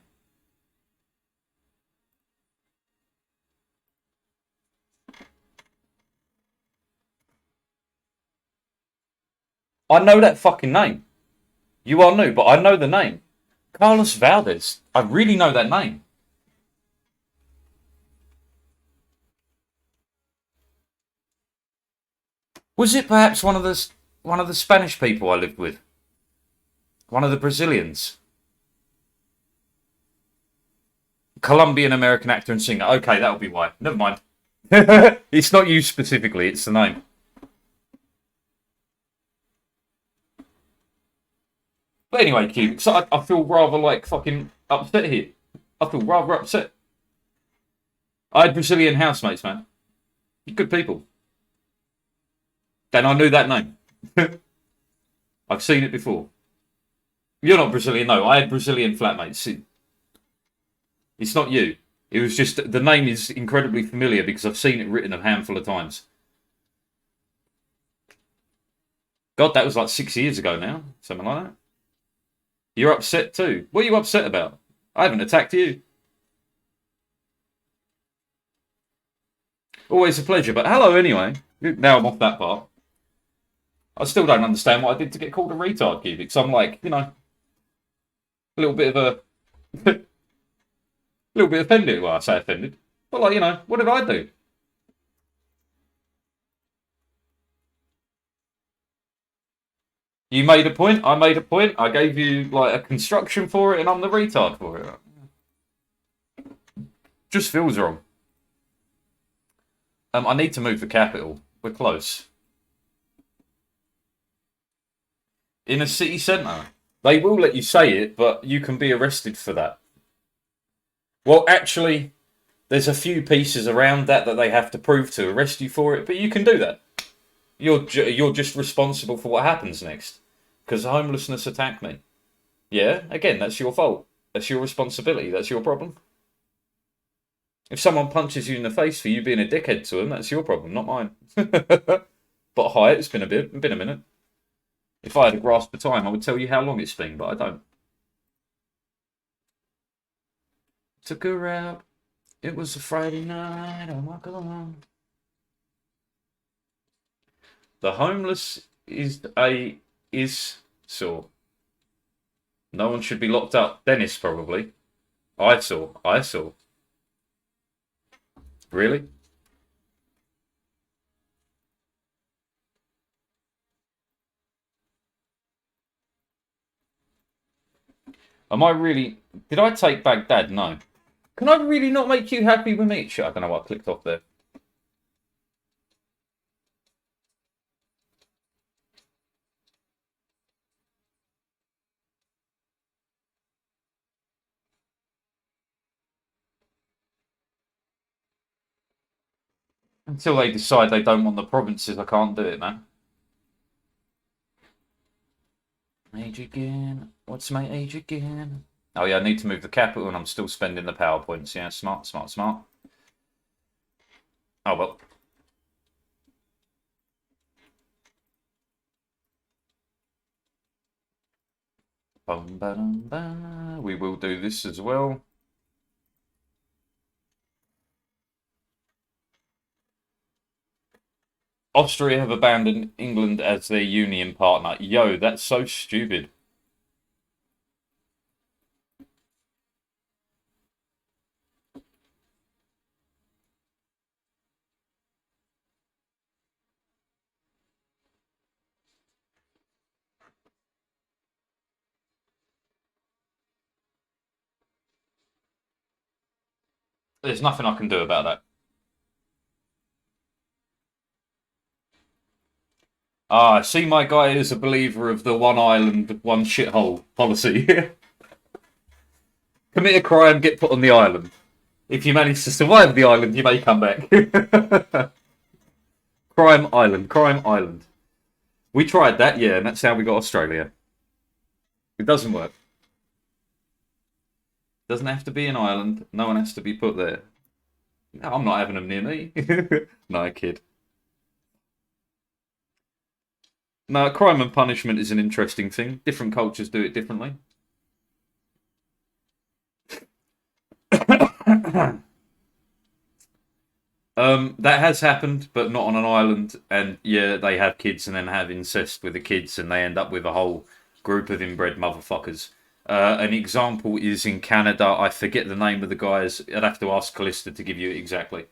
I know that fucking name. You are new, but I know the name. Carlos Valdez. I really know that name. Was it perhaps one of the Spanish people I lived with? One of the Brazilians? Colombian American actor and singer. Okay, that'll be why. Never mind. It's not you specifically, it's the name. But anyway, Cubic, so I feel rather like fucking upset here. I feel rather upset. I had Brazilian housemates, man. Good people. And I knew that name. I've seen it before. You're not Brazilian, no. I had Brazilian flatmates. It's not you. It was just, the name is incredibly familiar because I've seen it written a handful of times. God, that was like 6 years ago now. Something like that. You're upset too. What are you upset about? I haven't attacked you. Always a pleasure, but hello anyway. Now I'm off that part. I still don't understand what I did to get called a retard, Cubic. So I'm like, you know, a little bit of a... a little bit offended. Well, I say offended. But like, you know, what did I do? You made a point, I made a point, I gave you like a construction for it, and I'm the retard for it. Just feels wrong. I need to move the capital. We're close. In a city centre. They will let you say it, but you can be arrested for that. Well, actually, there's a few pieces around that they have to prove to arrest you for it, but you can do that. You're just responsible for what happens next. because homelessness attacked me. Yeah, again, that's your fault. That's your responsibility. That's your problem. If someone punches you in the face for you being a dickhead to them, that's your problem, not mine. But hi, it's been a minute. If I had a grasp of time, I would tell you how long it's been, but I don't. Took her out. It was a Friday night. Oh my god. The homeless is sore. No one should be locked up. Dennis probably. I saw. Really? Am I really? Did I take Baghdad? No. Can I really not make you happy with me? Shit, I don't know what I clicked off there. Until they decide they don't want the provinces, I can't do it, man. Age again. What's my age again? Oh yeah, I need to move the capital and I'm still spending the PowerPoints. Yeah, smart, smart, smart. Oh well. We will do this as well. Austria have abandoned England as their union partner. Yo, that's so stupid. There's nothing I can do about that. Ah, I see my guy is a believer of the one island, one shithole policy. Commit a crime, get put on the island. If you manage to survive the island, you may come back. Crime island, crime island. We tried that, yeah, and that's how we got Australia. It doesn't work. Doesn't have to be an island. No one has to be put there. No, I'm not having them near me. No, kid. No, crime and punishment is an interesting thing. Different cultures do it differently. That has happened, but not on an island. And yeah, they have kids and then have incest with the kids, and they end up with a whole group of inbred motherfuckers. An example is in Canada. I forget the name of the guys. I'd have to ask Callista to give you it exactly.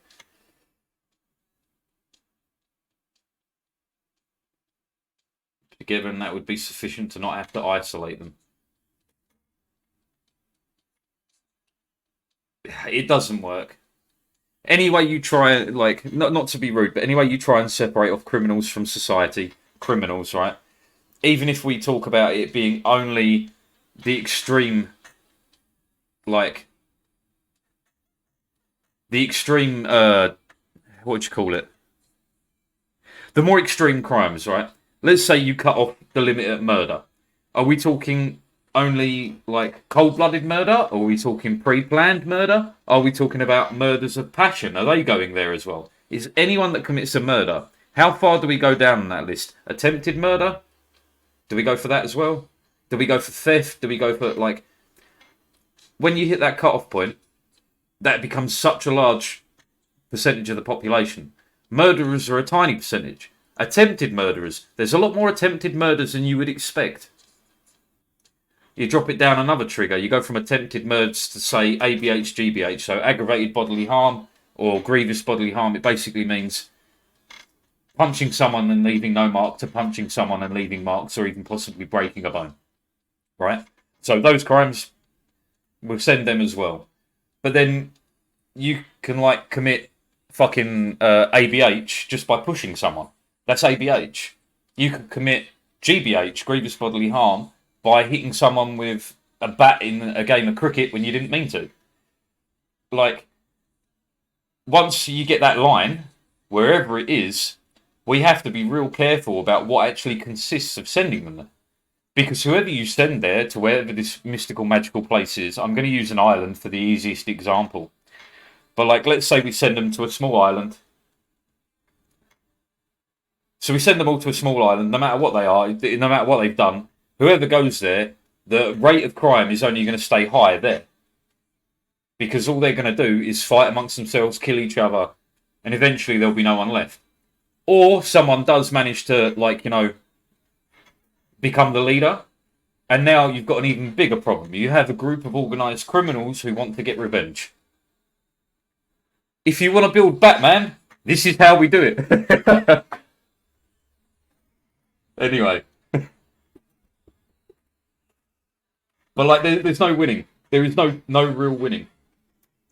Together, and that would be sufficient to not have to isolate them. It doesn't work. Any way you try, like, not to be rude, but any way you try and separate off criminals from society, criminals, right? Even if we talk about it being only the extreme, like, the extreme, what do you call it? The more extreme crimes, right? Let's say you cut off the limit at murder. Are we talking only like cold-blooded murder? Or are we talking pre-planned murder? Are we talking about murders of passion? Are they going there as well? Is anyone that commits a murder, how far do we go down on that list? Attempted murder? Do we go for that as well? Do we go for theft? Do we go for, like, when you hit that cut-off point, that becomes such a large percentage of the population. Murderers are a tiny percentage. Attempted murderers, there's a lot more attempted murders than you would expect. You drop it down another trigger. You go from attempted murders to, say, ABH, GBH, so aggravated bodily harm or grievous bodily harm. It basically means punching someone and leaving no mark to punching someone and leaving marks or even possibly breaking a bone. Right? So those crimes, we'll send them as well. But then you can, like, commit fucking ABH just by pushing someone. That's ABH. You can commit GBH, grievous bodily harm, by hitting someone with a bat in a game of cricket when you didn't mean to. Like, once you get that line, wherever it is, we have to be real careful about what actually consists of sending them there. Because whoever you send there to wherever this mystical, magical place is, I'm going to use an island for the easiest example. But like, let's say we send them to a small island. So we send them all to a small island, no matter what they are, no matter what they've done. Whoever goes there, the rate of crime is only going to stay high there. Because all they're going to do is fight amongst themselves, kill each other, and eventually there'll be no one left. Or someone does manage to, like, you know, become the leader, and now you've got an even bigger problem. You have a group of organised criminals who want to get revenge. If you want to build Batman, this is how we do it. Anyway. But, like, there's no winning. There is no real winning.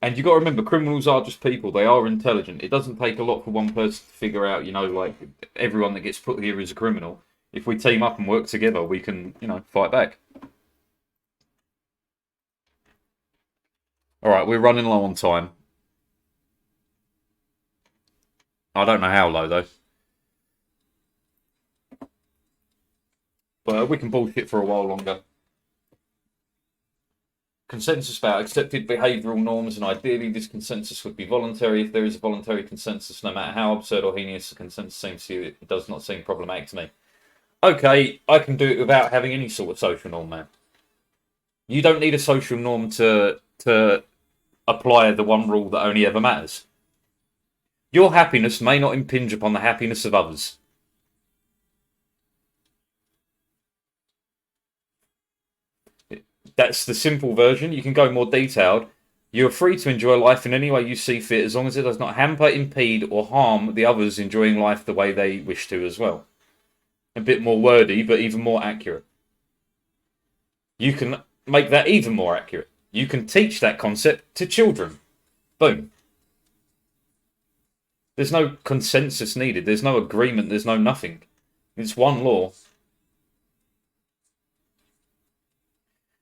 And you got to remember, criminals are just people. They are intelligent. It doesn't take a lot for one person to figure out, you know, like, everyone that gets put here is a criminal. If we team up and work together, we can, you know, fight back. All right, we're running low on time. I don't know how low, though. But we can bullshit for a while longer. Consensus about accepted behavioural norms, and ideally this consensus would be voluntary. If there is a voluntary consensus, no matter how absurd or heinous the consensus seems to you, it does not seem problematic to me. Okay, I can do it without having any sort of social norm, man. You don't need a social norm to apply the one rule that only ever matters. Your happiness may not impinge upon the happiness of others. That's the simple version. You can go more detailed. You are free to enjoy life in any way you see fit, as long as it does not hamper, impede, or harm the others enjoying life the way they wish to as well. A bit more wordy, but even more accurate. You can make that even more accurate. You can teach that concept to children. Boom. There's no consensus needed. There's no agreement. There's no nothing. It's one law.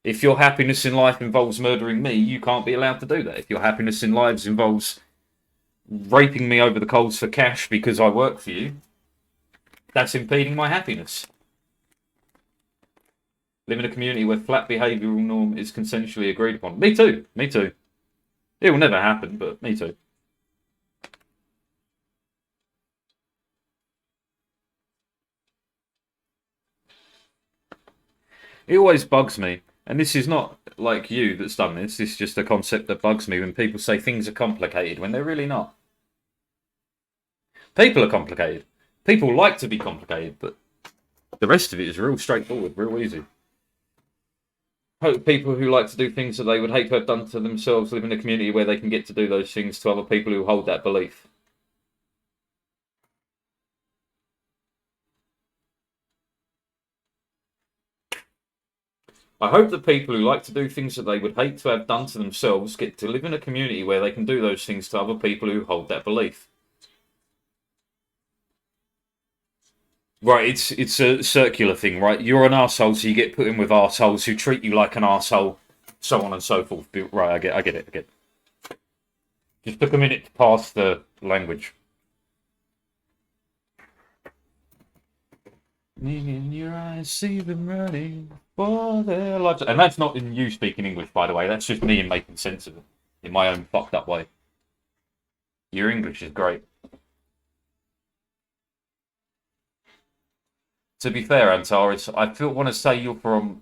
If your happiness in life involves murdering me, you can't be allowed to do that. If your happiness in lives involves raping me over the coals for cash because I work for you, that's impeding my happiness. Live in a community where flat behavioural norm is consensually agreed upon. Me too. Me too. It will never happen, but me too. It always bugs me. And this is not like you that's done this. This is just a concept that bugs me when people say things are complicated when they're really not. People are complicated. People like to be complicated, but the rest of it is real straightforward, real easy. People who like to do things that they would hate to have done to themselves live in a community where they can get to do those things to other people who hold that belief. I hope that people who like to do things that they would hate to have done to themselves get to live in a community where they can do those things to other people who hold that belief. Right, it's a circular thing, right? You're an arsehole, so you get put in with arseholes who treat you like an arsehole, so on and so forth. Right, I get it. Just took a minute to pass the language. In your eyes, see them running for their lives. And that's not in you speaking English, by the way. That's just me making sense of it in my own fucked up way. Your English is great. To be fair, Antares, I want to say you're from...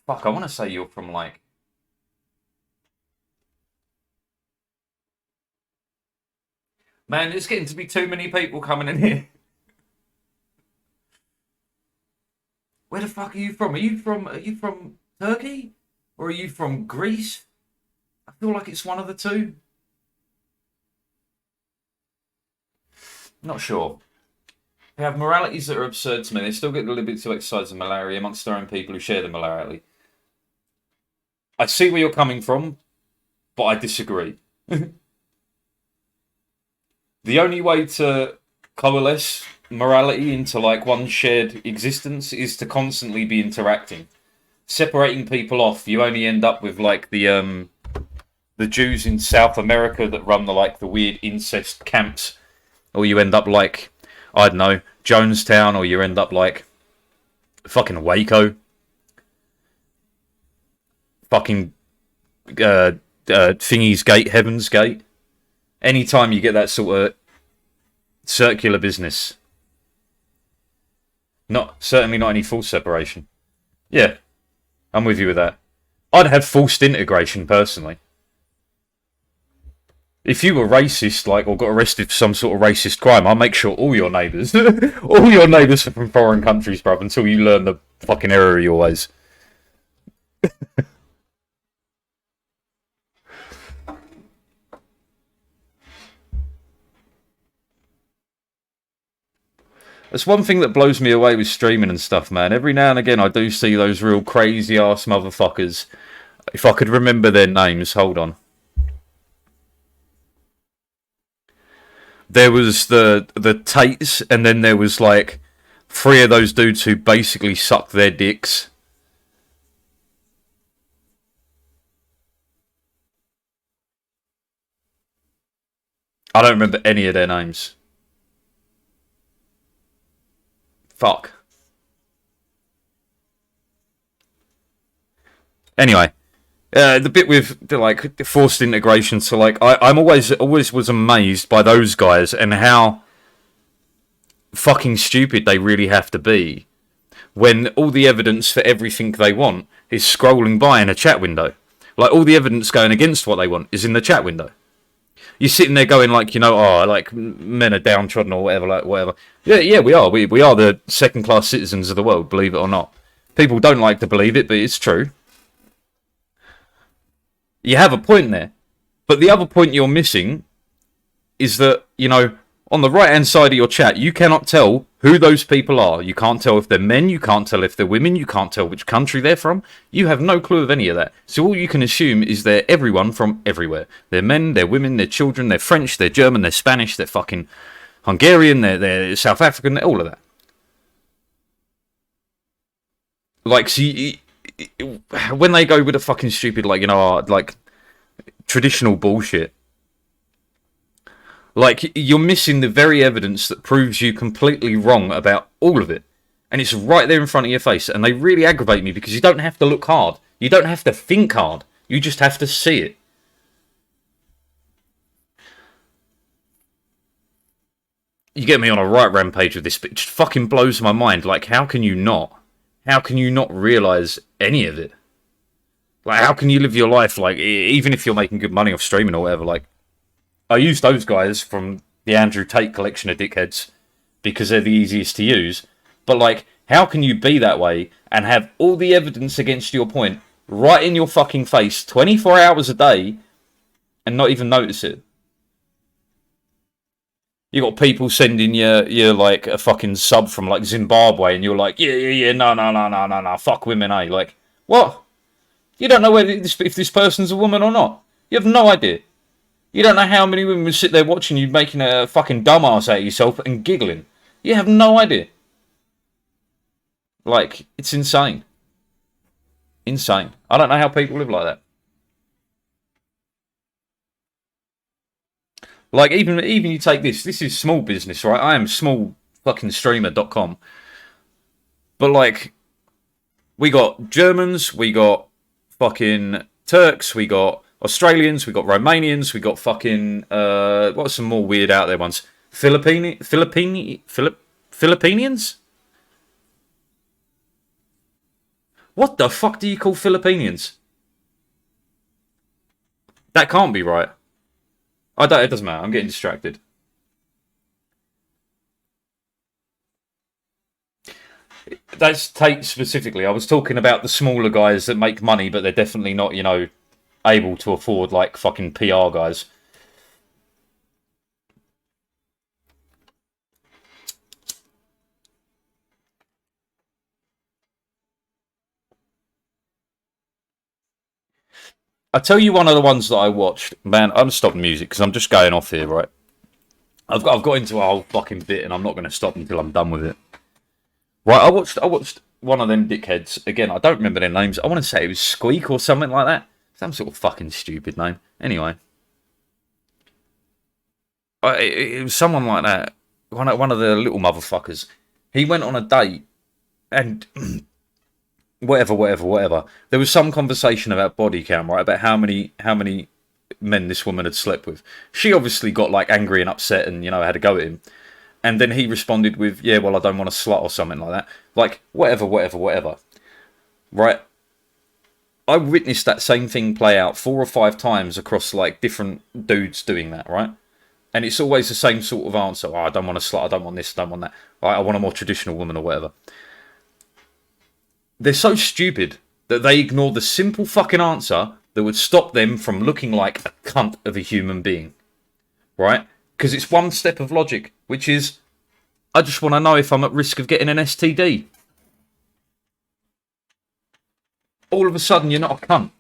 Fuck, I want to say you're from, like... Man, it's getting to be too many people coming in here. Where the fuck are you from? Are you from Turkey? Or are you from Greece? I feel like it's one of the two. Not sure. They have moralities that are absurd to me. They still get a little bit too exercise of malaria amongst their own people who share the morality. I see where you're coming from, but I disagree. The only way to coalesce morality into like one shared existence is to constantly be interacting. Separating people off, you only end up with like the Jews in South America that run the weird incest camps, or you end up like, I don't know, Jonestown, or you end up like fucking Waco, fucking Thingy's Gate, Heaven's Gate. Anytime you get that sort of circular business, certainly not any false separation. Yeah, I'm with you with that. I'd have forced integration personally. If you were racist, like, or got arrested for some sort of racist crime, I'll make sure all your neighbours, all your neighbours are from foreign countries, bruv, until you learn the fucking error of your ways. That's one thing that blows me away with streaming and stuff, man. Every now and again, I do see those real crazy ass motherfuckers. If I could remember their names, hold on. There was the Tates, and then there was like 3 of those dudes who basically suck their dicks. I don't remember any of their names. Fuck. Anyway, the bit with the like forced integration. So like, I'm always was amazed by those guys and how fucking stupid they really have to be when all the evidence for everything they want is scrolling by in a chat window. Like all the evidence going against what they want is in the chat window. You're sitting there going like, you know, oh, like men are downtrodden or whatever, like whatever. Yeah, we are. We are the second-class citizens of the world, believe it or not. People don't like to believe it, but it's true. You have a point there. But the other point you're missing is that, you know, on the right-hand side of your chat, you cannot tell who those people are. You can't tell if they're men, you can't tell if they're women, you can't tell which country they're from. You have no clue of any of that. So all you can assume is they're everyone from everywhere. They're men, they're women, they're children, they're French, they're German, they're Spanish, they're fucking Hungarian, they're South African, all of that. Like, see, when they go with a fucking stupid, like, you know, like, traditional bullshit, like, you're missing the very evidence that proves you completely wrong about all of it. And it's right there in front of your face. And they really aggravate me because you don't have to look hard. You don't have to think hard. You just have to see it. You get me on a right rampage with this, but it just fucking blows my mind. Like, how can you not? How can you not realise any of it? Like, how can you live your life, like, even if you're making good money off streaming or whatever, like, I use those guys from the Andrew Tate collection of dickheads because they're the easiest to use. But, like, how can you be that way and have all the evidence against your point right in your fucking face 24 hours a day and not even notice it? You got people sending you like a fucking sub from like Zimbabwe, and you're like, yeah, no, fuck women, eh? Like, what? You don't know whether if this person's a woman or not. You have no idea. You don't know how many women would sit there watching you making a fucking dumbass out of yourself and giggling. You have no idea. Like, it's insane. Insane. I don't know how people live like that. Like, even you take this is small business, right? I am small fucking streamer.com. But, like, we got Germans, we got fucking Turks, we got Australians, we got Romanians, we got fucking, what's some more weird out there ones? Filipinians? What the fuck do you call Filipinians? That can't be right. It doesn't matter, I'm getting distracted. That's Tate specifically. I was talking about the smaller guys that make money, but they're definitely not, you know, able to afford, like, fucking PR guys. I'll tell you one of the ones that I watched. Man, I'm stopping music because I'm just going off here, right? I've got into a whole fucking bit and I'm not going to stop until I'm done with it. Right, I watched one of them dickheads. Again, I don't remember their names. I want to say it was Squeak or something like that. Some sort of fucking stupid name. Anyway. It was someone like that. one of the little motherfuckers. He went on a date and whatever. There was some conversation about body count, right? About how many men this woman had slept with. She obviously got like angry and upset, and had a go at him. And then he responded with, "Yeah, well, I don't want a slut," or something like that. Like whatever. Right? I witnessed that same thing play out 4 or 5 times across like different dudes doing that, right? And it's always the same sort of answer. Oh, I don't want a slut. I don't want this. I don't want that. I want a more traditional woman or whatever. They're so stupid that they ignore the simple fucking answer that would stop them from looking like a cunt of a human being, right? Because it's one step of logic, which is, I just want to know if I'm at risk of getting an STD. All of a sudden, you're not a cunt.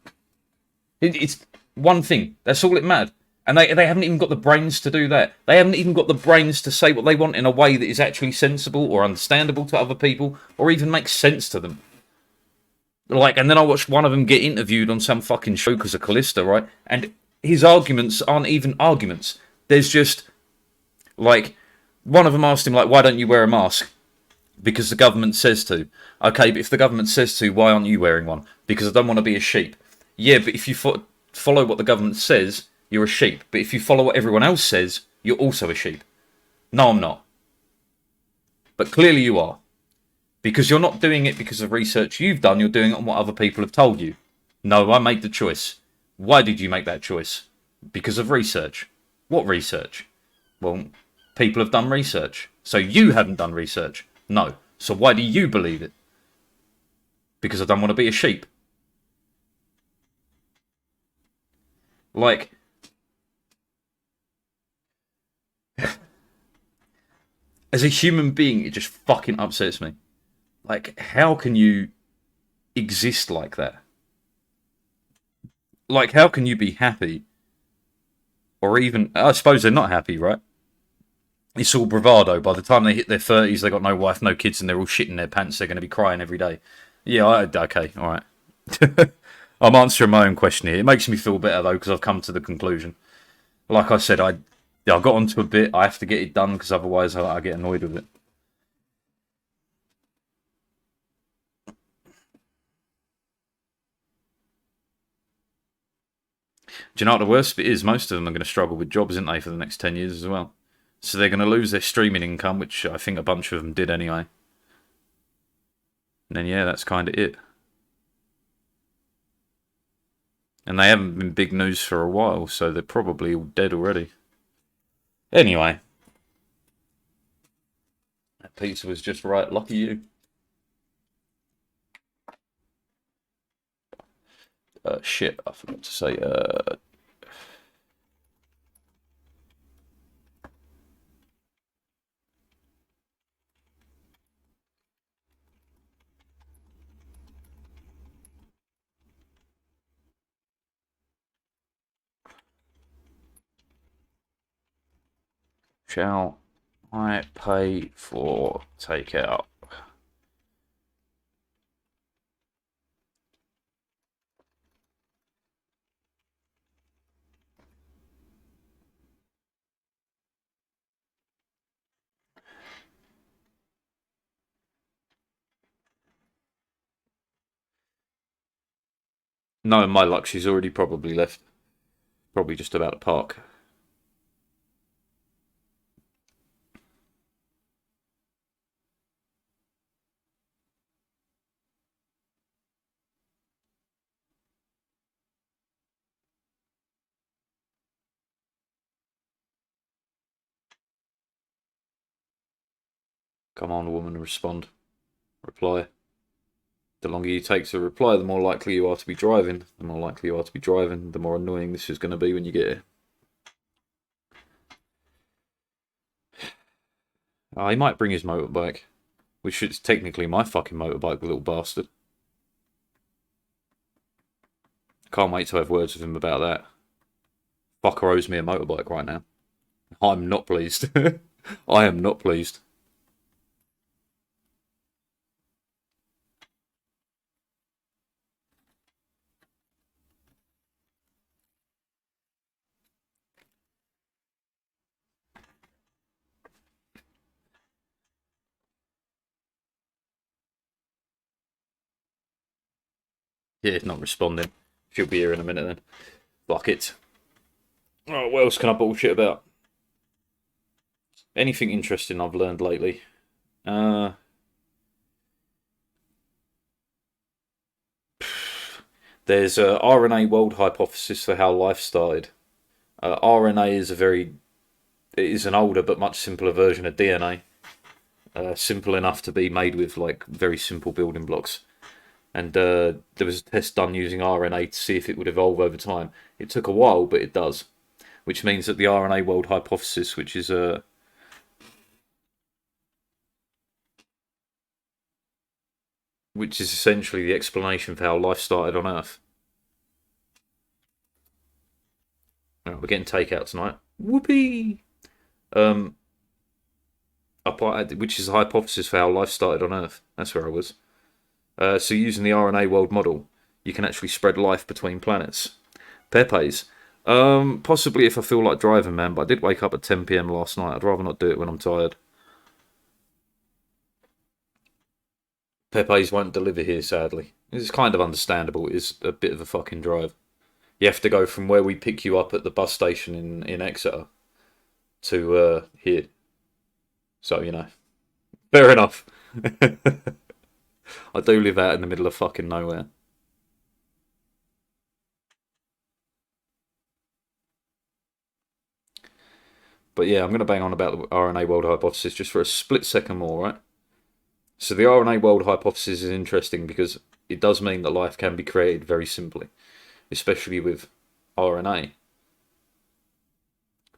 It's one thing. That's all it mattered. And they haven't even got the brains to do that. They haven't even got the brains to say what they want in a way that is actually sensible or understandable to other people or even makes sense to them. Like, and then I watched one of them get interviewed on some fucking show because of Callista, right? And his arguments aren't even arguments. There's just, like, one of them asked him, like, why don't you wear a mask? Because the government says to. Okay, but if the government says to, why aren't you wearing one? Because I don't want to be a sheep. Yeah, but if you follow what the government says, you're a sheep. But if you follow what everyone else says, you're also a sheep. No, I'm not. But clearly you are. Because you're not doing it because of research you've done, you're doing it on what other people have told you. No, I made the choice. Why did you make that choice? Because of research. What research? Well, people have done research. So you haven't done research. No. So why do you believe it? Because I don't want to be a sheep. Like, as a human being, it just fucking upsets me. Like, how can you exist like that? Like, how can you be happy? Or even, I suppose they're not happy, right? It's all bravado. By the time they hit their 30s, they got no wife, no kids, and they're all shitting their pants. They're going to be crying every day. Yeah, okay, all right. I'm answering my own question here. It makes me feel better, though, because I've come to the conclusion. Like I said, I got onto a bit. I have to get it done, because otherwise I get annoyed with it. Do you know what the worst bit is? Most of them are going to struggle with jobs, aren't they, for the next 10 years as well? So they're going to lose their streaming income, which I think a bunch of them did anyway. And then, yeah, that's kind of it. And they haven't been big news for a while, so they're probably all dead already. Anyway. That pizza was just right. Lucky you. Shit, I forgot to say, shall I pay for takeout? Knowing my luck, she's already probably left. Probably just about to park. Come on, woman, respond. Reply. The longer you take to reply, the more likely you are to be driving. The more likely you are to be driving, the more annoying this is going to be when you get here. He might bring his motorbike, which is technically my fucking motorbike, the little bastard. Can't wait to have words with him about that. Fucker owes me a motorbike right now. I'm not pleased. I am not pleased. Yeah, not responding. She'll be here in a minute then. Fuck it. Oh, what else can I bullshit about? Anything interesting I've learned lately? There's a RNA world hypothesis for how life started. RNA is it is an older but much simpler version of DNA. Simple enough to be made with like very simple building blocks. And there was a test done using RNA to see if it would evolve over time. It took a while, but it does. Which means that the RNA world hypothesis, which is essentially the explanation for how life started on Earth. Right, we're getting takeout tonight. Whoopee! Um, which is the hypothesis for how life started on Earth. That's where I was. So using the RNA world model, you can actually spread life between planets. Pepe's. Possibly if I feel like driving, man, but I did wake up at 10 p.m. last night. I'd rather not do it when I'm tired. Pepe's won't deliver here, sadly. It's kind of understandable. It's a bit of a fucking drive. You have to go from where we pick you up at the bus station in Exeter to here. So, you know, fair enough. I do live out in the middle of fucking nowhere. But yeah, I'm going to bang on about the RNA world hypothesis just for a split second more, right? So the RNA world hypothesis is interesting because it does mean that life can be created very simply, especially with RNA.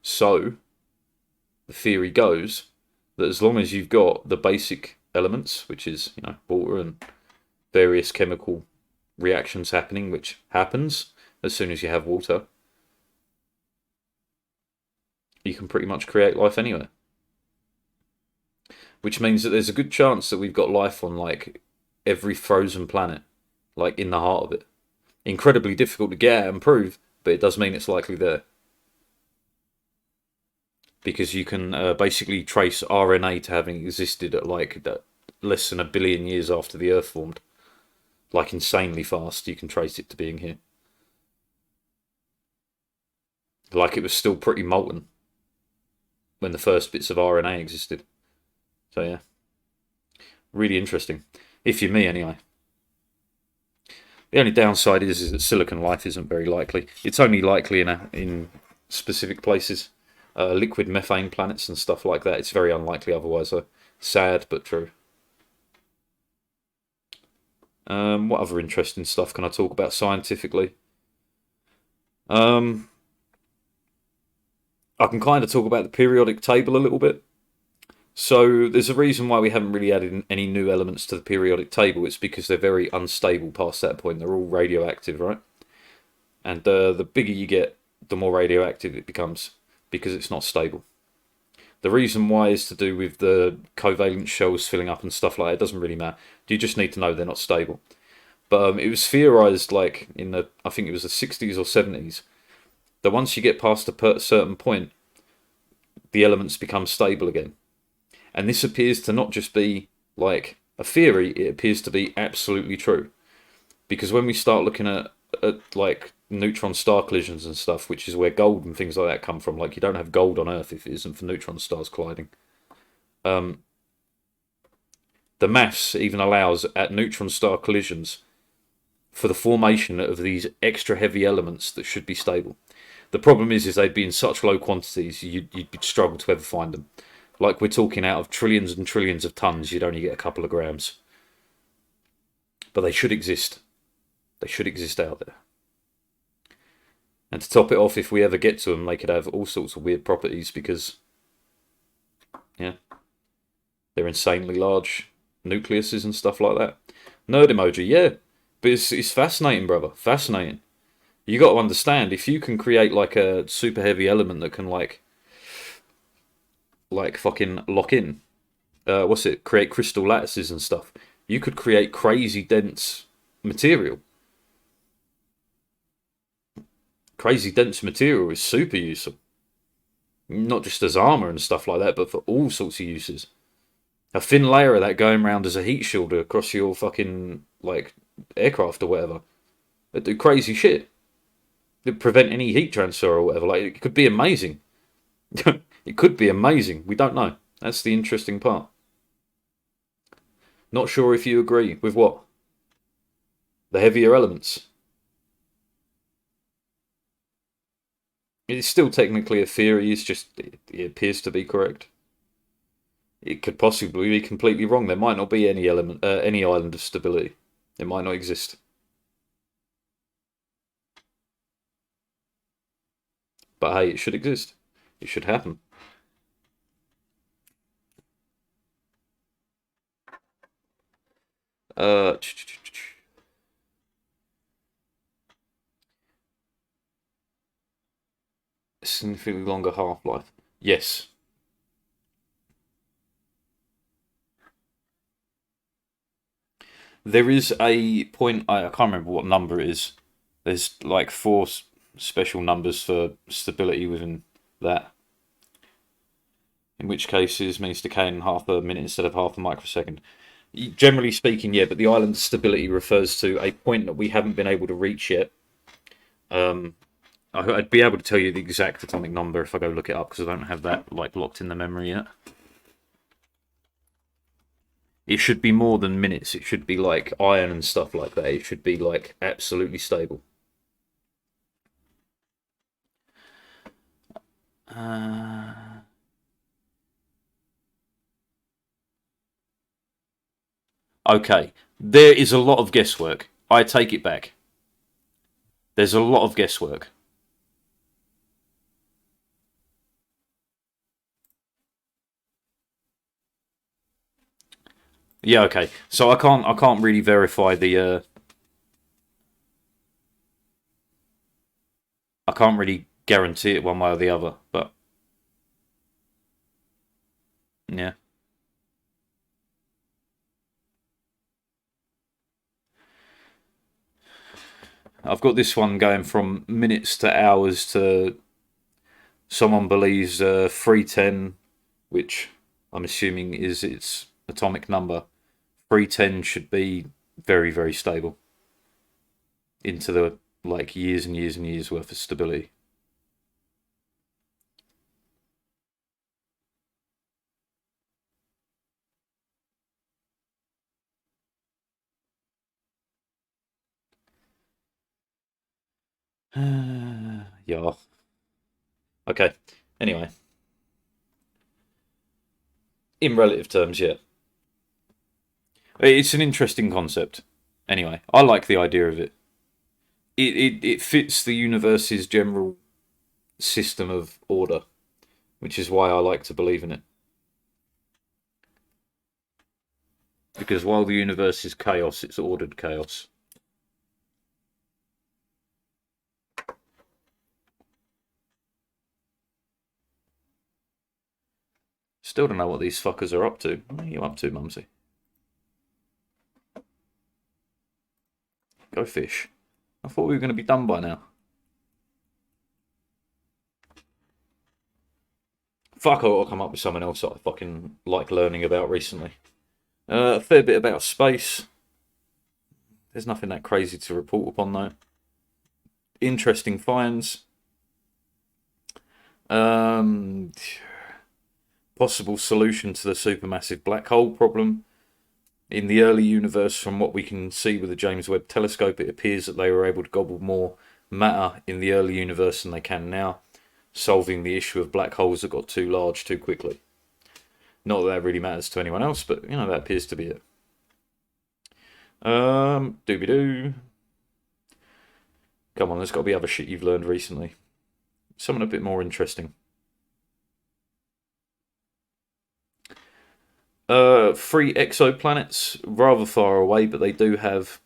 So the theory goes that as long as you've got the basic elements, which is, you know, water and various chemical reactions happening, which happens as soon as you have water, you can pretty much create life anywhere. Which means that there's a good chance that we've got life on like every frozen planet, like in the heart of it. Incredibly difficult to get and prove, but it does mean it's likely there. Because you can basically trace RNA to having existed at like less than 1 billion years after the Earth formed. Like insanely fast, you can trace it to being here. Like it was still pretty molten when the first bits of RNA existed. So yeah, really interesting. If you're me, anyway. The only downside is that silicon life isn't very likely. It's only likely in specific places, liquid methane planets and stuff like that. It's very unlikely otherwise. Sad but true. What other interesting stuff can I talk about scientifically? I can kind of talk about the periodic table a little bit. So there's a reason why we haven't really added any new elements to the periodic table. It's because they're very unstable past that point. They're all radioactive, right? And the bigger you get, the more radioactive it becomes because it's not stable. The reason why is to do with the covalent shells filling up and stuff like that. It doesn't really matter. You just need to know they're not stable. But it was theorized like in I think it was the 60s or 70s, that once you get past a certain point, the elements become stable again. And this appears to not just be like a theory, it appears to be absolutely true. Because when we start looking at like neutron star collisions and stuff, which is where gold and things like that come from, like you don't have gold on Earth if it isn't for neutron stars colliding. The maths even allows at neutron star collisions for the formation of these extra heavy elements that should be stable. The problem is they'd be in such low quantities you'd struggle to ever find them. Like we're talking out of trillions and trillions of tons, you'd only get a couple of grams. But they should exist. They should exist out there. And to top it off, if we ever get to them, they could have all sorts of weird properties because, yeah, they're insanely large nucleuses and stuff like that. Nerd emoji, yeah. But it's fascinating, brother. Fascinating. You got to understand, if you can create like a super heavy element that can like fucking lock in, create crystal lattices and stuff, you could create crazy dense material. Crazy dense material is super useful. Not just as armor and stuff like that, but for all sorts of uses. A thin layer of that going around as a heat shield across your fucking like aircraft or whatever. that do crazy shit that prevent any heat transfer or whatever. Like, it could be amazing. It could be amazing. We don't know. That's the interesting part. Not sure if you agree with what? The heavier elements. It's still technically a theory, it's just, it appears to be correct. It could possibly be completely wrong. There might not be any any island of stability. It might not exist. But hey, it should exist. It should happen. Significantly longer half-life. Yes. There is a point, I can't remember what number it is. There's like 4 special numbers for stability within that. In which cases means decaying in half a minute instead of half a microsecond. Generally speaking, yeah, but the island's stability refers to a point that we haven't been able to reach yet. I'd be able to tell you the exact atomic number if I go look it up, because I don't have that like locked in the memory yet. It should be more than minutes. It should be like iron and stuff like that. It should be like absolutely stable. Okay, there is a lot of guesswork. I take it back. There's a lot of guesswork. Yeah, okay. So I can't really verify the I can't really guarantee it one way or the other, but yeah. I've got this one going from minutes to hours to someone believes 310, which I'm assuming is its atomic number. 310 should be very, very stable into the like years and years and years worth of stability. Yeah. Okay. Anyway, in relative terms, yeah, it's an interesting concept. Anyway, I like the idea of it. It fits the universe's general system of order, which is why I like to believe in it. Because while the universe is chaos, it's ordered chaos. Still don't know what these fuckers are up to. What are you up to, Mumsy? Go fish. I thought we were going to be done by now. Fuck, I gotta come up with something else that I fucking like learning about recently. A fair bit about space. There's nothing that crazy to report upon though. Interesting finds. Possible solution to the supermassive black hole problem. In the early universe, from what we can see with the James Webb Telescope, it appears that they were able to gobble more matter in the early universe than they can now, solving the issue of black holes that got too large too quickly. Not that that really matters to anyone else, but you know, that appears to be it. Dooby doo. Come on, there's got to be other shit you've learned recently. Something a bit more interesting. 3 exoplanets, rather far away, but they do have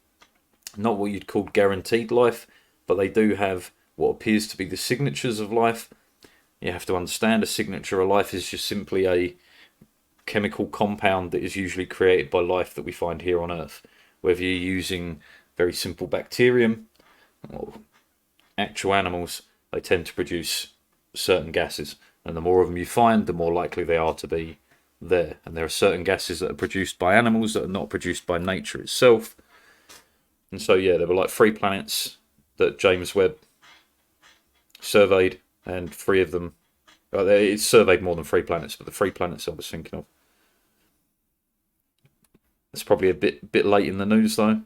not what you'd call guaranteed life, but they do have what appears to be the signatures of life. You have to understand a signature of life is just simply a chemical compound that is usually created by life that we find here on Earth. Whether you're using very simple bacterium or actual animals, they tend to produce certain gases. And the more of them you find, the more likely they are to be there. And there are certain gases that are produced by animals that are not produced by nature itself. And so, yeah, there were like 3 planets that James Webb surveyed, and 3 of them. It's surveyed more than 3 planets, but the 3 planets I was thinking of. It's probably a bit late in the news though.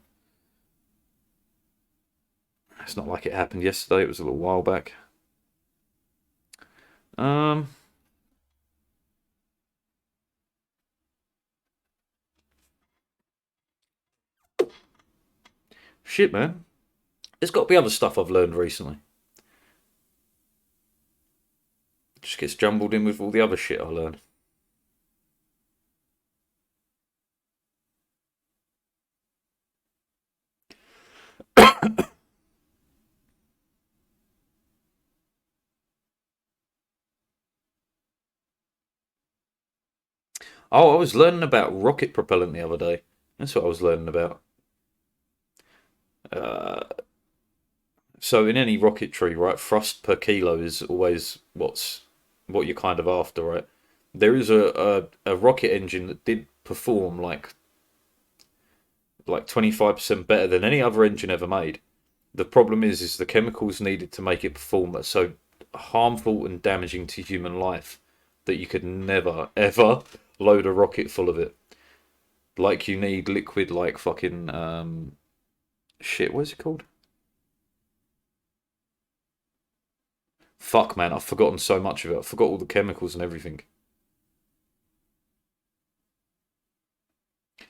It's not like it happened yesterday. It was a little while back. Shit, man. There's got to be other stuff I've learned recently. It just gets jumbled in with all the other shit I learned. Oh, I was learning about rocket propellant the other day. That's what I was learning about. So in any rocketry, right, thrust per kilo is always what you're kind of after, right? There is a rocket engine that did perform like 25% better than any other engine ever made. The problem is the chemicals needed to make it perform are so harmful and damaging to human life that you could never ever load a rocket full of it. Like you need liquid, like fucking shit. What's it called? Fuck, man, I've forgotten so much of it. I forgot all the chemicals and everything.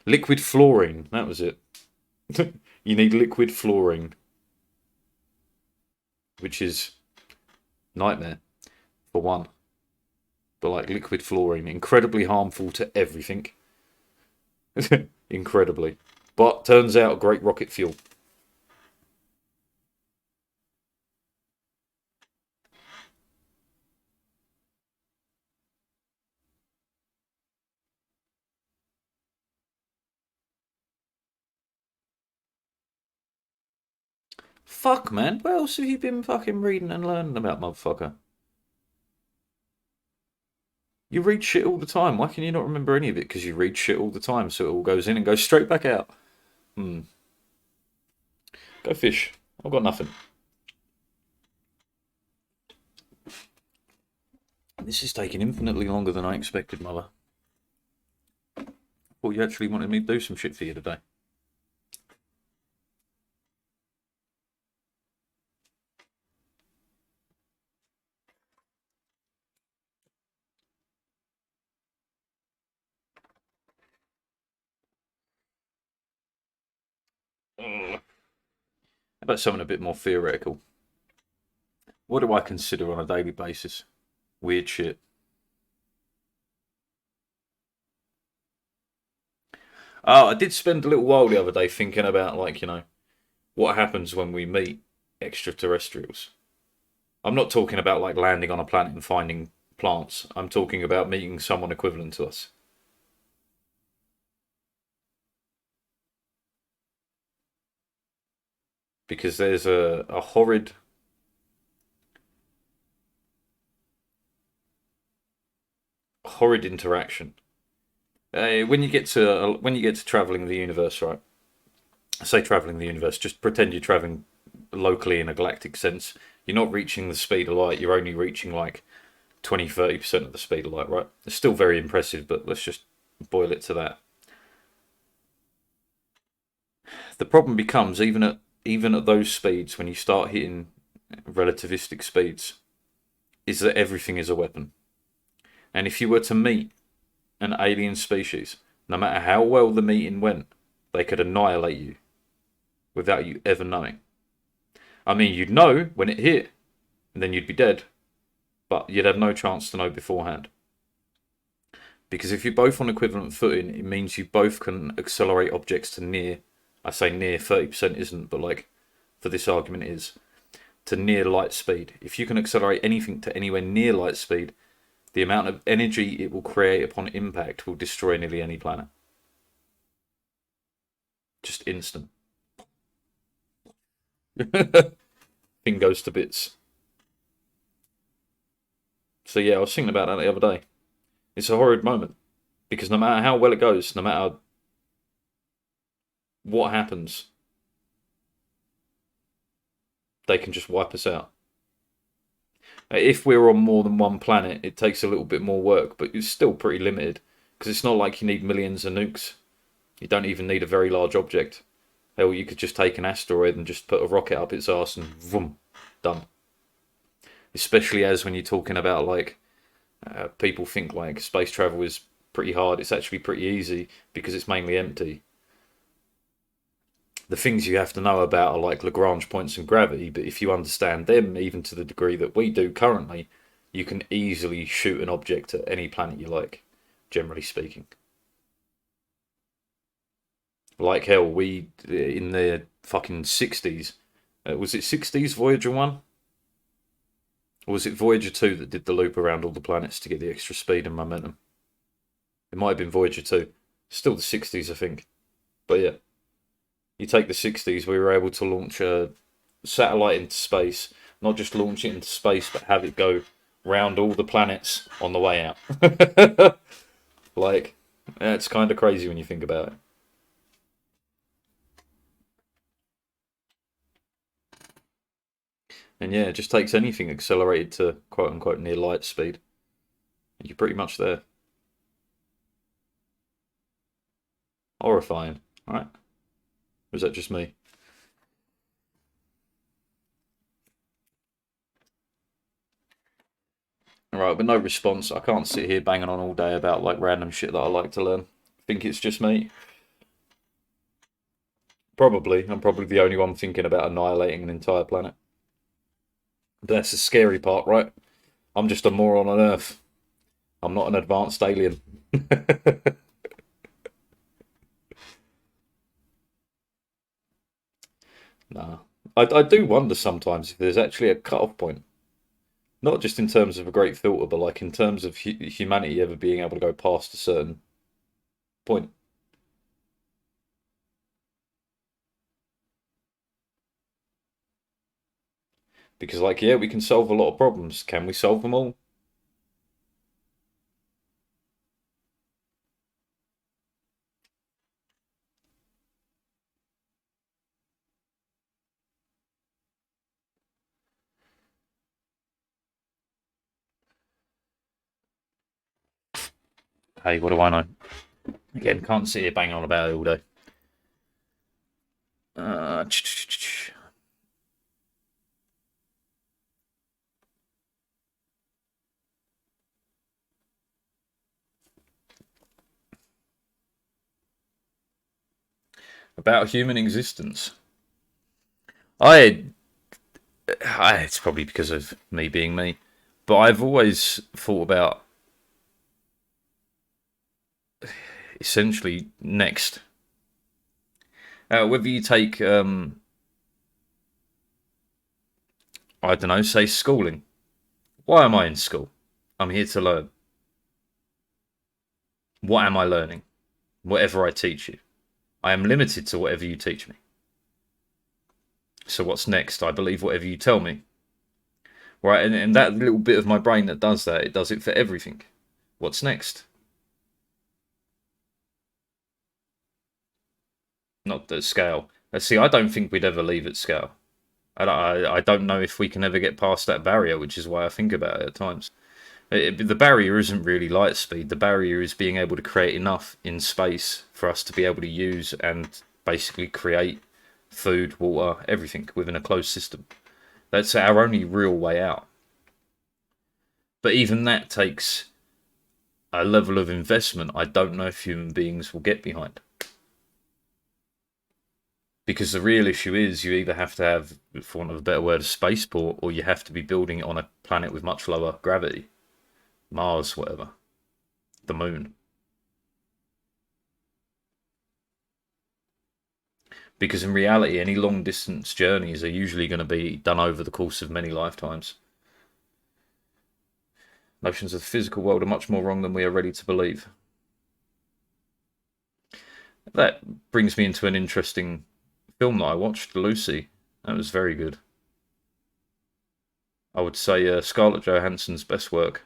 Liquid fluorine, that was it. You need liquid fluorine, which is nightmare for one. But like liquid fluorine, incredibly harmful to everything. Incredibly. But turns out great rocket fuel. Fuck, man. What else have you been fucking reading and learning about, motherfucker? You read shit all the time. Why can you not remember any of it? Because you read shit all the time, so it all goes in and goes straight back out. Go fish. I've got nothing. This is taking infinitely longer than I expected, mother. Thought you actually wanted me to do some shit for you today. How about something a bit more theoretical? What do I consider on a daily basis? Weird shit. Oh, I did spend a little while the other day thinking about, like, what happens when we meet extraterrestrials. I'm not talking about, like, landing on a planet and finding plants. I'm talking about meeting someone equivalent to us. Because there's a horrid interaction. When you get to traveling the universe, right? I say traveling the universe. Just pretend you're traveling locally in a galactic sense. You're not reaching the speed of light. You're only reaching like 20-30% of the speed of light, right? It's still very impressive, but let's just boil it to that. The problem becomes even at those speeds, when you start hitting relativistic speeds, is that everything is a weapon. And if you were to meet an alien species, no matter how well the meeting went, they could annihilate you without you ever knowing. I mean, you'd know when it hit, and then you'd be dead, but you'd have no chance to know beforehand. Because if you're both on equivalent footing, it means you both can accelerate objects to near, I say near, 30% isn't, but like for this argument is, to near light speed. If you can accelerate anything to anywhere near light speed, the amount of energy it will create upon impact will destroy nearly any planet. Just instant. Thing goes to bits. So yeah, I was thinking about that the other day. It's a horrid moment. Because no matter how well it goes, no matter what happens, they can just wipe us out. If we're on more than one planet, it takes a little bit more work, but it's still pretty limited because it's not like you need millions of nukes. You don't even need a very large object. Hell, you could just take an asteroid and just put a rocket up its arse and vroom, done. Especially as when you're talking about like people think like space travel is pretty hard. It's actually pretty easy because it's mainly empty. The things you have to know about are like Lagrange points and gravity, but if you understand them, even to the degree that we do currently, you can easily shoot an object at any planet you like, generally speaking. Like hell, we in the fucking 60s, was it 60s Voyager 1? Or was it Voyager 2 that did the loop around all the planets to get the extra speed and momentum? It might have been Voyager 2. Still the 60s, I think. But yeah, you take the 60s, we were able to launch a satellite into space, not just launch it into space, but have it go round all the planets on the way out. Like, that's kind of crazy when you think about it. And yeah, it just takes anything accelerated to quote unquote near light speed, and you're pretty much there. Horrifying, right? Or is that just me? Right, but no response. I can't sit here banging on all day about like random shit that I like to learn. Think it's just me? Probably. I'm probably the only one thinking about annihilating an entire planet. That's the scary part, right? I'm just a moron on Earth. I'm not an advanced alien. Nah. I do wonder sometimes if there's actually a cut-off point. Not just in terms of a great filter, but like in terms of humanity ever being able to go past a certain point. Because, like, yeah, we can solve a lot of problems. Can we solve them all? Hey, what do I know? Again, can't sit here banging on about it all day. Uh, about human existence. I, it's probably because of me being me, but I've always thought about essentially next. Whether you take, I don't know, say schooling. Why am I in school? I'm here to learn. What am I learning? Whatever I teach you. I am limited to whatever you teach me. So what's next? I believe whatever you tell me. Right, and that little bit of my brain that does that, it does it for everything. What's next? Not the scale. See, I don't think we'd ever leave at scale. I don't know if we can ever get past that barrier, which is why I think about it at times. The barrier isn't really light speed. The barrier is being able to create enough in space for us to be able to use and basically create food, water, everything within a closed system. That's our only real way out. But even that takes a level of investment I don't know if human beings will get behind. Because the real issue is you either have to have, for want of a better word, a spaceport, or you have to be building it on a planet with much lower gravity. Mars, whatever. The moon. Because in reality, any long distance journeys are usually going to be done over the course of many lifetimes. Notions of the physical world are much more wrong than we are ready to believe. That brings me into an interesting film that I watched, Lucy. That was very good. I would say Scarlett Johansson's best work.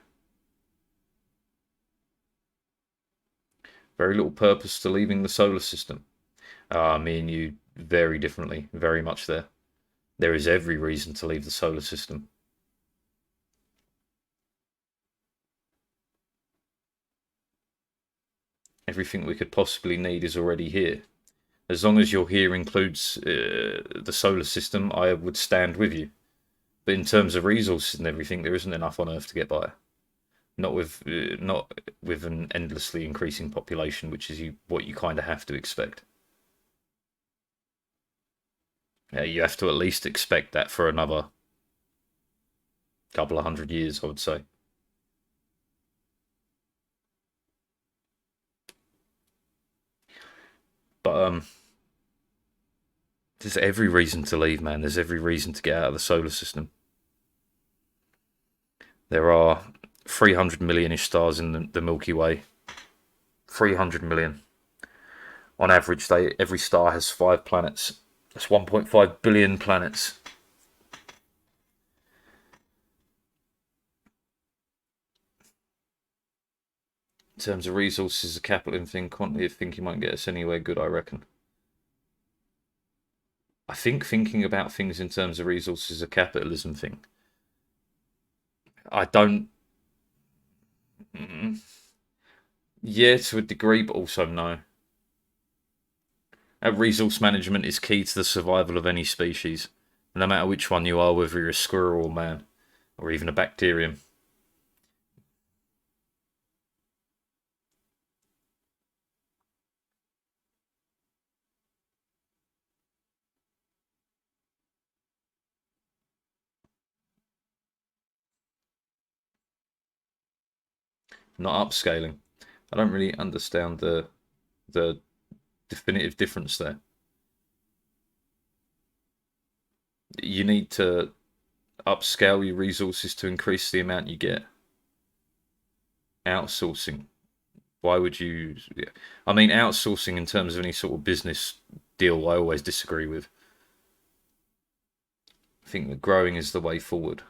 Very little purpose to leaving the solar system. Me and you very differently, very much there. There is every reason to leave the solar system. Everything we could possibly need is already here. As long as your here includes the solar system, I would stand with you. But in terms of resources and everything, there isn't enough on Earth to get by. Not with an endlessly increasing population, which is what you kind of have to expect. Yeah, you have to at least expect that for another couple of 100 years, I would say. But there's every reason to leave, man. There's every reason to get out of the solar system. There are 300 million-ish stars in the Milky Way. 300 million. On average, every star has 5 planets. That's 1.5 billion planets. In terms of resources, a capital thing, quantity of thinking won't get us anywhere good, I reckon. I think thinking about things in terms of resources is a capitalism thing. I don't. Yeah, to a degree, but also no. Resource management is key to the survival of any species, no matter which one you are, whether you're a squirrel or man, or even a bacterium. Not upscaling. I don't really understand the definitive difference there. You need to upscale your resources to increase the amount you get. Outsourcing. Why would you? I mean, outsourcing in terms of any sort of business deal, I always disagree with. I think that growing is the way forward.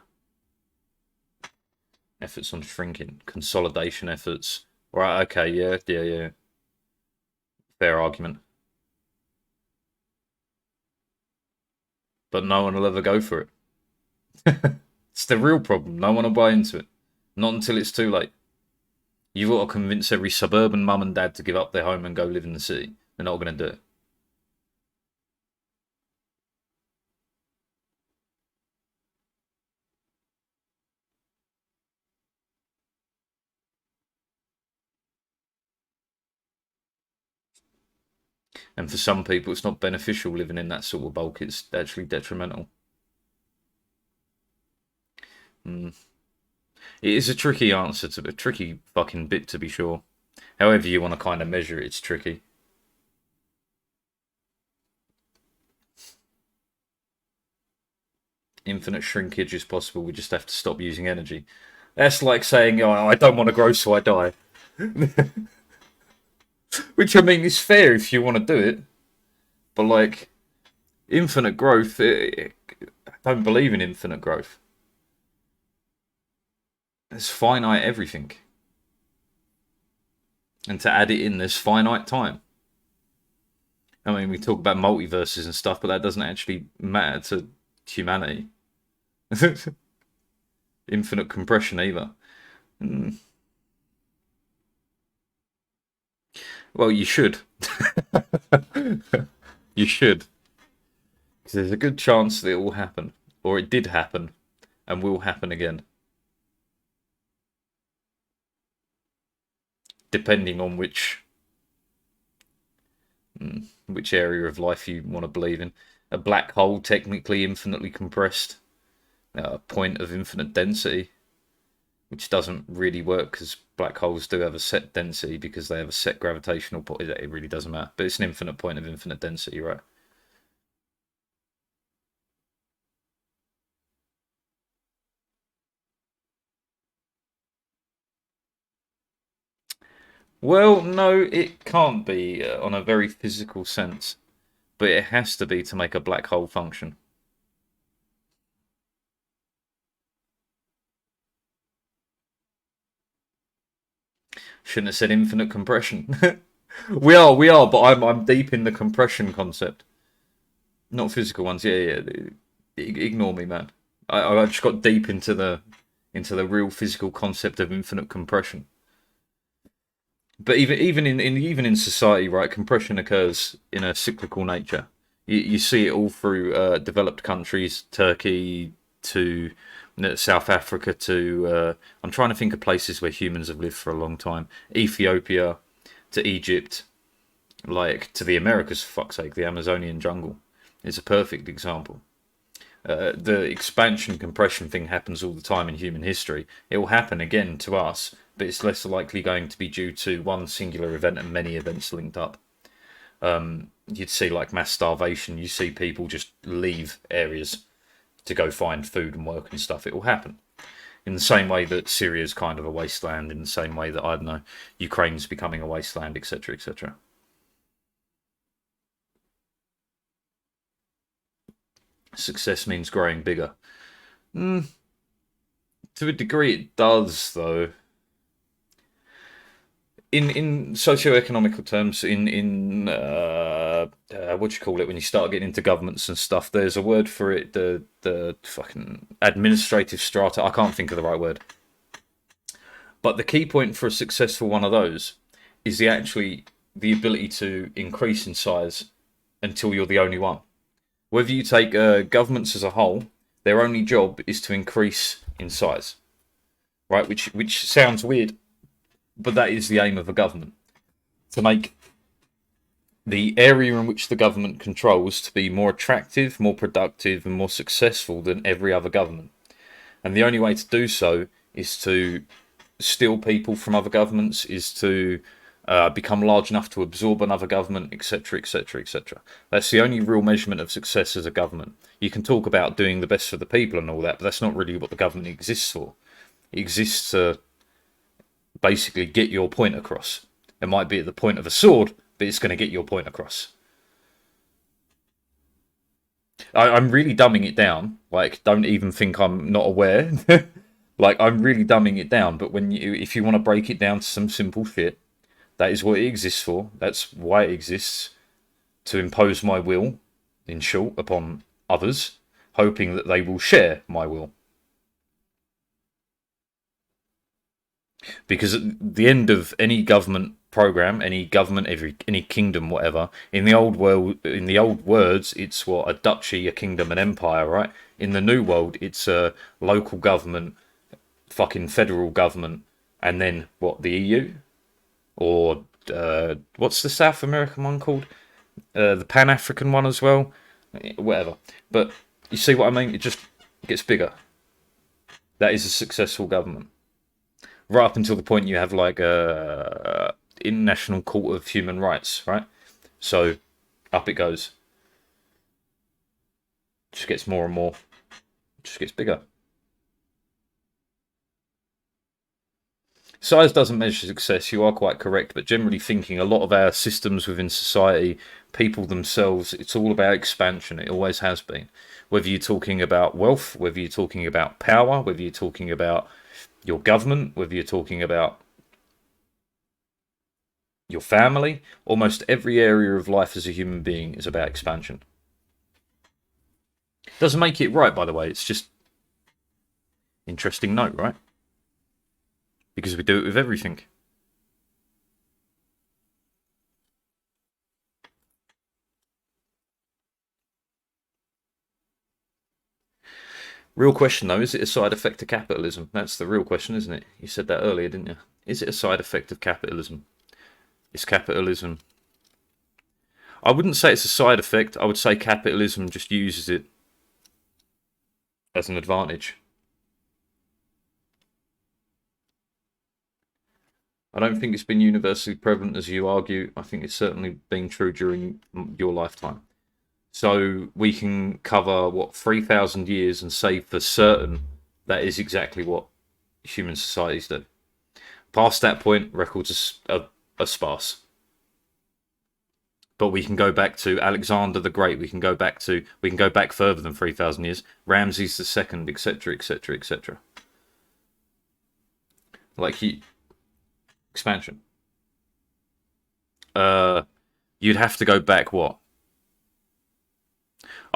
Efforts on shrinking, consolidation efforts. Right, okay, yeah. Fair argument. But no one will ever go for it. It's the real problem. No one will buy into it. Not until it's too late. You've got to convince every suburban mum and dad to give up their home and go live in the city. They're not going to do it. And for some people, it's not beneficial living in that sort of bulk. It's actually detrimental. Mm. It is a tricky answer to a tricky fucking bit, to be sure. However you want to kind of measure it, it's tricky. Infinite shrinkage is possible. We just have to stop using energy. That's like saying, "Oh, I don't want to grow, so I die." Which I mean is fair if you want to do it, but like infinite growth, I don't believe in infinite growth. There's finite everything, and to add it in, there's finite time. I mean, we talk about multiverses and stuff, but that doesn't actually matter to humanity. Infinite compression either. Mm. Well, you should. You should. Because there's a good chance that it will happen. Or it did happen. And will happen again. Depending on which area of life you want to believe in. A black hole, technically infinitely compressed. A point of infinite density. Which doesn't really work because black holes do have a set density because they have a set gravitational point. It really doesn't matter. But it's an infinite point of infinite density, right? Well, no, it can't be on a very physical sense, but it has to be to make a black hole function. Shouldn't have said infinite compression. we are, but I'm deep in the compression concept, not physical ones. Yeah. Ignore me, man. I just got deep into the real physical concept of infinite compression. But even in society, right, compression occurs in a cyclical nature. You see it all through developed countries, Turkey to South Africa to I'm trying to think of places where humans have lived for a long time. Ethiopia to Egypt, like to the Americas, for fuck's sake, the Amazonian jungle is a perfect example. The expansion compression thing happens all the time in human history. It will happen again to us, but it's less likely going to be due to one singular event and many events linked up. You'd see like mass starvation. You see people just leave areas to go find food and work and stuff. It will happen in the same way that Syria's kind of a wasteland. In the same way that, I don't know, Ukraine's becoming a wasteland, etc., etc. Success means growing bigger. To a degree, it does, though. In socio-economical terms, what do you call it when you start getting into governments and stuff? There's a word for it. The fucking administrative strata. I can't think of the right word. But the key point for a successful one of those is the ability to increase in size until you're the only one. Whether you take governments as a whole, their only job is to increase in size, right? Which sounds weird, but that is the aim of a government, to make the area in which the government controls to be more attractive, more productive, and more successful than every other government. And the only way to do so is to steal people from other governments, is to become large enough to absorb another government, etc., etc., etc. That's the only real measurement of success as a government. You can talk about doing the best for the people and all that, but that's not really what the government exists for. It exists to basically get your point across. It might be at the point of a sword, but it's going to get your point across. I'm really dumbing it down. Like, don't even think I'm not aware. Like, I'm really dumbing it down. But if you want to break it down to some simple shit, that is what it exists for. That's why it exists. To impose my will, in short, upon others, hoping that they will share my will. Because at the end of any government program, any government, any kingdom, whatever, in the old words, it's what, a duchy, a kingdom, an empire, right? In the new world, it's a local government, fucking federal government, and then what, the EU, or what's the South American one called? The Pan African one as well, whatever. But you see what I mean? It just gets bigger. That is a successful government. Right up until the point you have like a International Court of Human Rights, right? So up it goes. Just gets more and more. Just gets bigger. Size doesn't measure success, you are quite correct, but generally thinking, a lot of our systems within society, people themselves, it's all about expansion. It always has been. Whether you're talking about wealth, whether you're talking about power, whether you're talking about your government, whether you're talking about your family, almost every area of life as a human being is about expansion. Doesn't make it right, by the way. It's just interesting note, right? Because we do it with everything. Real question, though, is it a side effect of capitalism? That's the real question, isn't it? You said that earlier, didn't you? Is it a side effect of capitalism? Is capitalism... I wouldn't say it's a side effect. I would say capitalism just uses it as an advantage. I don't think it's been universally prevalent as you argue. I think it's certainly been true during your lifetime. So we can cover, what, 3,000 years and say for certain that is exactly what human societies do. Past that point, records are sparse. But we can go back to Alexander the Great. We can go back further than 3,000 years. Ramses II, etc., etc., etc. Like expansion. You'd have to go back what?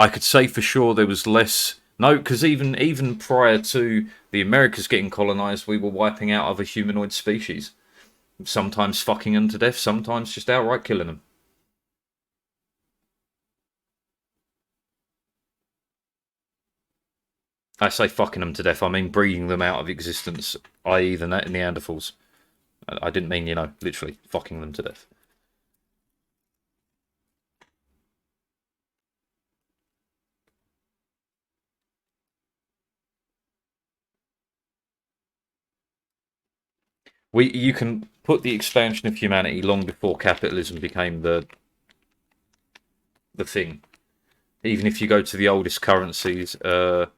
I could say for sure there was less. No, because even prior to the Americas getting colonized, we were wiping out other humanoid species. Sometimes fucking them to death, sometimes just outright killing them. I say fucking them to death, I mean breeding them out of existence, i.e. the Neanderthals. I didn't mean, literally fucking them to death. You can put the expansion of humanity long before capitalism became the thing. Even if you go to the oldest currencies, there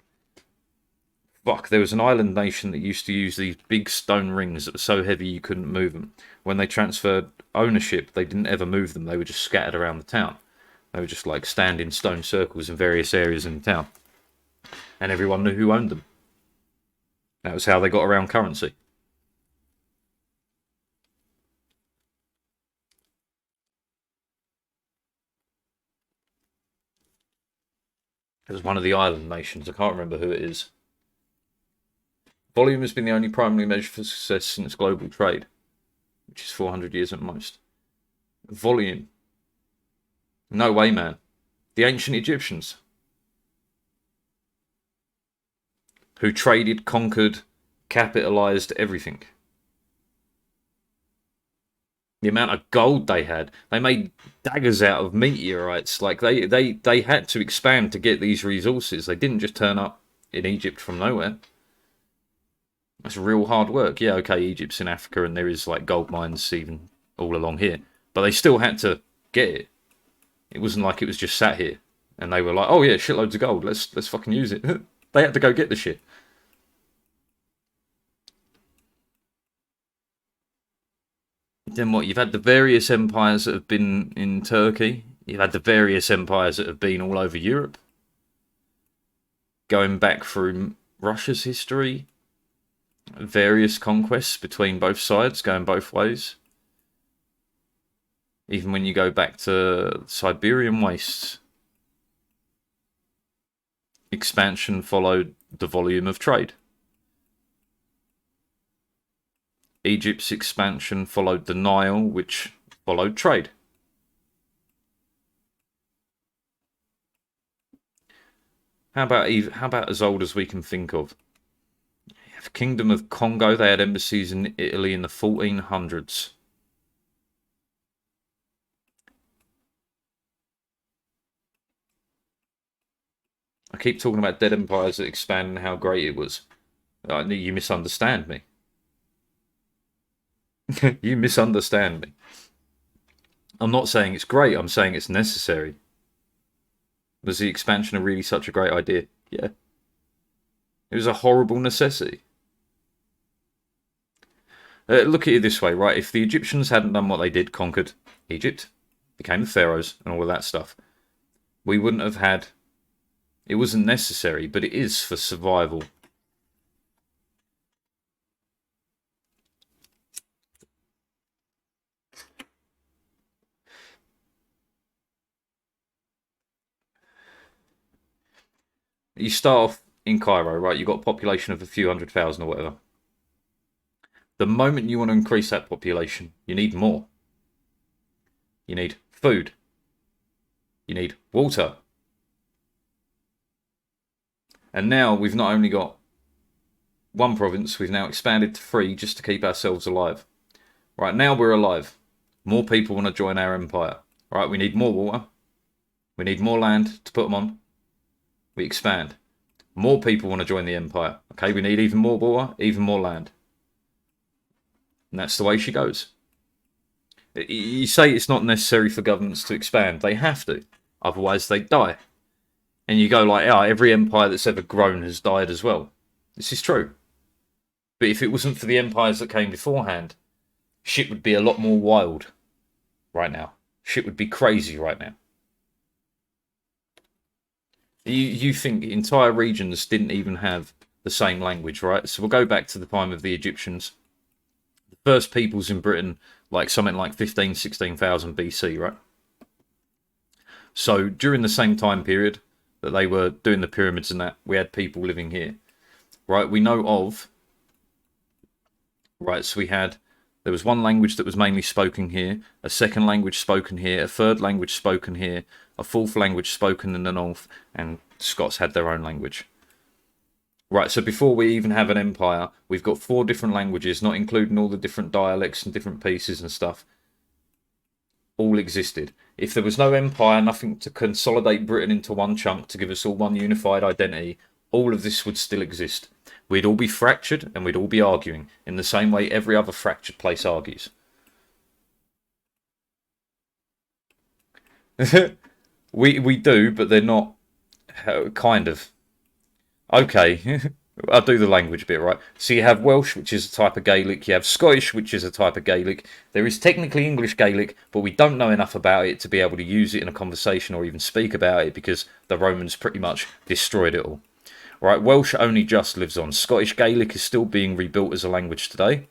was an island nation that used to use these big stone rings that were so heavy you couldn't move them. When they transferred ownership, they didn't ever move them. They were just scattered around the town. They were just like stand in stone circles in various areas in the town. And everyone knew who owned them. That was how they got around currency. It was one of the island nations. I can't remember who it is. Volume has been the only primary measure for success since global trade, which is 400 years at most. Volume. No way, man. The ancient Egyptians, who traded, conquered, capitalized everything. The amount of gold they had. They made daggers out of meteorites. Like they had to expand to get these resources. They didn't just turn up in Egypt from nowhere. That's real hard work. Yeah, okay, Egypt's in Africa and there is like gold mines even all along here. But they still had to get it. It wasn't like it was just sat here and they were like, oh yeah, shitloads of gold, let's fucking use it. They had to go get the shit. Then what? You've had the various empires that have been in Turkey. You've had the various empires that have been all over Europe. Going back through Russia's history. Various conquests between both sides, going both ways. Even when you go back to Siberian wastes, expansion followed the volume of trade. Egypt's expansion followed the Nile, which followed trade. How about as old as we can think of? The Kingdom of Congo, they had embassies in Italy in the 1400s. I keep talking about dead empires that expand and how great it was. You misunderstand me. You misunderstand me. I'm not saying it's great, I'm saying it's necessary. Was the expansion really such a great idea? Yeah. It was a horrible necessity. Look at it this way, right? If the Egyptians hadn't done what they did, conquered Egypt, became the pharaohs and all of that stuff, we wouldn't have had... It wasn't necessary, but it is for survival. You start off in Cairo, right? You've got a population of a few 100,000 or whatever. The moment you want to increase that population, you need more. You need food. You need water. And now we've not only got one province, we've now expanded to 3 just to keep ourselves alive. Right, now we're alive. More people want to join our empire. Right, we need more water. We need more land to put them on. We expand. More people want to join the empire. Okay, we need even more water, even more land. And that's the way she goes. You say it's not necessary for governments to expand. They have to. Otherwise they die. And you go like, oh, every empire that's ever grown has died as well. This is true. But if it wasn't for the empires that came beforehand, shit would be a lot more wild right now. Shit would be crazy right now. You think entire regions didn't even have the same language, right? So we'll go back to the time of the Egyptians. The first peoples in Britain, like something like 15, 16,000 BC, right? So during the same time period, that they were doing the pyramids and that, we had people living here, right? We know of, right, so there was one language that was mainly spoken here, a second language spoken here, a third language spoken here, a fourth language spoken in the north, and Scots had their own language. Right, so before we even have an empire, we've got 4 different languages, not including all the different dialects and different pieces and stuff, all existed. If there was no empire, nothing to consolidate Britain into one chunk to give us all one unified identity, all of this would still exist. We'd all be fractured and we'd all be arguing in the same way every other fractured place argues. we do, but they're not kind of. Okay, I'll do the language bit, right? So you have Welsh, which is a type of Gaelic. You have Scottish, which is a type of Gaelic. There is technically English Gaelic, but we don't know enough about it to be able to use it in a conversation or even speak about it because the Romans pretty much destroyed it all. Right, Welsh only just lives on. Scottish Gaelic is still being rebuilt as a language today.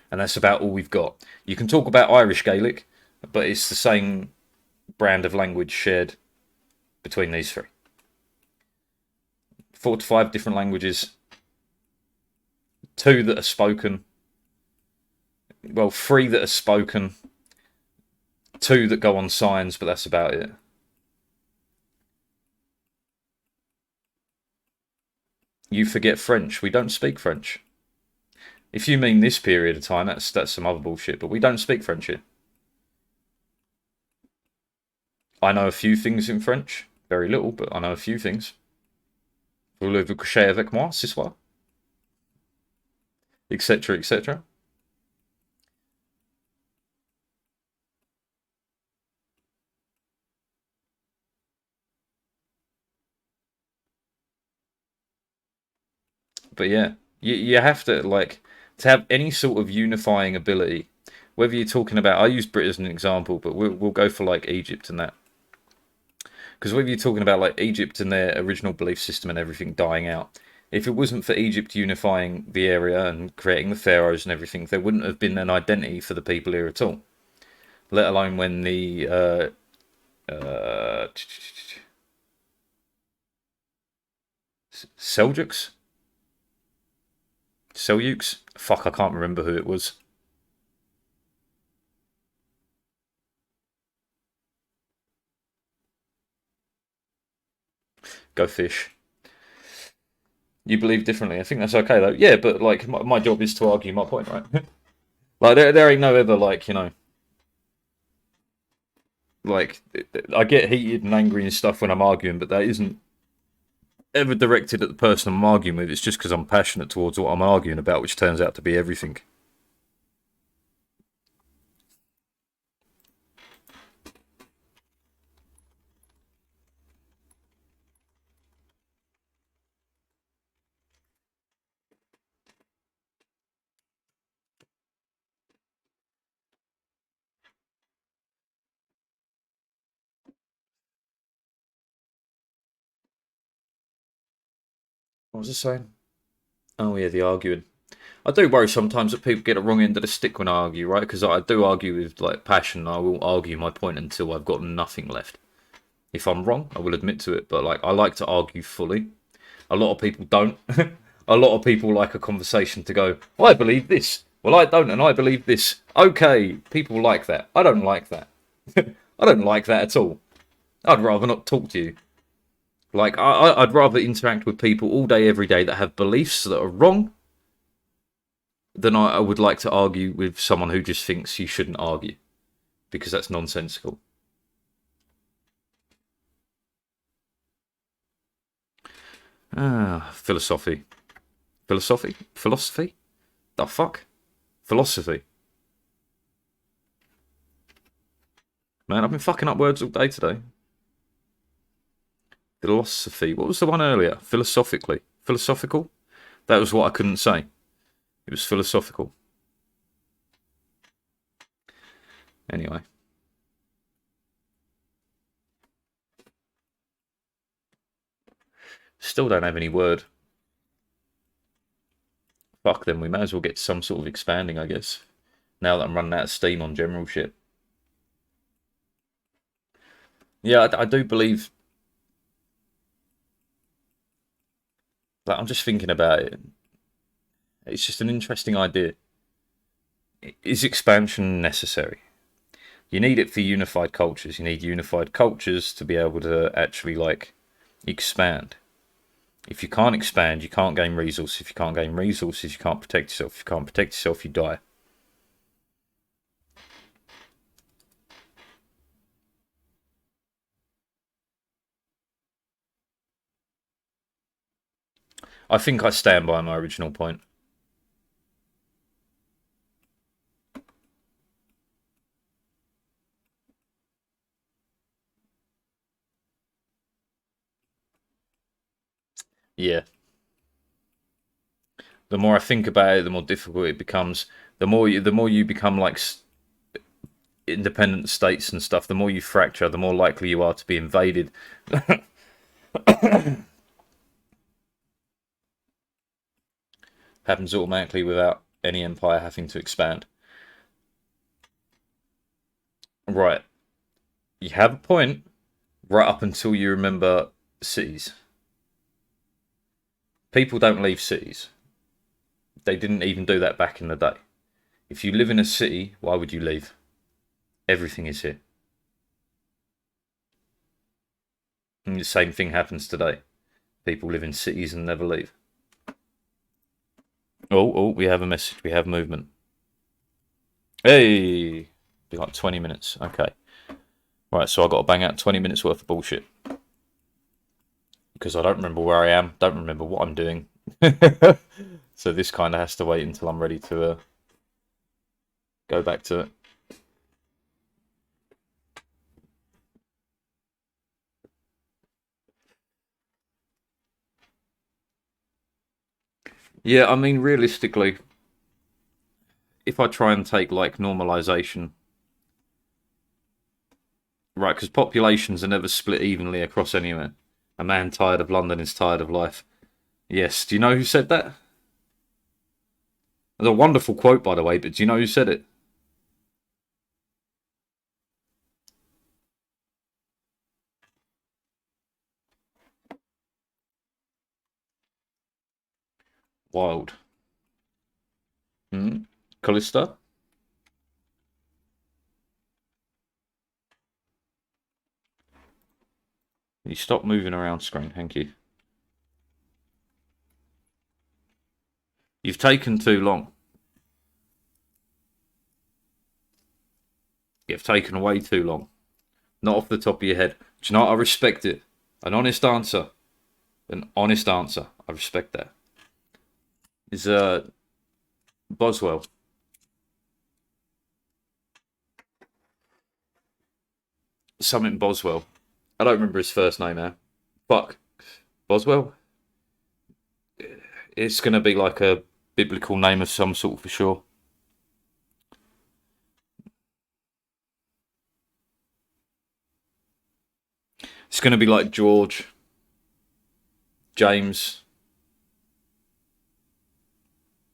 And that's about all we've got. You can talk about Irish Gaelic, but it's the same brand of language shared between these 3. 4 to 5 different languages. 2 that are spoken. Well, 3 that are spoken. 2 that go on signs, but that's about it. You forget French. We don't speak French. If you mean this period of time, that's some other bullshit, but we don't speak French here. I know a few things in French. Very little, but I know a few things. Voulez-vous coucher avec moi ce soir? Etc., etc. But yeah, you have to, like, to have any sort of unifying ability, whether you're talking about, I use Britain as an example, but we'll go for like Egypt and that. Because whether you're talking about like Egypt and their original belief system and everything dying out, if it wasn't for Egypt unifying the area and creating the pharaohs and everything, there wouldn't have been an identity for the people here at all. Let alone when the Seljuks? Fuck, I can't remember who it was. Go fish. You believe differently. I think that's okay though. Yeah, but like my job is to argue my point, right? Like there ain't no ever like, you know, like I get heated and angry and stuff when I'm arguing, but that isn't ever directed at the person I'm arguing with. It's just because I'm passionate towards what I'm arguing about, which turns out to be everything. What was I saying? Oh yeah, the arguing. I do worry sometimes that people get a wrong end of the stick when I argue, right? Because I do argue with like passion. I will argue my point until I've got nothing left. If I'm wrong, I will admit to it. But like, I like to argue fully. A lot of people don't. A lot of people like a conversation to go, I believe this. Well, I don't, and I believe this. Okay, people like that. I don't like that. I don't like that at all. I'd rather not talk to you. Like, I'd rather interact with people all day, every day that have beliefs that are wrong than I would like to argue with someone who just thinks you shouldn't argue. Because that's nonsensical. Philosophy. Philosophy? The fuck? Philosophy. Man, I've been fucking up words all day today. Philosophy. What was the one earlier? Philosophically. Philosophical? That was what I couldn't say. It was philosophical. Anyway. Still don't have any word. Fuck them, we may as well get some sort of expanding, I guess. Now that I'm running out of steam on general shit. Yeah, I do believe But I'm just thinking about it. It's just an interesting idea. Is expansion necessary? You need it for unified cultures. You need unified cultures to be able to actually like expand. If you can't expand, you can't gain resources. If you can't gain resources, you can't protect yourself. If you can't protect yourself, you die. I think I stand by my original point. Yeah. The more I think about it, the more difficult it becomes. The more you become like independent states and stuff, the more you fracture, the more likely you are to be invaded. Happens automatically without any empire having to expand. Right. You have a point right up until you remember cities. People don't leave cities. They didn't even do that back in the day. If you live in a city, why would you leave? Everything is here. And the same thing happens today. People live in cities and never leave. Oh, we have a message. We have movement. Hey! Be like 20 minutes. Okay. Right, so I've got to bang out 20 minutes worth of bullshit. Because I don't remember where I am, don't remember what I'm doing. So this kind of has to wait until I'm ready to go back to it. Yeah, I mean, realistically, if I try and take like normalization, right, because populations are never split evenly across anywhere. A man tired of London is tired of life. Yes, do you know who said that? It's a wonderful quote, by the way, but do you know who said it? Wild. Hmm? Callista? You stop moving around screen, thank you. You've taken too long. You've taken way too long. Not off the top of your head. Do you know what? I respect it. An honest answer. An honest answer. I respect that. Is Boswell. Something Boswell. I don't remember his first name now. Fuck. Boswell? It's going to be like a biblical name of some sort for sure. It's going to be like George, James,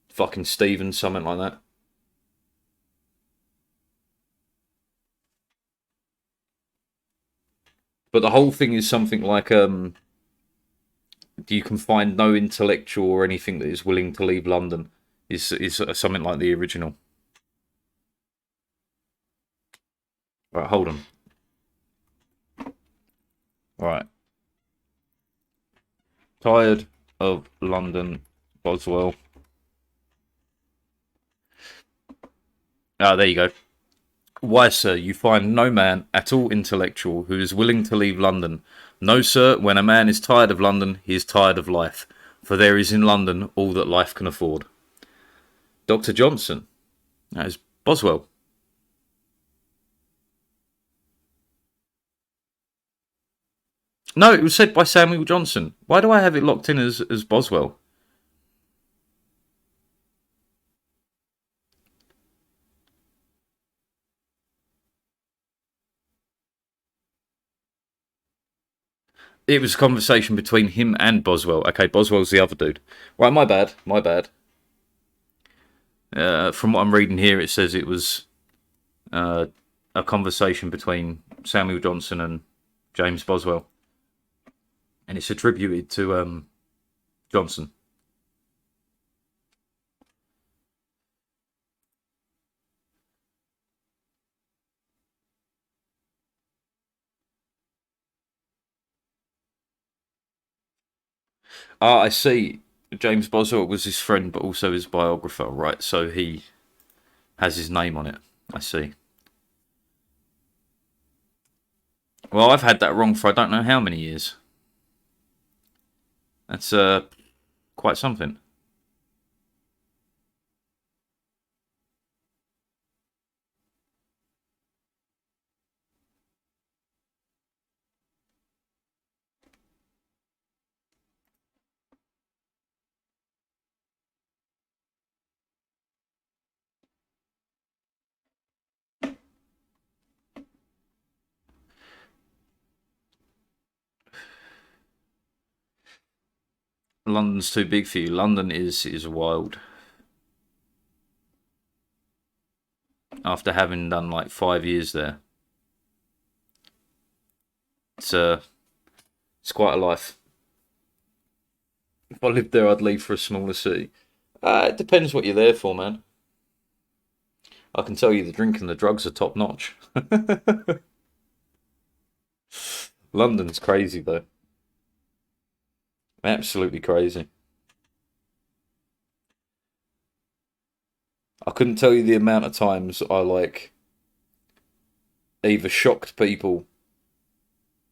fucking Stephen, something like that. But the whole thing is something like you can find no intellectual or anything that is willing to leave London. Is something like the original. Right, hold on. Right. Tired of London, Boswell. Ah, there you go. Why, sir, you find no man at all intellectual who is willing to leave London. No, sir, when a man is tired of London, he is tired of life, for there is in London all that life can afford. Dr. Johnson. That is Boswell. No, it was said by Samuel Johnson. Why do I have it locked in as Boswell? It was a conversation between him and Boswell. Okay, Boswell's the other dude. Right, my bad. My bad. From what I'm reading here, it says it was a conversation between Samuel Johnson and James Boswell, and it's attributed to Johnson. Ah, I see. James Boswell was his friend, but also his biographer, right? So he has his name on it. I see. Well, I've had that wrong for I don't know how many years. That's quite something. London's too big for you. London is wild. After having done like 5 years there, it's quite a life. If I lived there, I'd leave for a smaller city. It depends what you're there for, man. I can tell you the drink and the drugs are top notch. London's crazy though. Absolutely crazy. I couldn't tell you the amount of times I like either shocked people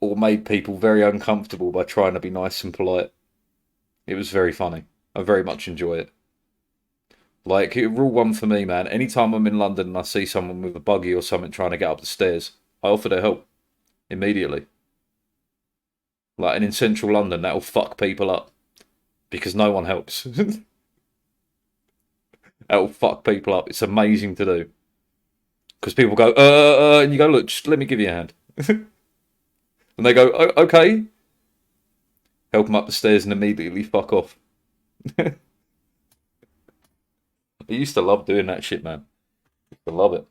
or made people very uncomfortable by trying to be nice and polite. It was very funny. I very much enjoy it. Like, rule one for me, man. Anytime I'm in London and I see someone with a buggy or something trying to get up the stairs, I offer their help immediately. Like, and in central London, that'll fuck people up because no one helps. That'll fuck people up. It's amazing to do. Because people go, and you go, look, just let me give you a hand. And they go, oh, okay. Help them up the stairs and immediately fuck off. I used to love doing that shit, man. I love it.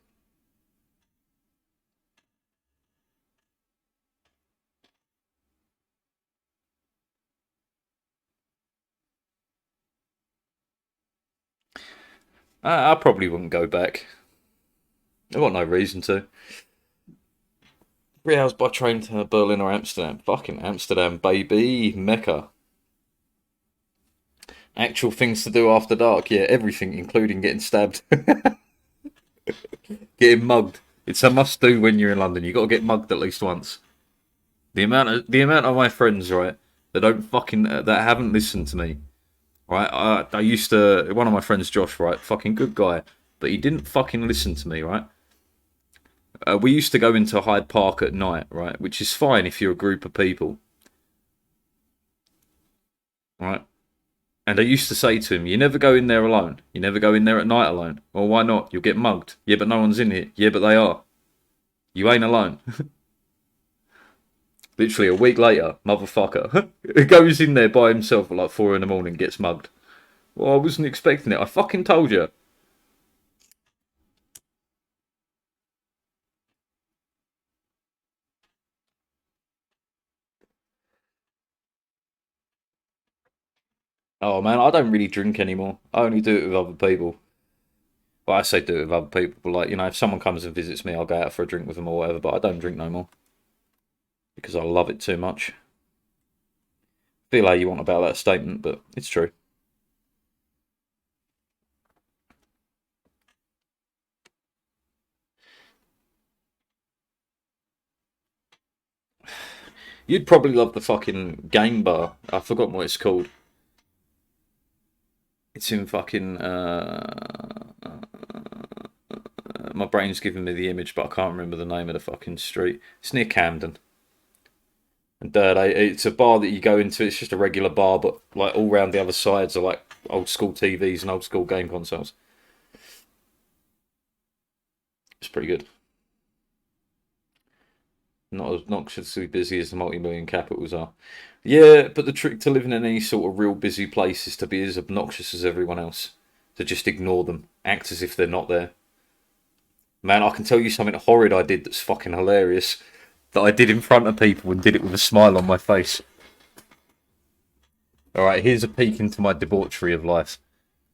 I probably wouldn't go back. I've got no reason to. 3 hours by train to Berlin or Amsterdam. Fucking Amsterdam, baby. Mecca. Actual things to do after dark. Yeah, everything, including getting stabbed. Getting mugged. It's a must do when you're in London. You got to get mugged at least once. The amount of my friends, right, that don't fucking that haven't listened to me, right? I used to one of my friends, Josh, right, fucking good guy, but he didn't fucking listen to me, right? We used to go into Hyde Park at night, right, which is fine if you're a group of people, right? And I used to say to him, "You never go in there alone. You never go in there at night alone. Well, why not? You'll get mugged. Yeah, but no one's in here. Yeah, but they are. You ain't alone." Literally a week later, motherfucker goes in there by himself at like 4 in the morning, gets mugged. Well, I wasn't expecting it. I fucking told you. Oh man, I don't really drink anymore. I only do it with other people. Well, I say do it with other people, but like, if someone comes and visits me, I'll go out for a drink with them or whatever, but I don't drink no more. Because I love it too much. Feel how you want about that statement, but it's true. You'd probably love the fucking game bar. I've forgotten what it's called. It's in fucking. My brain's giving me the image, but I can't remember the name of the fucking street. It's near Camden. And it's a bar that you go into. It's just a regular bar, but like all round the other sides are like old school TVs and old school game consoles. It's pretty good. Not as noxiously busy as the multi-million capitals are. Yeah, but the trick to living in any sort of real busy place is to be as obnoxious as everyone else. To just ignore them, act as if they're not there. Man, I can tell you something horrid I did that's fucking hilarious. That I did in front of people and did it with a smile on my face. All right, here's a peek into my debauchery of life.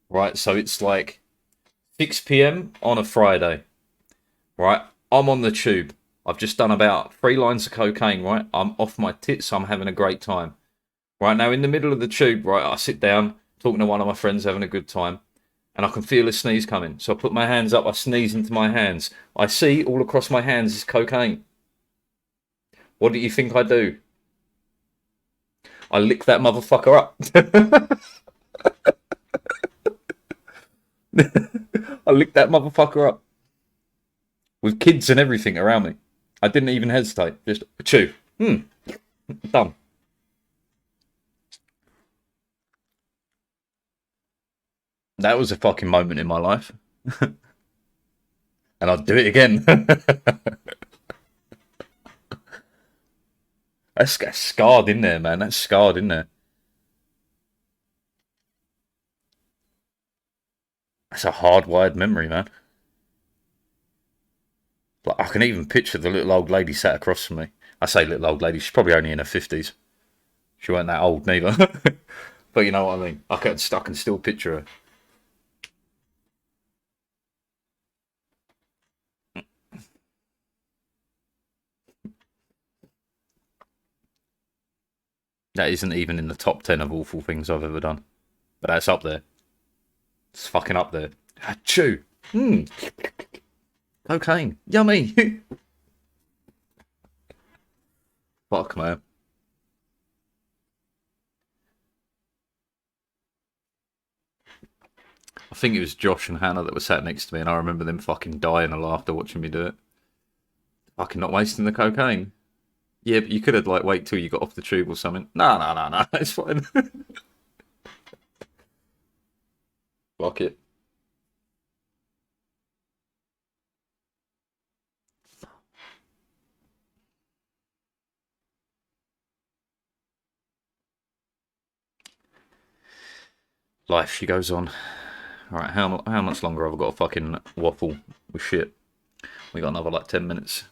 Right, so it's like 6 p.m. on a Friday. Right, I'm on the tube. I've just done about 3 lines of cocaine. Right, I'm off my tits. I'm having a great time. Right now, in the middle of the tube, right, I sit down talking to one of my friends, having a good time, and I can feel a sneeze coming. So I put my hands up. I sneeze into my hands. I see all across my hands is cocaine. What do you think I do? I lick that motherfucker up. I licked that motherfucker up with kids and everything around me. I didn't even hesitate. Just chew. Done. That was a fucking moment in my life. And I'd do it again. That's scarred in there, man. That's scarred in there. That's a hardwired memory, man. Like, I can even picture the little old lady sat across from me. I say little old lady. She's probably only in her 50s. She weren't that old neither. But you know what I mean. I can still picture her. That isn't even in the top 10 of awful things I've ever done. But that's up there. It's fucking up there. Achoo. Cocaine. Yummy. Fuck, man. I think it was Josh and Hannah that were sat next to me, and I remember them fucking dying of laughter watching me do it. Fucking not wasting the cocaine. Yeah, but you could have, like, wait till you got off the tube or something. No. It's fine. Fuck it. Life, she goes on. Alright, how much longer have I got to fucking waffle with shit? We got another, like, 10 minutes.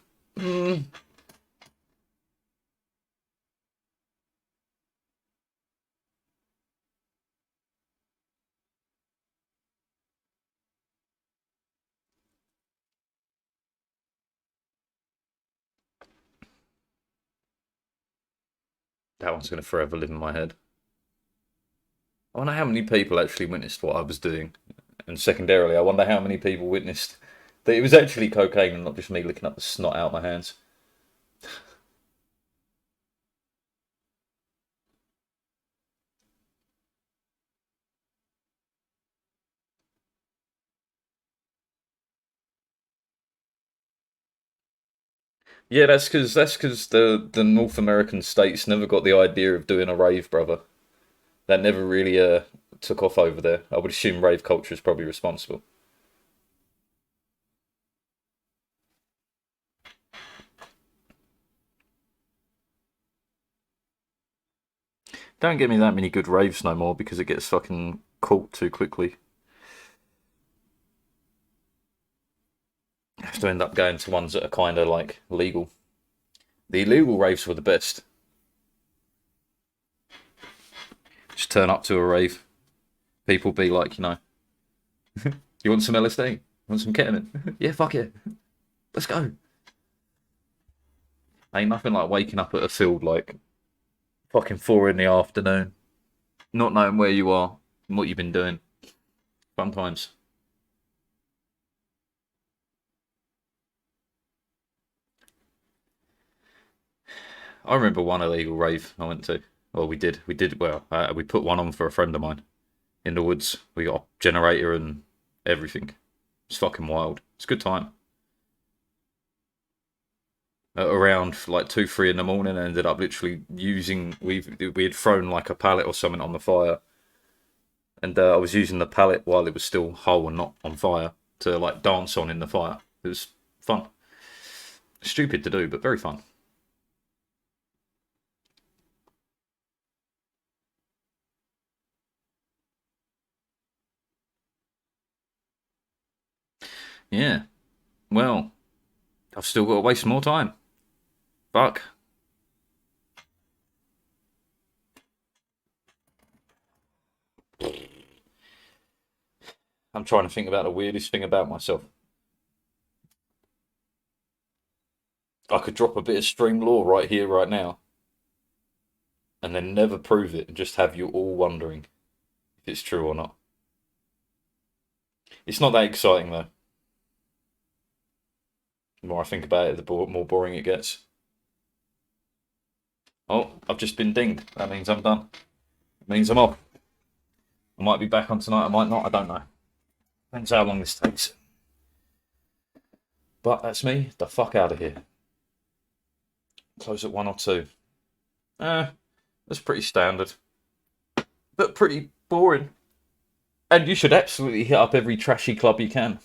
That one's going to forever live in my head. I wonder how many people actually witnessed what I was doing. And secondarily, I wonder how many people witnessed that it was actually cocaine and not just me licking up the snot out my hands. Yeah, that's because the North American states never got the idea of doing a rave, brother. That never really took off over there. I would assume rave culture is probably responsible. Don't give me that many good raves no more because it gets fucking caught too quickly. I have to end up going to ones that are kind of like legal. The illegal raves were the best. Just turn up to a rave. People be like, you want some LSD? You want some ketamine? Yeah, fuck it. Let's go. Ain't nothing like waking up at a field like fucking 4 in the afternoon, not knowing where you are and what you've been doing. Fun times. I remember one illegal rave I went to. Well, we did. Well, we put one on for a friend of mine in the woods. We got a generator and everything. It's fucking wild. It's a good time. Around like 2, 3 in the morning, I ended up literally using. We had thrown like a pallet or something on the fire, and I was using the pallet while it was still whole and not on fire to like dance on in the fire. It was fun. Stupid to do, but very fun. Yeah. Well, I've still got to waste more time. Fuck. I'm trying to think about the weirdest thing about myself. I could drop a bit of string law right here, right now, and then never prove it and just have you all wondering if it's true or not. It's not that exciting, though. The more I think about it, the more boring it gets. Oh, I've just been dinged. That means I'm done. It means I'm off. I might be back on tonight, I might not, I don't know. Depends how long this takes. But that's me, the fuck out of here. Close at 1 or 2. That's pretty standard. But pretty boring. And you should absolutely hit up every trashy club you can.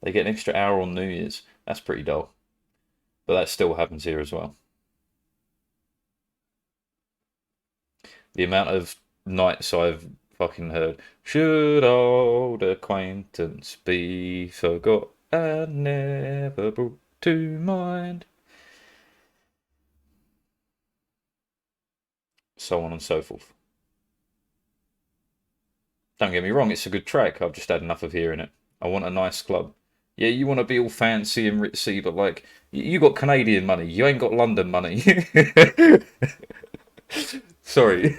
They get an extra hour on New Year's. That's pretty dull. But that still happens here as well. The amount of nights I've fucking heard, should old acquaintance be forgot and never brought to mind. So on and so forth. Don't get me wrong, it's a good track. I've just had enough of hearing it. I want a nice club. Yeah, you want to be all fancy and ritzy, but like, you got Canadian money. You ain't got London money. Sorry.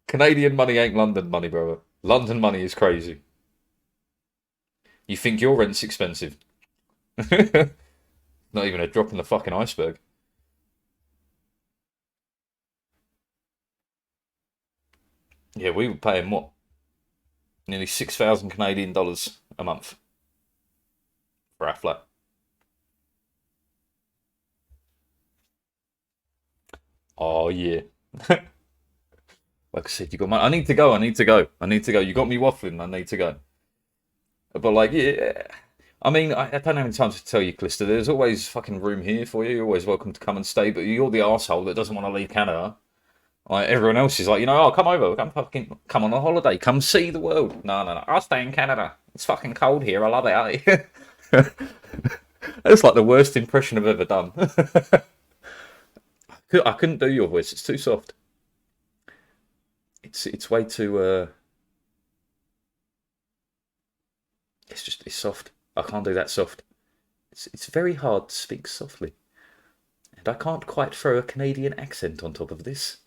Canadian money ain't London money, brother. London money is crazy. You think your rent's expensive? Not even a drop in the fucking iceberg. Yeah, we were paying what? Nearly 6,000 Canadian dollars a month for our flat. Oh yeah. Like I said, you got money. I need to go. I need to go. I need to go. You got me waffling. I need to go. But like, yeah. I mean, I don't have any time to tell you, Calista. There's always fucking room here for you. You're always welcome to come and stay. But you're the asshole that doesn't want to leave Canada. Like everyone else is like, oh, come over, come on a holiday, come see the world. No, no, no. I'll stay in Canada. It's fucking cold here. I love it out here. That's like the worst impression I've ever done. I couldn't do your voice. It's too soft. It's way too. It's soft. I can't do that soft. It's very hard to speak softly, and I can't quite throw a Canadian accent on top of this.